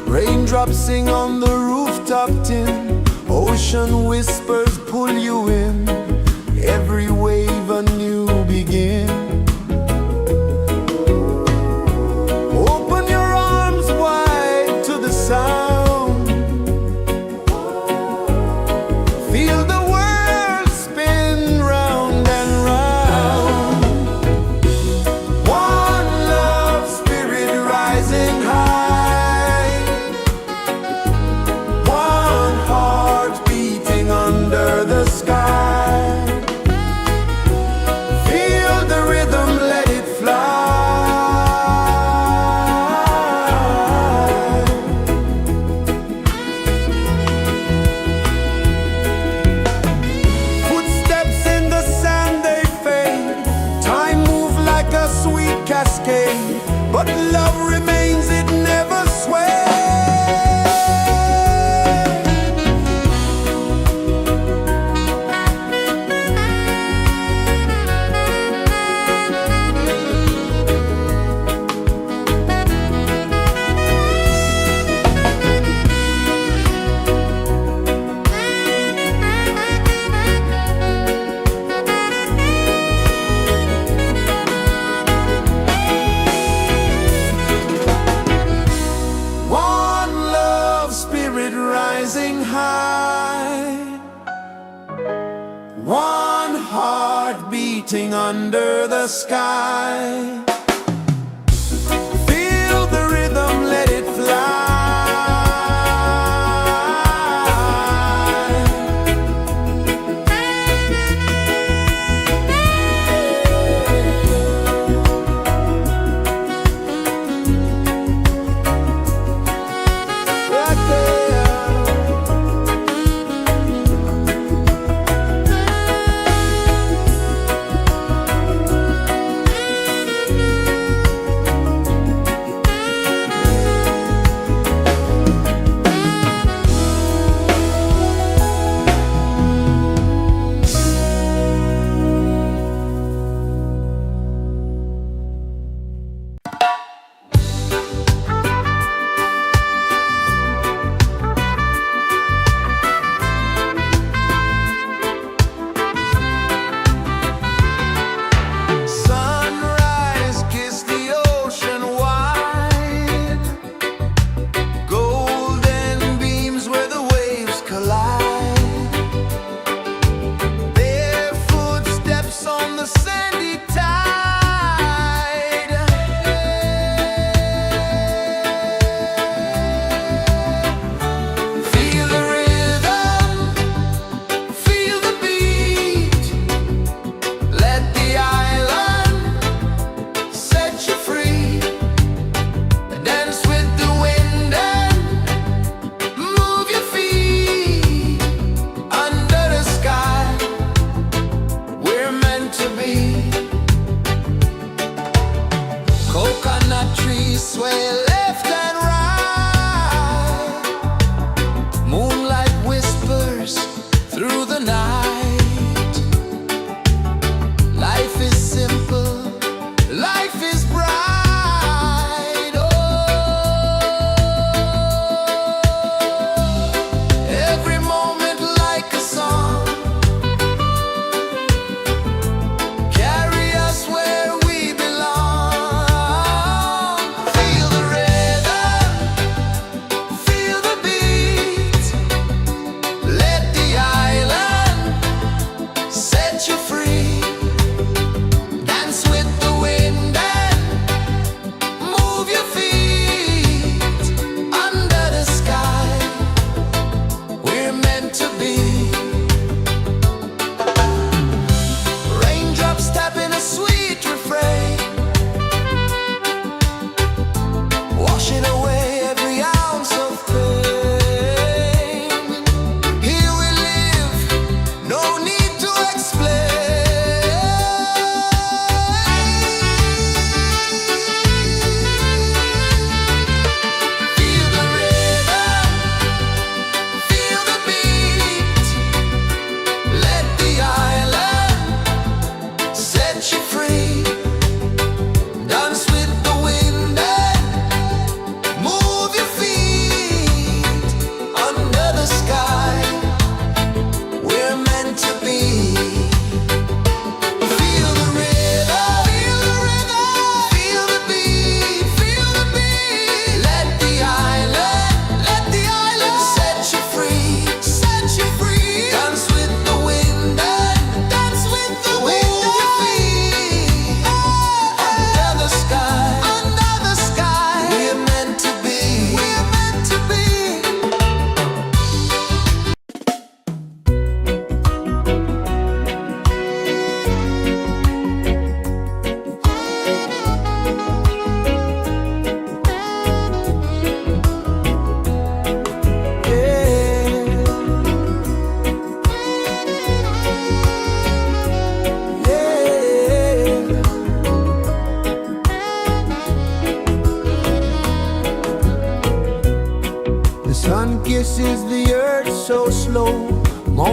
Raindrops sing on the rooftop tin. Ocean whispers pull you in. Every wave a new begin. Open your arms wide to the sound. Feel the world spin round and round. One love, spirit rising high. One heart beating under the sky. Feel the rhythm, let it fly. Footsteps in the sand, they fade. Time moves like a sweet cascade, but love remains, it never sways. One love, spirit rising high. One heart beating under the sky. Feel the rhythm, let it fly. Right there.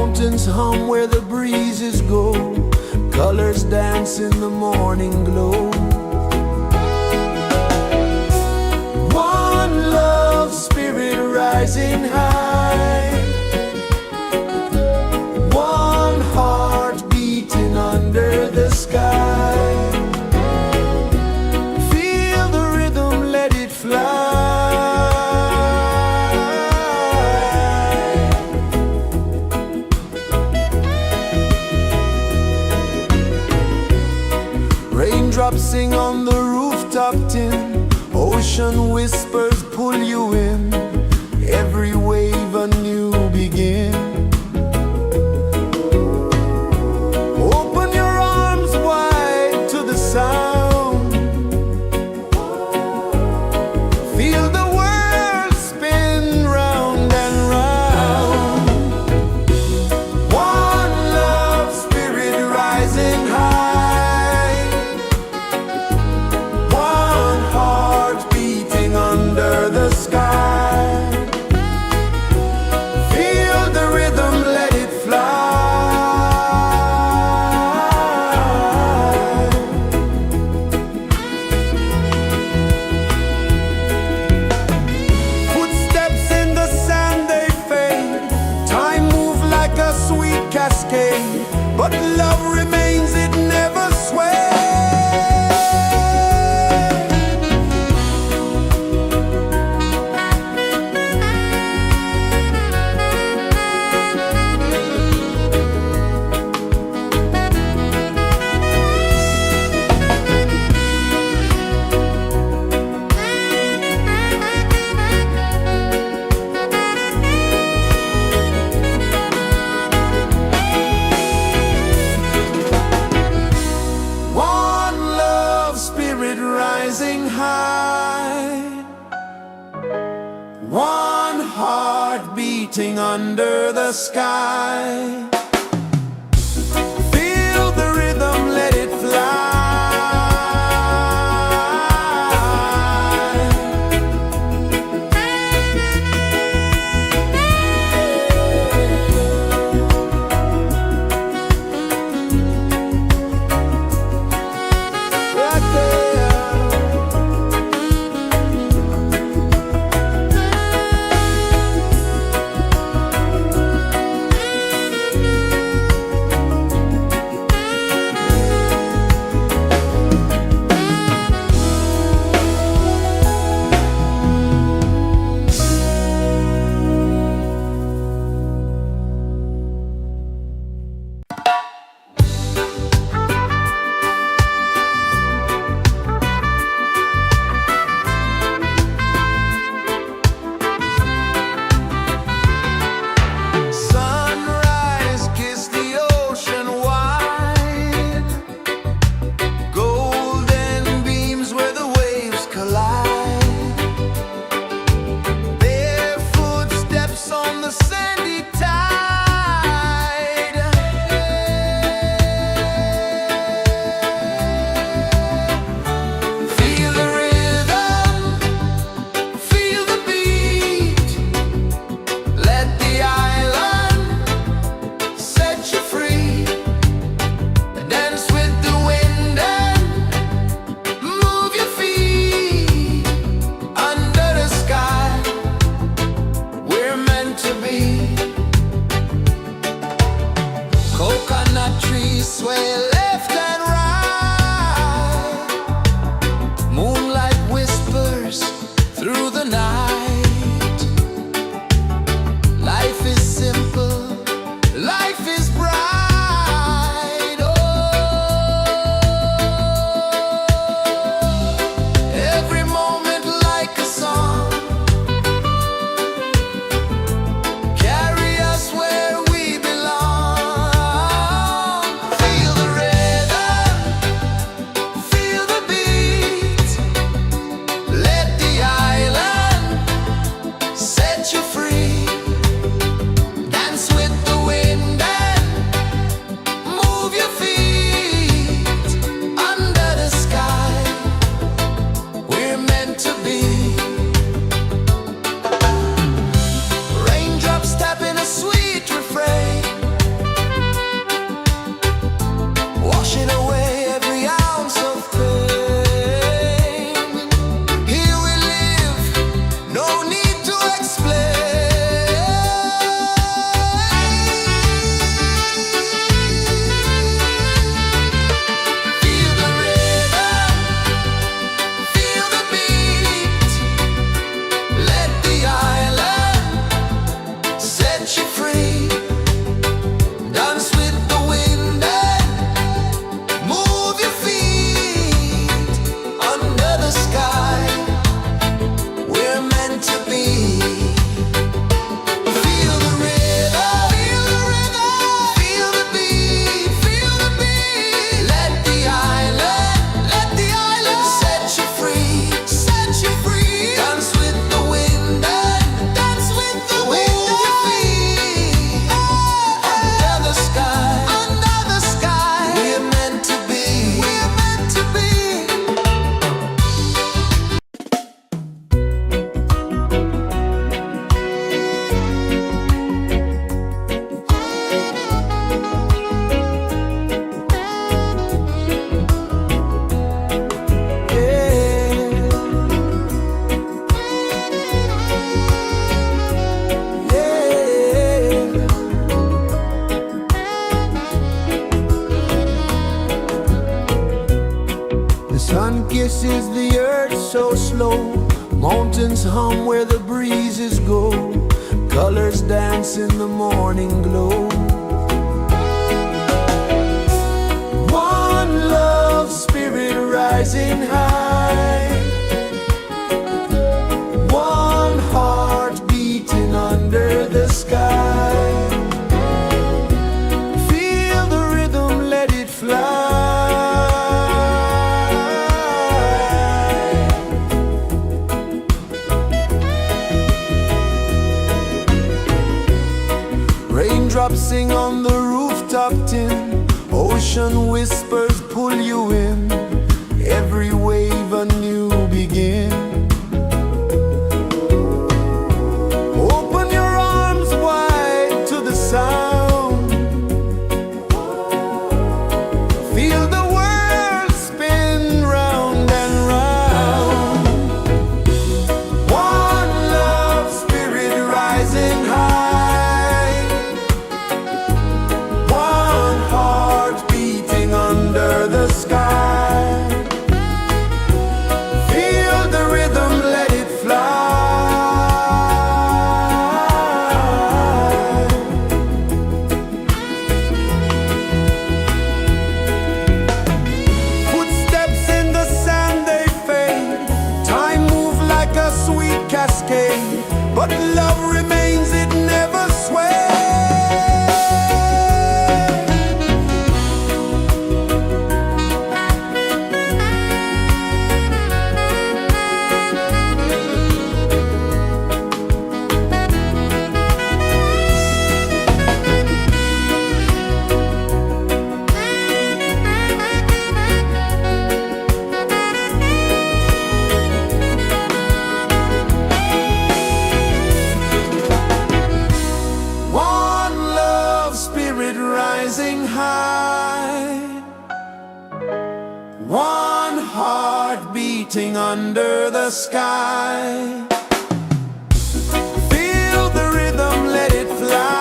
Mountains hum where the breezes go, colors dance in the morning glow. One love spirit rising high, one heart beating under the sky. Feel the rhythm, let it fly. Raindrops sing on the rooftop tin, ocean whispers pull you in, every wave a new begin. Open your arms wide to the sound, feel the world spin round and round. One love spirit rising high, one heart beating under the sky. Feel the rhythm, let it fly. Footsteps in the sand, they fade. Time moves like a sweet cascade, but love remains, it never sways. One love spirit rising high, one heart beating under the sky. Feel the rhythm, let it fly. Right there. Sun kisses the earth so slow, mountains hum where the breezes go, colors dance in the morning glow. One love spirit rising high, one heart beating under the sky. Feel the rhythm, let it fly. Raindrops sing on the rooftop tin, ocean whispers pull you in, every wave a new begin. Open your arms wide to the sound, feel the world spin round and round. One love spirit rising high, one heart beating under the sky. Feel the rhythm, let it fly. Footsteps in the sand, they fade, time moves like a sweet cascade, but love remains, it never sways. Rising high, one heart beating under the sky. Feel the rhythm, let it fly.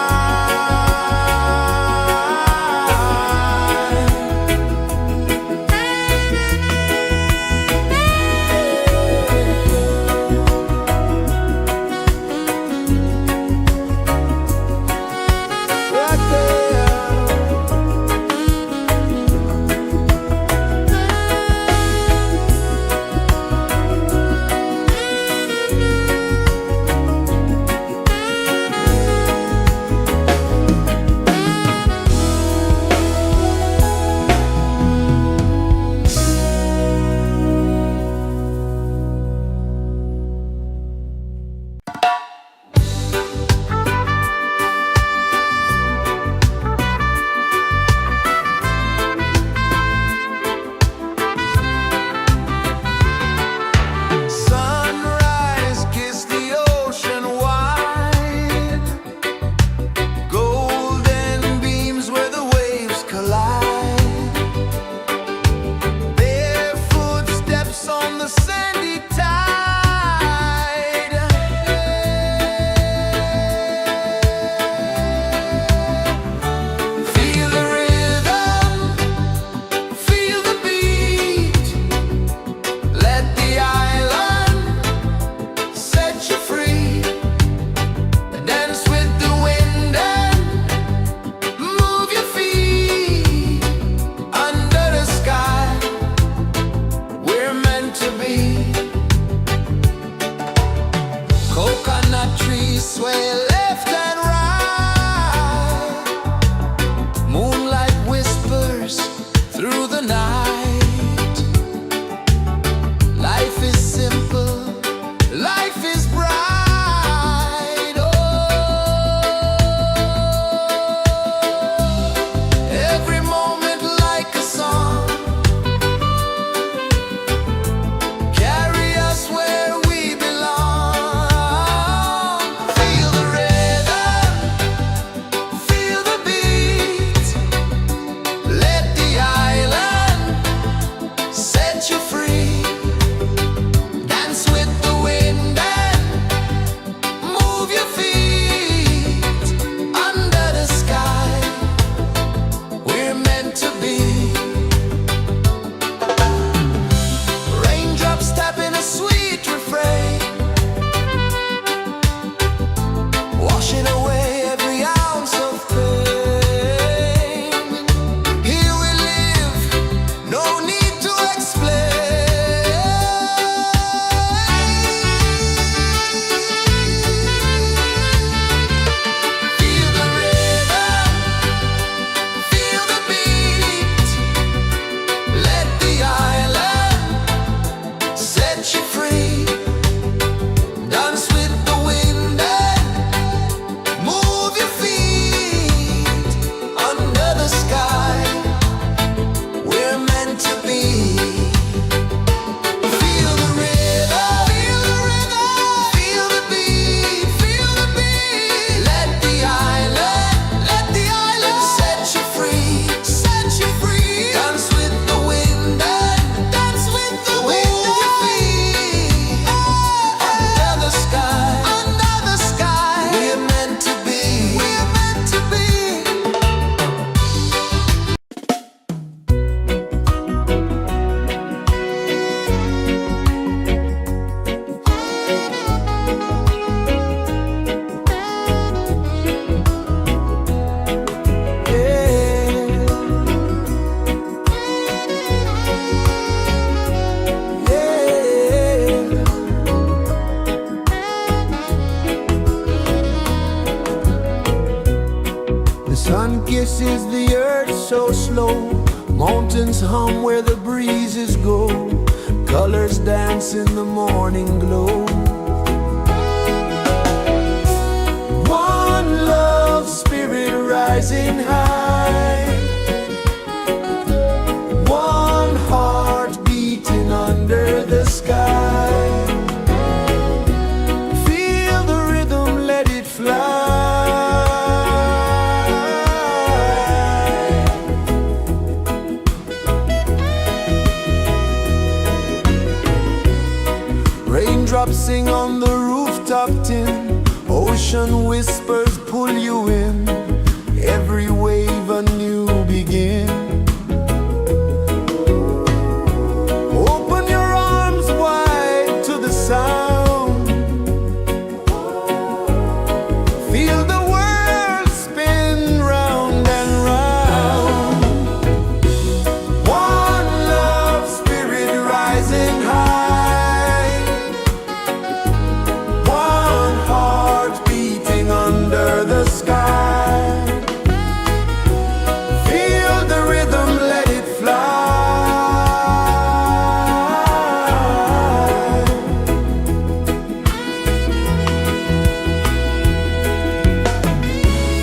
is the earth so slow? Mountains hum where the breezes go. Colors dance in the morning glow. One love spirit rising high. One heart beating under the sky. Feel the rhythm, let it fly. Raindrops sing on the rooftop tin. Ocean whispers pull you in. Every wave a new begin. Open your arms wide to the sound. Feel the world spin round and round. One love spirit rising high. One heart beating under the sky. Feel the rhythm, let it fly.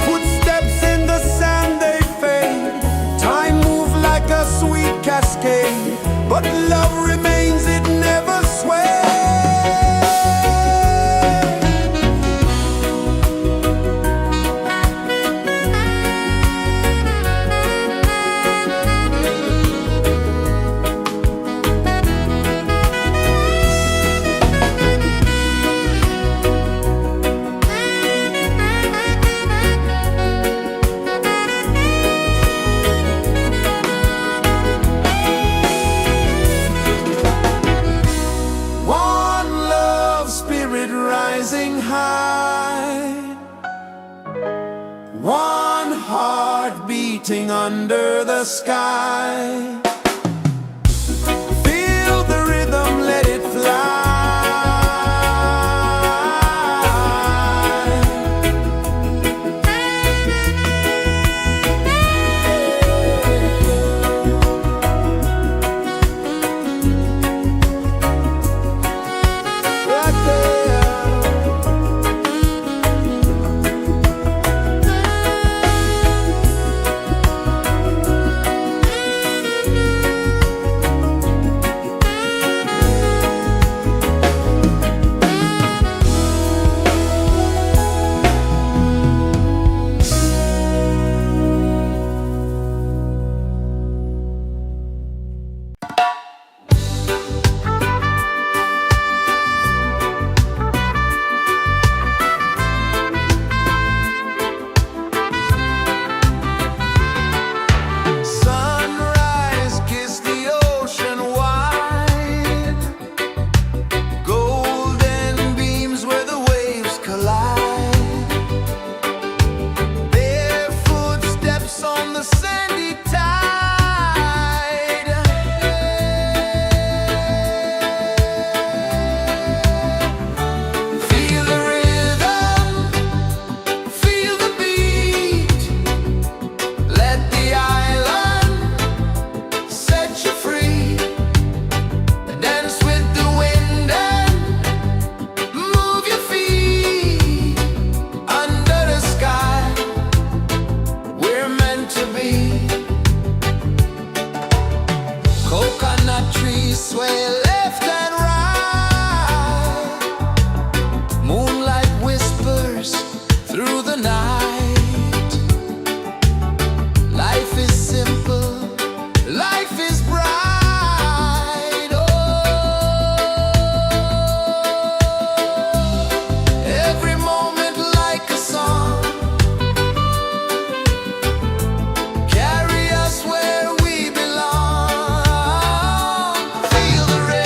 Footsteps in the sand, they fade. Time moves like a sweet cascade, but love remains, it never sways. One love spirit rising high. One heart beating under the sky. Feel the rhythm, let it fly. Right there. Sunrise, kiss the ocean wide. Golden beams where the waves collide. Bare footsteps on the sandy tide. Feel the rhythm, feel the beat. Let the island set you free. Dance with the wind and move your feet. Under the sky, we're meant to be. Coconut trees sway left and right. Moonlight whispers through the night. Life is simple, life is bright. Oh, every moment like a song. Carry us where we belong. Feel the rhythm.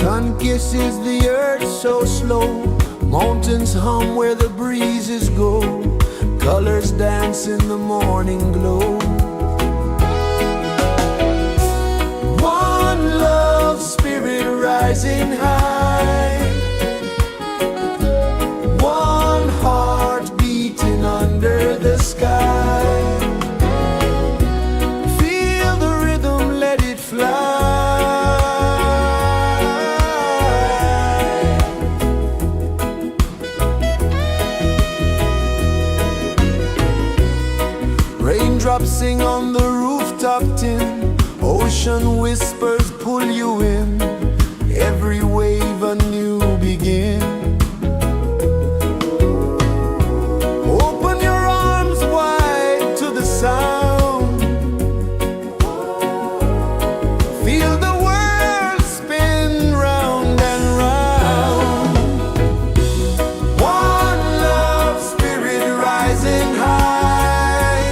Sun kisses the earth so slow, mountains hum where the breezes go, colors dance in the morning glow. One love spirit rising high, one heart beating under the sky. Feel the rhythm, let it fly. Raindrops sing on the rooftop tin, ocean whispers pull you in, every wave a new begin. Open your arms wide to the sound, feel the world spin round and round. One love spirit rising high,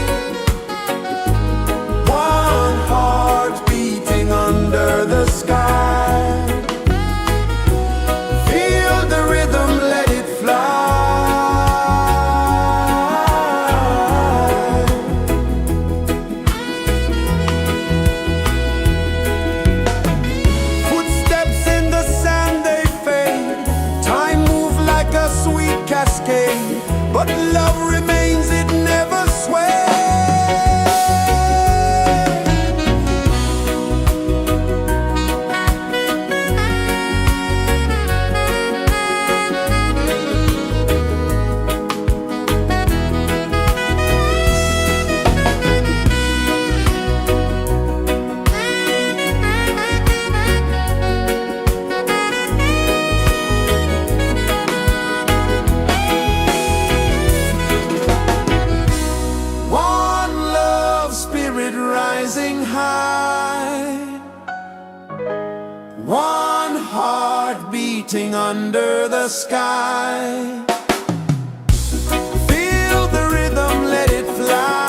one heart beating under the sky. Feel the rhythm, let it fly. Footsteps in the sand, they fade, time moves like a sweet cascade, but love remains, it never sways. One love spirit rising high, one heart beating under the sky. Feel the rhythm, let it fly.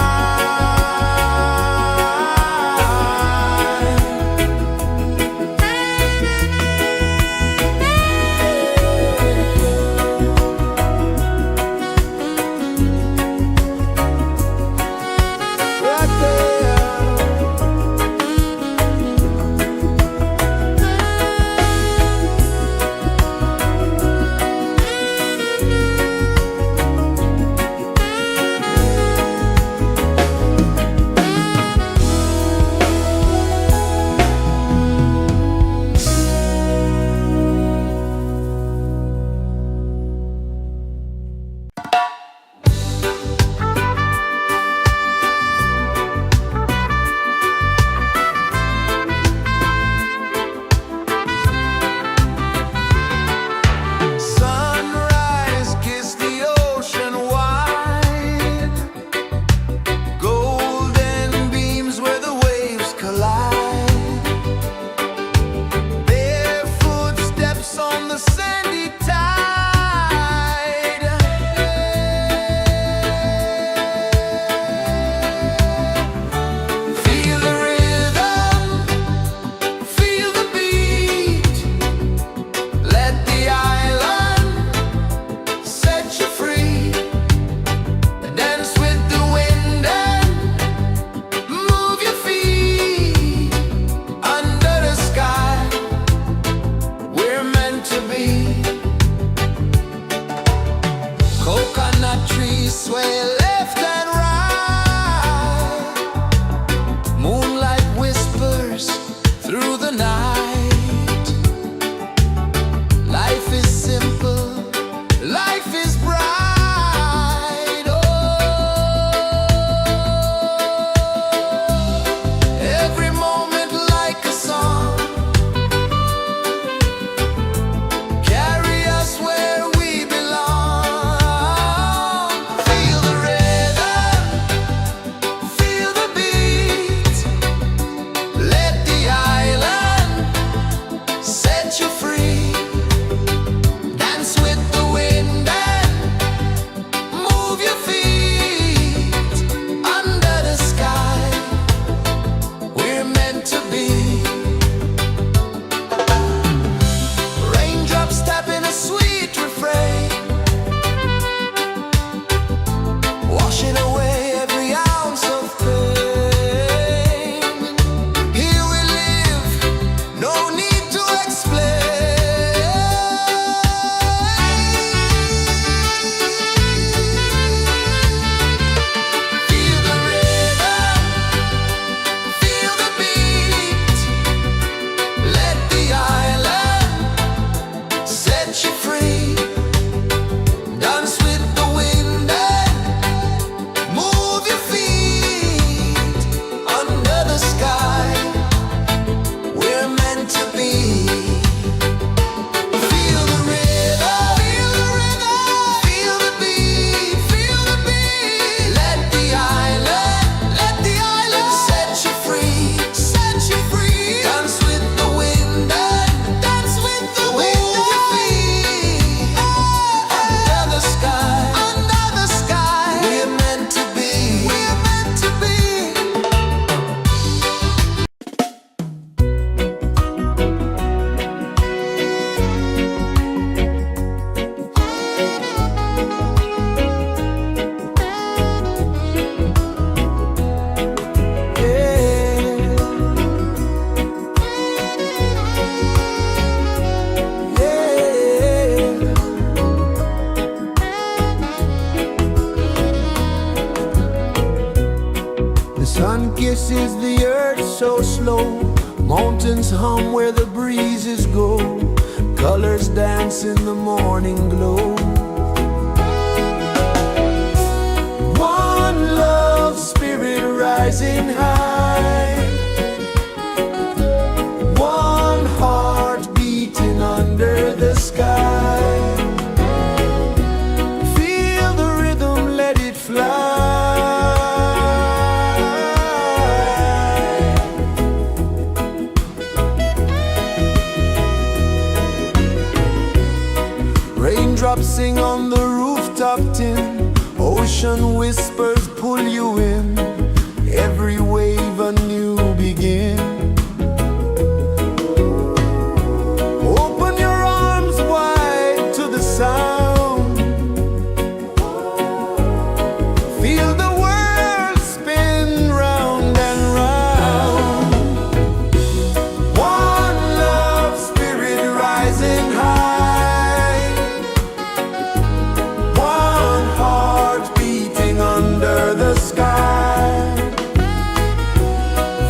Right there. Mountains hum where the breezes go, colors dance in the morning glow. One love spirit rising high, one heart beating under the sky. Feel the rhythm, let it fly. Raindrops sing on the rooftop tin, ocean whispers pull you in, every wave a new begin. Open your arms wide to the sound, feel the world spin round and round. One love spirit rising high, one heart beating under the sky.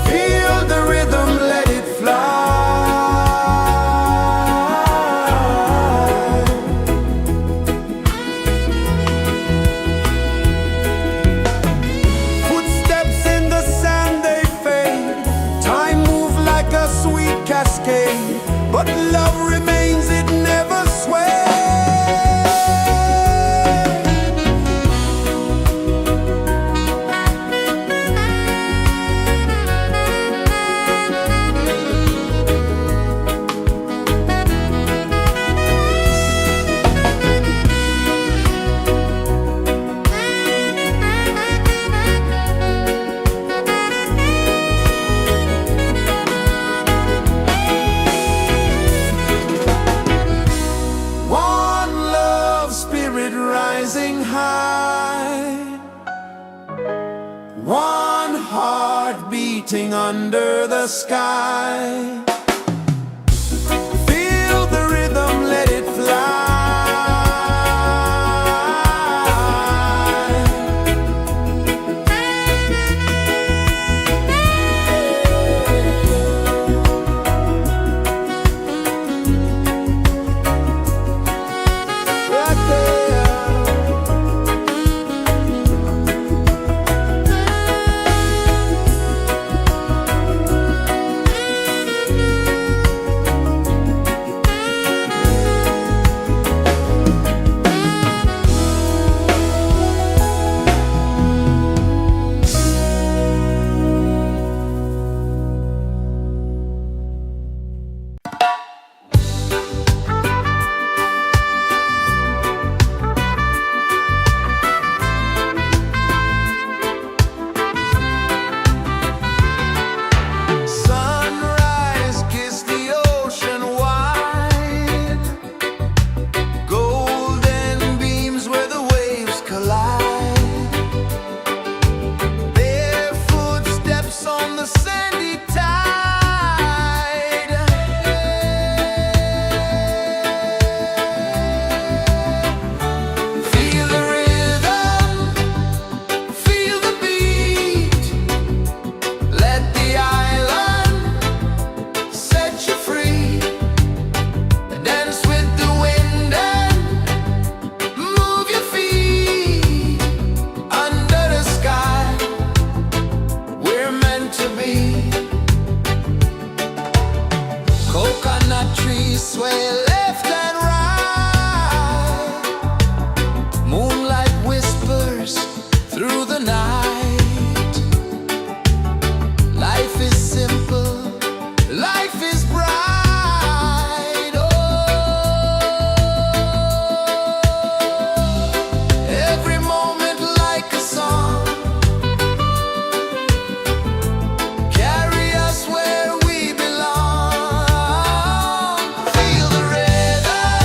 Feel the rhythm, let it fly. Footsteps in the sand, they fade. Time moves like a sweet cascade, but love remains, it never sways. One love spirit rising high, one heart beating under the sky. Feel the rhythm, let it fly. Right there. Sunrise, kiss the ocean wide, golden beams where the waves collide. Their footsteps on the sandy tide. Feel the rhythm, feel the beat. Let the island set you free. Dance with the wind and move your feet. Under the sky, we're meant to be. Coconut trees sway left and right. Moonlight whispers through the night. Life is simple, life is bright. Oh, every moment like a song. Carry us where we belong. Feel the rhythm,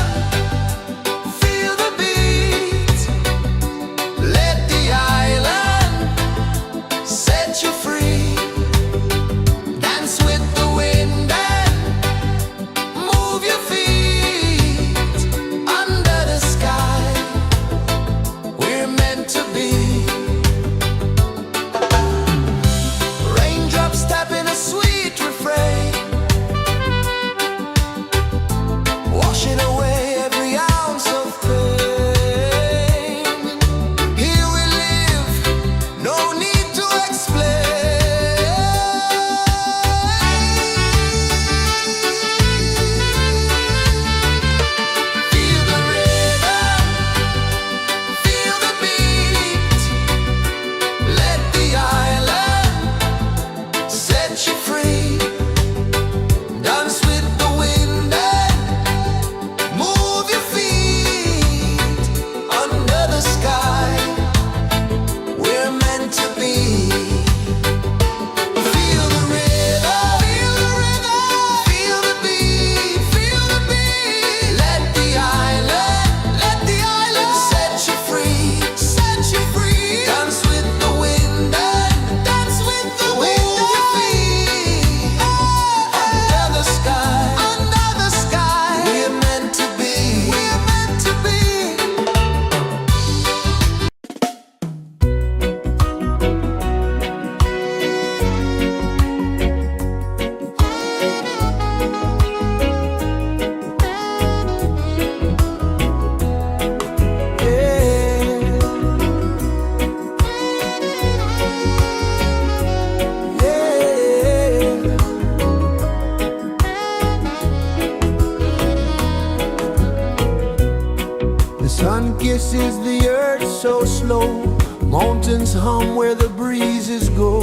The sun kisses the earth so slow, mountains hum where the breezes go,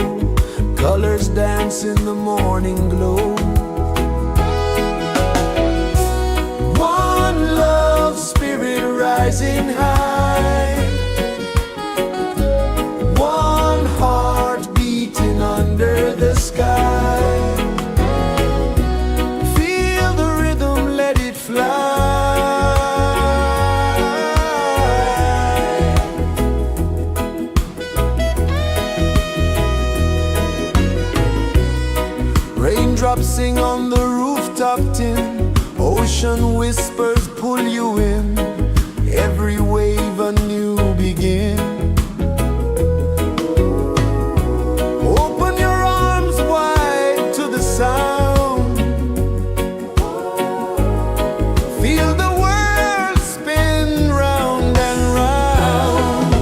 colors dance in the morning glow. One love spirit rising high, one heart beating under the sky. Feel the rhythm, let it fly. Raindrops sing on the rooftop tin, ocean whispers pull you in, every wave a new begin. Open your arms wide to the sound, feel the world spin round and round.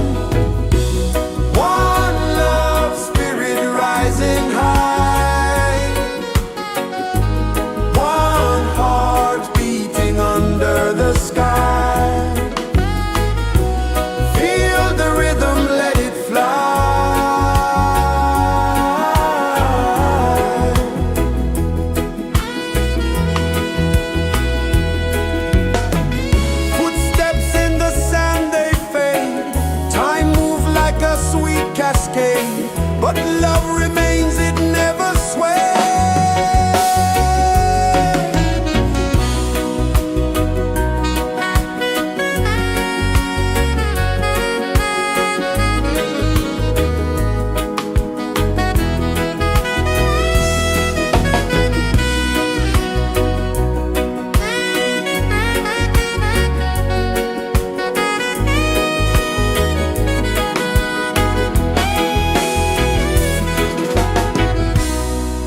One love spirit rising high, one heart beating under the sky. Feel the rhythm, let it fly. Footsteps in the sand, they fade, time moves like a sweet cascade, but love remains, it never sways.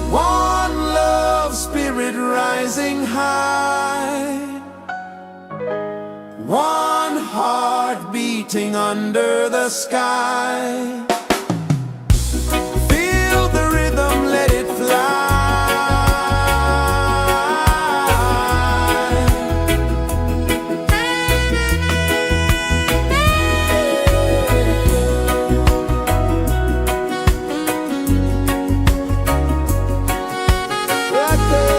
One love spirit rising high, one heart beating under the sky. Feel the rhythm, let it fly. Right there.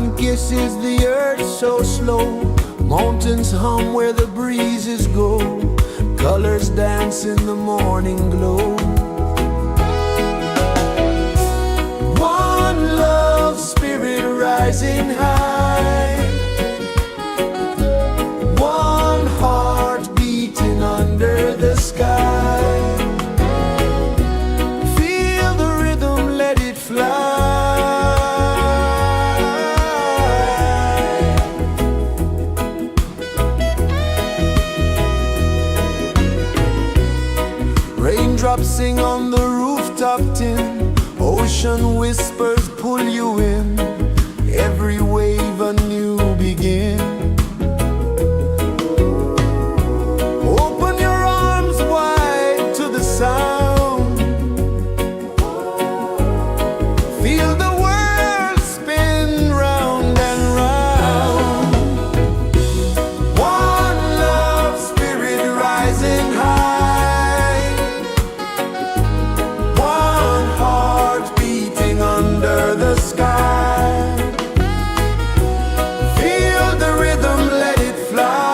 sun kisses the earth so slow. Mountains hum where the breezes go. Colors dance in the morning glow. One love spirit rising high. One heart beating under the sky. Feel the rhythm, let it fly. Raindrops sing on the rooftop tin. Ocean whispers pull you in. Every wave a new begin. Open your arms wide to the sound. Feel the world spin round and round. One love spirit rising high. One heart beating under the sky. Feel the rhythm, let it fly.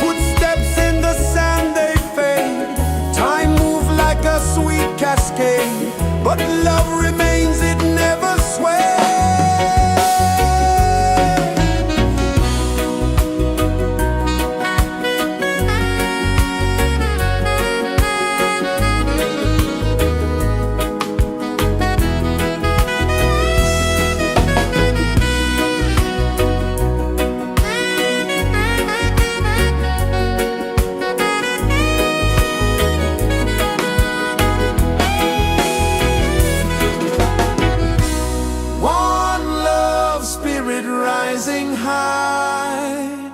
Footsteps in the sand, they fade. Time moves like a sweet cascade, but love remains, it never sways. Rising high,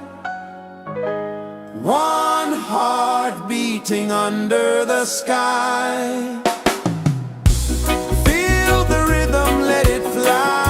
one heart beating under the sky. Feel the rhythm, let it fly.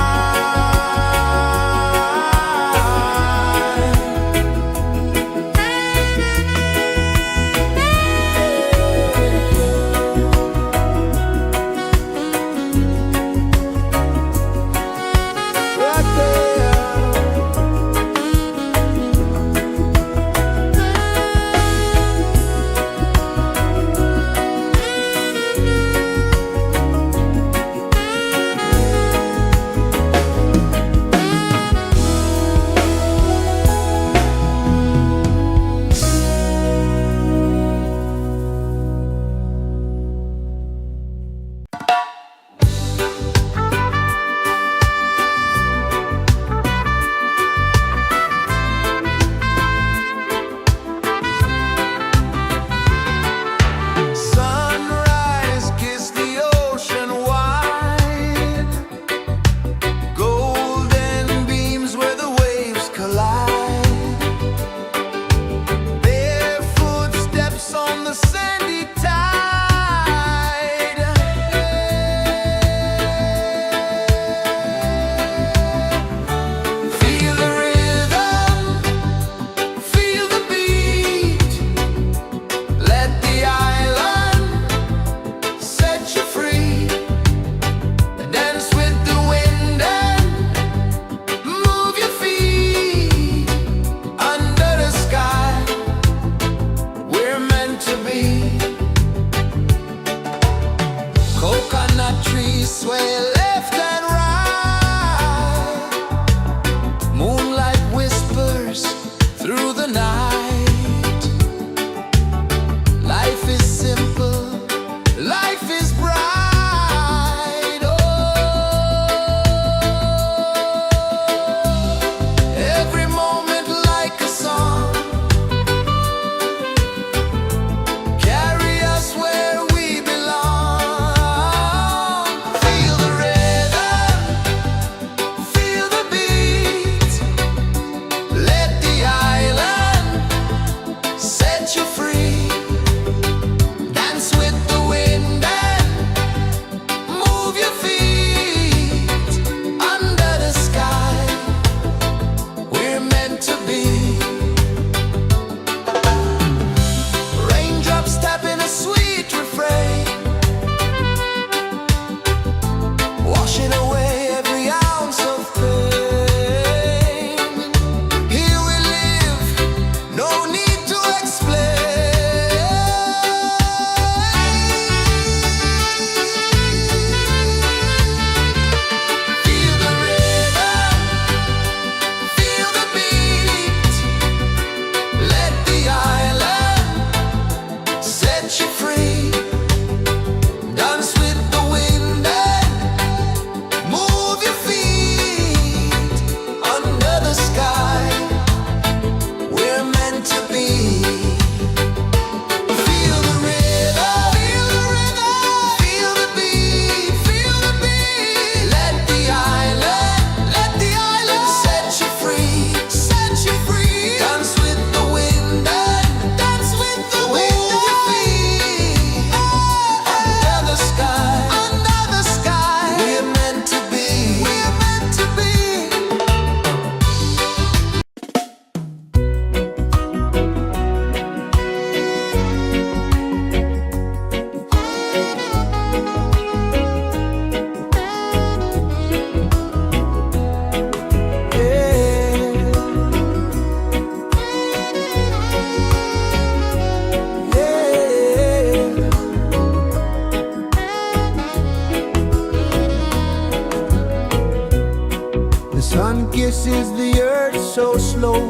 flow,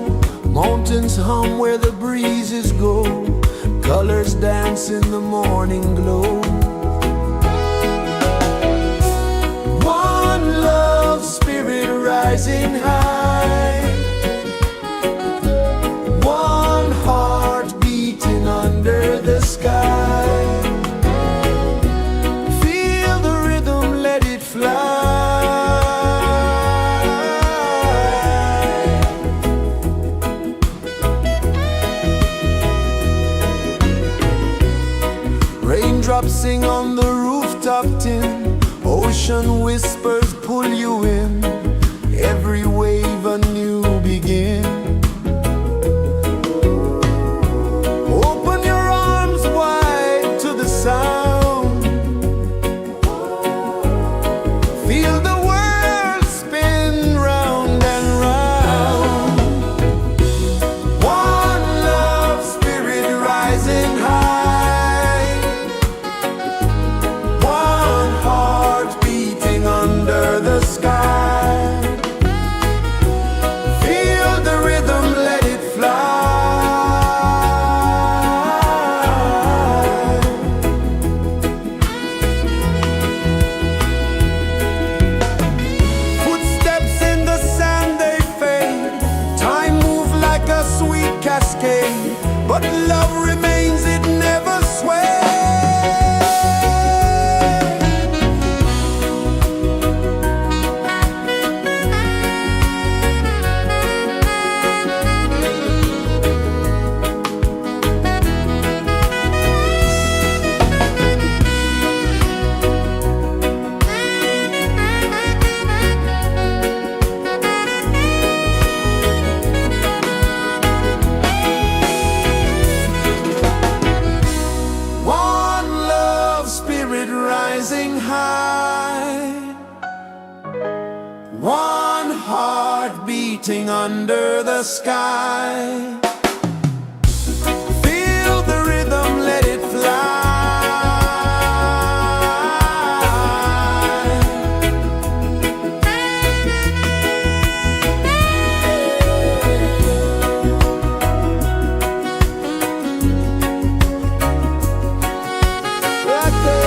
mountains hum where the breezes go, colors dance in the morning glow. One love spirit rising high, one heart beating under the sky. Feel the rhythm, let it fly. Raindrops sing on the rooftop tin, ocean whispers pull you in, every wave a new begin. Open your arms wide to the sound, feel the world spin round and round. One love spirit rising high, one heart beating under the sky. Feel the rhythm, let it fly. Footsteps in the sand, they fade, time move like a sweet cascade, but love remains, it never sways. One love spirit rising high, one heart beating under the sky. Feel the rhythm, let it fly. Right there.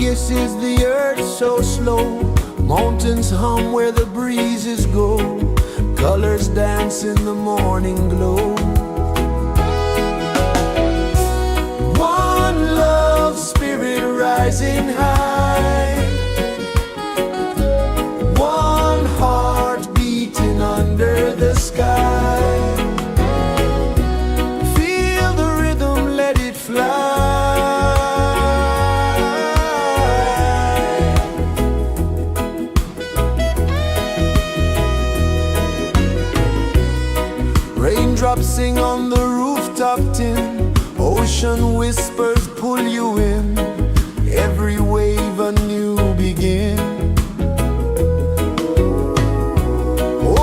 kisses the earth so slow. Mountains hum where the breezes go. Colors dance in the morning glow. One love spirit rising high. One heart beating under the sky. Feel the rhythm, let it fly. Raindrops sing on the rooftop tin. Ocean whispers pull you in. Every wave a new begin.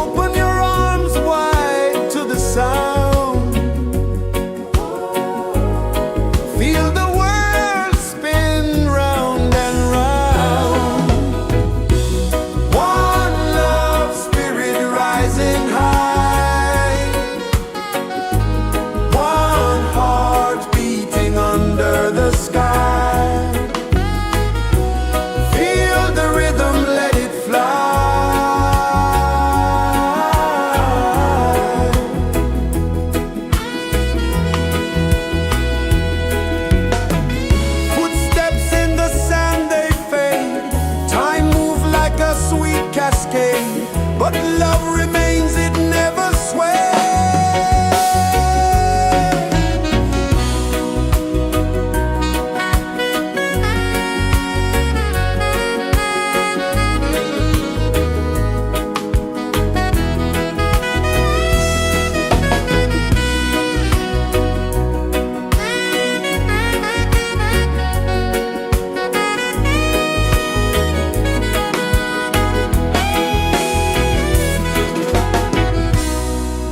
Open your arms wide to the sound. Feel the world spin round and round. One love spirit rising high. One heart beating under the sky. Feel the rhythm, let it fly. Footsteps in the sand, they fade. Time moves like a sweet cascade, but love remains, it never sways.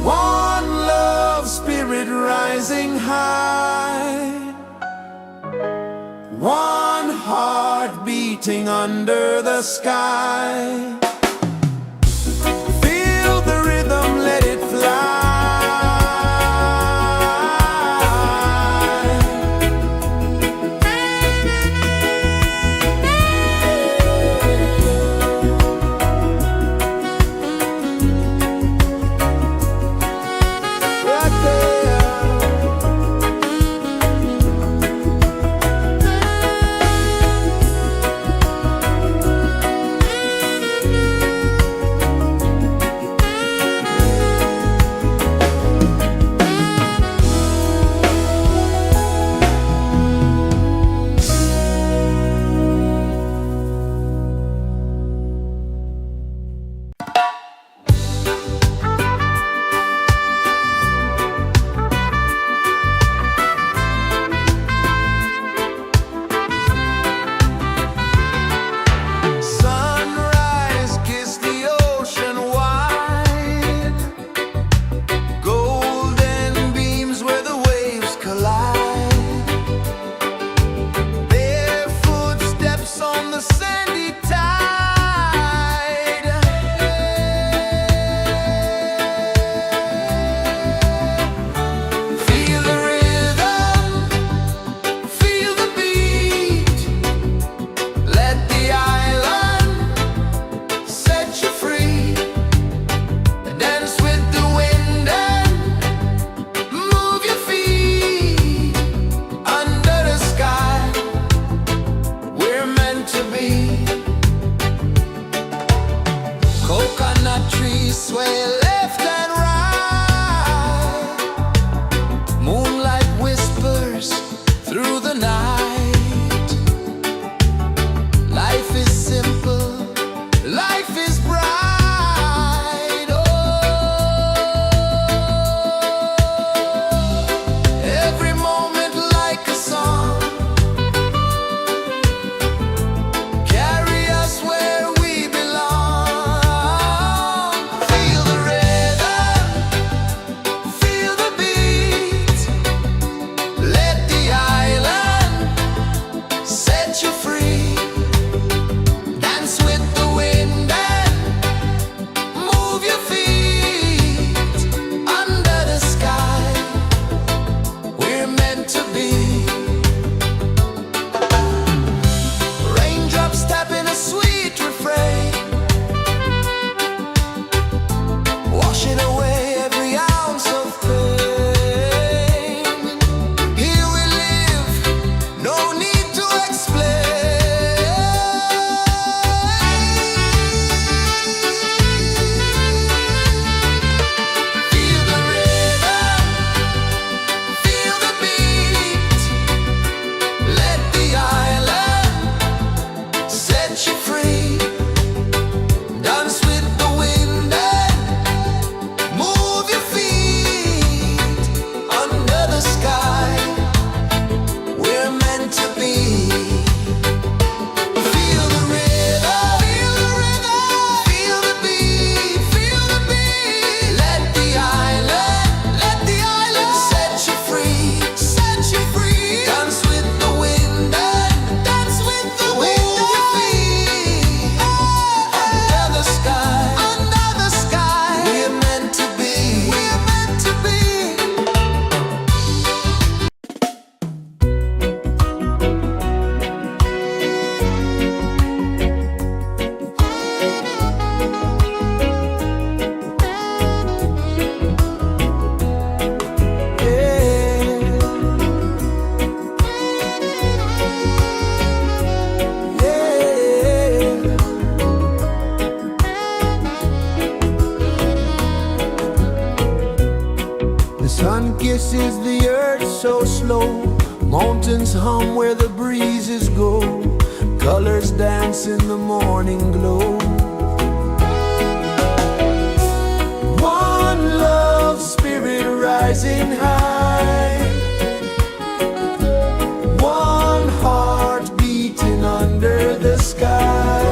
One love spirit rising high. One heart beating under the sky. Feel the rhythm, let it fly. Right there. hum where the breezes go, colors dance in the morning glow. One love spirit rising high, one heart beating under the sky.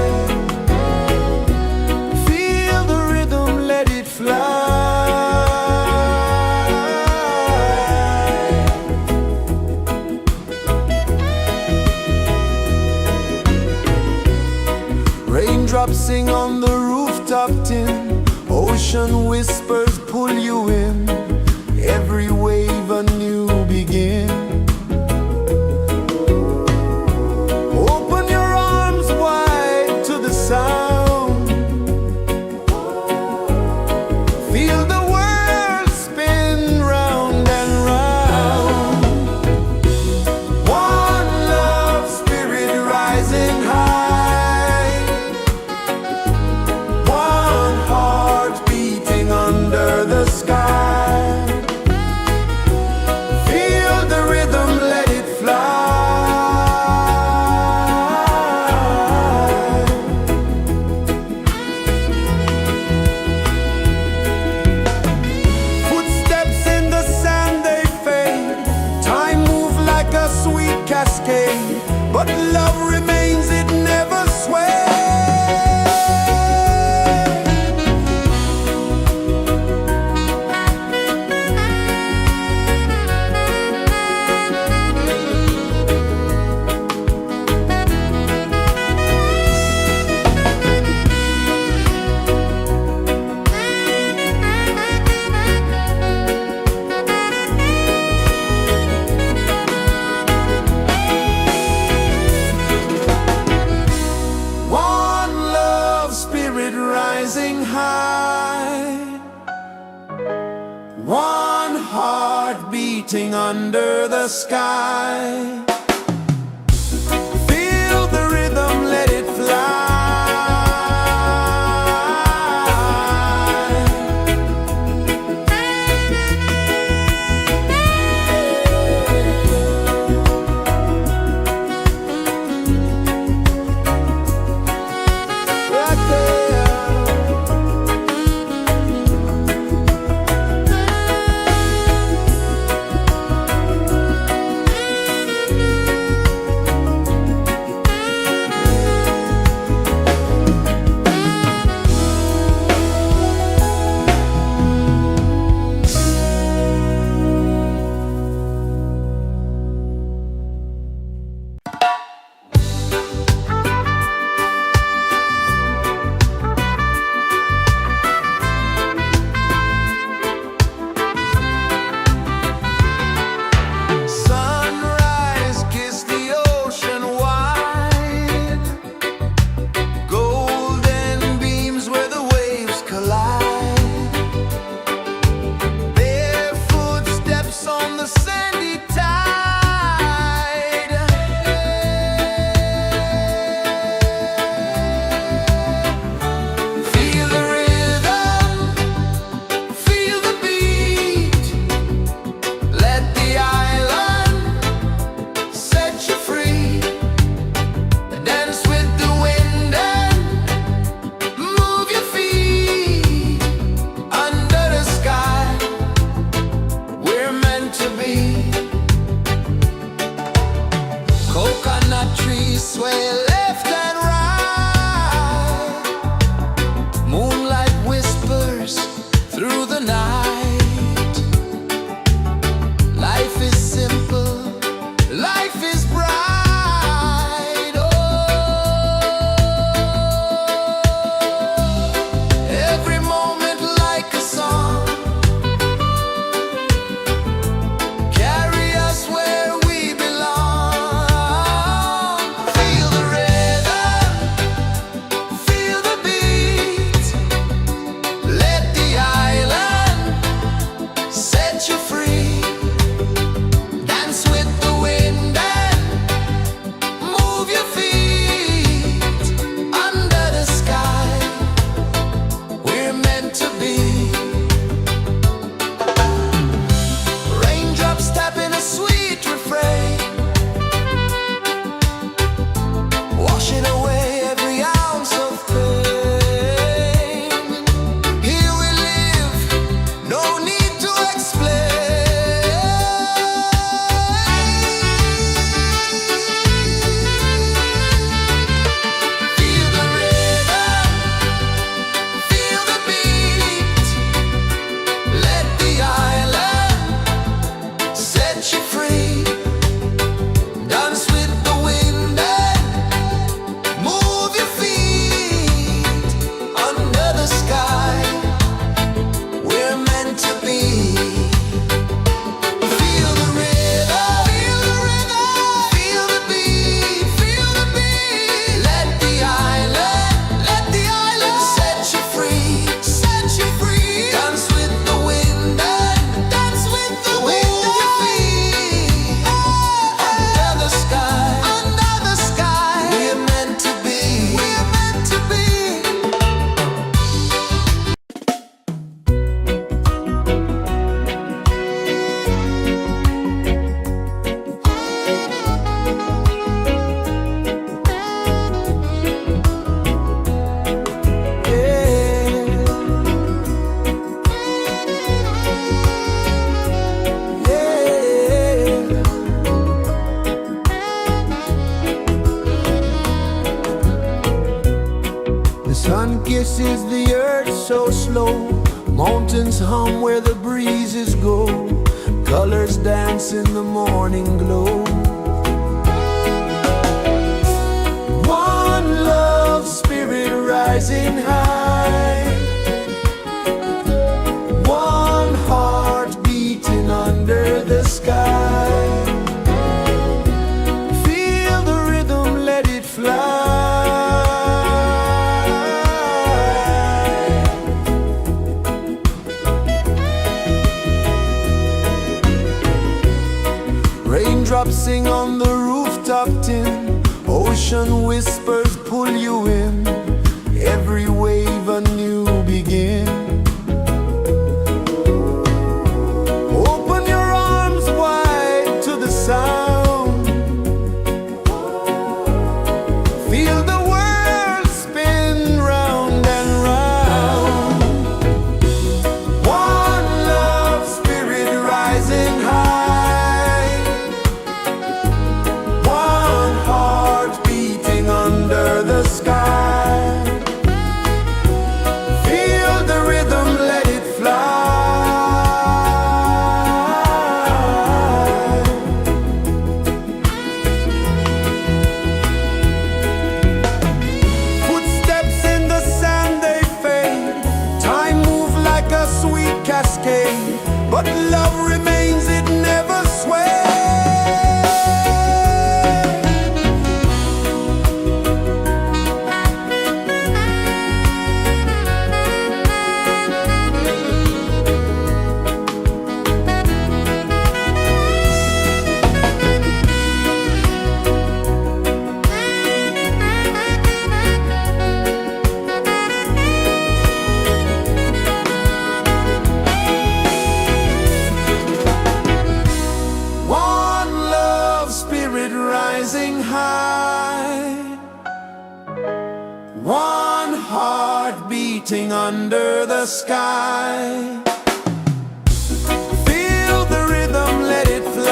Feel the rhythm, let it fly. Raindrops sing on the rooftop tin, ocean whispers pull you in, every wave a new begin. Open your arms wide to the sound, feel the world spin round and round. One love spirit rising high, one heart beating under the sky. Feel the rhythm, let it fly. Footsteps in the sand, they fade. Time moves like a sweet cascade, but love remains, it never sways. One love spirit rising high, one heart beating under the sky. Feel the rhythm, let it fly. Right there. Sunrise, kiss the ocean wide, golden beams where the waves collide, barefoot steps on the sandy tide. Feel the rhythm, feel the beat, let the island set you free. Dance with the wind and move your feet under the sky. We're meant to be. Coconut trees sway left and right, moonlight whispers through the night. Life is simple, life is bright. Oh, every moment like a song, carry us where we belong. Feel the rhythm. kisses the earth so slow. Mountains hum where the breezes go. Colors dance in the morning glow. One love spirit rising high. One heart beating under the sky. Feel the rhythm, let it fly. Raindrops sing on the rooftop tin. Ocean whispers pull you in. Every wave a new begin. Open your arms wide to the sound. Feel the world spin round and round. One love spirit rising high. One heart beating under the sky. Feel the rhythm, let it fly. Footsteps in the sand, they fade. Time moves like a sweet cascade, but love remains, it never sways. Rising high, one heart beating under the sky. Feel the rhythm, let it fly.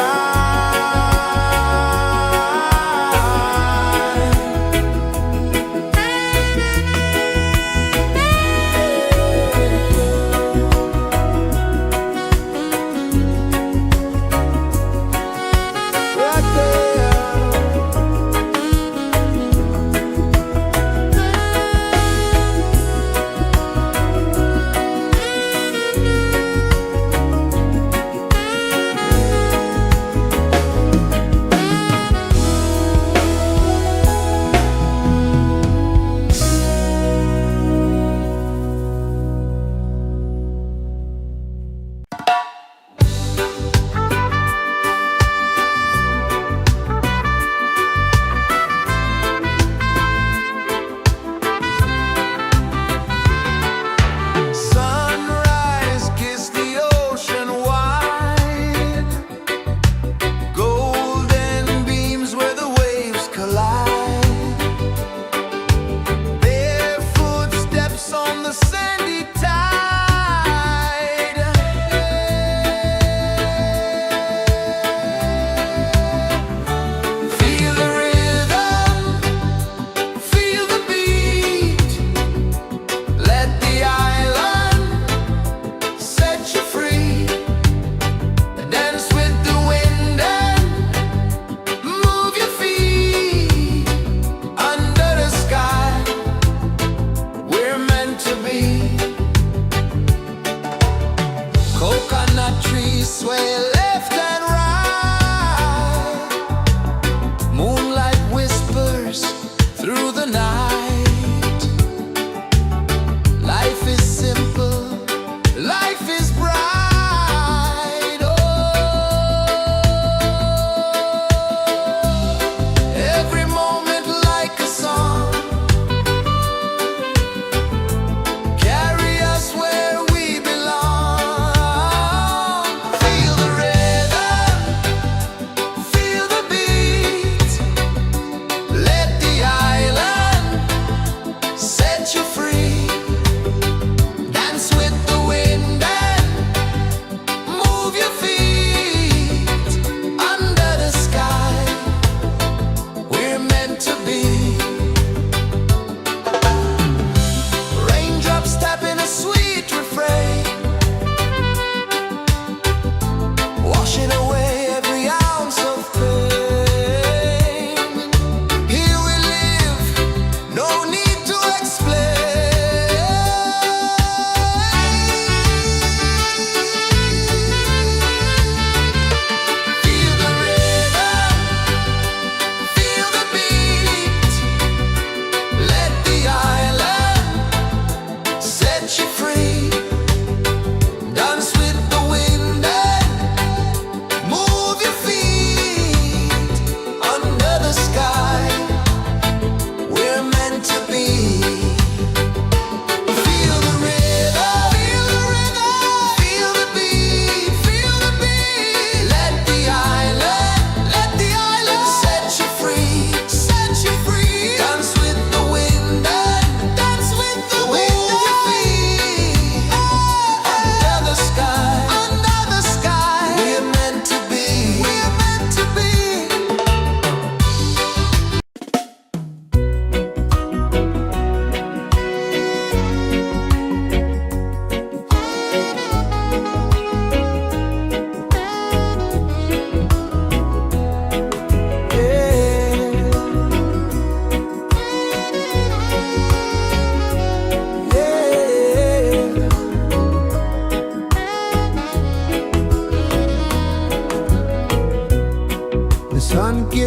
Right there.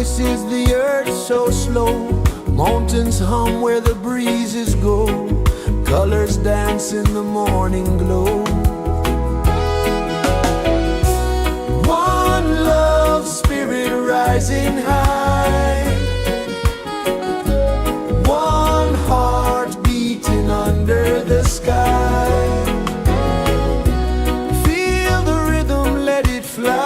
rejoices the earth so slow. Mountains hum where the breezes go. Colors dance in the morning glow. One love spirit rising high. One heart beating under the sky. Feel the rhythm, let it fly.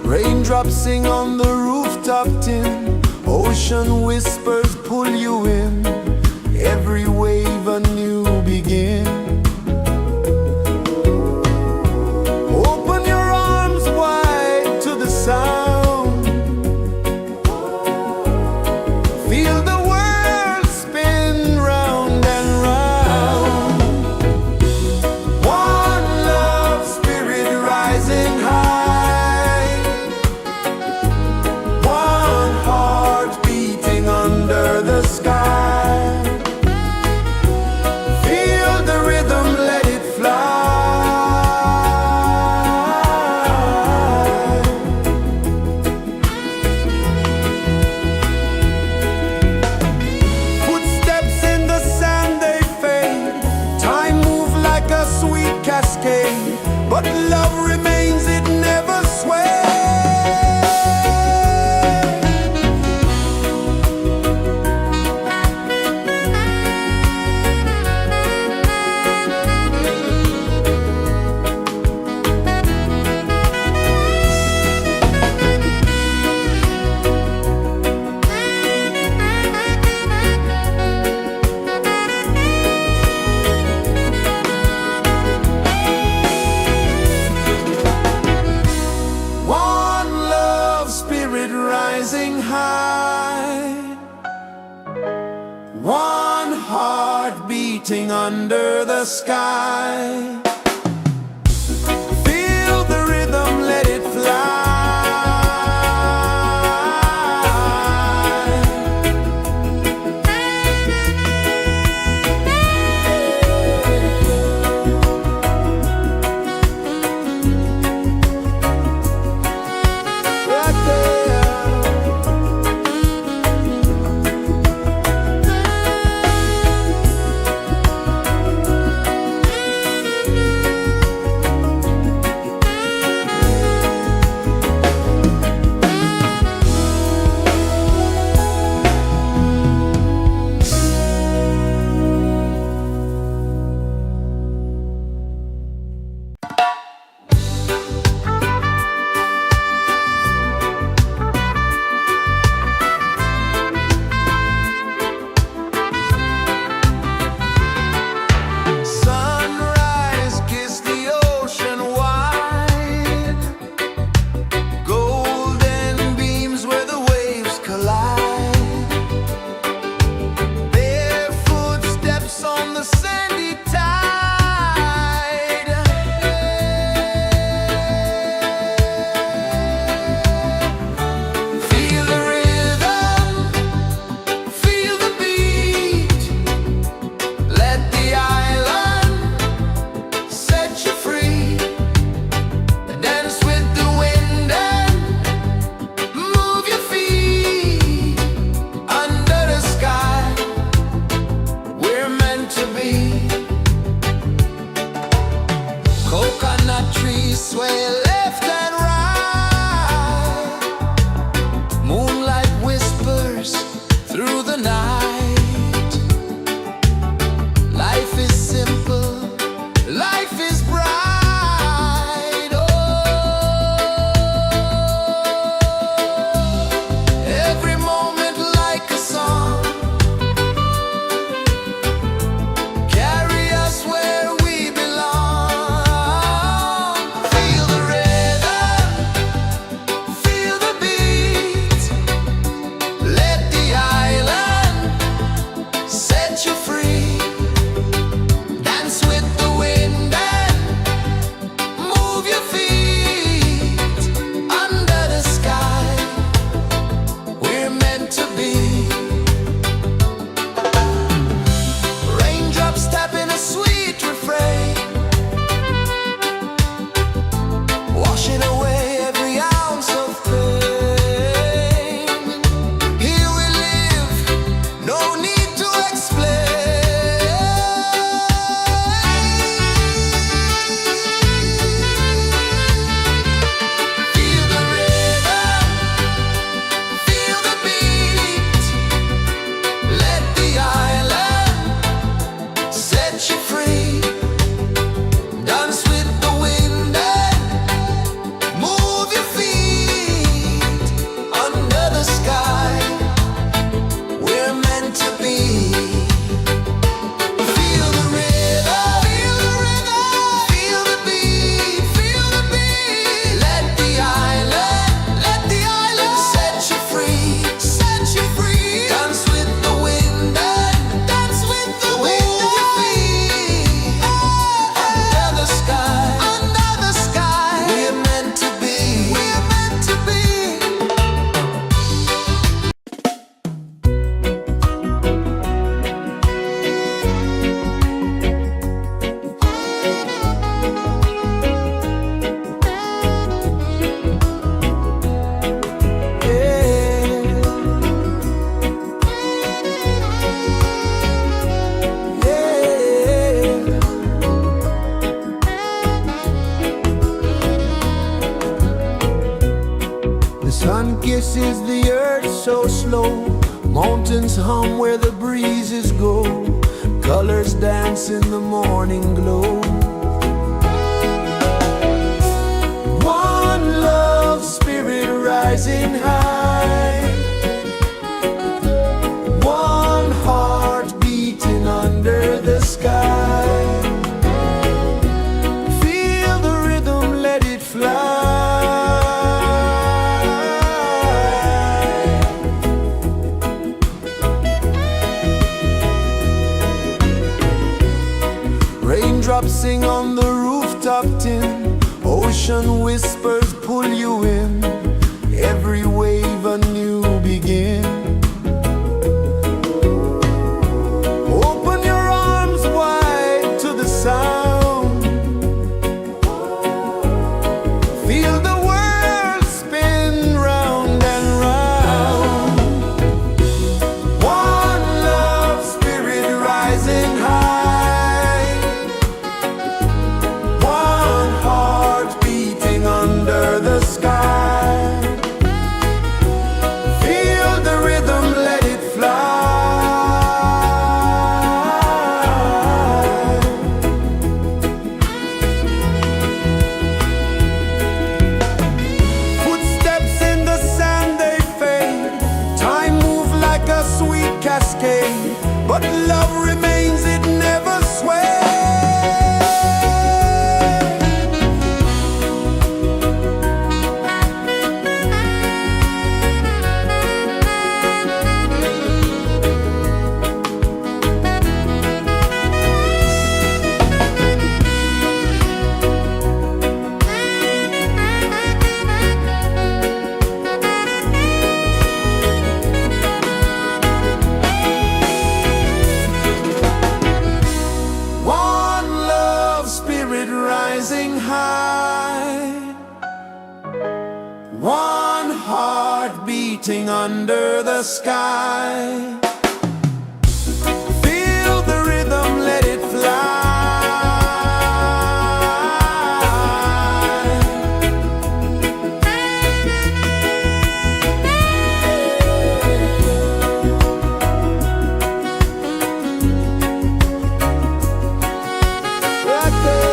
Raindrops sing on the rooftop tin. Ocean whispers pull you in. Every wave a new begin. Open your arms wide to the sound. Feel the world spin round and round. One love spirit rising high. One heart beating under the sky. Feel the rhythm, let it fly. Footsteps in the sand, they fade. Time moves like a sweet cascade, but love remains, it never sways. One love spirit rising high. One heart beating under the sky. Feel the rhythm, let it fly. Right there. Sunrise, kiss the ocean wide. Golden beams where the waves collide. Barefoot steps on the sandy tide. Feel the rhythm, feel the beat. Let the island set you free. Dance with the wind and move your feet. Under the sky, we're meant to be. Coconut trees sway left and right. Moonlight whispers through the night. Life is simple, life is bright. Oh, every moment like a song. Carry us where we belong. Feel the rhythm. rejoices the earth so slow. Mountains hum where the breezes go. Colors dance in the morning glow. One love spirit rising high. One heart beating under the sky. Feel the rhythm, let it fly. Raindrops sing on the rooftop tin. Ocean whispers pull you in. Every wave a new begin. Open your arms wide to the sound. Feel the world spin round and round. One love spirit rising high. One heart beating under the sky. Feel the rhythm, let it fly. Footsteps in the sand, they fade. Time moves like a sweet cascade, but love remains, it never sways. One love spirit rising high. One heart beating under the sky. Feel the rhythm, let it fly. Right there.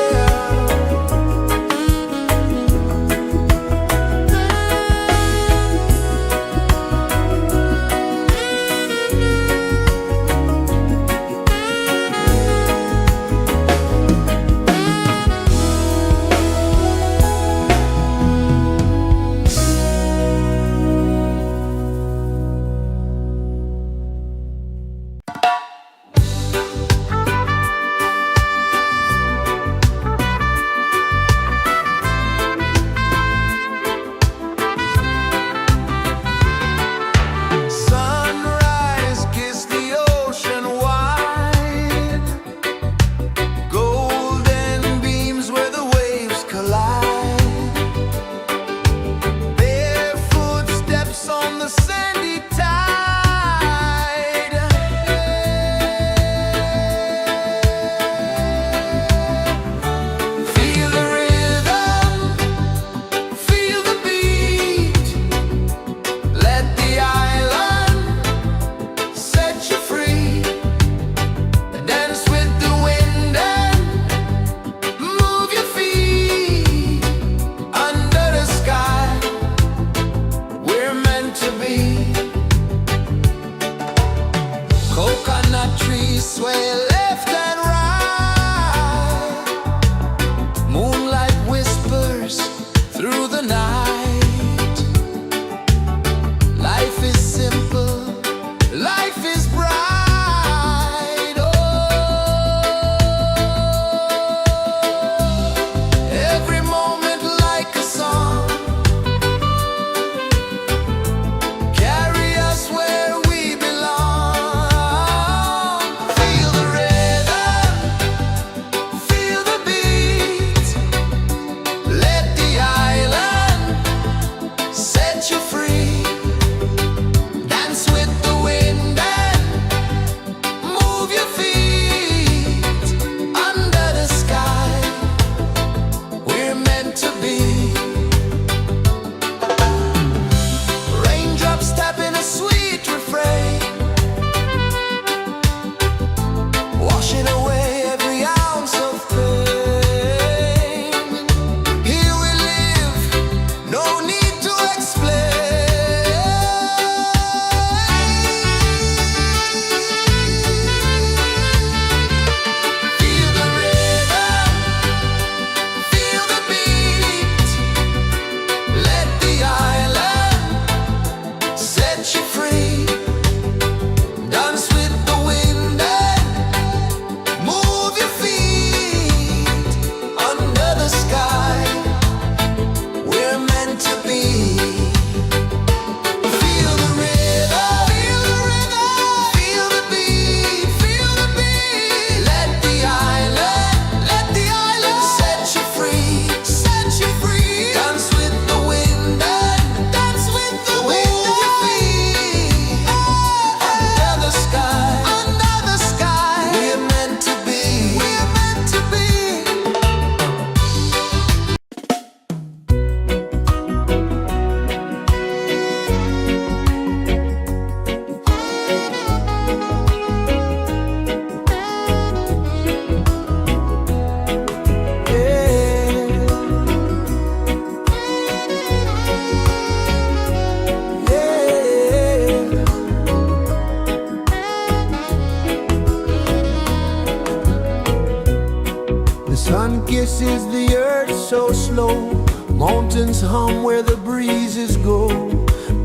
Sun kisses the earth so slow, mountains hum where the breezes go,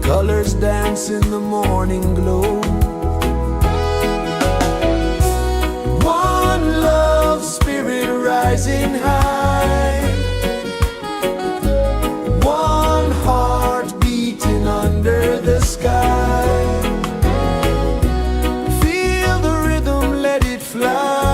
colors dance in the morning glow. One love spirit rising high, one heart beating under the sky. Feel the rhythm, let it fly.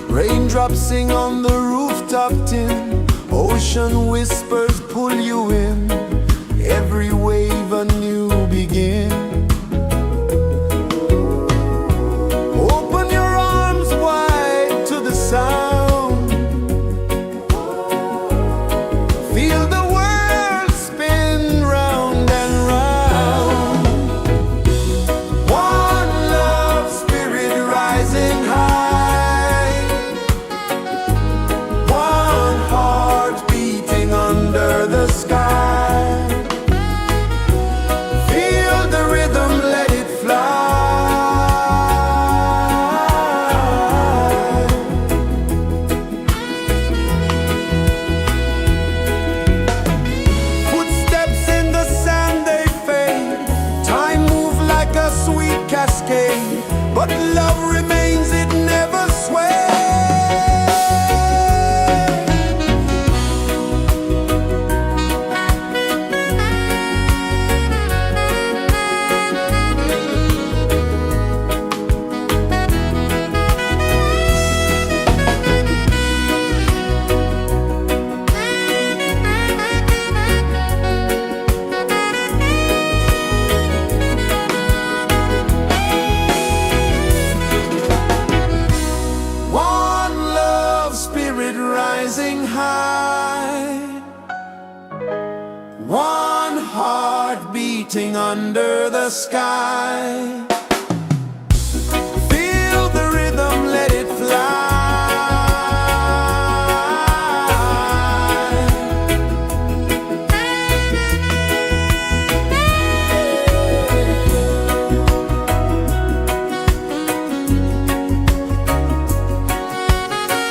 Raindrops sing on the rooftop tin, ocean whispers pull you in, every wave a new begin. Open your arms wide to the sound, feel the world spin round and round. One love spirit rising high, one heart beating under the sky. Feel the rhythm, let it fly. Footsteps in the sand, they fade, time moves like a sweet cascade, but love remains, it never sways. One love spirit rising high, one heart beating under the sky. Feel the rhythm, let it fly.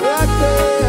Right there.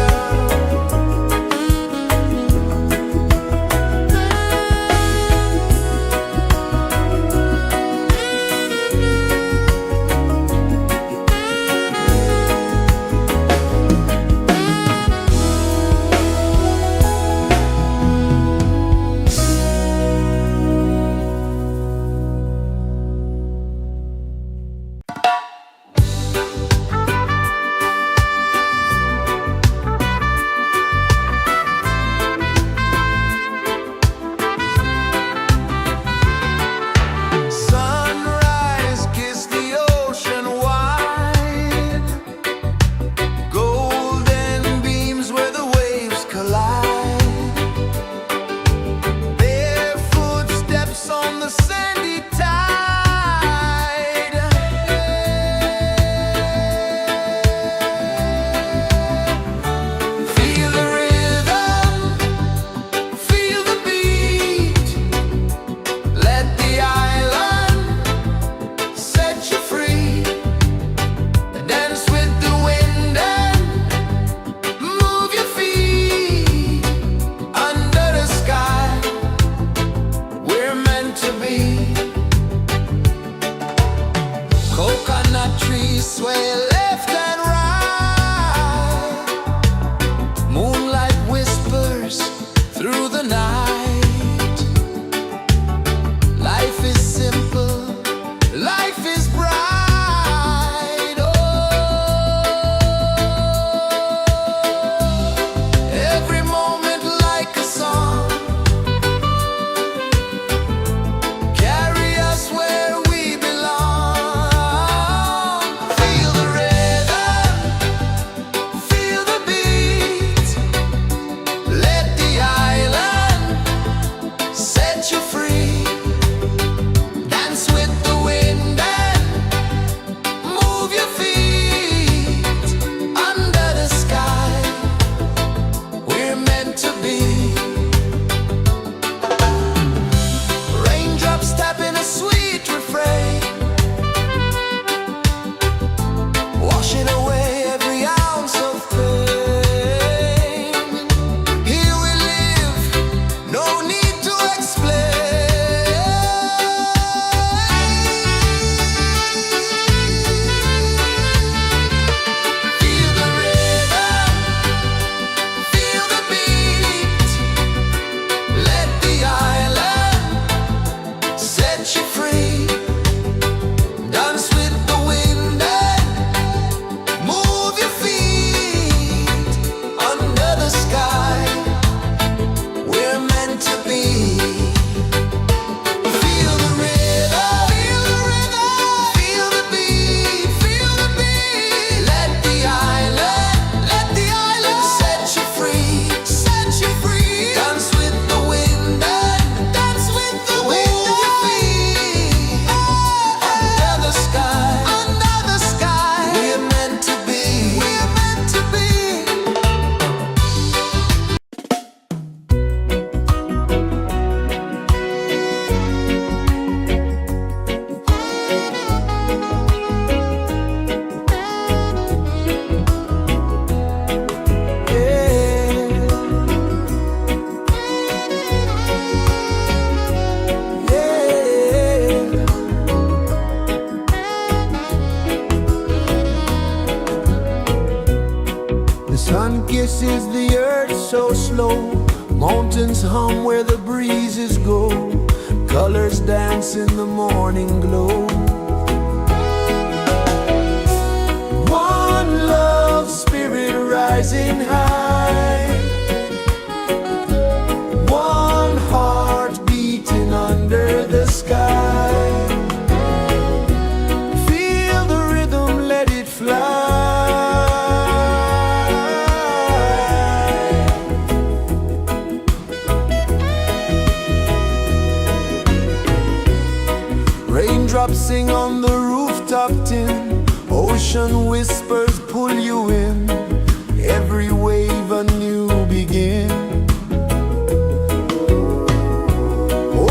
so slow. Mountains hum where the breezes go. Colors dance in the morning glow. One love, spirit rising high. One heart beating under the sky. Feel the rhythm, let it fly. Raindrops sing on the rooftop tin. Ocean whispers pull you in. Every wave a new begin.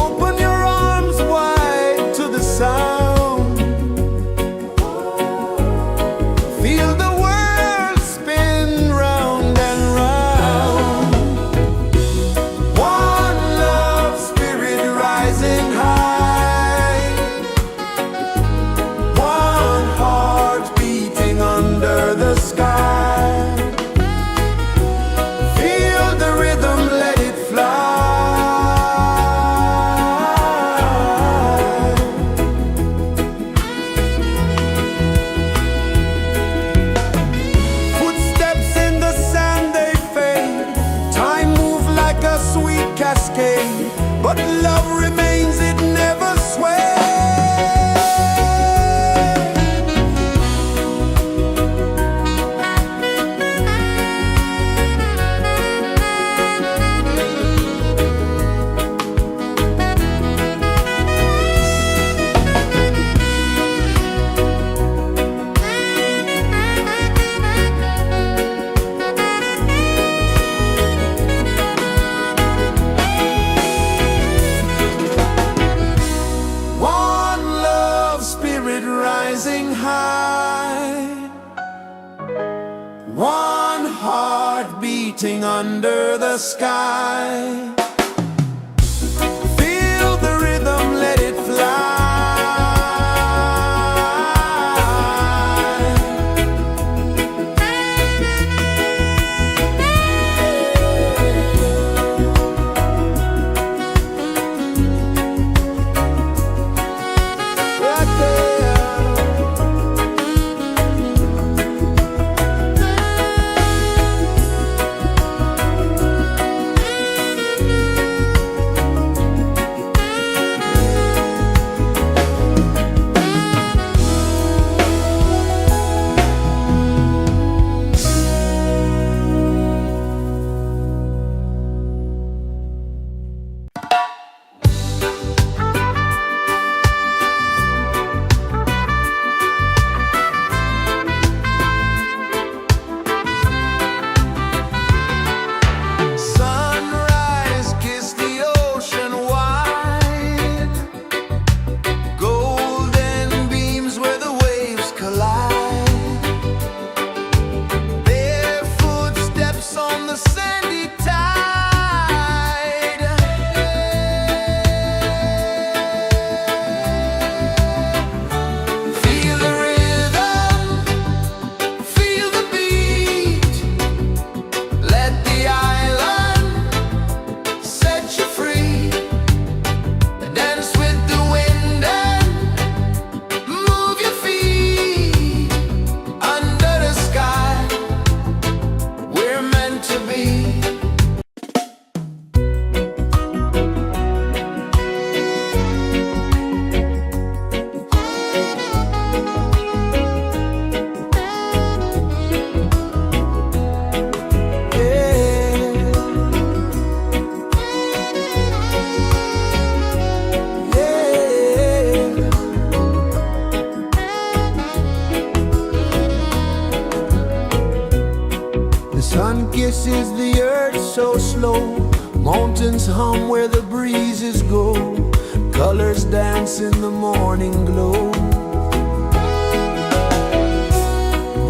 Open your arms wide to the sound. Feel the world spin round and round. One love, spirit rising high. One heart beating under the sky. Feel the rhythm, let it fly. Footsteps in the sand, they fade. Time moves like a sweet cascade, but love remains, it never sways. One love, spirit rising high. One heart beating under the sky. Feel the rhythm, let it fly. Right there. Sunrise, kiss the ocean wide. Golden beams where the waves collide. Their footsteps on the sandy tide. Feel the rhythm, feel the beat. Let the island set you free. Dance with the wind and move your feet. Under the sky, we're meant to be. The sun kisses the earth so slow. Mountains hum where the breezes go. Colors dance in the morning glow.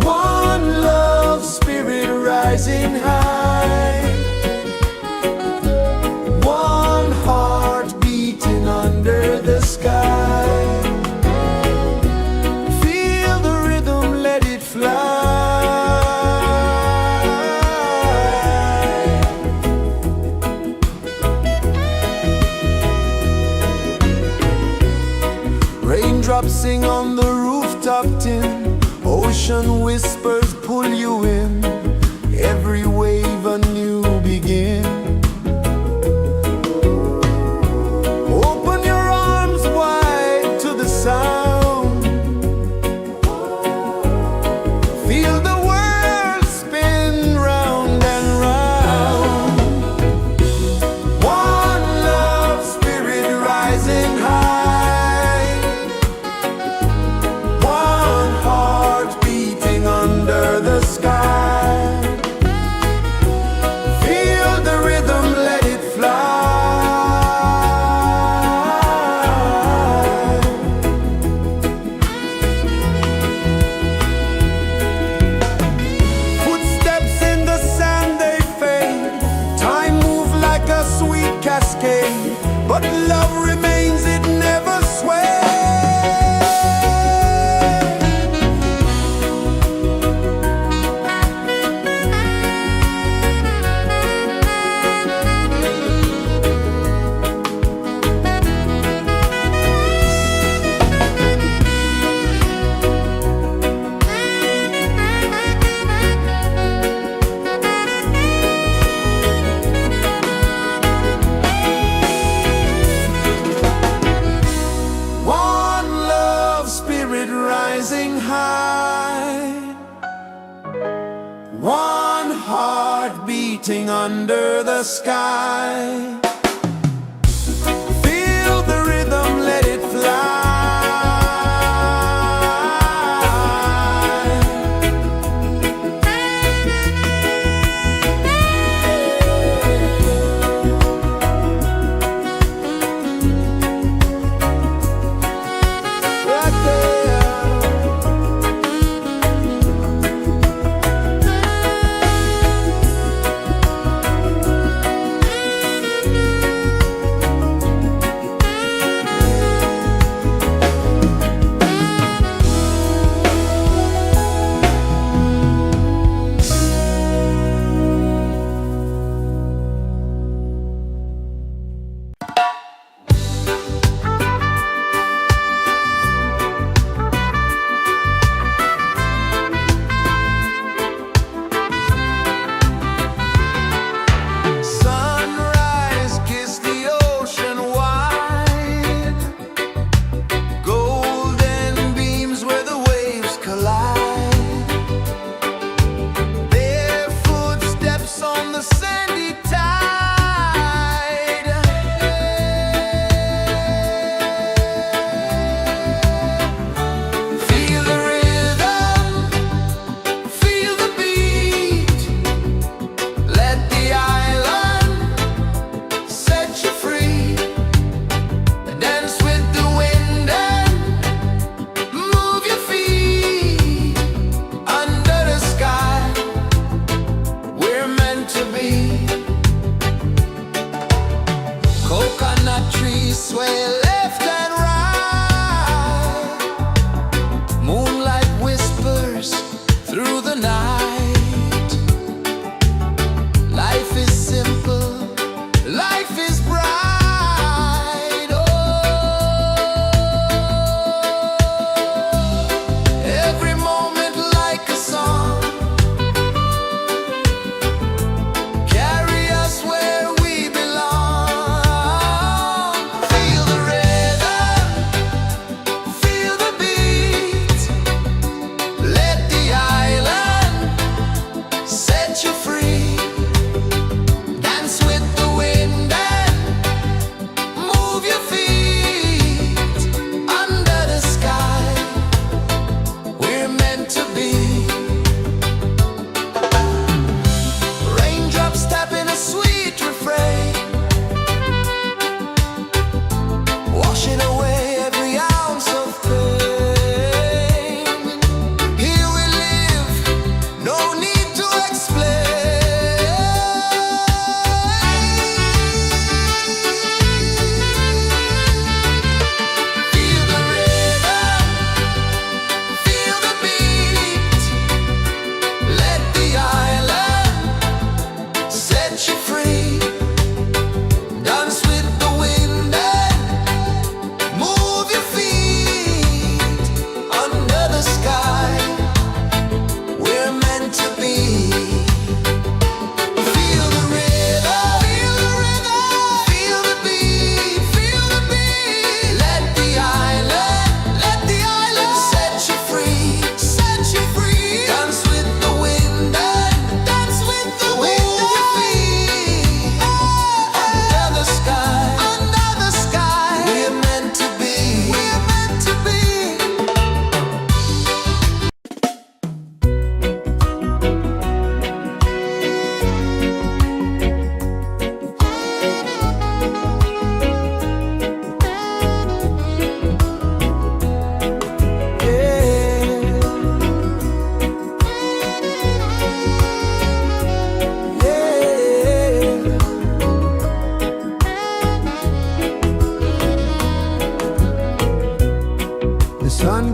One love, spirit rising high. One heart beating under the sky. Feel the rhythm, let it fly. Raindrops sing on the rooftop tin, ocean whispers pull you in, every wave a new begin. Open your arms wide to the sound, feel the world spin round and round. One love spirit rising high, one heart beating under the sky. Feel the rhythm, let it fly. Footsteps in the sand, they fade. Time moves like a sweet cascade, but love remains, it never sways. One love spirit rising high, one heart beating under the sky. Feel the rhythm, let it fly. Right there. Sunrise, kiss the ocean wide, golden beams where the waves collide, bare footsteps on the sandy tide. Feel the rhythm, feel the beat, let the island set you free. Dance with the wind and move your feet under the sky. We're meant to be. Coconut trees sway left and right, moonlight whispers through the night. Life is simple, life is bright. Oh, every moment like a song, carry us where we belong. Feel the rhythm,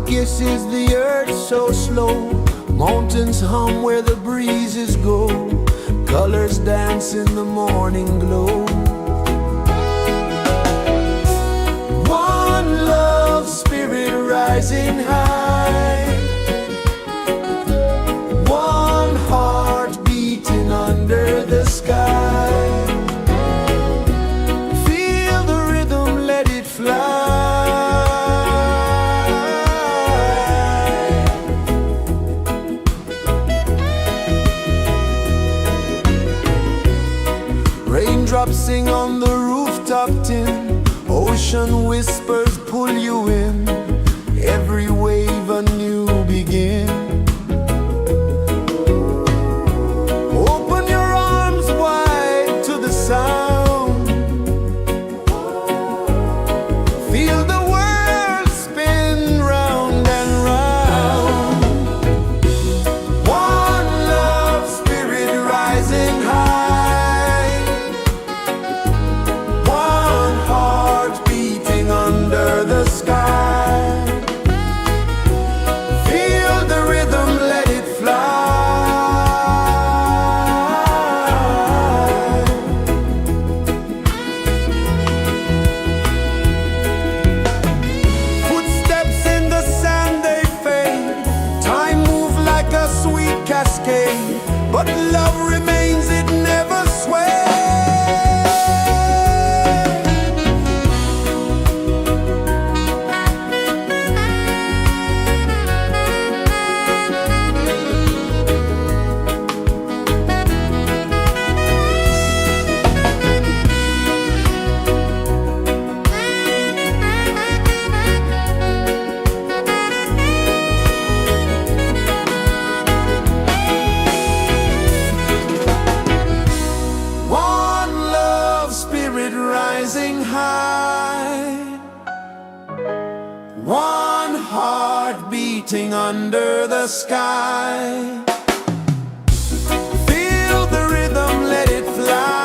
kisses the earth so slow. Mountains hum where the breezes go. Colors dance in the morning glow. One love spirit rising high. One heart beating under the sky. Feel the rhythm, let it fly. Raindrops sing on the rooftop tin. Ocean whispers pull you in. Every wave a new begin. Open your arms wide to the sound. Feel the world spin round and round. One love spirit rising high. One heart beating under the sky. Feel the rhythm, let it fly. Footsteps in the sand, they fade. Time moves like a sweet cascade, but love remains, it never sways. One love spirit rising high. One heart beating under the sky. Feel the rhythm, let it fly.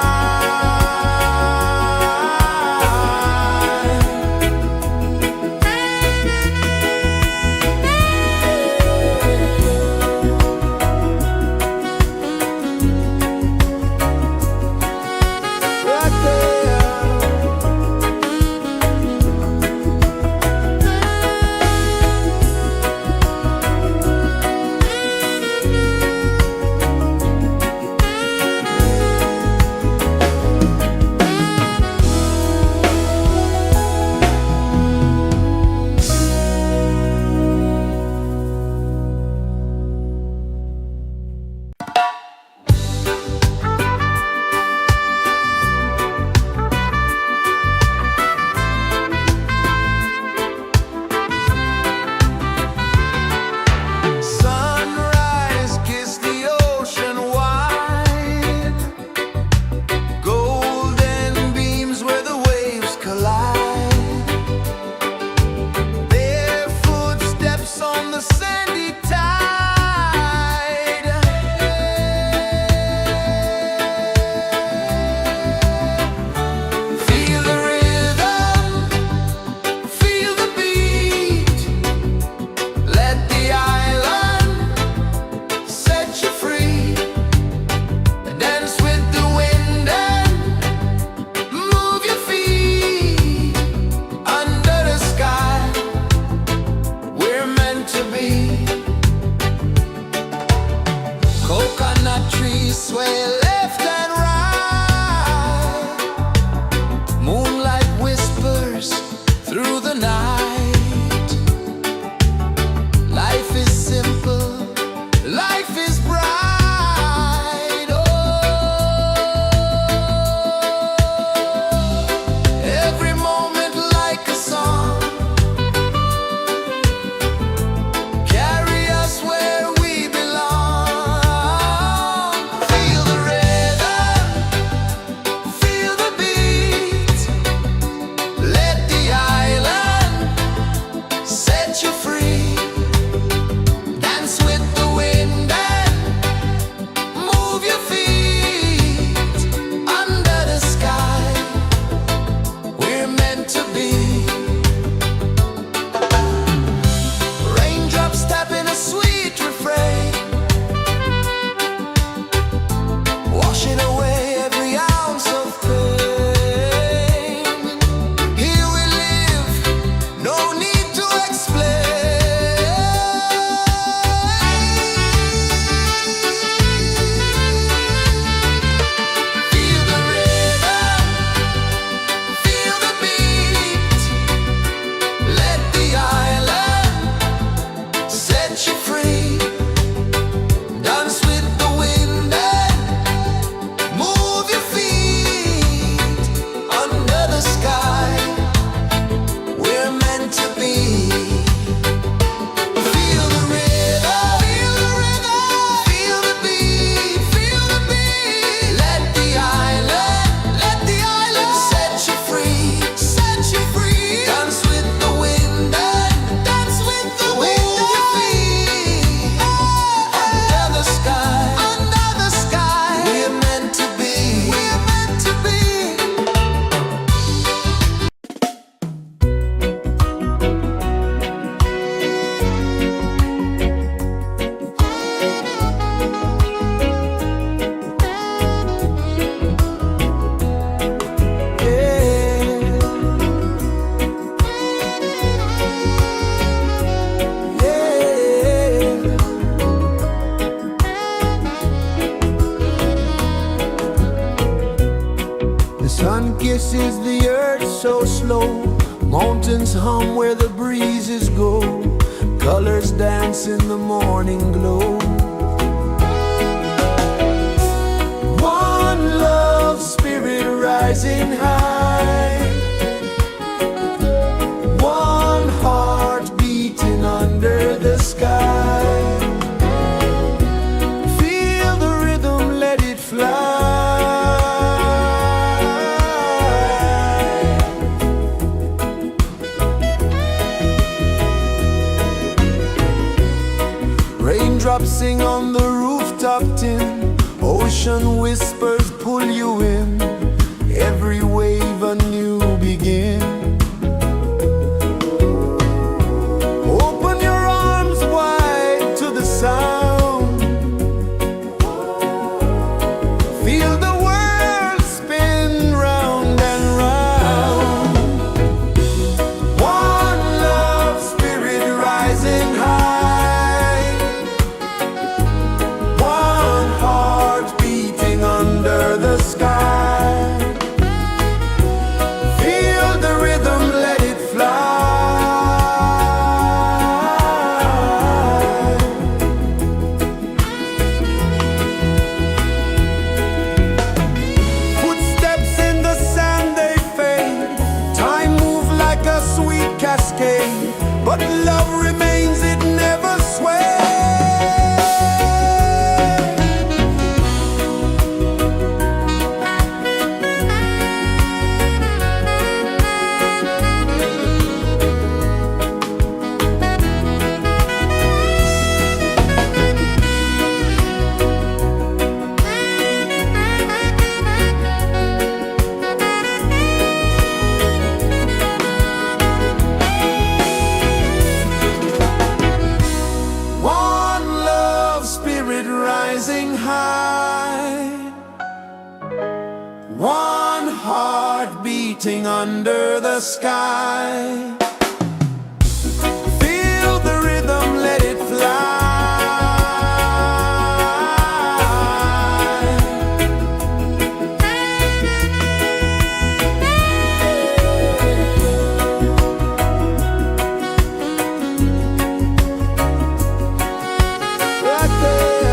Right there. Mountains hum where the breezes go, colors dance in the morning glow. One love spirit rising high, one heart beating under the sky. Feel the rhythm, let it fly. Raindrops sing on the rooftop tin, ocean whispers pull you in, every wave a new begin. Open your arms wide to the sound, feel the world spin round and round. One love spirit rising high, one heart beating under the sky. Feel the rhythm, let it fly. Footsteps in the sand, they fade. Time moves like a sweet cascade, but love remains, it never sways. One love spirit rising high, one heart beating under the sky. Feel the rhythm, let it fly. Right there.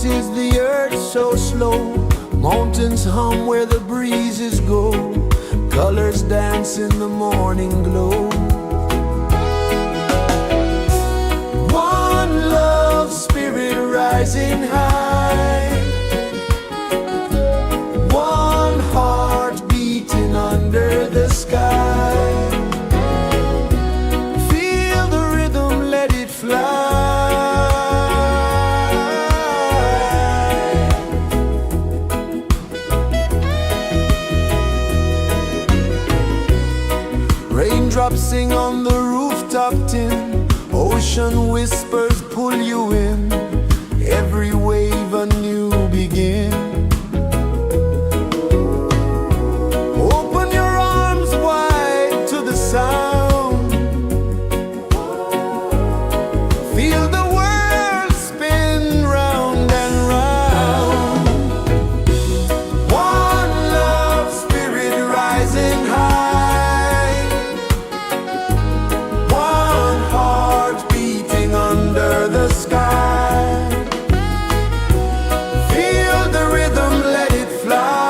is the earth so slow? Mountains hum where the breezes go. Colors dance in the morning glow. One love spirit rising high. One heart beating under the sky. Feel the rhythm, let it fly. Raindrops sing on the rooftop tin. Ocean whispers pull you in. Every wave a new begin. Open your arms wide to the sound. Feel the world spin round and round. One love spirit rising high. One heart beating under the sky. Feel the rhythm, let it fly.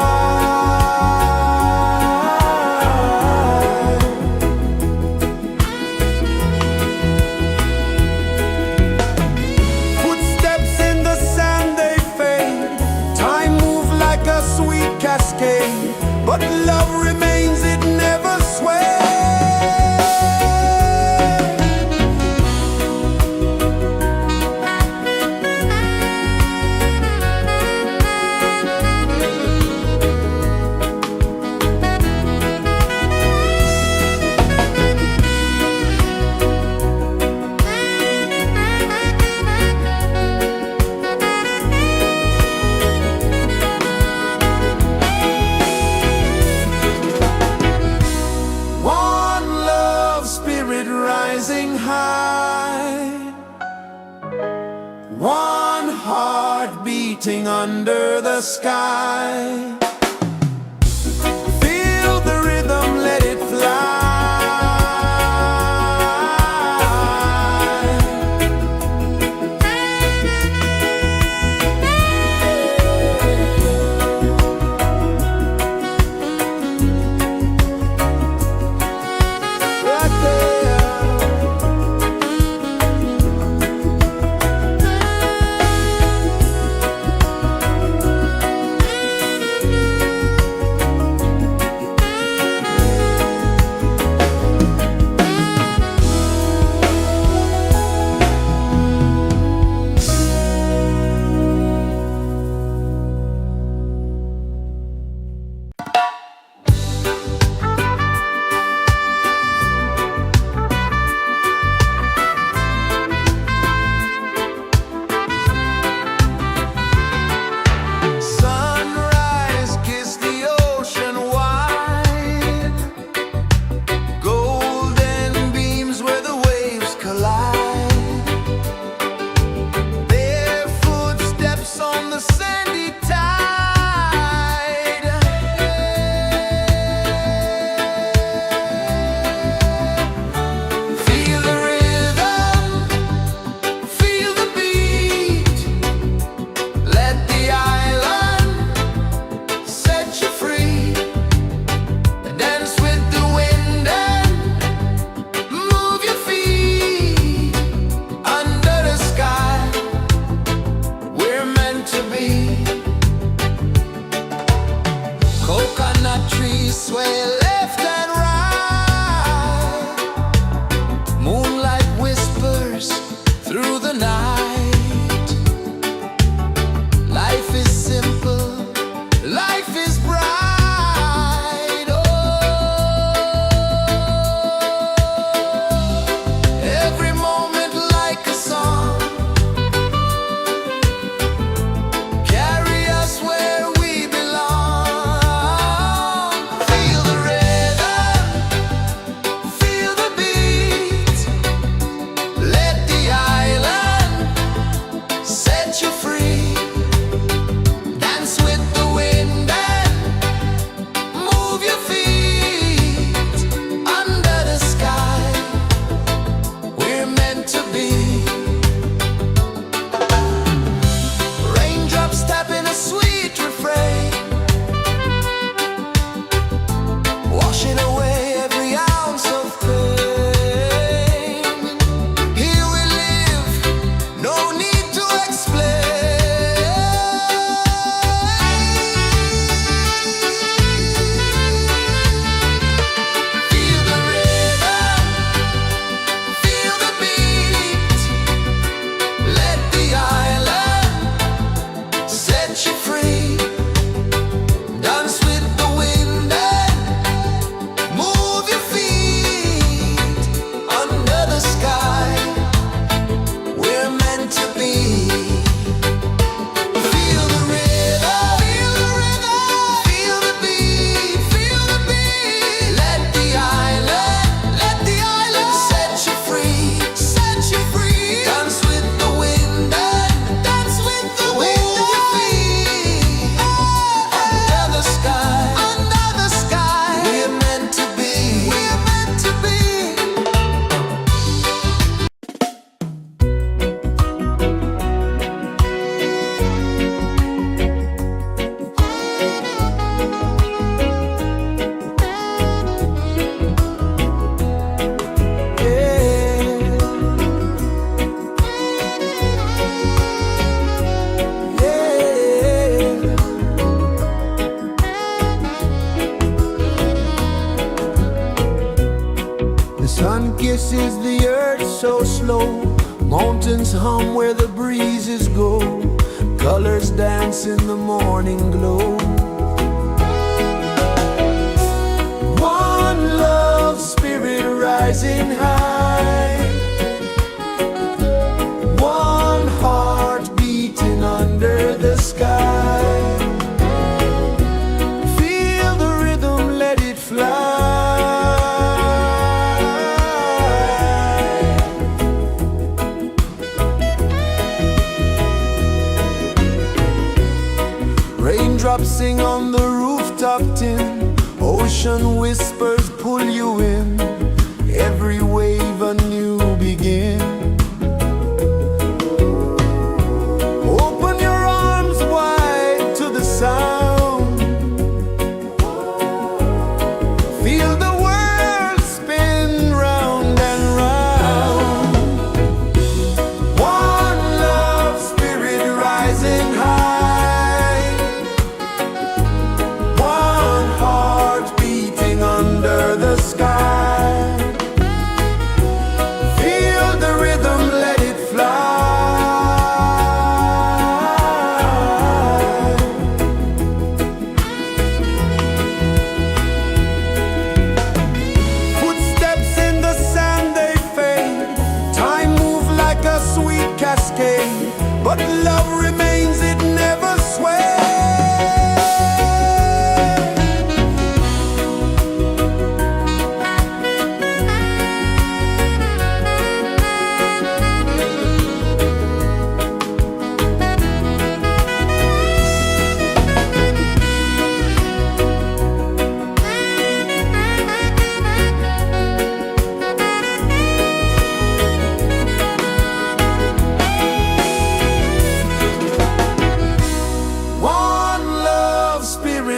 Footsteps in the sand, they fade. Time moves like a sweet cascade, but love remains, it never sways. One love spirit rising high. One heart beating under the sky. Feel the rhythm, let it fly. Right there. The sun kisses the earth so slow, mountains hum where the breezes go, colors dance in the morning glow. One love spirit rising high, one heart beating under the sky. Feel the rhythm, let it fly. Raindrops sing on the rooftop tin, ocean whispers pull you in, every wave a new begin. Open your arms wide to the sound, feel the world spin round and round. One love spirit rising high, one heart beating under the sky. Feel the rhythm, let it fly. Footsteps in the sand, they fade, time moves like a sweet cascade, but love remains, it never sways.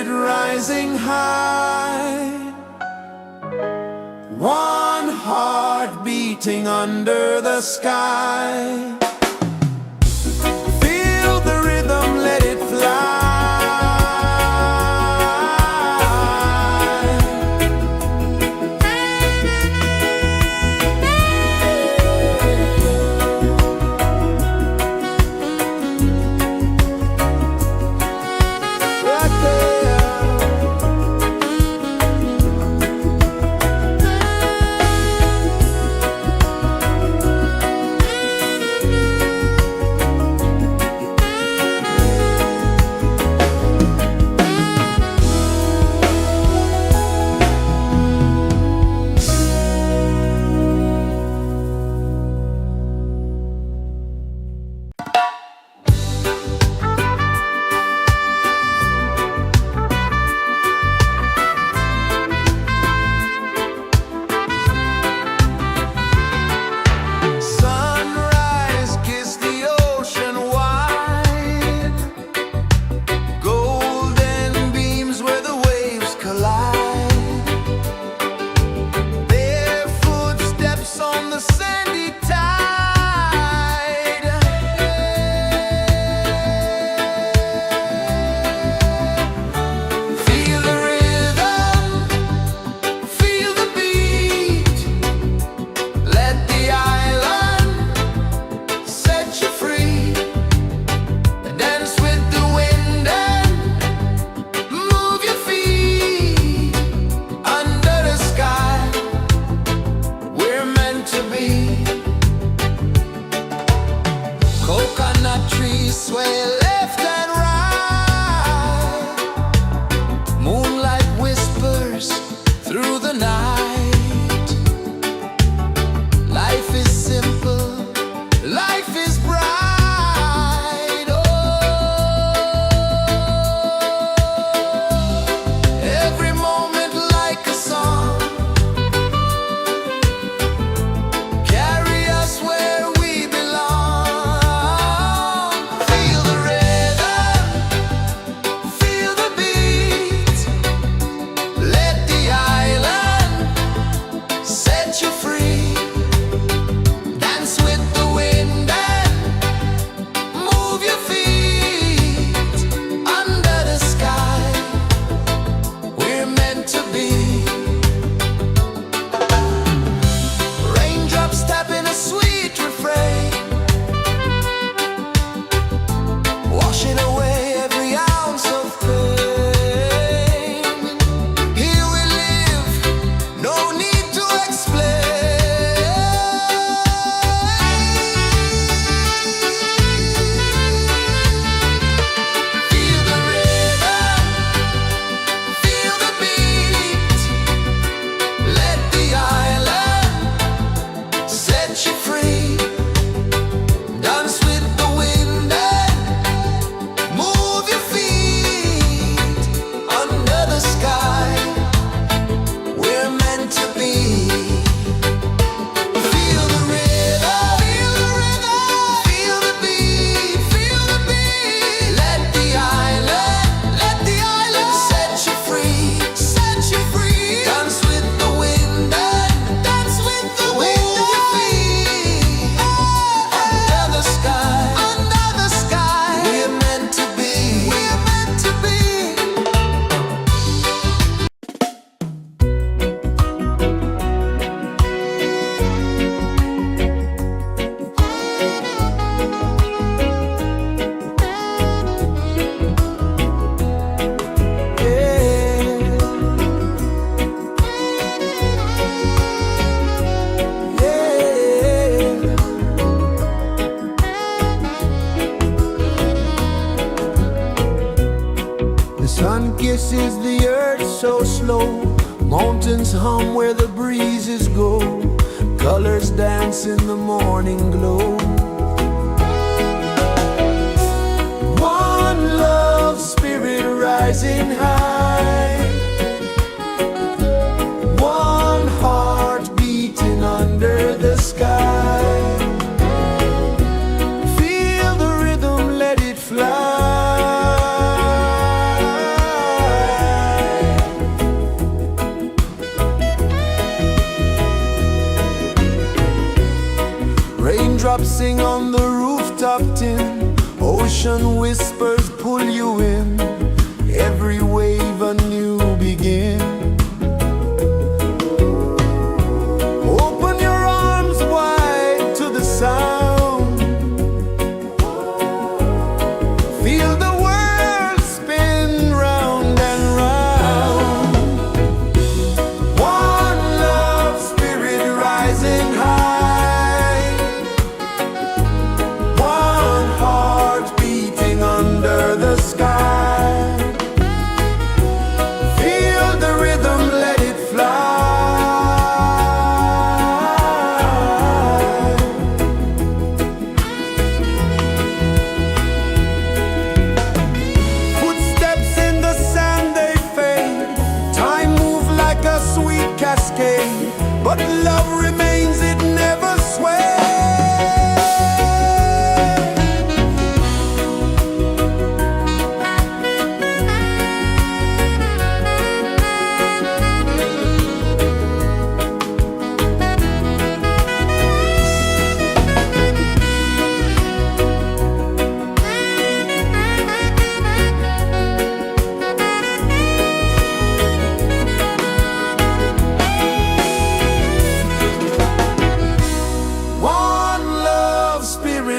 Rising high, one heart beating under the sky. Feel the rhythm, let it fly. Violins hum where the breezes go, colors dance in the morning glow. One love spirit rising high, one heart beating under the sky. Feel the rhythm, let it fly. Raindrops sing on the rooftop tin, ocean whispers pull you in, every wave a new begin. Open your arms wide to the sound, feel the world spin round and round. One love spirit rising high, one heart beating under the sky. Feel the rhythm, let it fly. Footsteps in the sand, they fade. Time moves like a sweet cascade, but love remains, it never sways.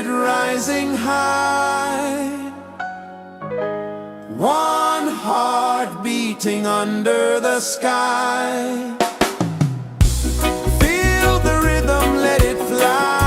Rising high, one heart beating under the sky. Feel the rhythm, let it fly.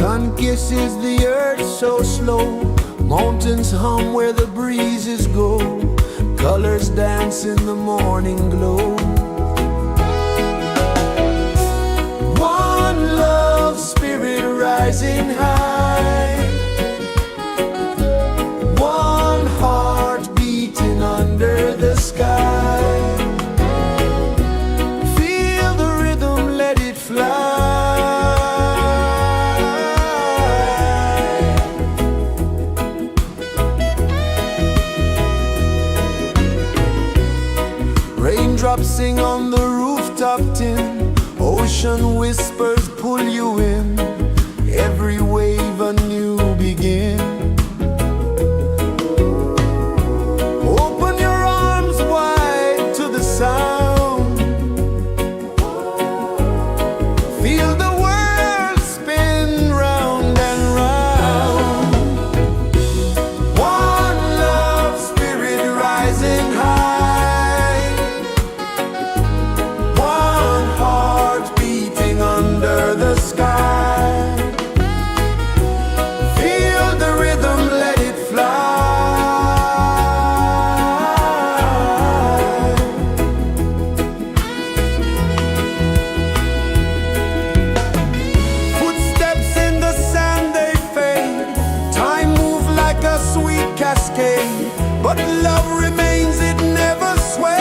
Sun kisses the earth so slow, mountains hum where the breezes go, colors dance in the morning glow. One love spirit rising high, one heart beating under the sky. Feel the rhythm, let it fly. Raindrops sing on the rooftop tin, ocean whispers pull you in, every wave a new begin. Open your arms wide to the sound, feel the world spin round and round. One love spirit rising high, one heart beating under the sky. Feel the rhythm, let it fly. Footsteps in the sand, they fade, time moves like a sweet cascade, but love remains, it never sways.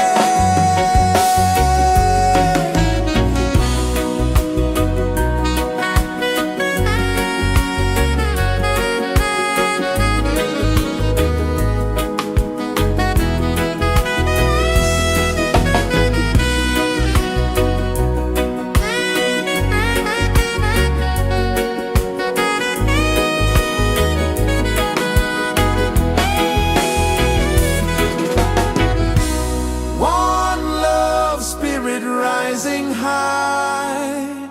One love spirit rising high,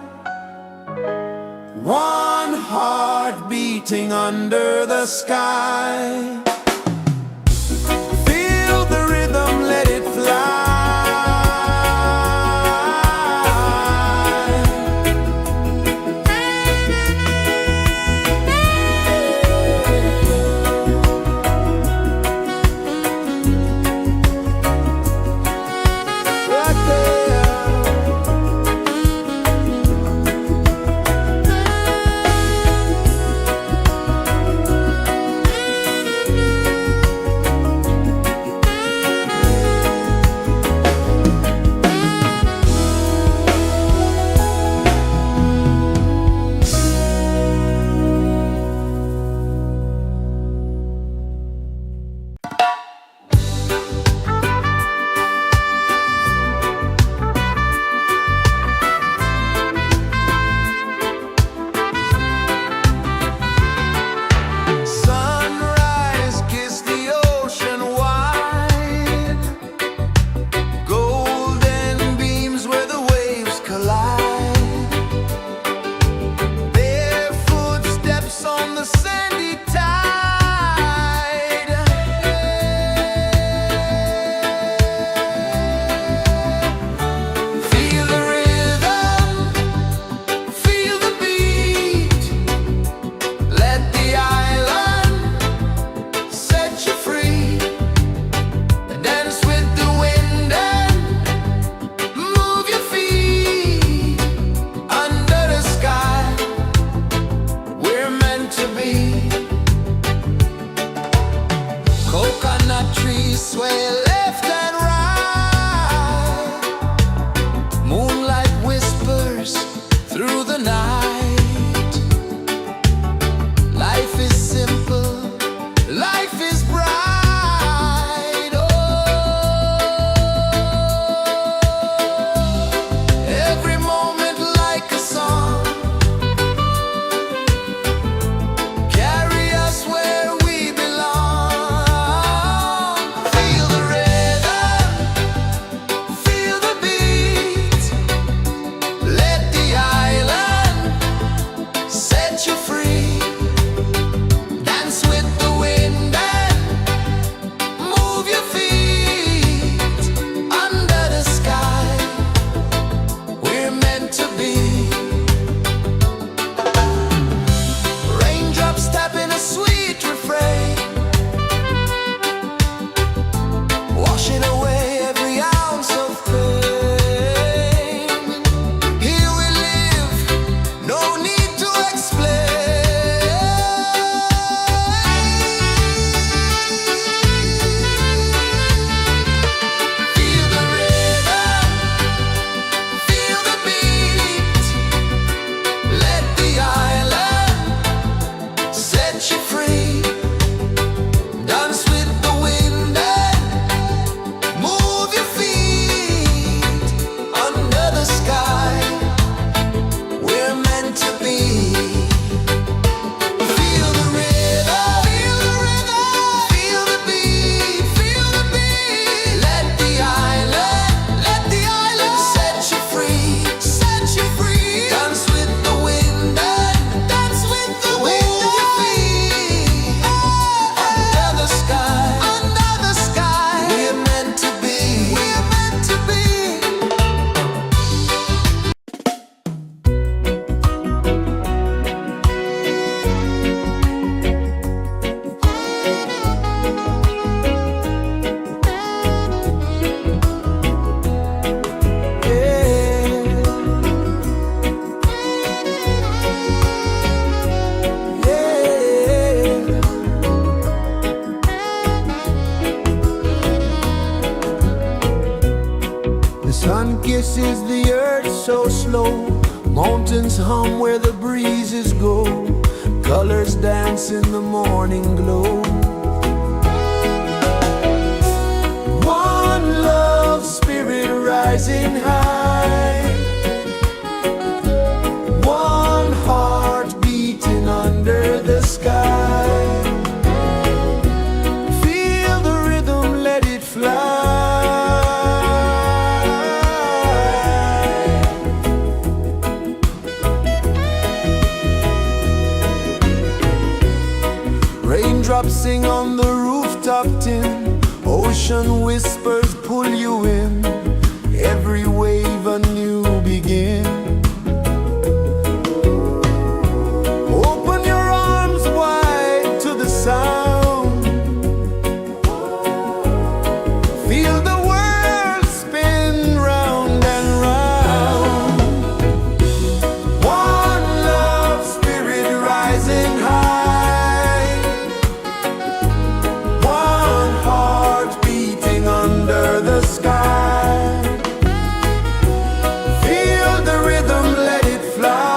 one heart beating under the sky. Feel the rhythm, let it fly. Right there. is the earth so slow? Mountains hum where the breezes go. Colors dance in the morning glow. One love spirit rising high. One heart beating under the sky. Feel the rhythm, let it fly. Raindrops sing on the rooftop tin. Ocean whispers pull you in. Every wave a new begin. Open your arms wide to the sound. Feel the world spin round and round. One love spirit rising high. One heart beating under the sky. Feel the rhythm, let it fly.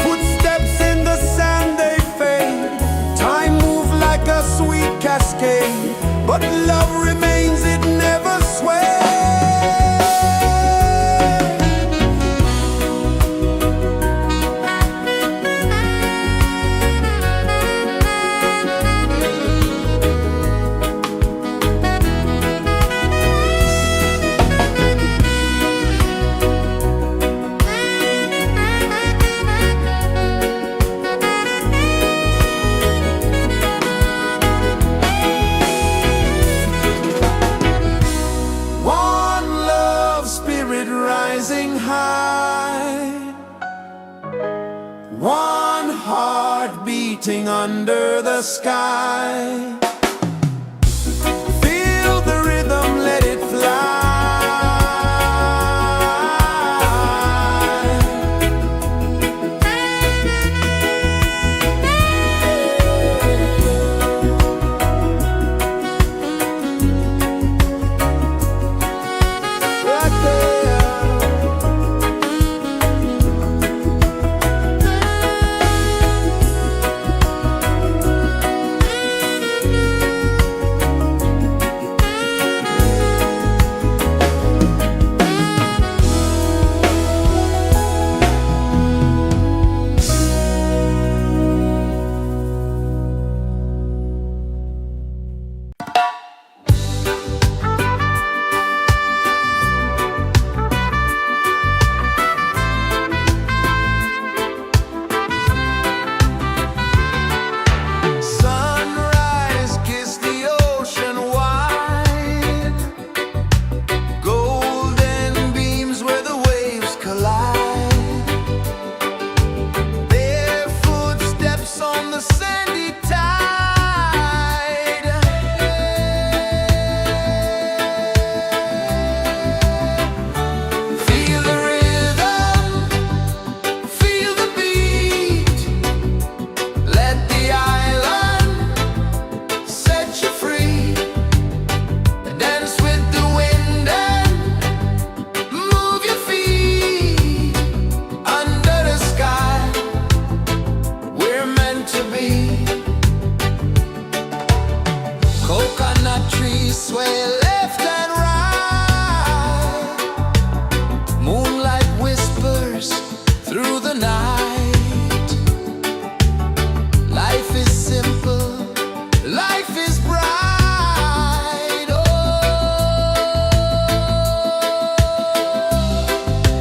Footsteps in the sand, they fade. Time moves like a sweet cascade, but love remains, it never sways. One love spirit rising high. One heart beating under the sky. Feel the rhythm, let it fly. Right there. Sunrise, kiss the ocean wide. Golden beams where the waves collide. Their footsteps on the sandy tide. Feel the rhythm, feel the beat. Let the island set you free. Dance with the wind and move your feet. Under the sky, we're meant to be. Coconut trees sway left and right. Moonlight whispers through the night. Life is simple, life is bright. Oh,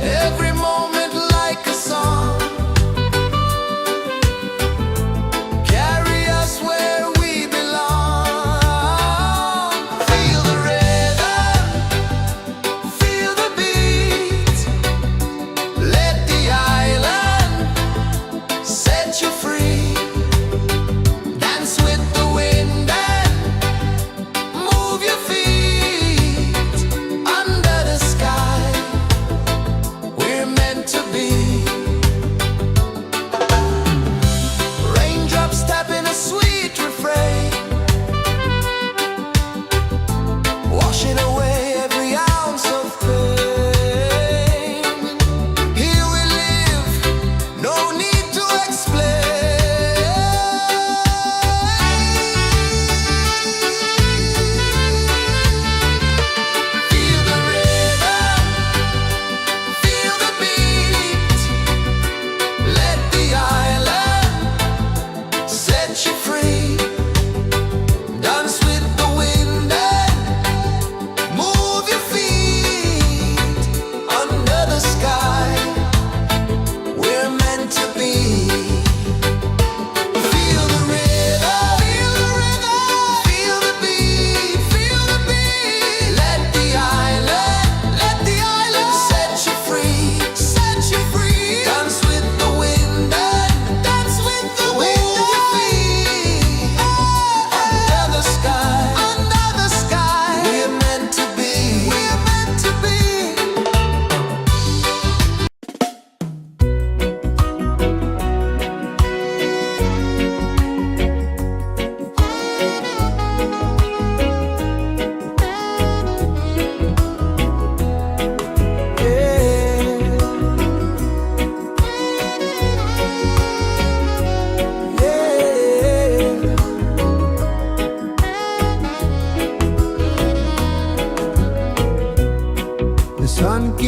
every moment like a song. Carry us where we belong. Feel the rain.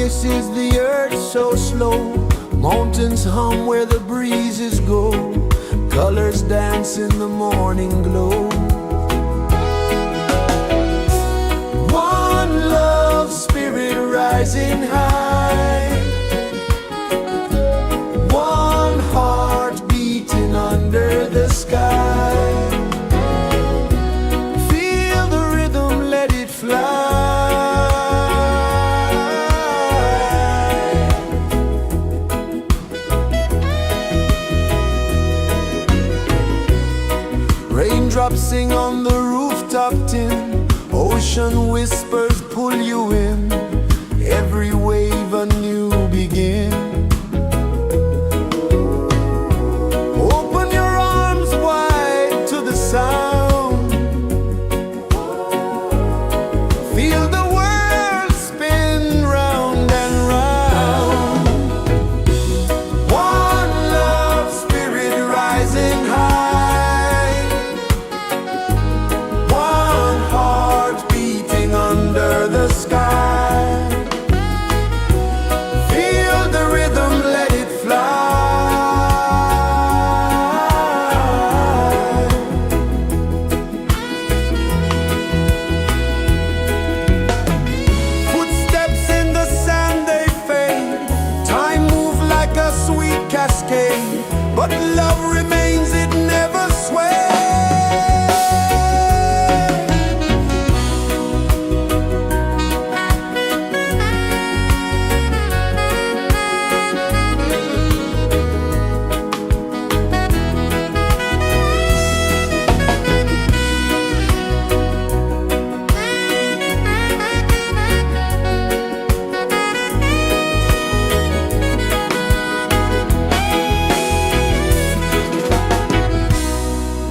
places the earth so slow. Mountains hum where the breezes go. Colors dance in the morning glow. One love spirit rising high. One heart beating under the sky. Feel the rhythm, let it fly. Raindrops sing on the rooftop tin. Ocean whispers pull you in. Every wave a new begin. Open your arms wide to the sound. Feel the world spin round and round. One love spirit rising high. One heart beating under the sky. Feel the rhythm, let it fly. Footsteps in the sand, they fade. Time moves like a sweet cascade, but love remains, it never sways.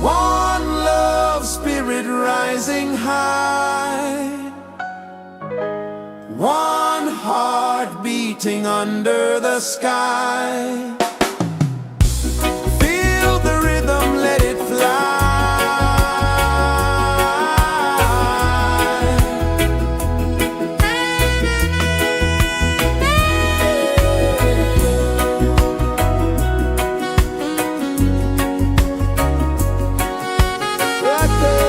One love spirit rising high. One heart beating under the sky. Feel the rhythm, let it fly. Right there.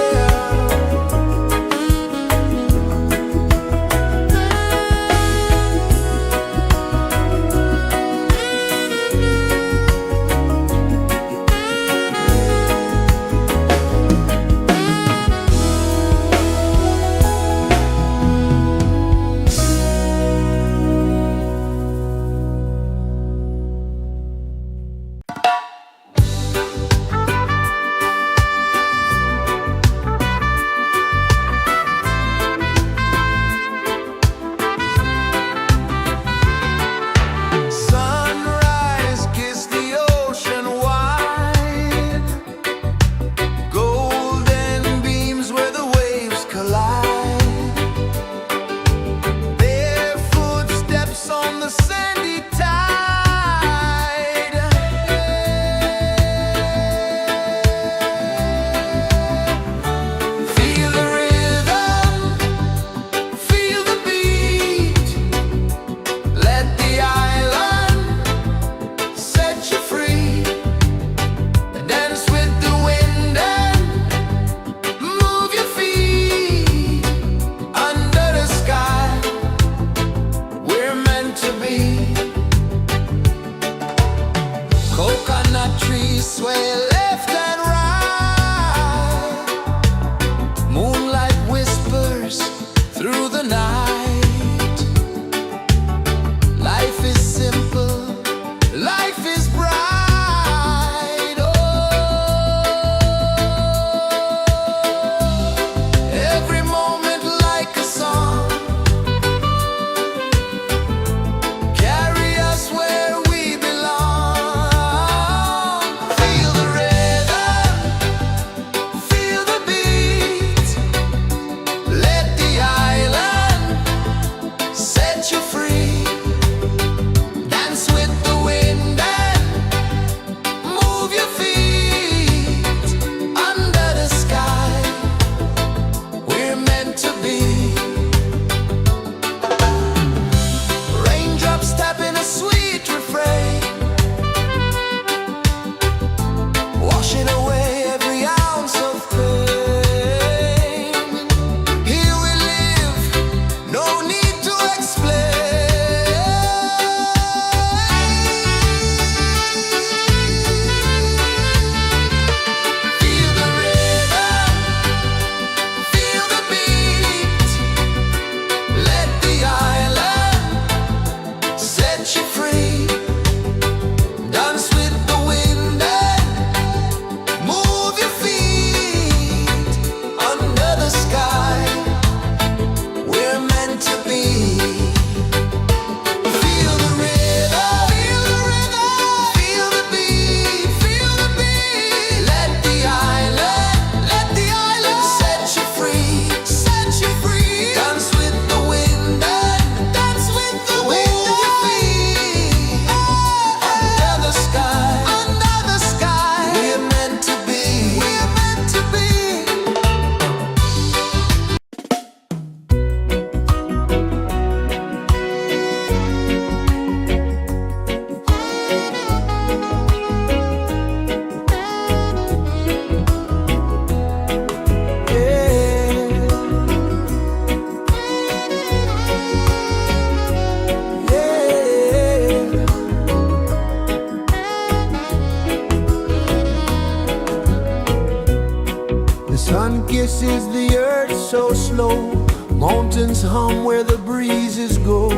rejoices the earth so slow. Mountains hum where the breezes go.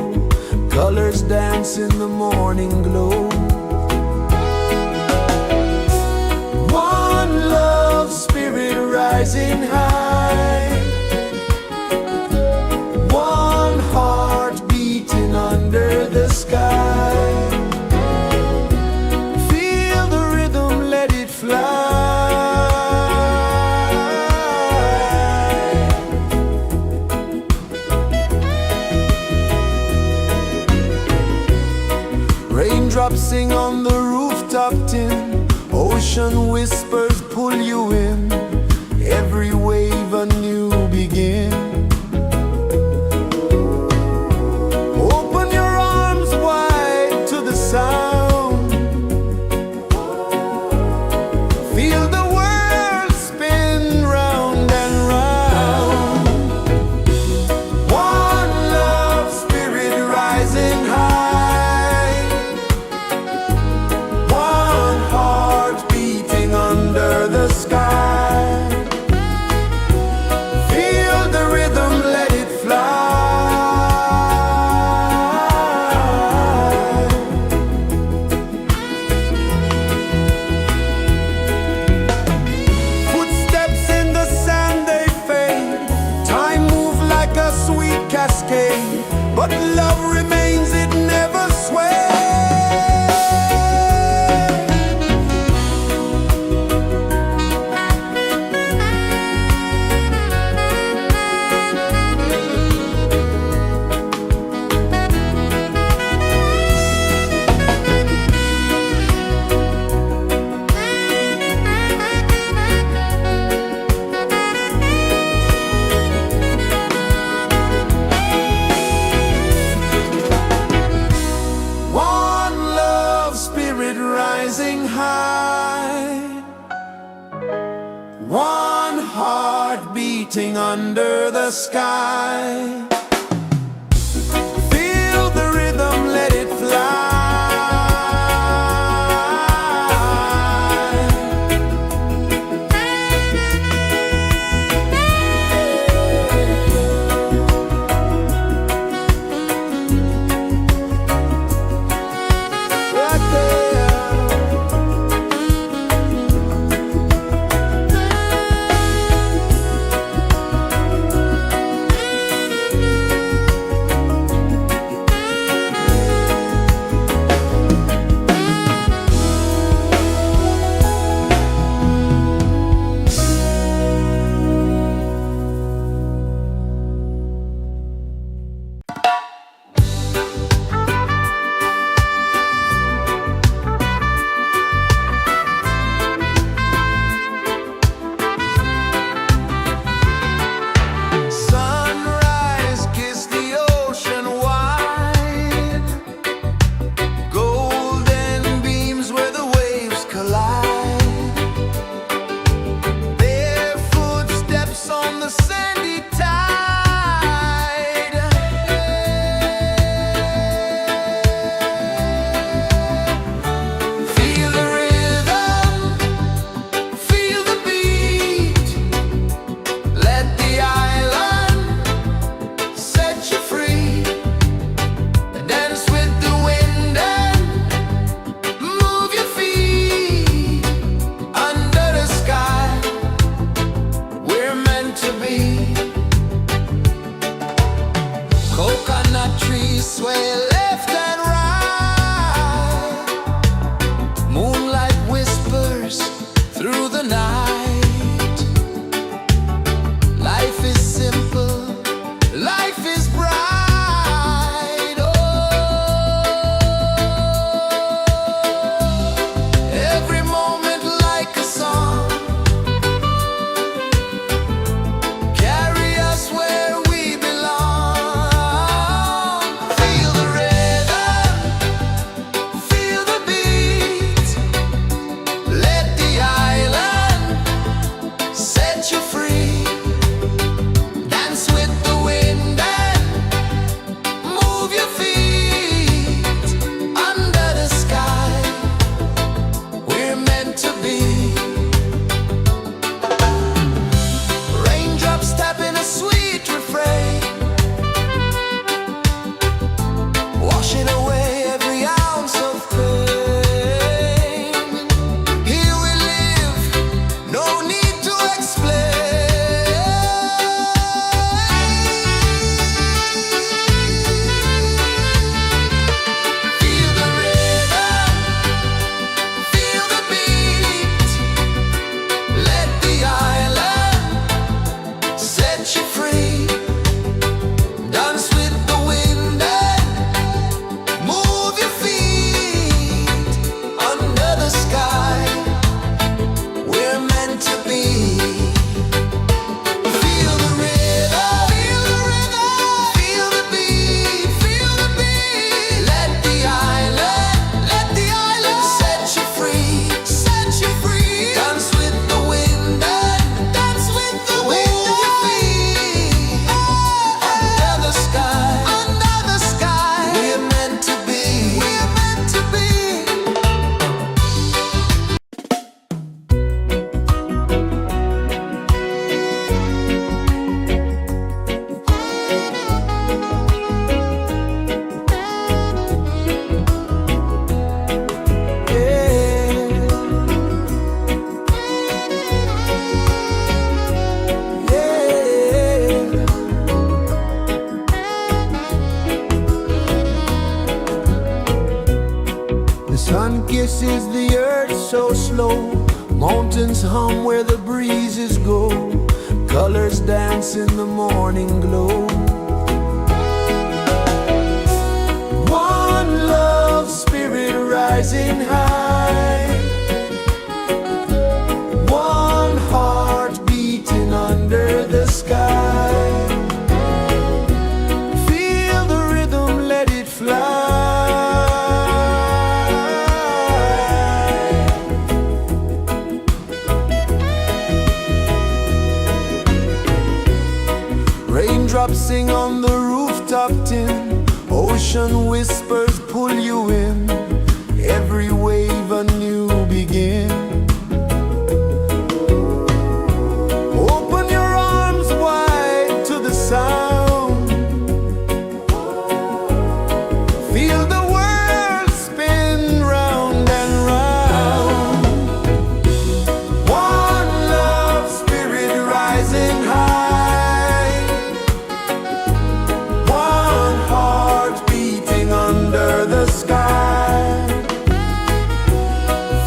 Colors dance in the morning glow. One love spirit rising high. One heart beating under the sky. Feel the rhythm, let it fly. Raindrops sing on the rooftop tin. Ocean whispers pull you in. Every wave a new begin. Open your arms wide to the sound. Feel the world spin round and round. One love spirit rising high. One heart beating under the sky. Feel the rhythm, let it fly. Footsteps in the sand, they fade. Time moves like a sweet cascade, but love remains, it never sways. Rising high, one heart beating under the sky. Feel the rhythm, let it fly. Right there. Sunrise, kiss the ocean wide. Golden beams where the waves collide. Bare footsteps on the sandy tide. Feel the rhythm, feel the beat. Let the island set you free. Dance with the wind and move your feet. Under the sky, we're meant to be. Coconut trees sway left and right. Moonlight whispers through the night. Life is simple, life is bright. Oh, every moment like a song. Carry pulses the earth so slow. Mountains hum where the breezes go. Colors dance in the morning glow. One love spirit rising high. One heart beating under the sky. Feel the rhythm, let it fly. Raindrops sing on the rooftop tin. Ocean whispers pull you in. Every wave a new begin. Open your arms wide to the sound. Feel the world spin round and round. One love spirit rising high. One heart beating under the sky.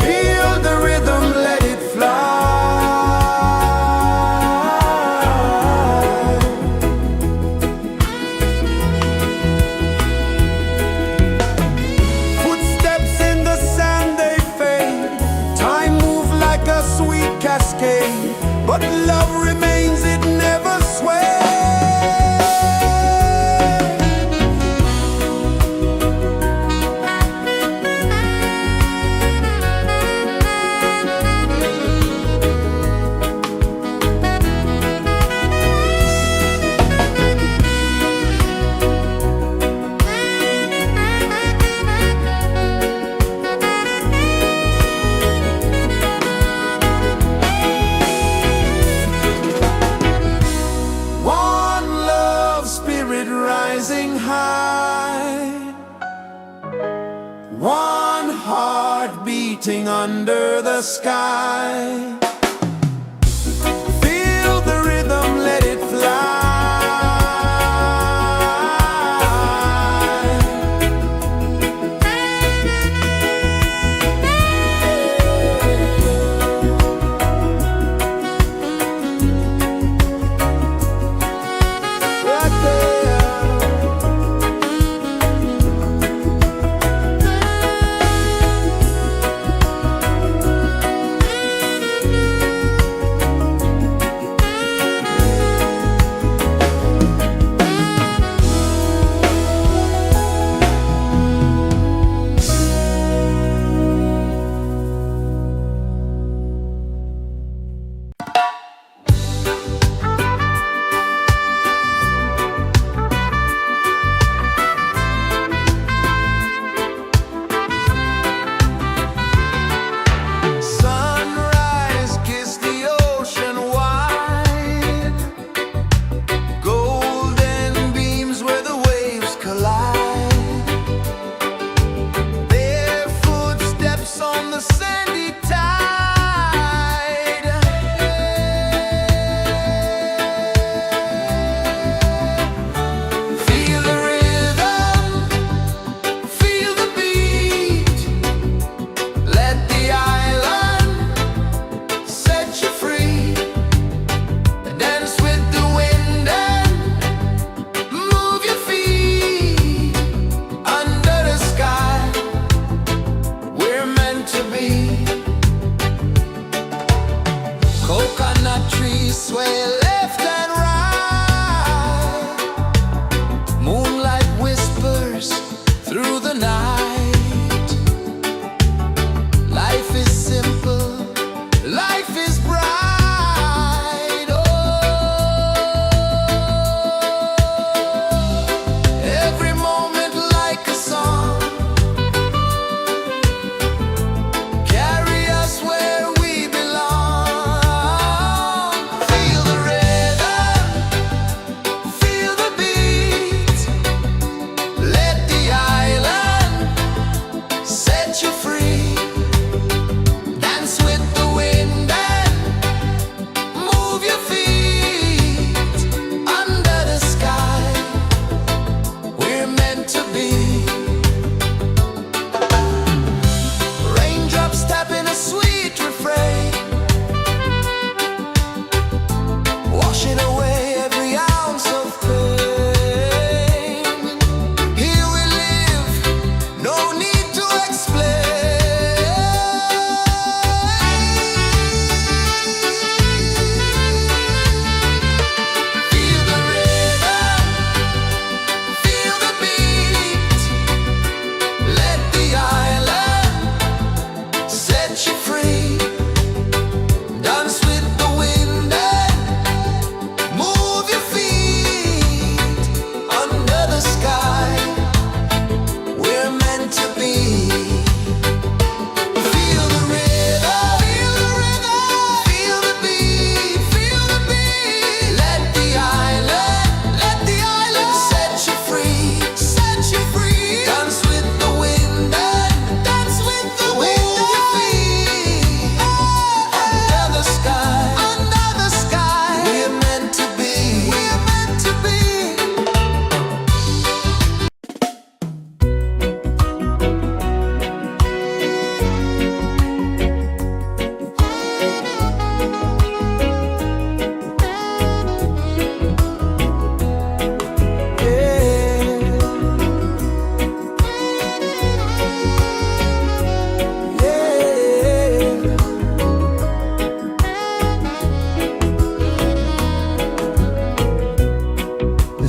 Feel the rhythm, let it fly. Footsteps in the sand, they fade. Time moves like a sweet cascade, but love remains, it never sways. One love spirit rising high. One heart beating under the sky. Feel the rhythm, let it fly. Right there.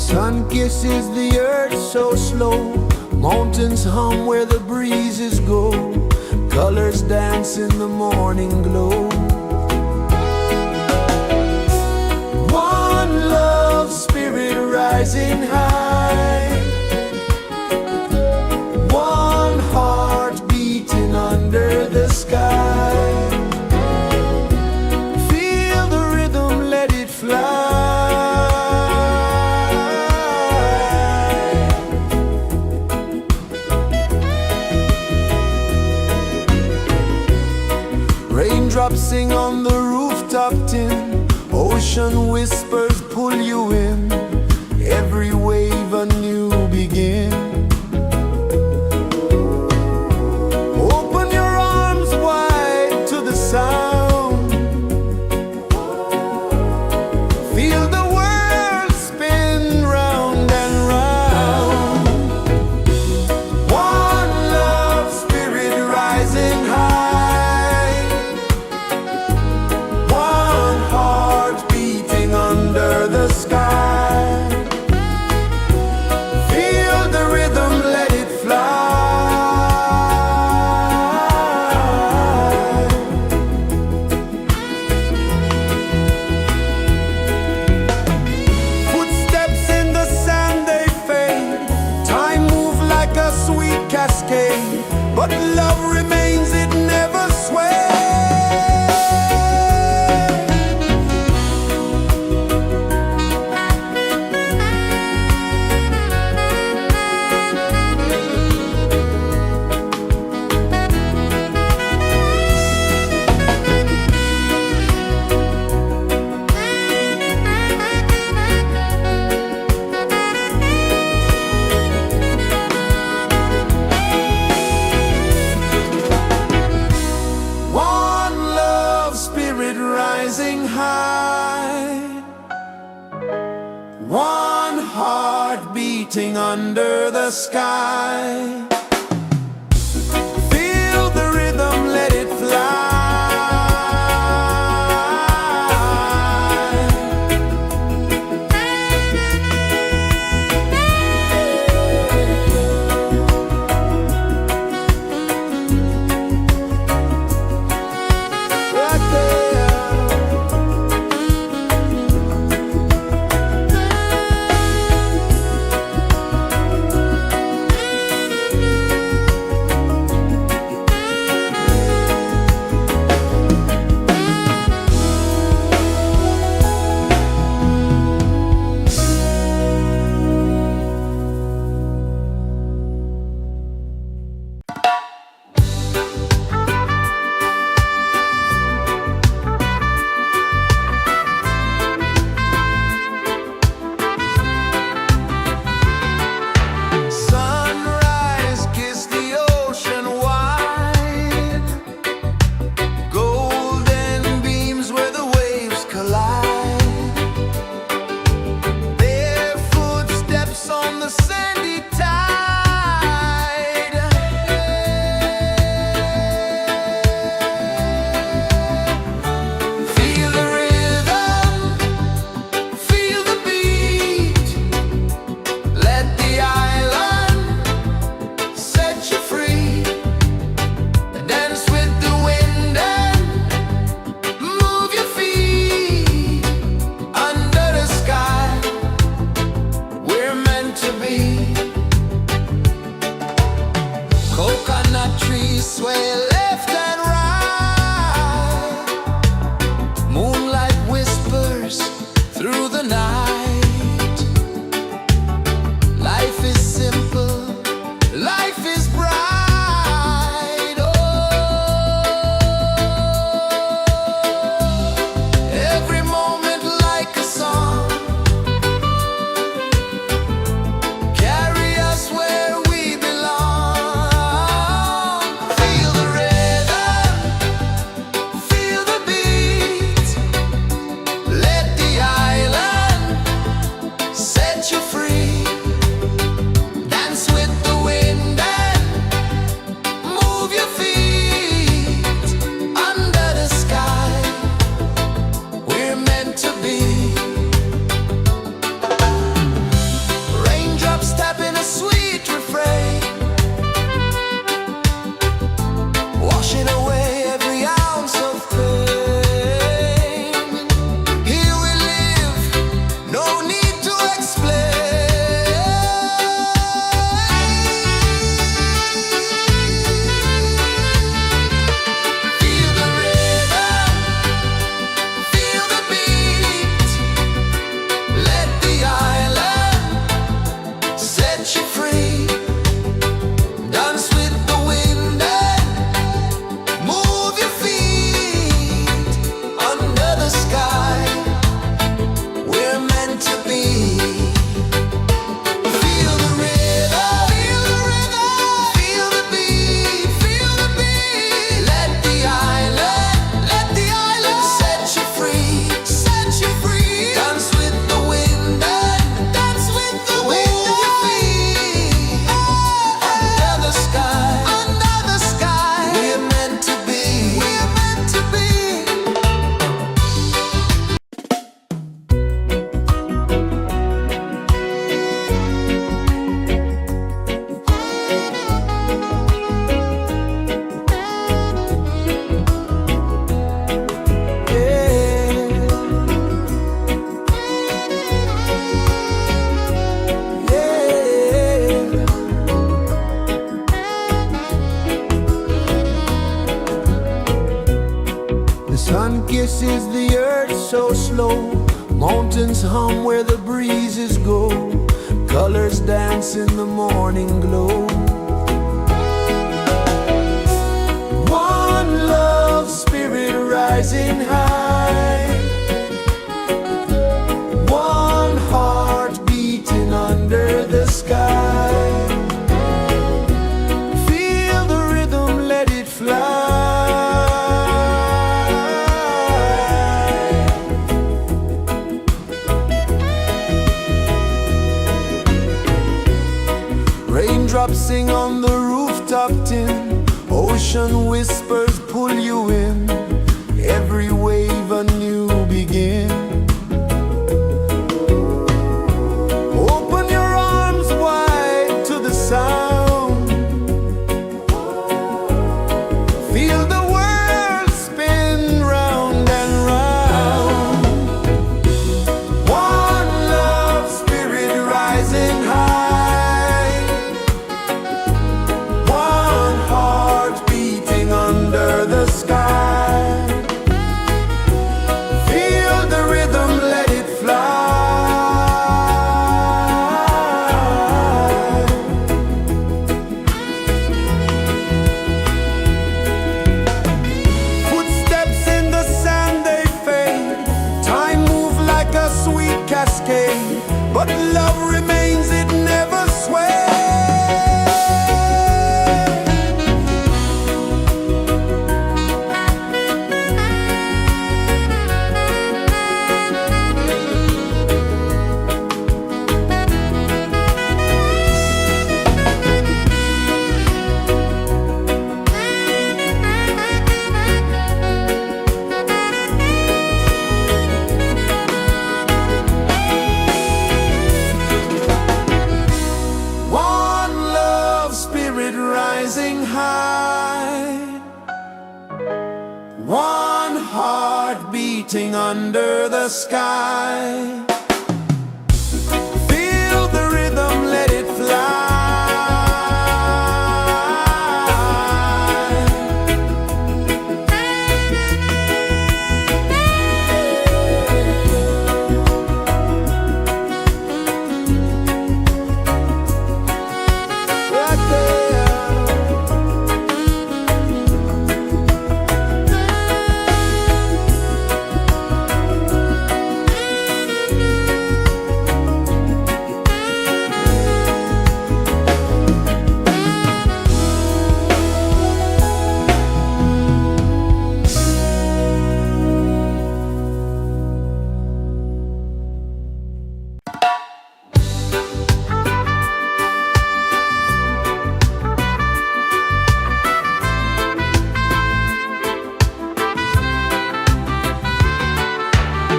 Sun kisses the earth so slow, mountains hum where the breezes go, colors dance in the morning glow. One love spirit rising high, one heart beating under the sky. Feel the rhythm, let it fly. Raindrops sing on the rooftop tin, ocean whispers pull you in, every wave a new begin. Open your arms wide to the sound, feel the world spin round and round. One love spirit rising high, one heart beating under the sky. Feel the rhythm, let it fly. Footsteps in the sand, they fade, time moves like a sweet cascade, but love remains, it never sways. One love spirit rising high, one heart beating under the sky. Feel the rhythm, let it fly. Right there. Songs hum where the breezes go, colors dance in the morning glow. One love spirit rising high, one heart beating under the sky. Feel the rhythm, let it fly. Raindrops sing on the rooftop tin, ocean whispers pull you in, every wave a new begin. Open your arms wide to the sound, feel the world spin round and round. One love spirit rising high, one heart beating under the sky. Feel the rhythm, let it fly. Footsteps in the sand, they fade. Time moves like a sweet cascade, but love remains, it never sways. One love spirit rising high, one heart beating under the sky. Feel the rhythm, let it fly. Right there.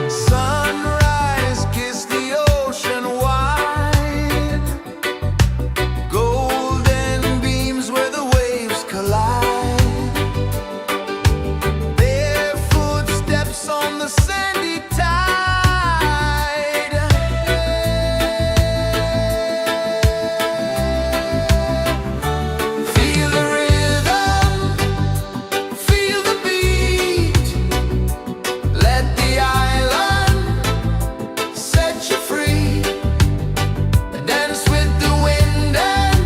Sunrise, kiss the ocean wide, golden beams where the waves collide. Their footsteps on the sandy tide. Feel the rhythm, feel the beat. Let the island set you free. Dance with the wind and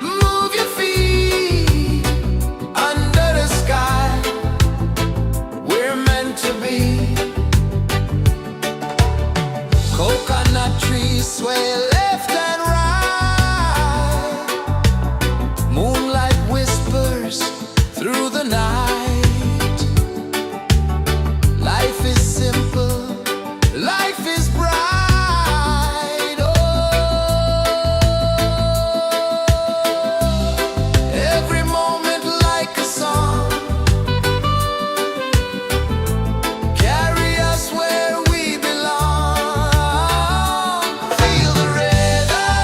move your feet. Under the sky, we're meant to be. Coconut trees sway left and right. Moonlight whispers through the night. Life is simple, life is bright. Oh, every moment like a song. Carry us where we belong. Feel the rhythm,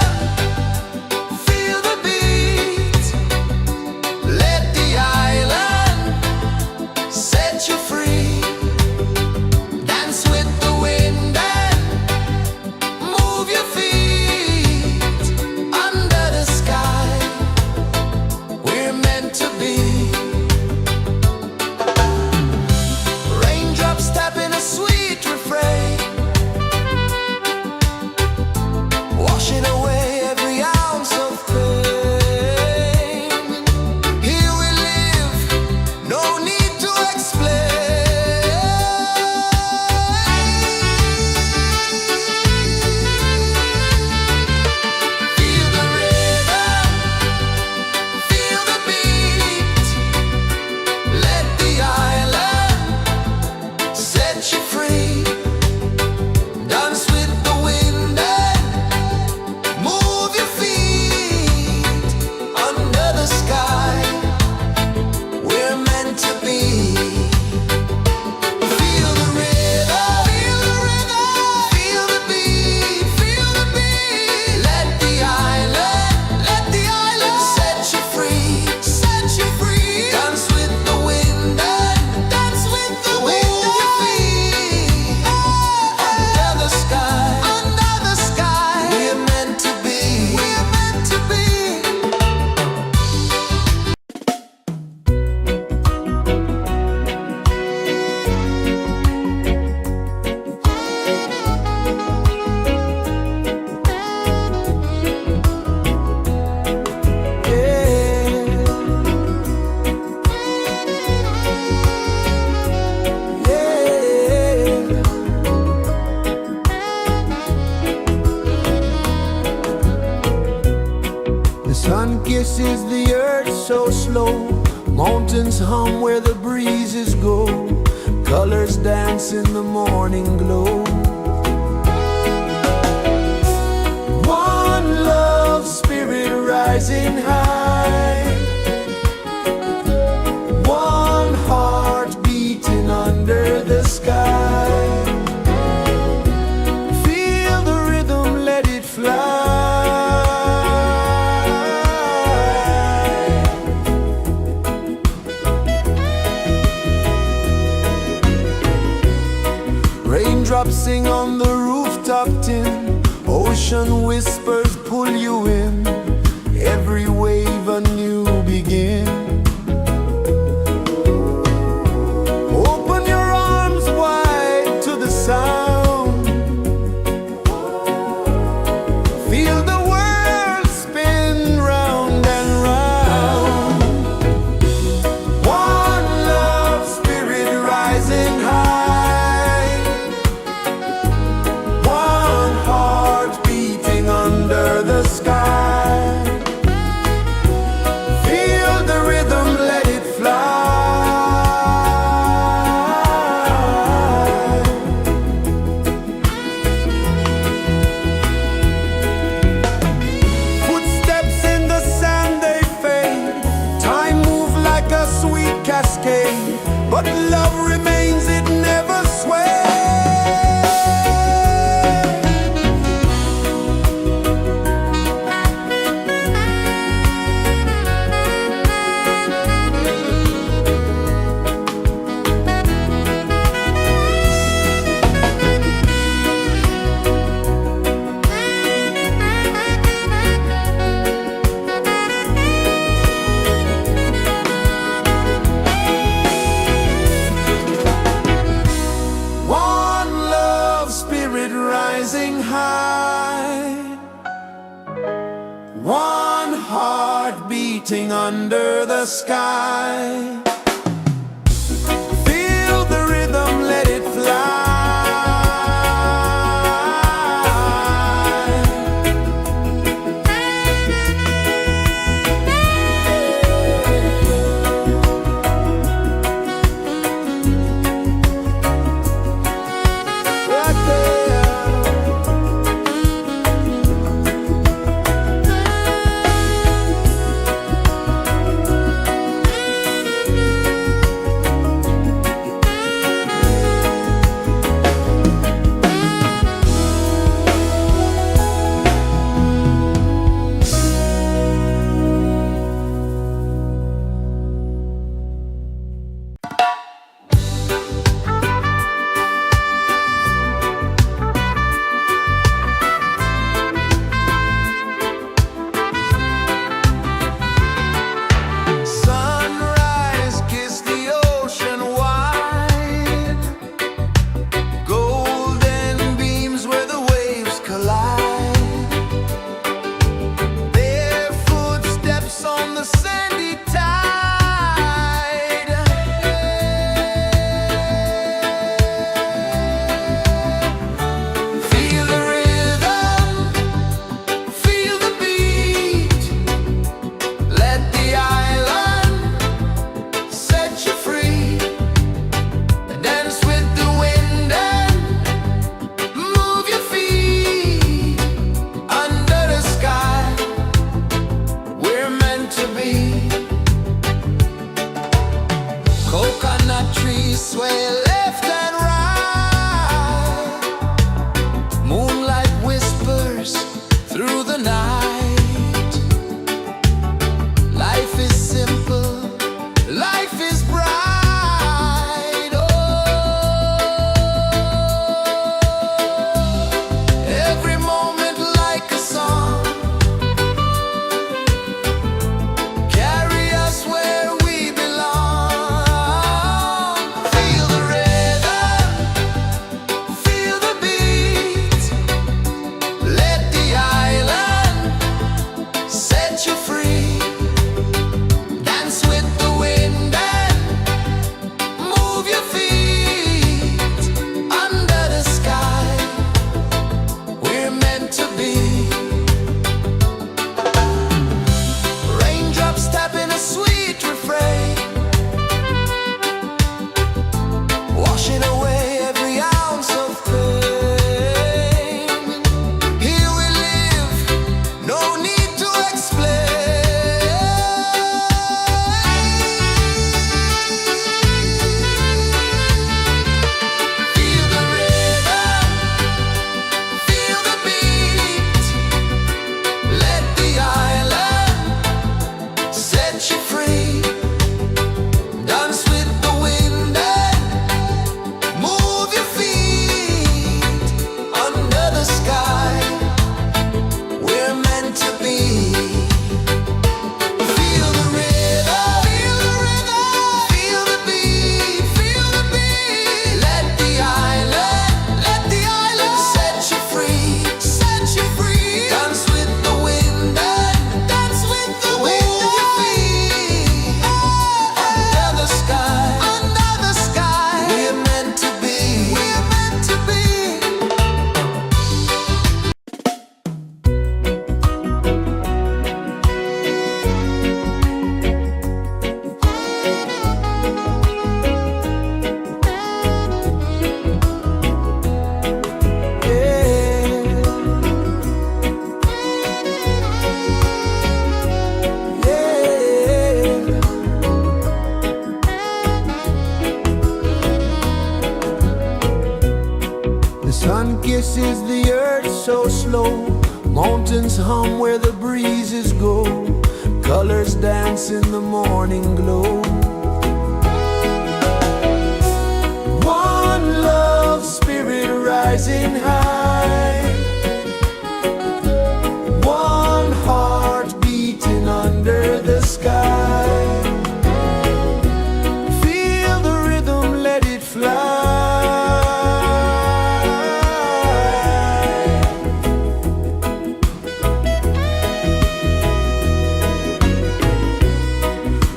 Sun kisses the earth so slow, mountains hum where the breezes go, colors dance in the morning glow. One love spirit rising high, one heart beating under the sky. Feel the rhythm, let it fly. Raindrops sing on the rooftop tin, ocean whispers pull you in, every wave a new begin. Open your arms wide to the sound, feel the world spin round and round. One love spirit rising high, one heart beating under the sky. Feel the rhythm, let it fly. Footsteps in the sand, they fade, time moves like a sweet cascade, but love remains, it never sways. One love spirit rising high, one heart beating under the sky. Feel the rhythm, let it fly. Right there. set you free. Dance with the wind and dance with the wind your feet. Under the sky, under the sky, we're meant to be. We're meant to be. The sun kisses the earth so slow. Mountains hum where the breezes go. Colors dance in the morning glow. One love spirit rising high. One heart beating under the sky. Feel the rhythm, let it fly.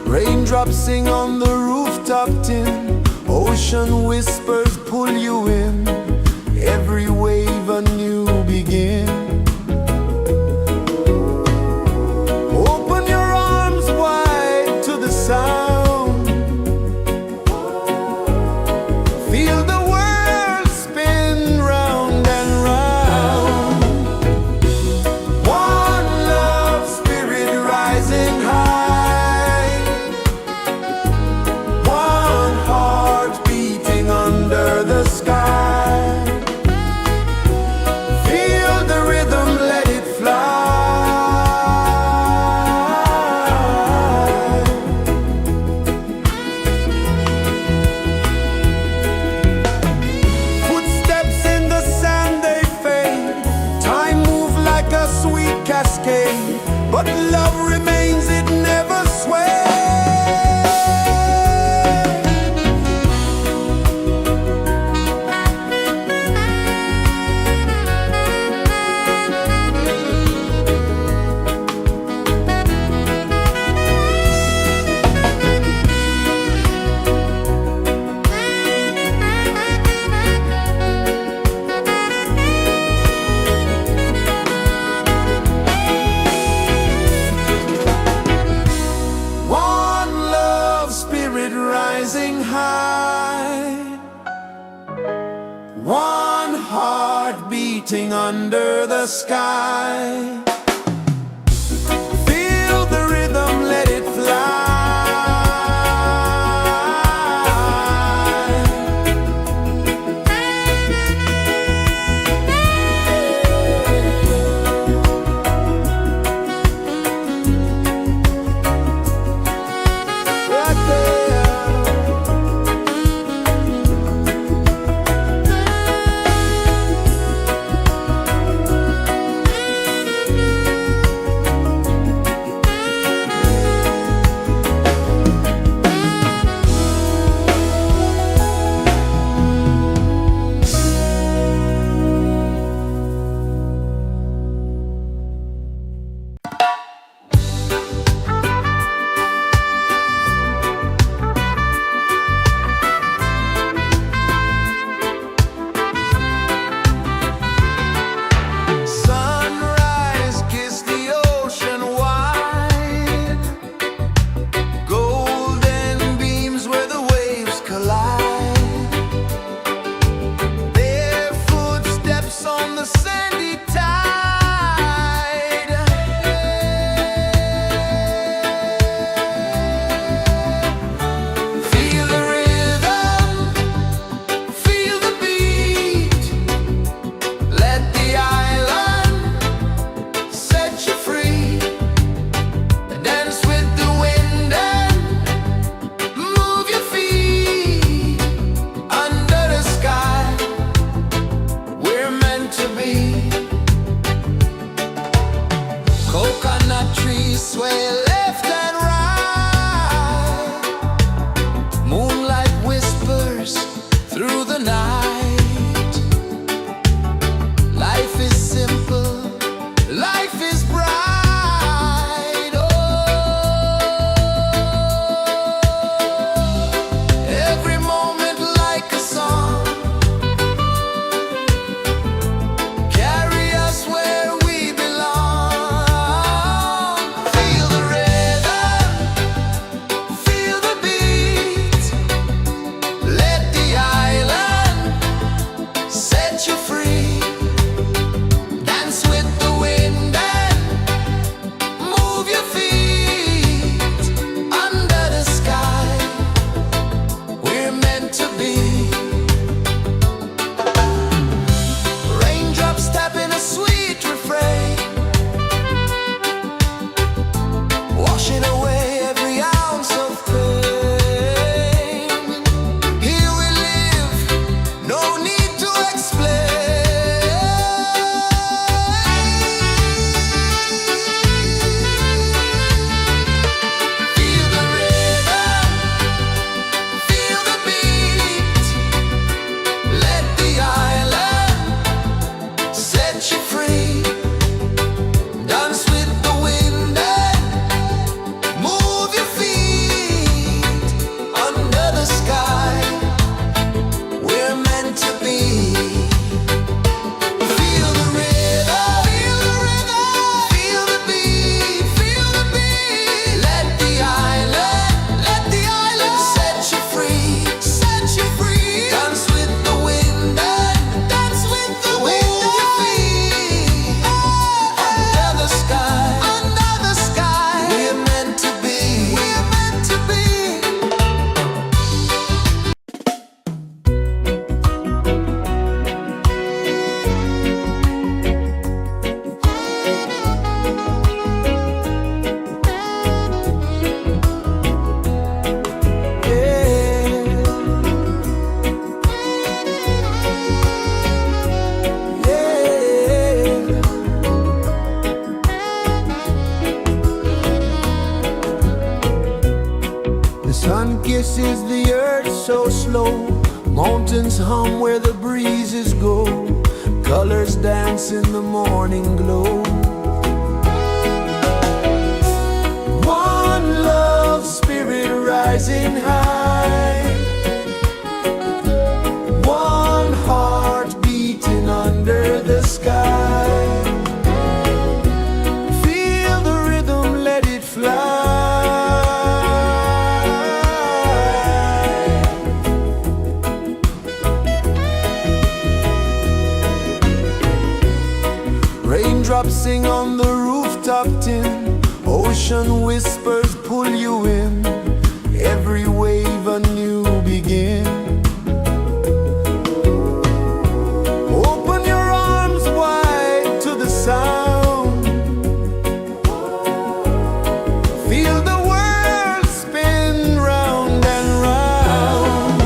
Raindrops sing on the rooftop tin. Ocean whispers pull you in. Every wave a new begin. Open your arms wide to the sound. Feel the world spin round and round. One love spirit rising high. One heart beating under the sky. Feel the rhythm, let it fly. Footsteps in the sand, they fade. Time moves like a sweet cascade, but love remains, it never sways. One love spirit rising high. One heart beating under the sky. Feel the rhythm, let it fly. Right there. Sunrise, kiss the ocean wide. Golden beams where the waves collide. Bare footsteps on the sandy tide. Feel the rhythm, feel the beat. Let the island set you free. Dance with the wind and move your feet. Under the sky, we're meant to be. Coconut trees sway left and right. Moonlight whispers through the night. Life is simple, set you free. Dance with the wind and move your feet under the sky. We're meant to be. Feel the rhythm, feel the rhythm, feel the beat, feel the beat. Let the island set you free, set you free. Dance with the wind and dance with the wind. Move your feet under the sky, under the sky. We're meant to be, we're meant to be. The sun kisses the earth so slow. Mountains hum where the breezes go. Colors dance in the morning glow. One love spirit rising high. One heart beating under the sky. Feel the rhythm, let it fly. Raindrops sing on the rooftop tin. Ocean whispers pull you in. Every wave a new begin. Open your arms wide to the sound. Feel the world spin round and round.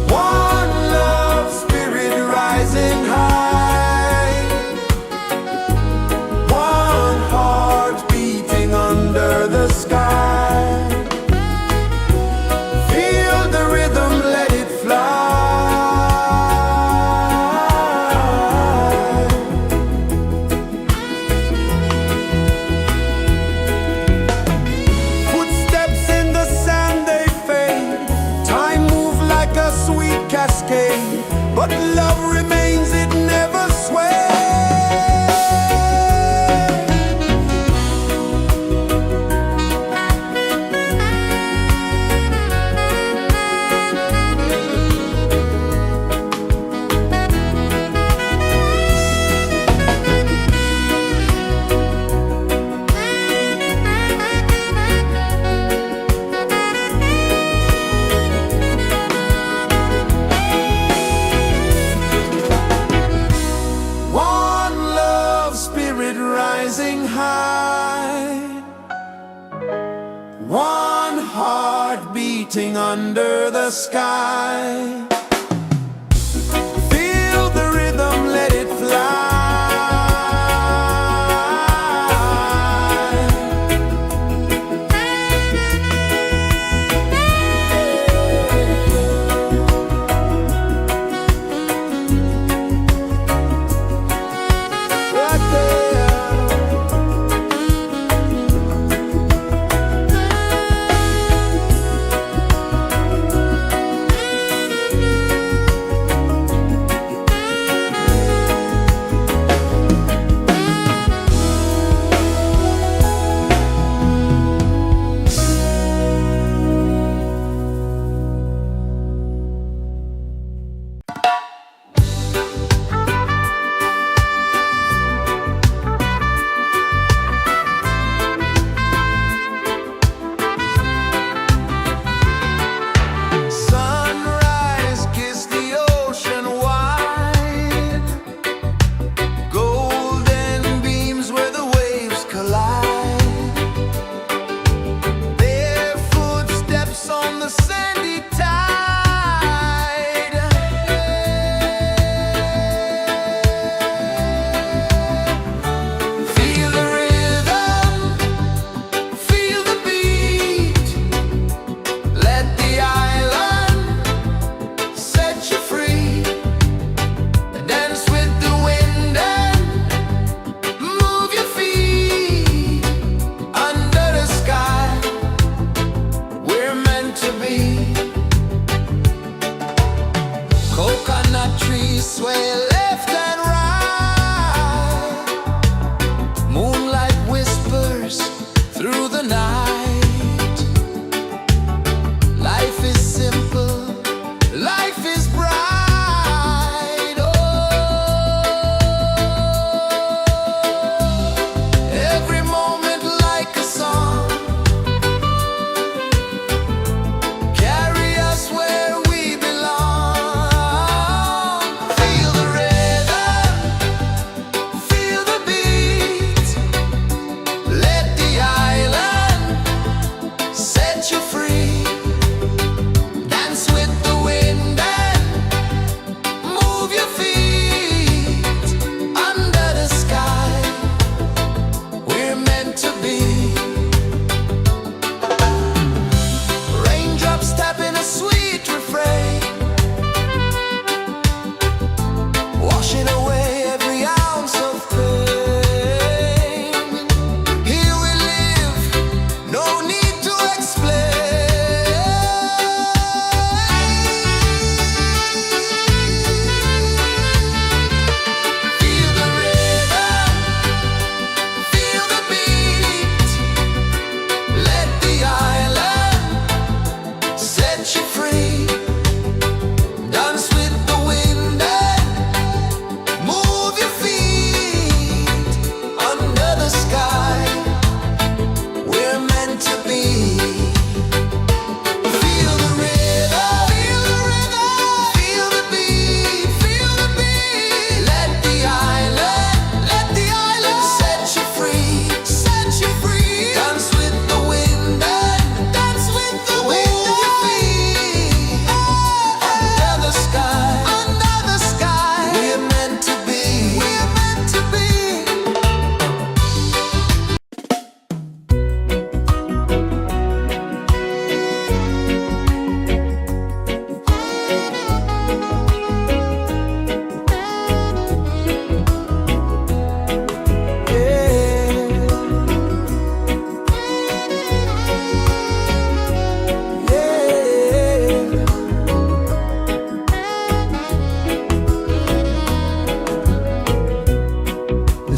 One love spirit rising high. One heart beating under the sky. Feel the rhythm, let it fly. Footsteps in the sand, they fade. Time moves like a sweet cascade. But love remains, it never sways. One love spirit rising high. One heart beating under the sky. Feel the rhythm, let it fly. Right there.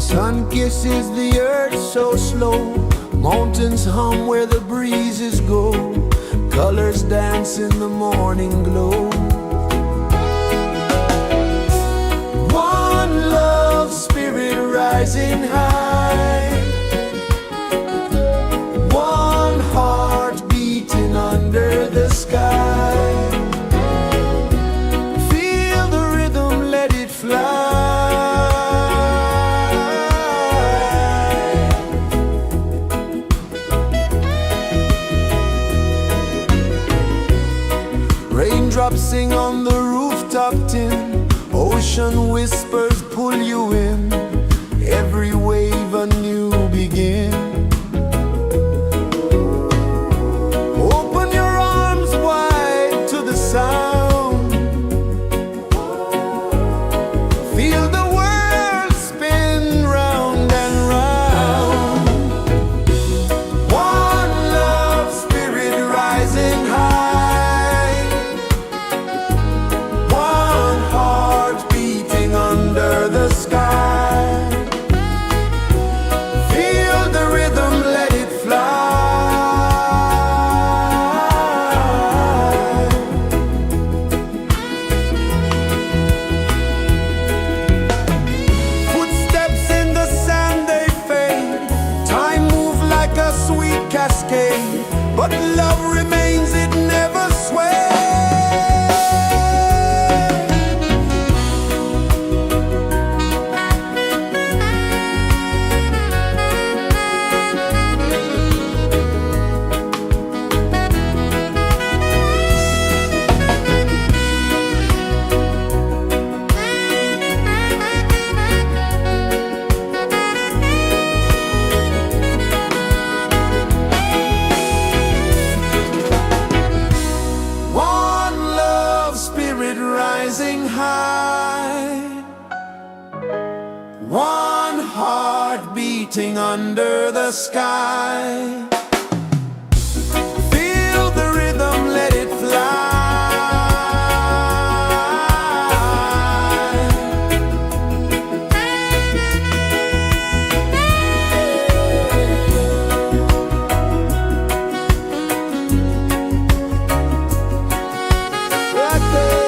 Sun kisses the earth so slow, mountains hum where the breezes go, colors dance in the morning glow. One love spirit rising high, one heart beating under the sky. Feel the rhythm, let it fly. Raindrops sing on the rooftop tin, ocean whispers pull you in, every wave a new begin. Open your arms wide to the sound, feel the world spin round and round. One love spirit rising high, one heart beating under the sky. Feel the rhythm, let it fly. Footsteps in the sand, they fade, time moves like a sweet cascade, but love remains, it never sways. One love spirit rising high, one heart beating under the sky. Feel the rhythm, let it fly. Right there.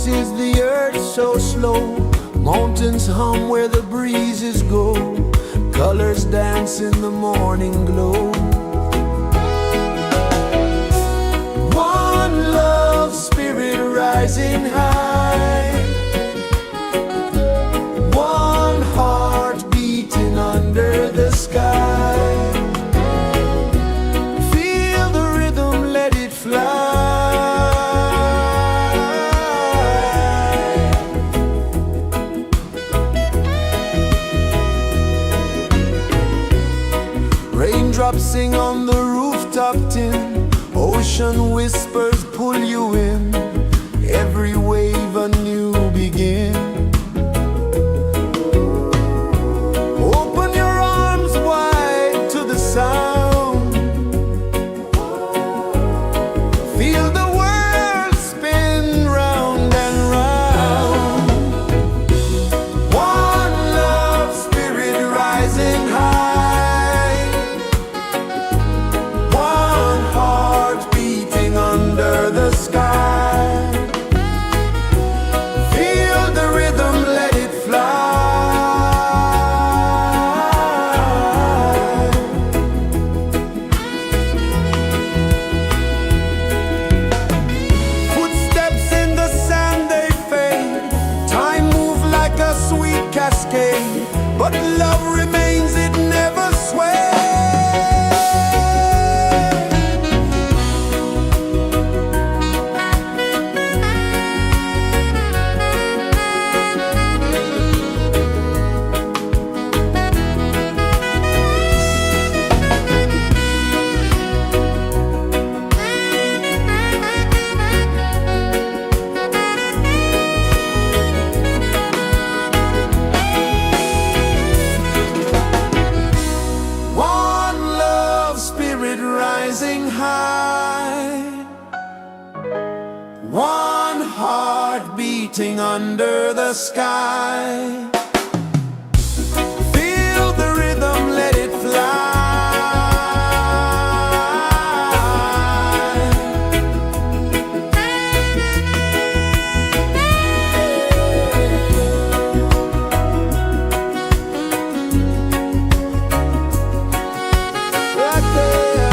is the earth so slow? Mountains hum where the breezes go. Colors dance in the morning glow. One love, spirit rising high. One heart beating under the sky. Feel the rhythm, let it fly. Raindrops sing on the rooftop tin. Ocean whispers pull you in. Every wave a new begin. Open your arms wide to the sound. Feel the world spin round and round. One love, spirit rising high. One heart beating under the sky. Feel the rhythm, let it fly. Footsteps in the sand, they fade. Time moves like a sweet cascade, but love remains, it never sways. One love, spirit rising high. One heart beating under the sky. Feel the rhythm, let it fly. Right there.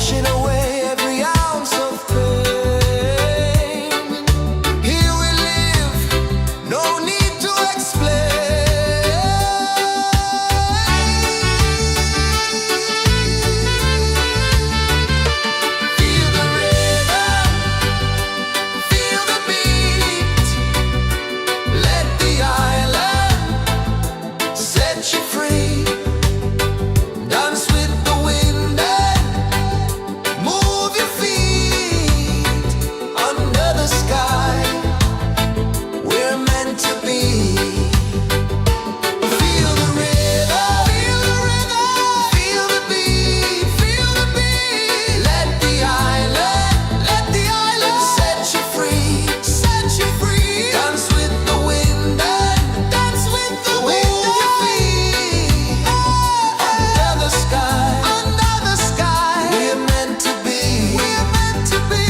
washing away every ounce of pain. Here we live, no need to explain. Feel the rhythm, feel the beat. Let the island set you free. Dance with the wind and move your feet under the sky. We're meant to be. Feel the rhythm, feel the rhythm, feel the beat, feel the beat. Let the island set you free, set you free. Dance with the wind and dance with the wind. Move your feet under the sky, under the sky. We're meant to be, we're meant to be.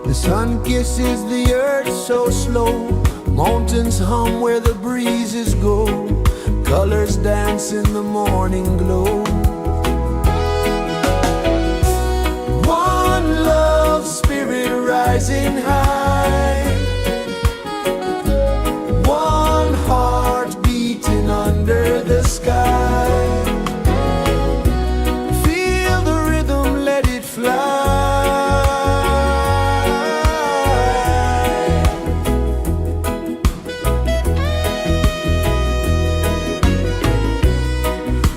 The sun kisses the earth so slow. Mountains hum where the breezes go. Colors dance in the morning glow. One love spirit rising high. One heart beating under the sky. Feel the rhythm, let it fly.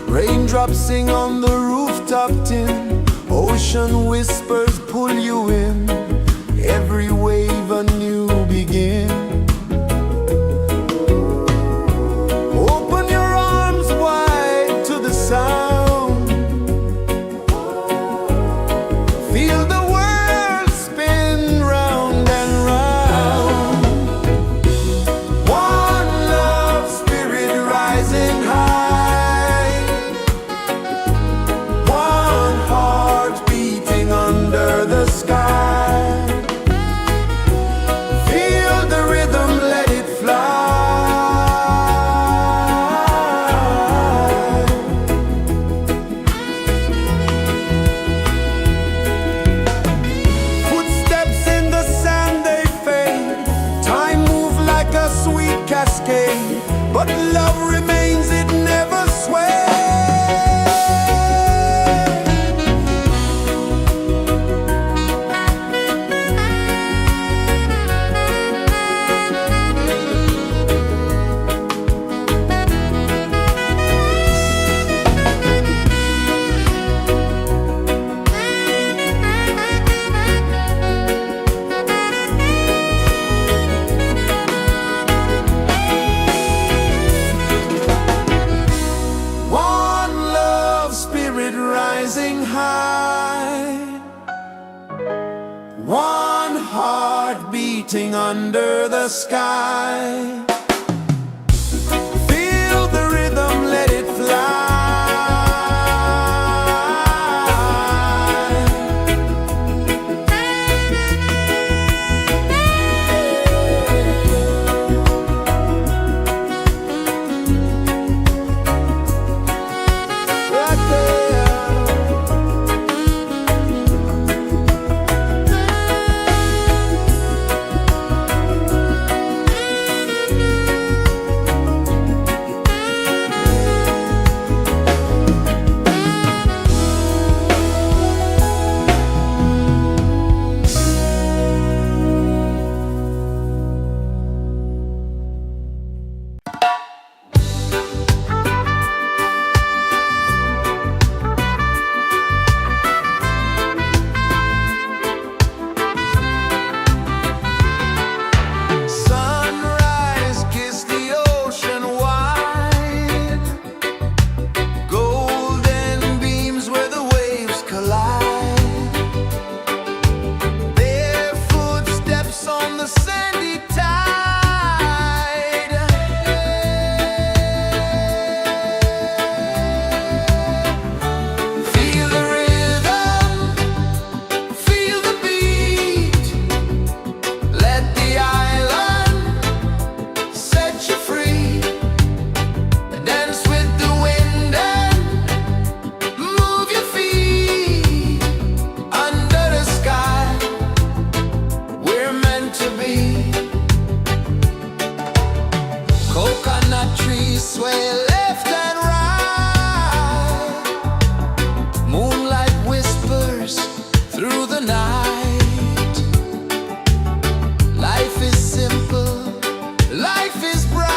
Raindrops sing on the rooftop tin. Ocean whispers pull you in. Every wave a new begin. Open your arms wide to the sound. Feel the world spin round and round. One love spirit rising high. One heart beating under the sky. Feel the rhythm, let it fly. Footsteps in the sand, they fade. Time moves like a sweet cascade, but love remains, it never sways. One love spirit rising high. One heart beating under the sky. Feel the rhythm, let it fly. Right there. night. Life is simple, life is bright.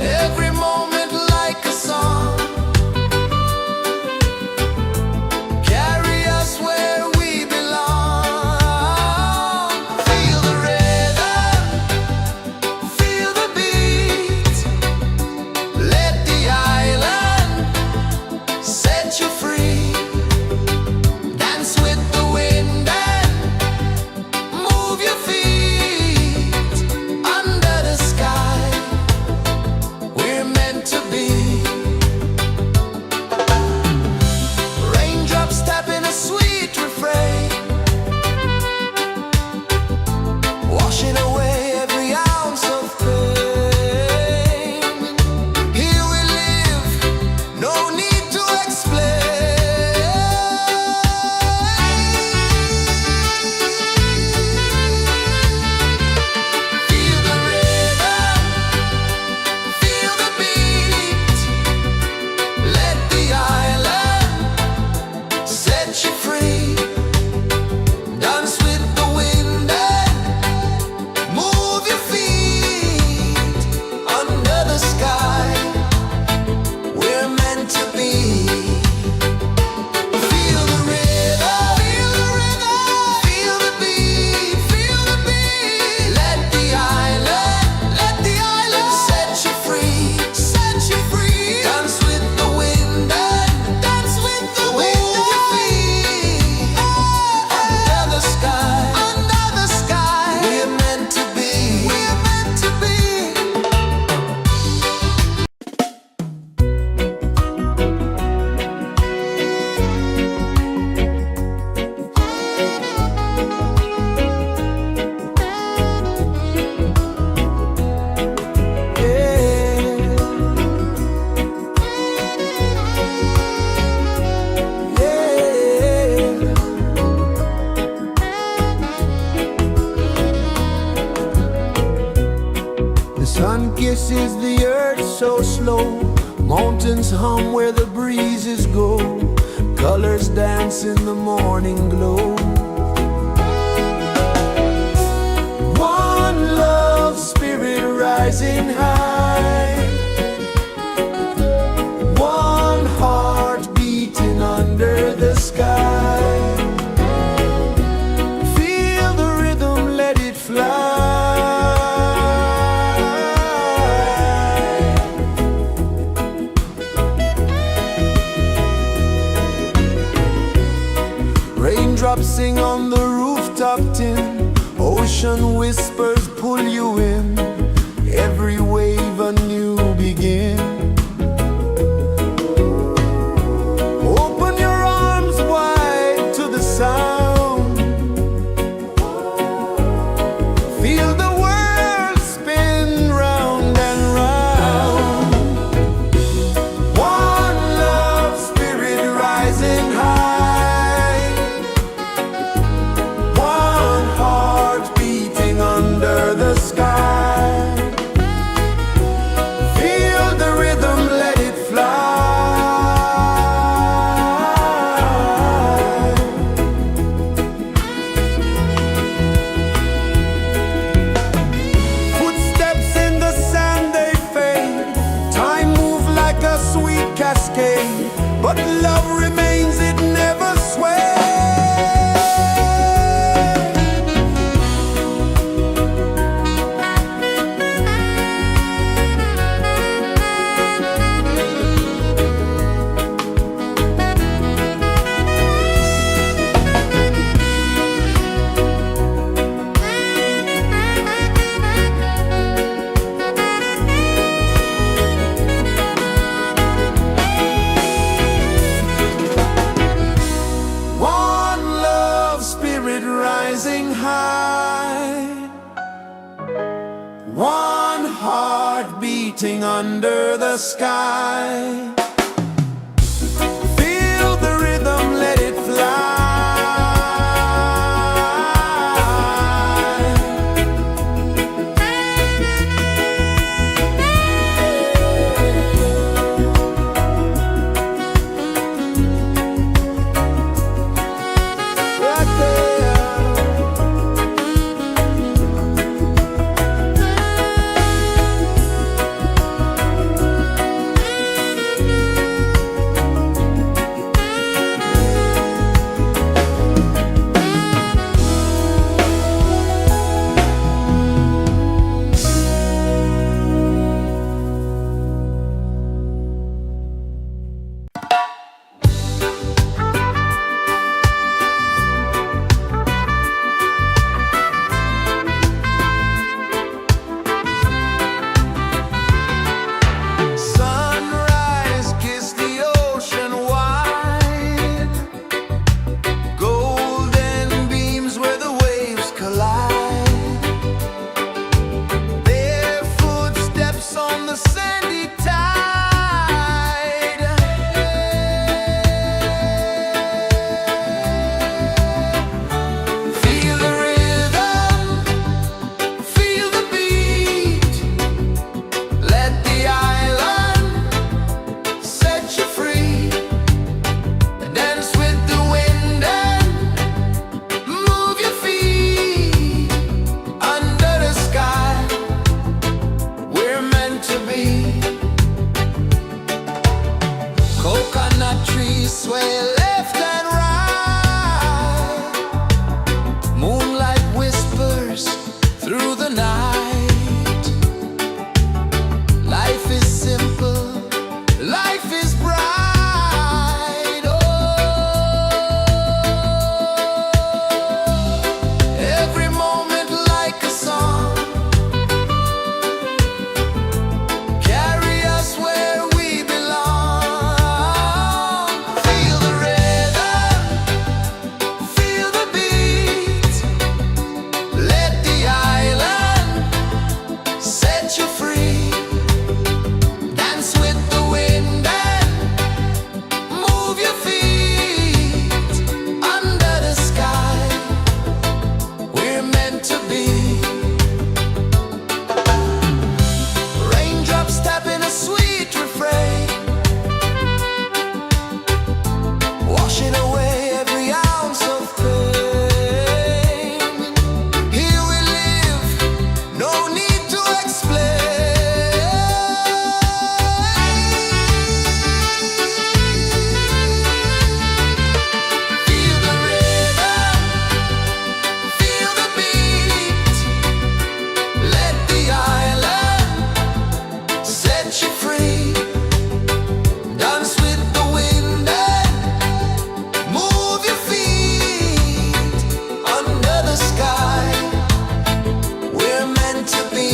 Every moment like a song, carry us where we belong. Feel the rhythm, feel the beat. Let the island set you free. Dance with the wind and move your feet. Under the sky, we're meant to be. Raindrops tapping a sweet refrain, washing away every ounce of pain. Here we live, no need to explain. Feel the rhythm, feel the beat. Let the island set you free. Dance with the wind and move your feet. Under the sky, we're meant to be. Feel the rhythm, feel the beat, feel the beat. Let the island set you free, set you free. Dance with the wind and dance with the wind. Move your feet. Under the sky, we're meant to be. We're meant to be. The sun kisses the earth so slow. Mountains hum where the breezes go. Colors dance in the morning glow. One love spirit rising high. One heart beating under the sky. Feel the rhythm, let it fly. Raindrops sing on the rooftop tin. Ocean whispers pull you in. Every wave a new begin. Open your arms wide to the sound. Feel the world spin round and round. One love spirit rising high. One heart beating under the sky. Feel the rhythm, let it fly. Footsteps in the sand, they fade. Time moves like a sweet cascade, but love remains, it never sways. One love spirit rising high. One heart beating under the sky. Feel the rhythm, let it fly. trees sway left and right. Moonlight whispers through the night. Life is simple, life is bright. Oh, every moment like a song. Carry us where we belong. Feel the rhythm, feel the beat. Let the island set you free. Dance with the wind and move your feet. Under the sky, we're meant to be. Raindrops tapping a sweet refrain, washing away every ounce of pain. Here we live, no need to explain. Feel the rhythm, feel the beat. Let the island set you free. Dance with the wind and move your feet. Under the sky, we're meant to be.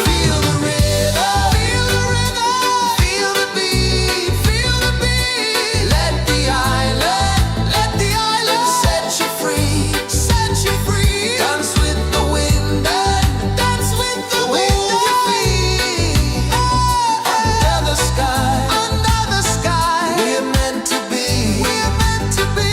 Feel the rhythm, feel the rhythm, feel the beat, feel the beat. Let the island set you free, set you free. Dance with the wind and dance with the wind. Move your feet. Under the sky, we're meant to be. We're meant to be.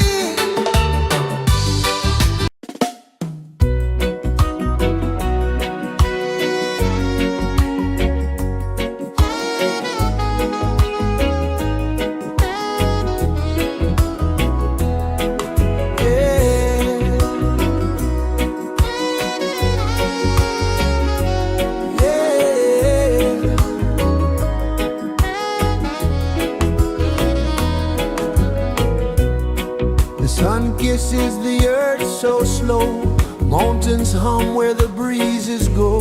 The sun kisses the earth so slow. Mountains hum where the breezes go.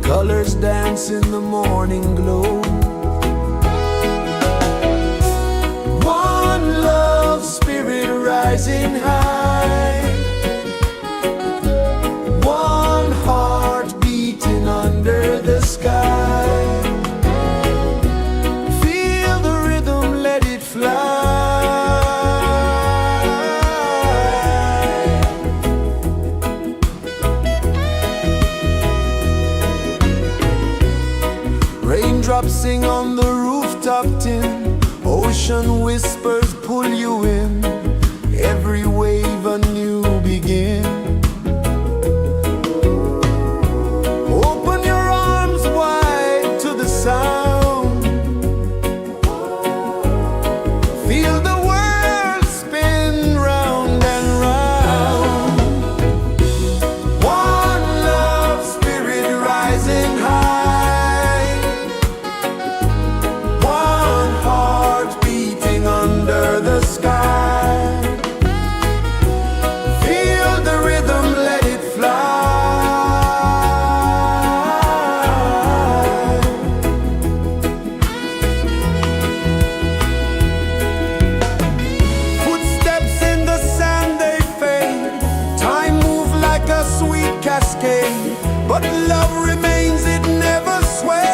Colors dance in the morning glow. One love spirit rising high. One heart beating under the sky. Feel the rhythm, let it fly. Raindrops sing on the rooftop tin. Ocean whispers pull you in. Every wave a new begin. Open your arms wide to the sound. Feel the world spin round and round. One love spirit rising high. One heart beating under the sky. Feel the rhythm, let it fly. Footsteps in the sand, they fade. Time moves like a sweet cascade, but love remains, it never sways.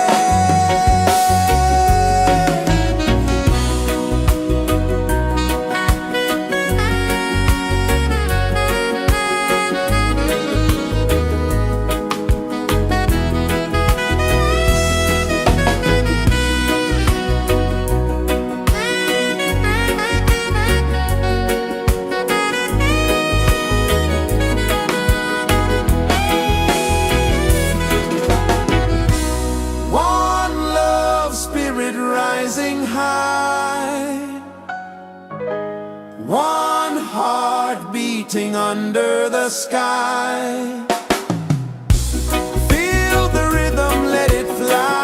Rising high, one heart beating under the sky. Feel the rhythm, let it fly.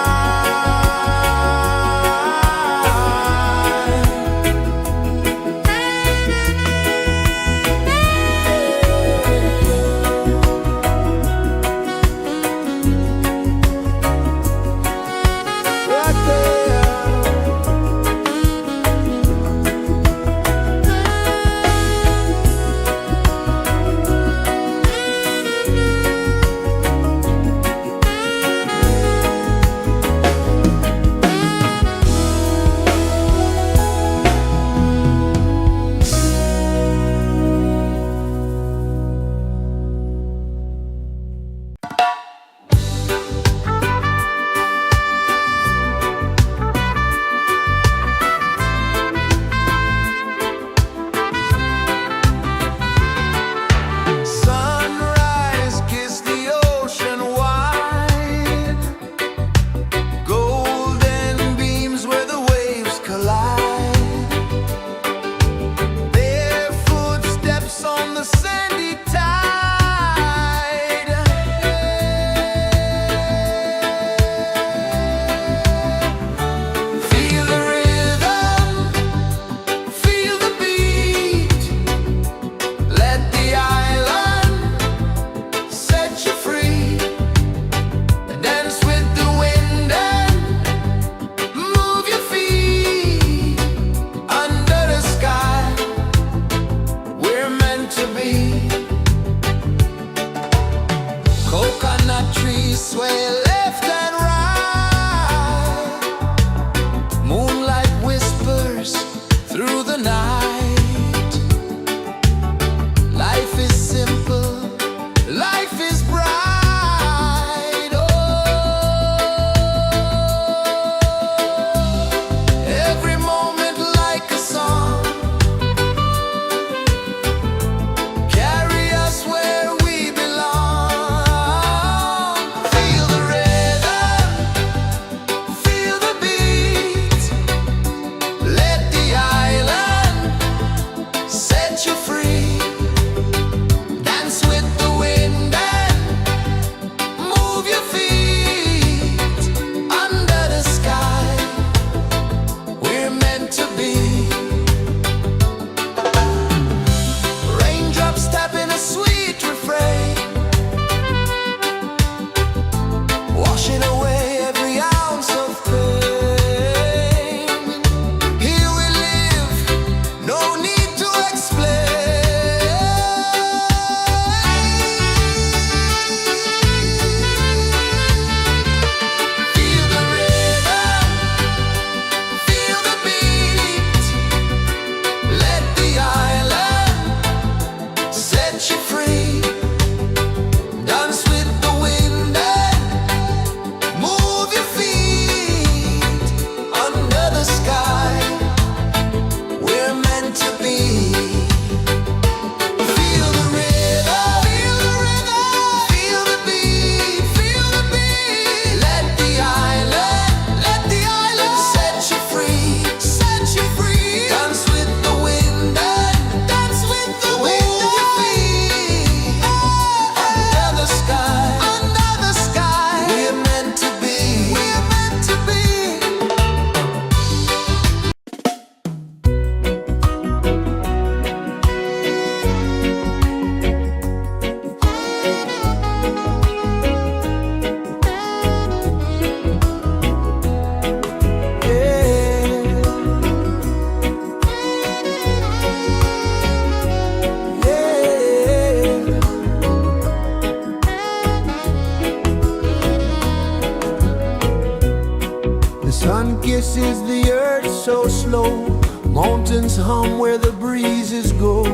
Sun kisses the earth so slow, mountains hum where the breezes go,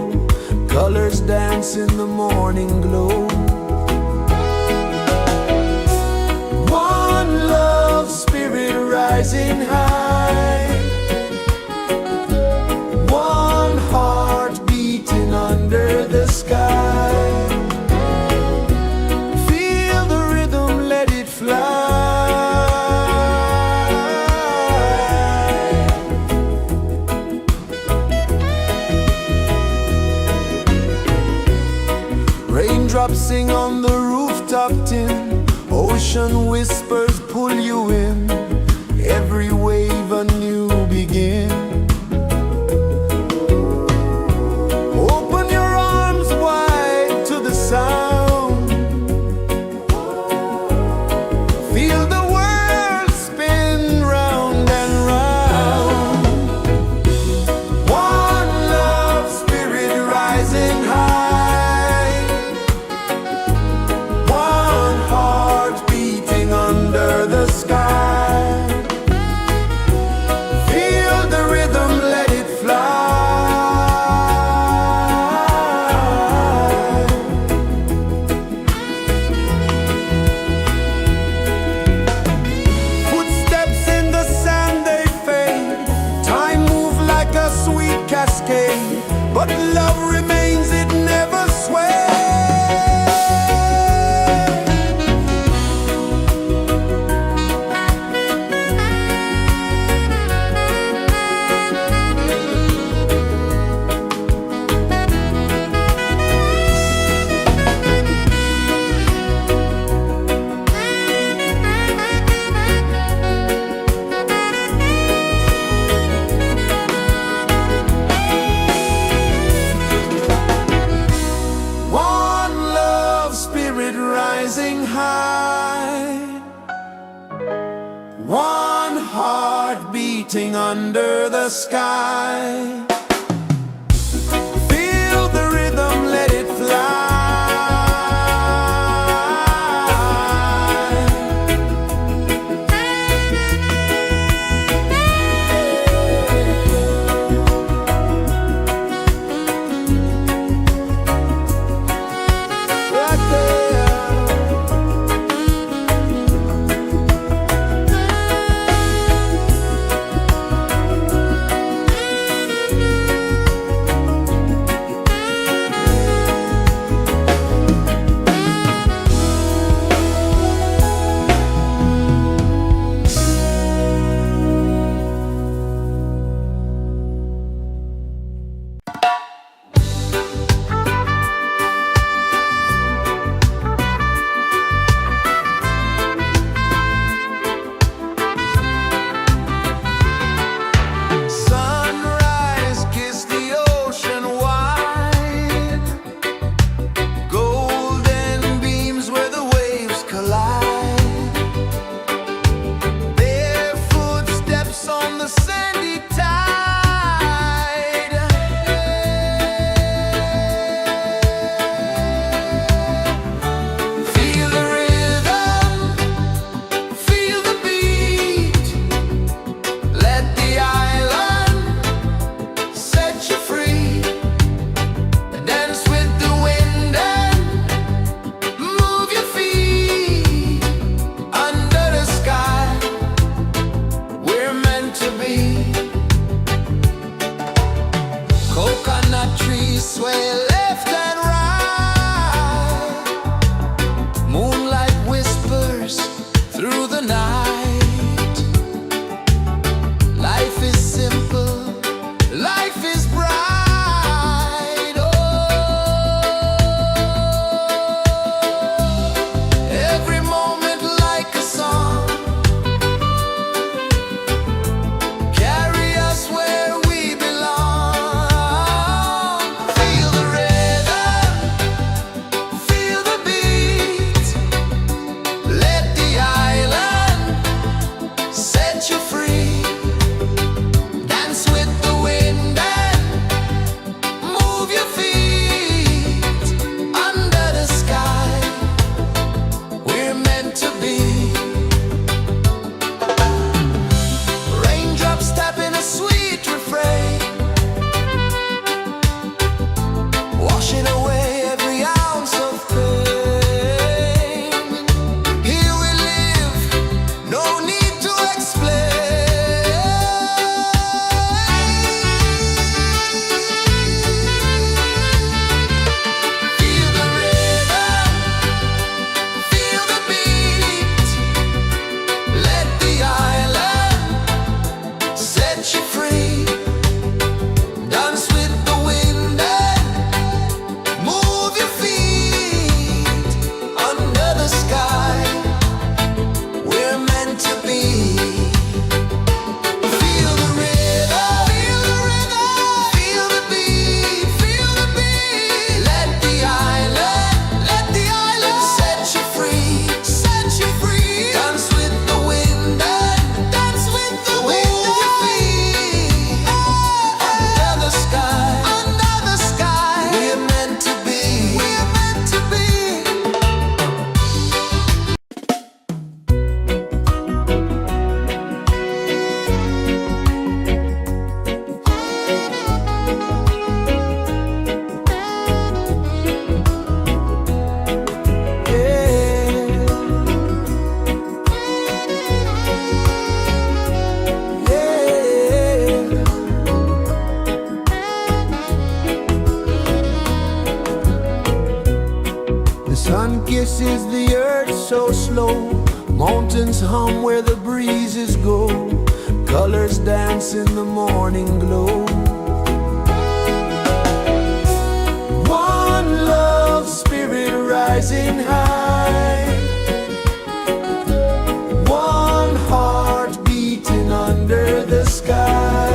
colors dance in the morning glow. One love spirit rising high, one heart beating under the sky. Feel the rhythm, let it fly. Raindrops sing on the rooftop tin, ocean whispers pull you in, every wave a new begin. Open your arms wide to the sound, feel the world spin round and round. One love spirit rising high, one heart beating under the sky. Feel the rhythm, let it fly. Footsteps in the sand, they fade, time moves like a sweet cascade, but love remains, it never sways. One love spirit rising high, one heart beating under the sky. Feel the rhythm, let it fly. Right there. Sunrise, kiss the ocean wide, golden beams where the waves collide, their footsteps on the sandy tide. Feel the rhythm, feel the beat, let the island set you free. Dance with the wind and move your feet under the sky. We're meant to be. Coconut trees sway left and right, moonlight whispers through the night. Life is simple, life is bright. Oh, every moment like a song, carry us where we belong. Feel the rhythm. is the earth so slow? Mountains hum where the breezes go. Colors dance in the morning glow. One love, spirit rising high. One heart beating under the sky.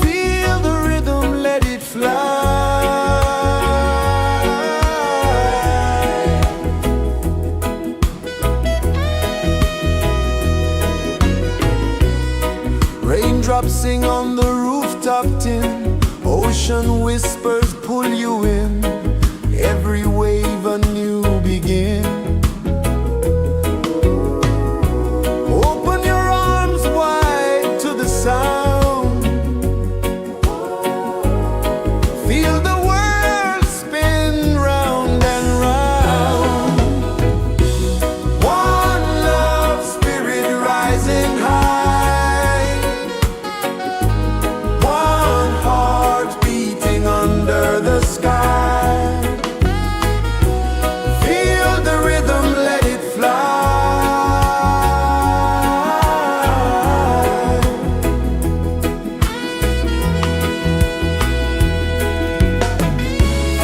Feel the rhythm, let it fly. Raindrops sing on the rooftop tin. Ocean whispers pull you in. Every wave a new begin. Open your arms wide to the sound. Feel the world spin round and round. One love, spirit rising high. One heart beating under the sky. Feel the rhythm, let it fly.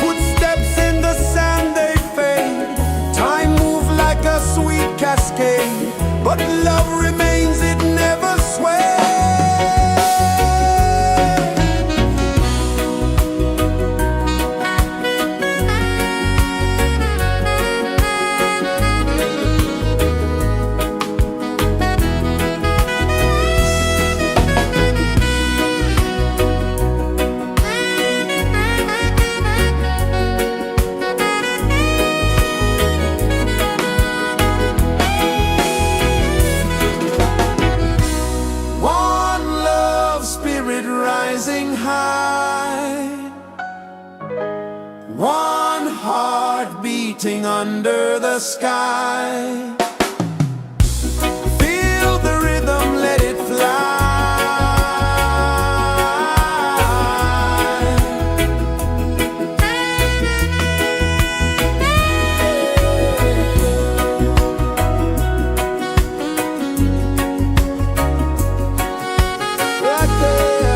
Footsteps in the sand, they fade. Time moves like a sweet cascade, but love remains, it never sways. One love, spirit rising high. One heart beating under the sky. Feel the rhythm, let it fly. Right there.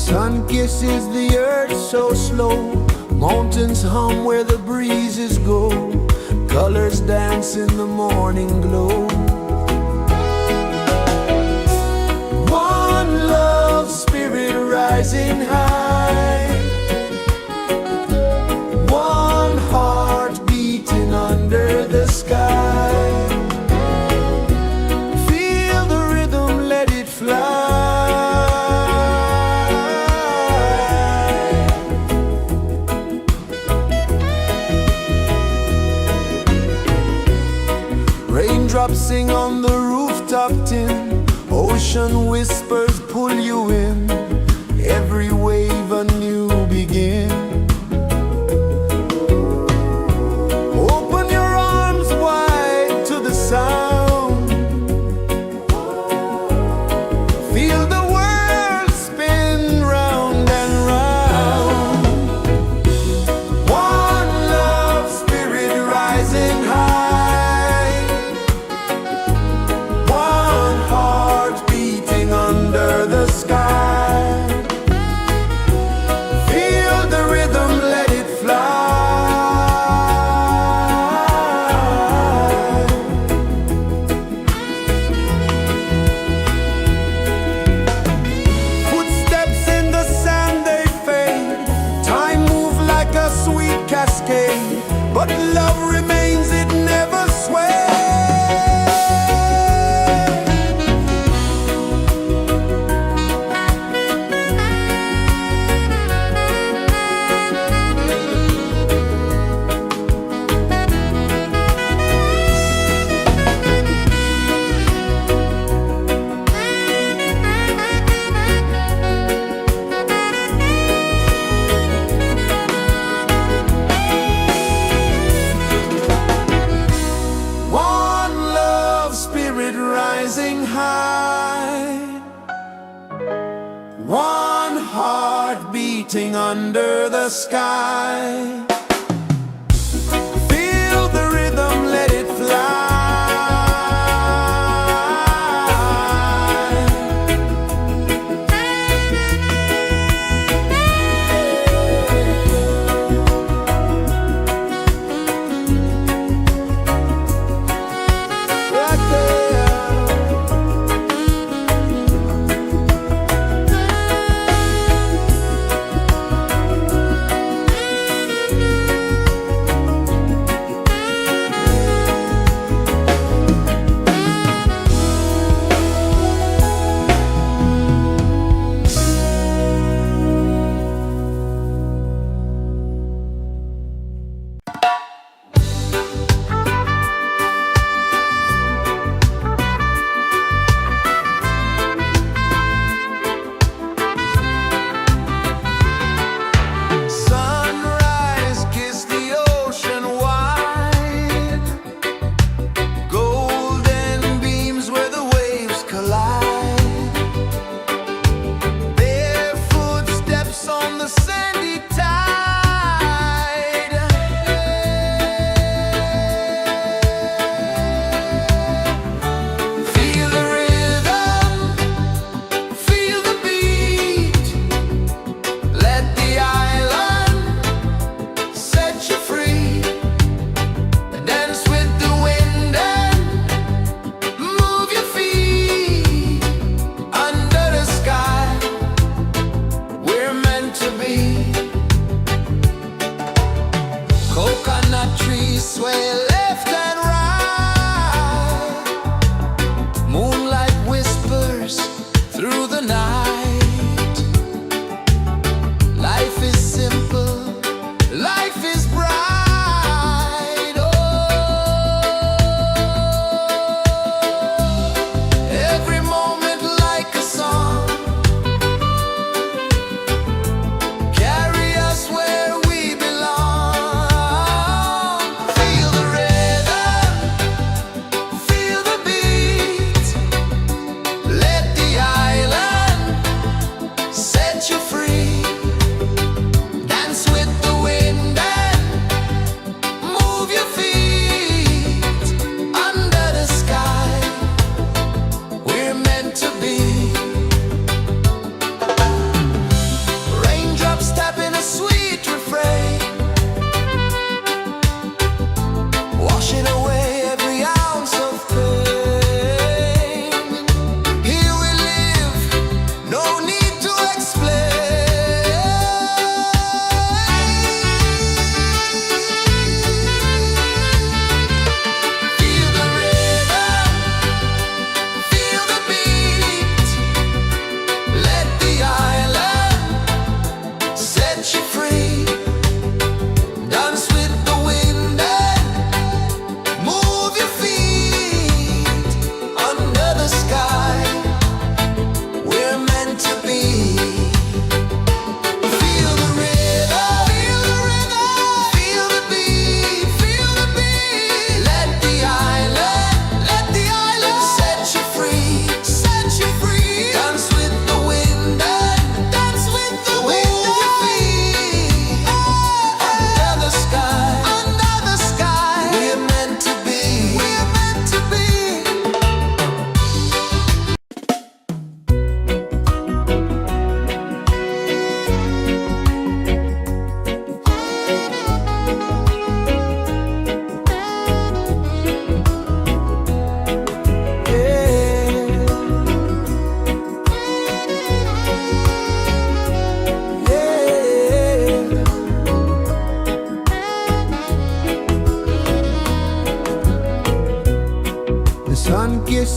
Sun kisses the earth so slow, mountains hum where the breezes go, colors dance in the morning glow. One love spirit rising high, one heart beating under the sky. Feel the rhythm, let it fly. Raindrops sing on the rooftop tin, ocean whispers pull you in, every wave a new begin. Open your arms wide to the sound, feel the world spin round and round. One love spirit rising high, one heart beating under the sky. Feel the rhythm, let it fly. Footsteps in the sand, they fade, time moves like a sweet cascade, but love remains, it never sways. Rising high, one heart beating under the sky. Feel the rhythm, let it fly.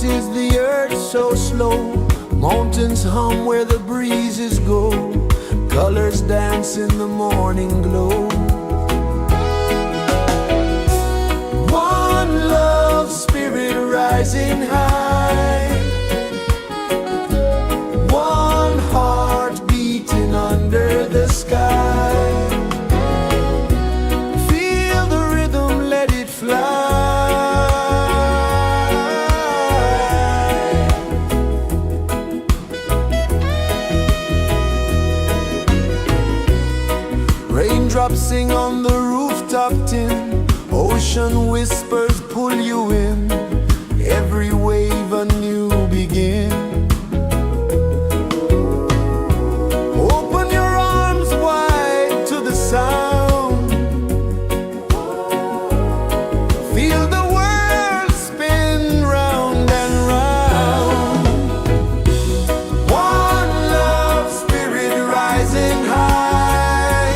is the earth so slow? Mountains hum where the breezes go. Colors dance in the morning glow. One love spirit rising high. One heart beating under the sky. Feel the rhythm, let it fly. Raindrops sing on the rooftop tin. Ocean whispers pull you in. Every wave a new begin. Open your arms wide to the sound. Feel the world spin round and round. One love spirit rising high.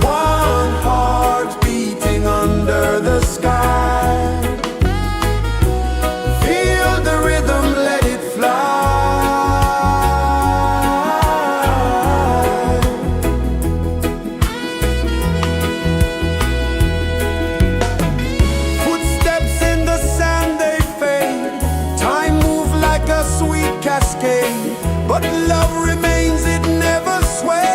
One heart beating under the sky. Feel the rhythm, let it fly. Footsteps in the sand, they fade. Time moves like a sweet cascade, but love remains, it never sways.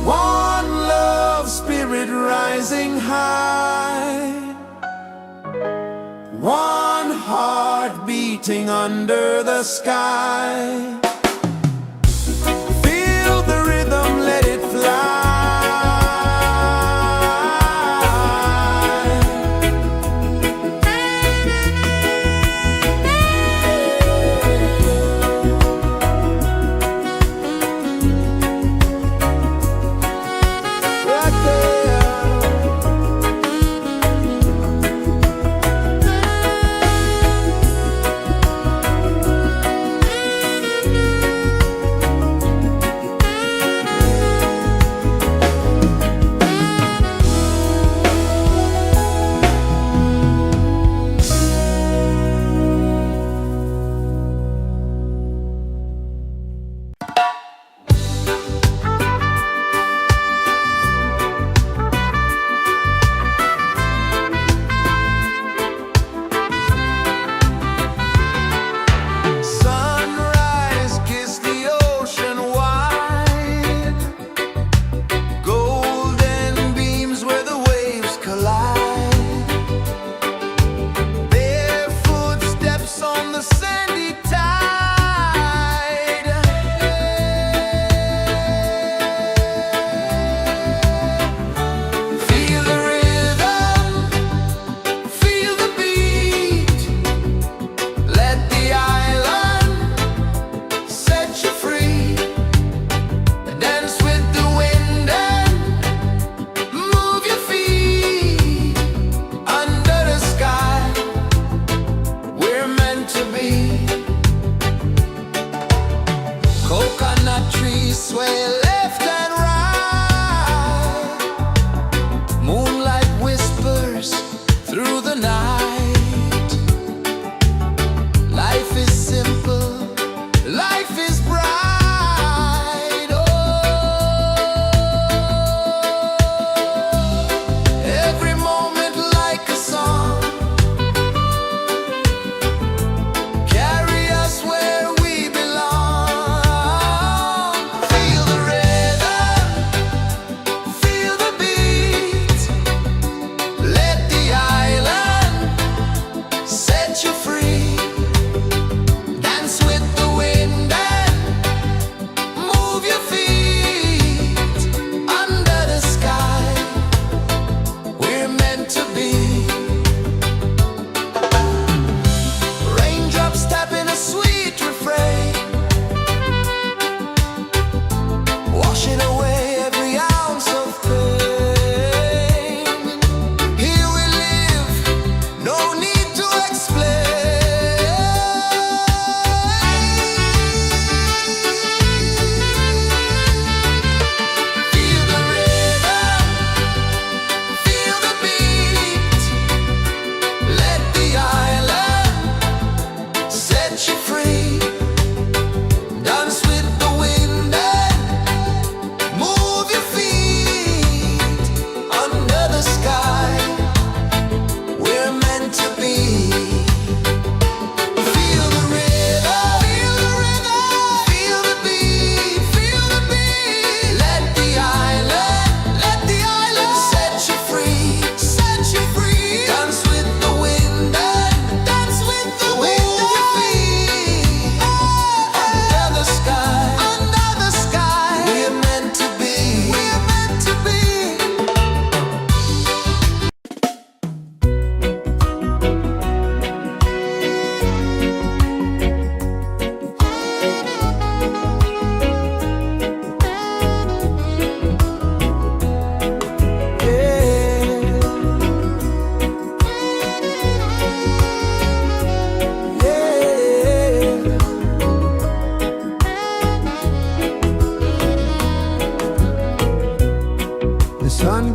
One love spirit rising high. One heart beating under the sky. Feel the rhythm, let it fly. Right there. Sunrise, kiss the ocean wide. Golden beams where the waves collide. Barefoot steps on the sandy tide. Feel the rhythm, feel the beat. Let the island set you free. Dance with the wind and move your feet. Under the sky, we're meant to be. Coconut trees sway left and right. Moonlight whispers through the night. Life is simple, life is bright. Oh, every moment like a song. Carry us where we belong. Feel the rhythm.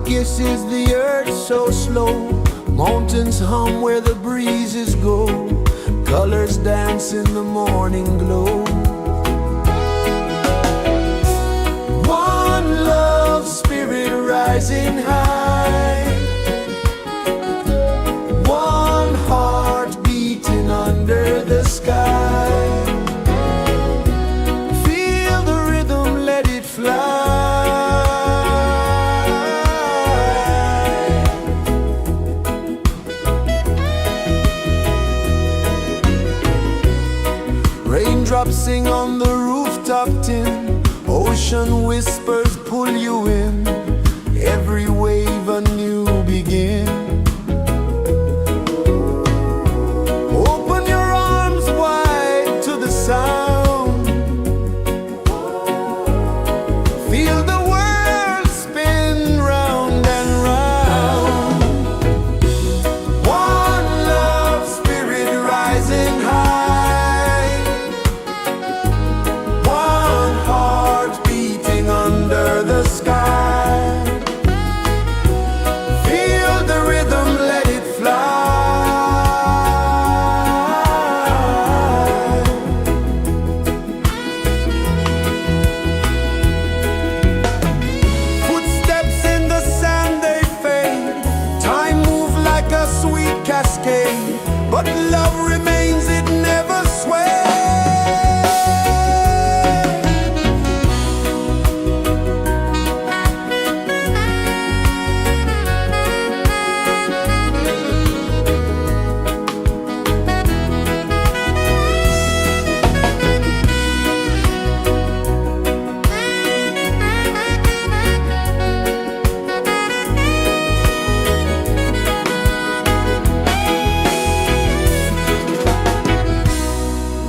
kisses the earth so slow. Mountains hum where the breezes go. Colors dance in the morning glow. One love spirit rising high. One heart beating under the sky. Feel the rhythm, let it fly. Raindrops sing on the rooftop tin. Ocean whispers pull you in. Every wave a new begin. Open your arms wide to the sound. Feel the world spin round and round. One love spirit rising high. One heart beating under the sky. Feel the rhythm, let it fly. Footsteps in the sand, they fade. Time moves like a sweet cascade, but love remains, it never sways.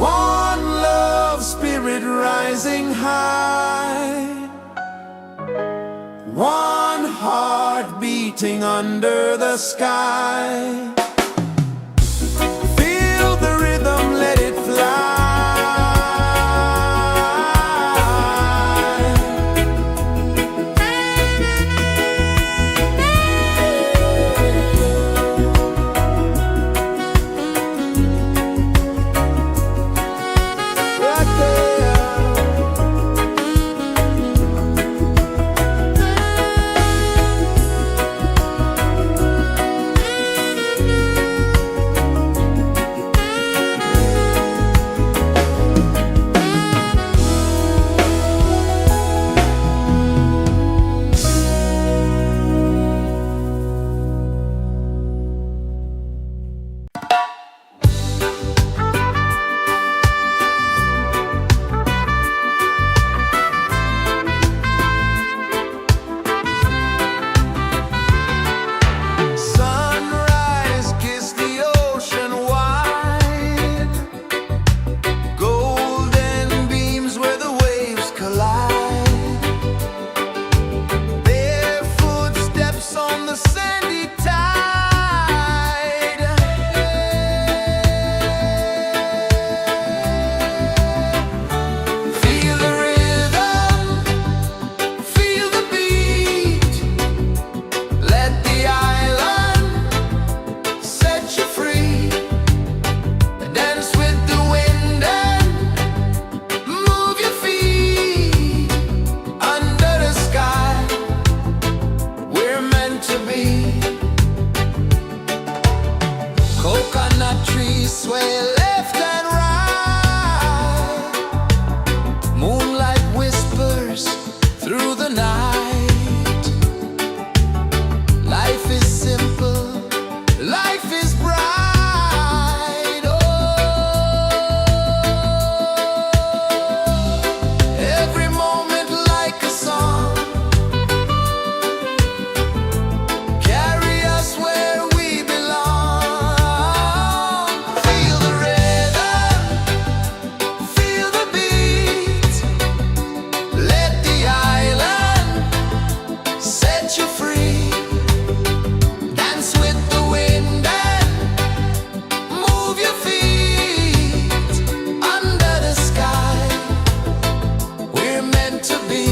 One love spirit rising high. One heart beating under the sky. Feel the rhythm, let it fly. Right there. Sunrise, kiss the ocean wide. Golden beams where the waves collide. Barefoot steps on the sandy tide. Feel the rhythm, feel the beat. Let the island set you free. Dance with the wind and move your feet. Under the sky, we're meant to be. Coconut trees sway left and right. Moonlight whispers through the night. Life is simple, life is bright. Oh, every moment like a song. Carry us where we belong. Feel the rhythm, feel the beat. Let the island set you free. Dance with the wind and move your feet. Under the sky, we're meant to be.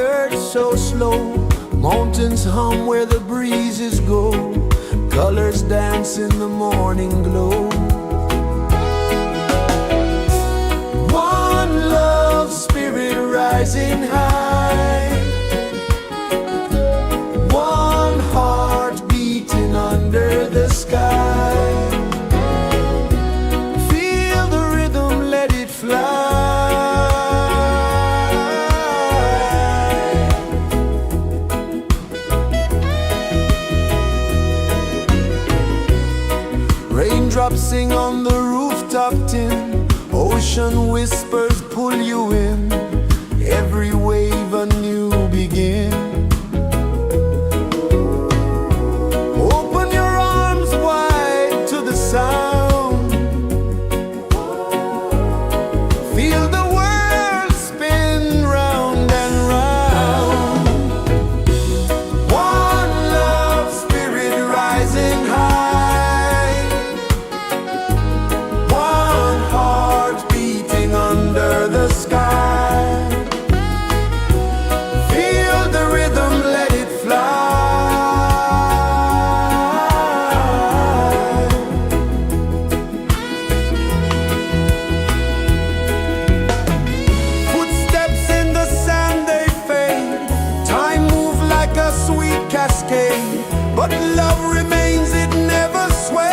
earth so slow. Mountains hum where the breezes go. Colors dance in the morning glow. One love spirit rising high. One heart beating under the sky. Feel the rhythm, let it fly. Raindrops sing on the rooftop tin. Ocean whispers pull you in. Every wave a new begin. Open your arms wide to the sound. Feel the world spin round and round. One love spirit rising high. One heart beating under the sky. Feel the rhythm, let it fly. Footsteps in the sand, they fade. Time moves like a sweet cascade, but love remains, it never sways.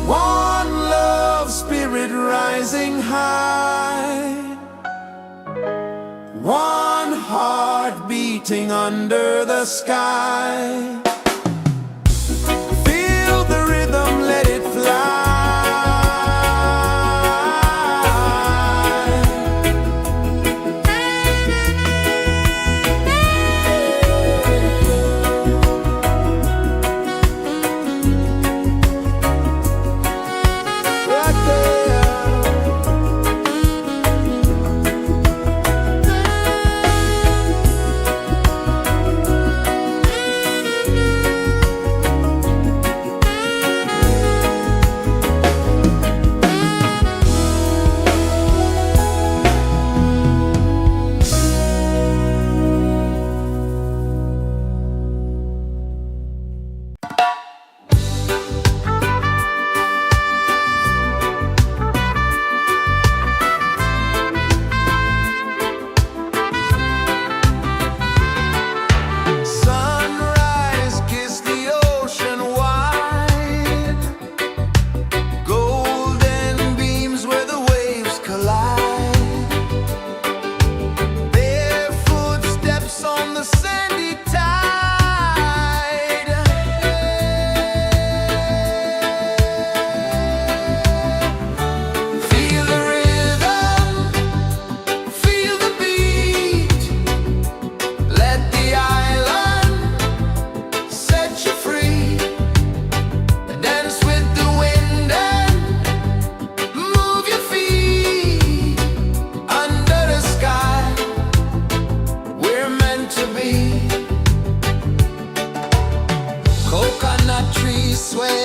One love spirit rising high. One heart beating under the sky. Feel the rhythm, let it fly. Right there. Sunrise, kiss the ocean wide. Golden beams where the waves collide. Their footsteps on the sandy tide. Feel the rhythm, feel the beat. Let the island set you free. Dance with the wind and move your feet. Under the sky, we're meant to be. Coconut trees sway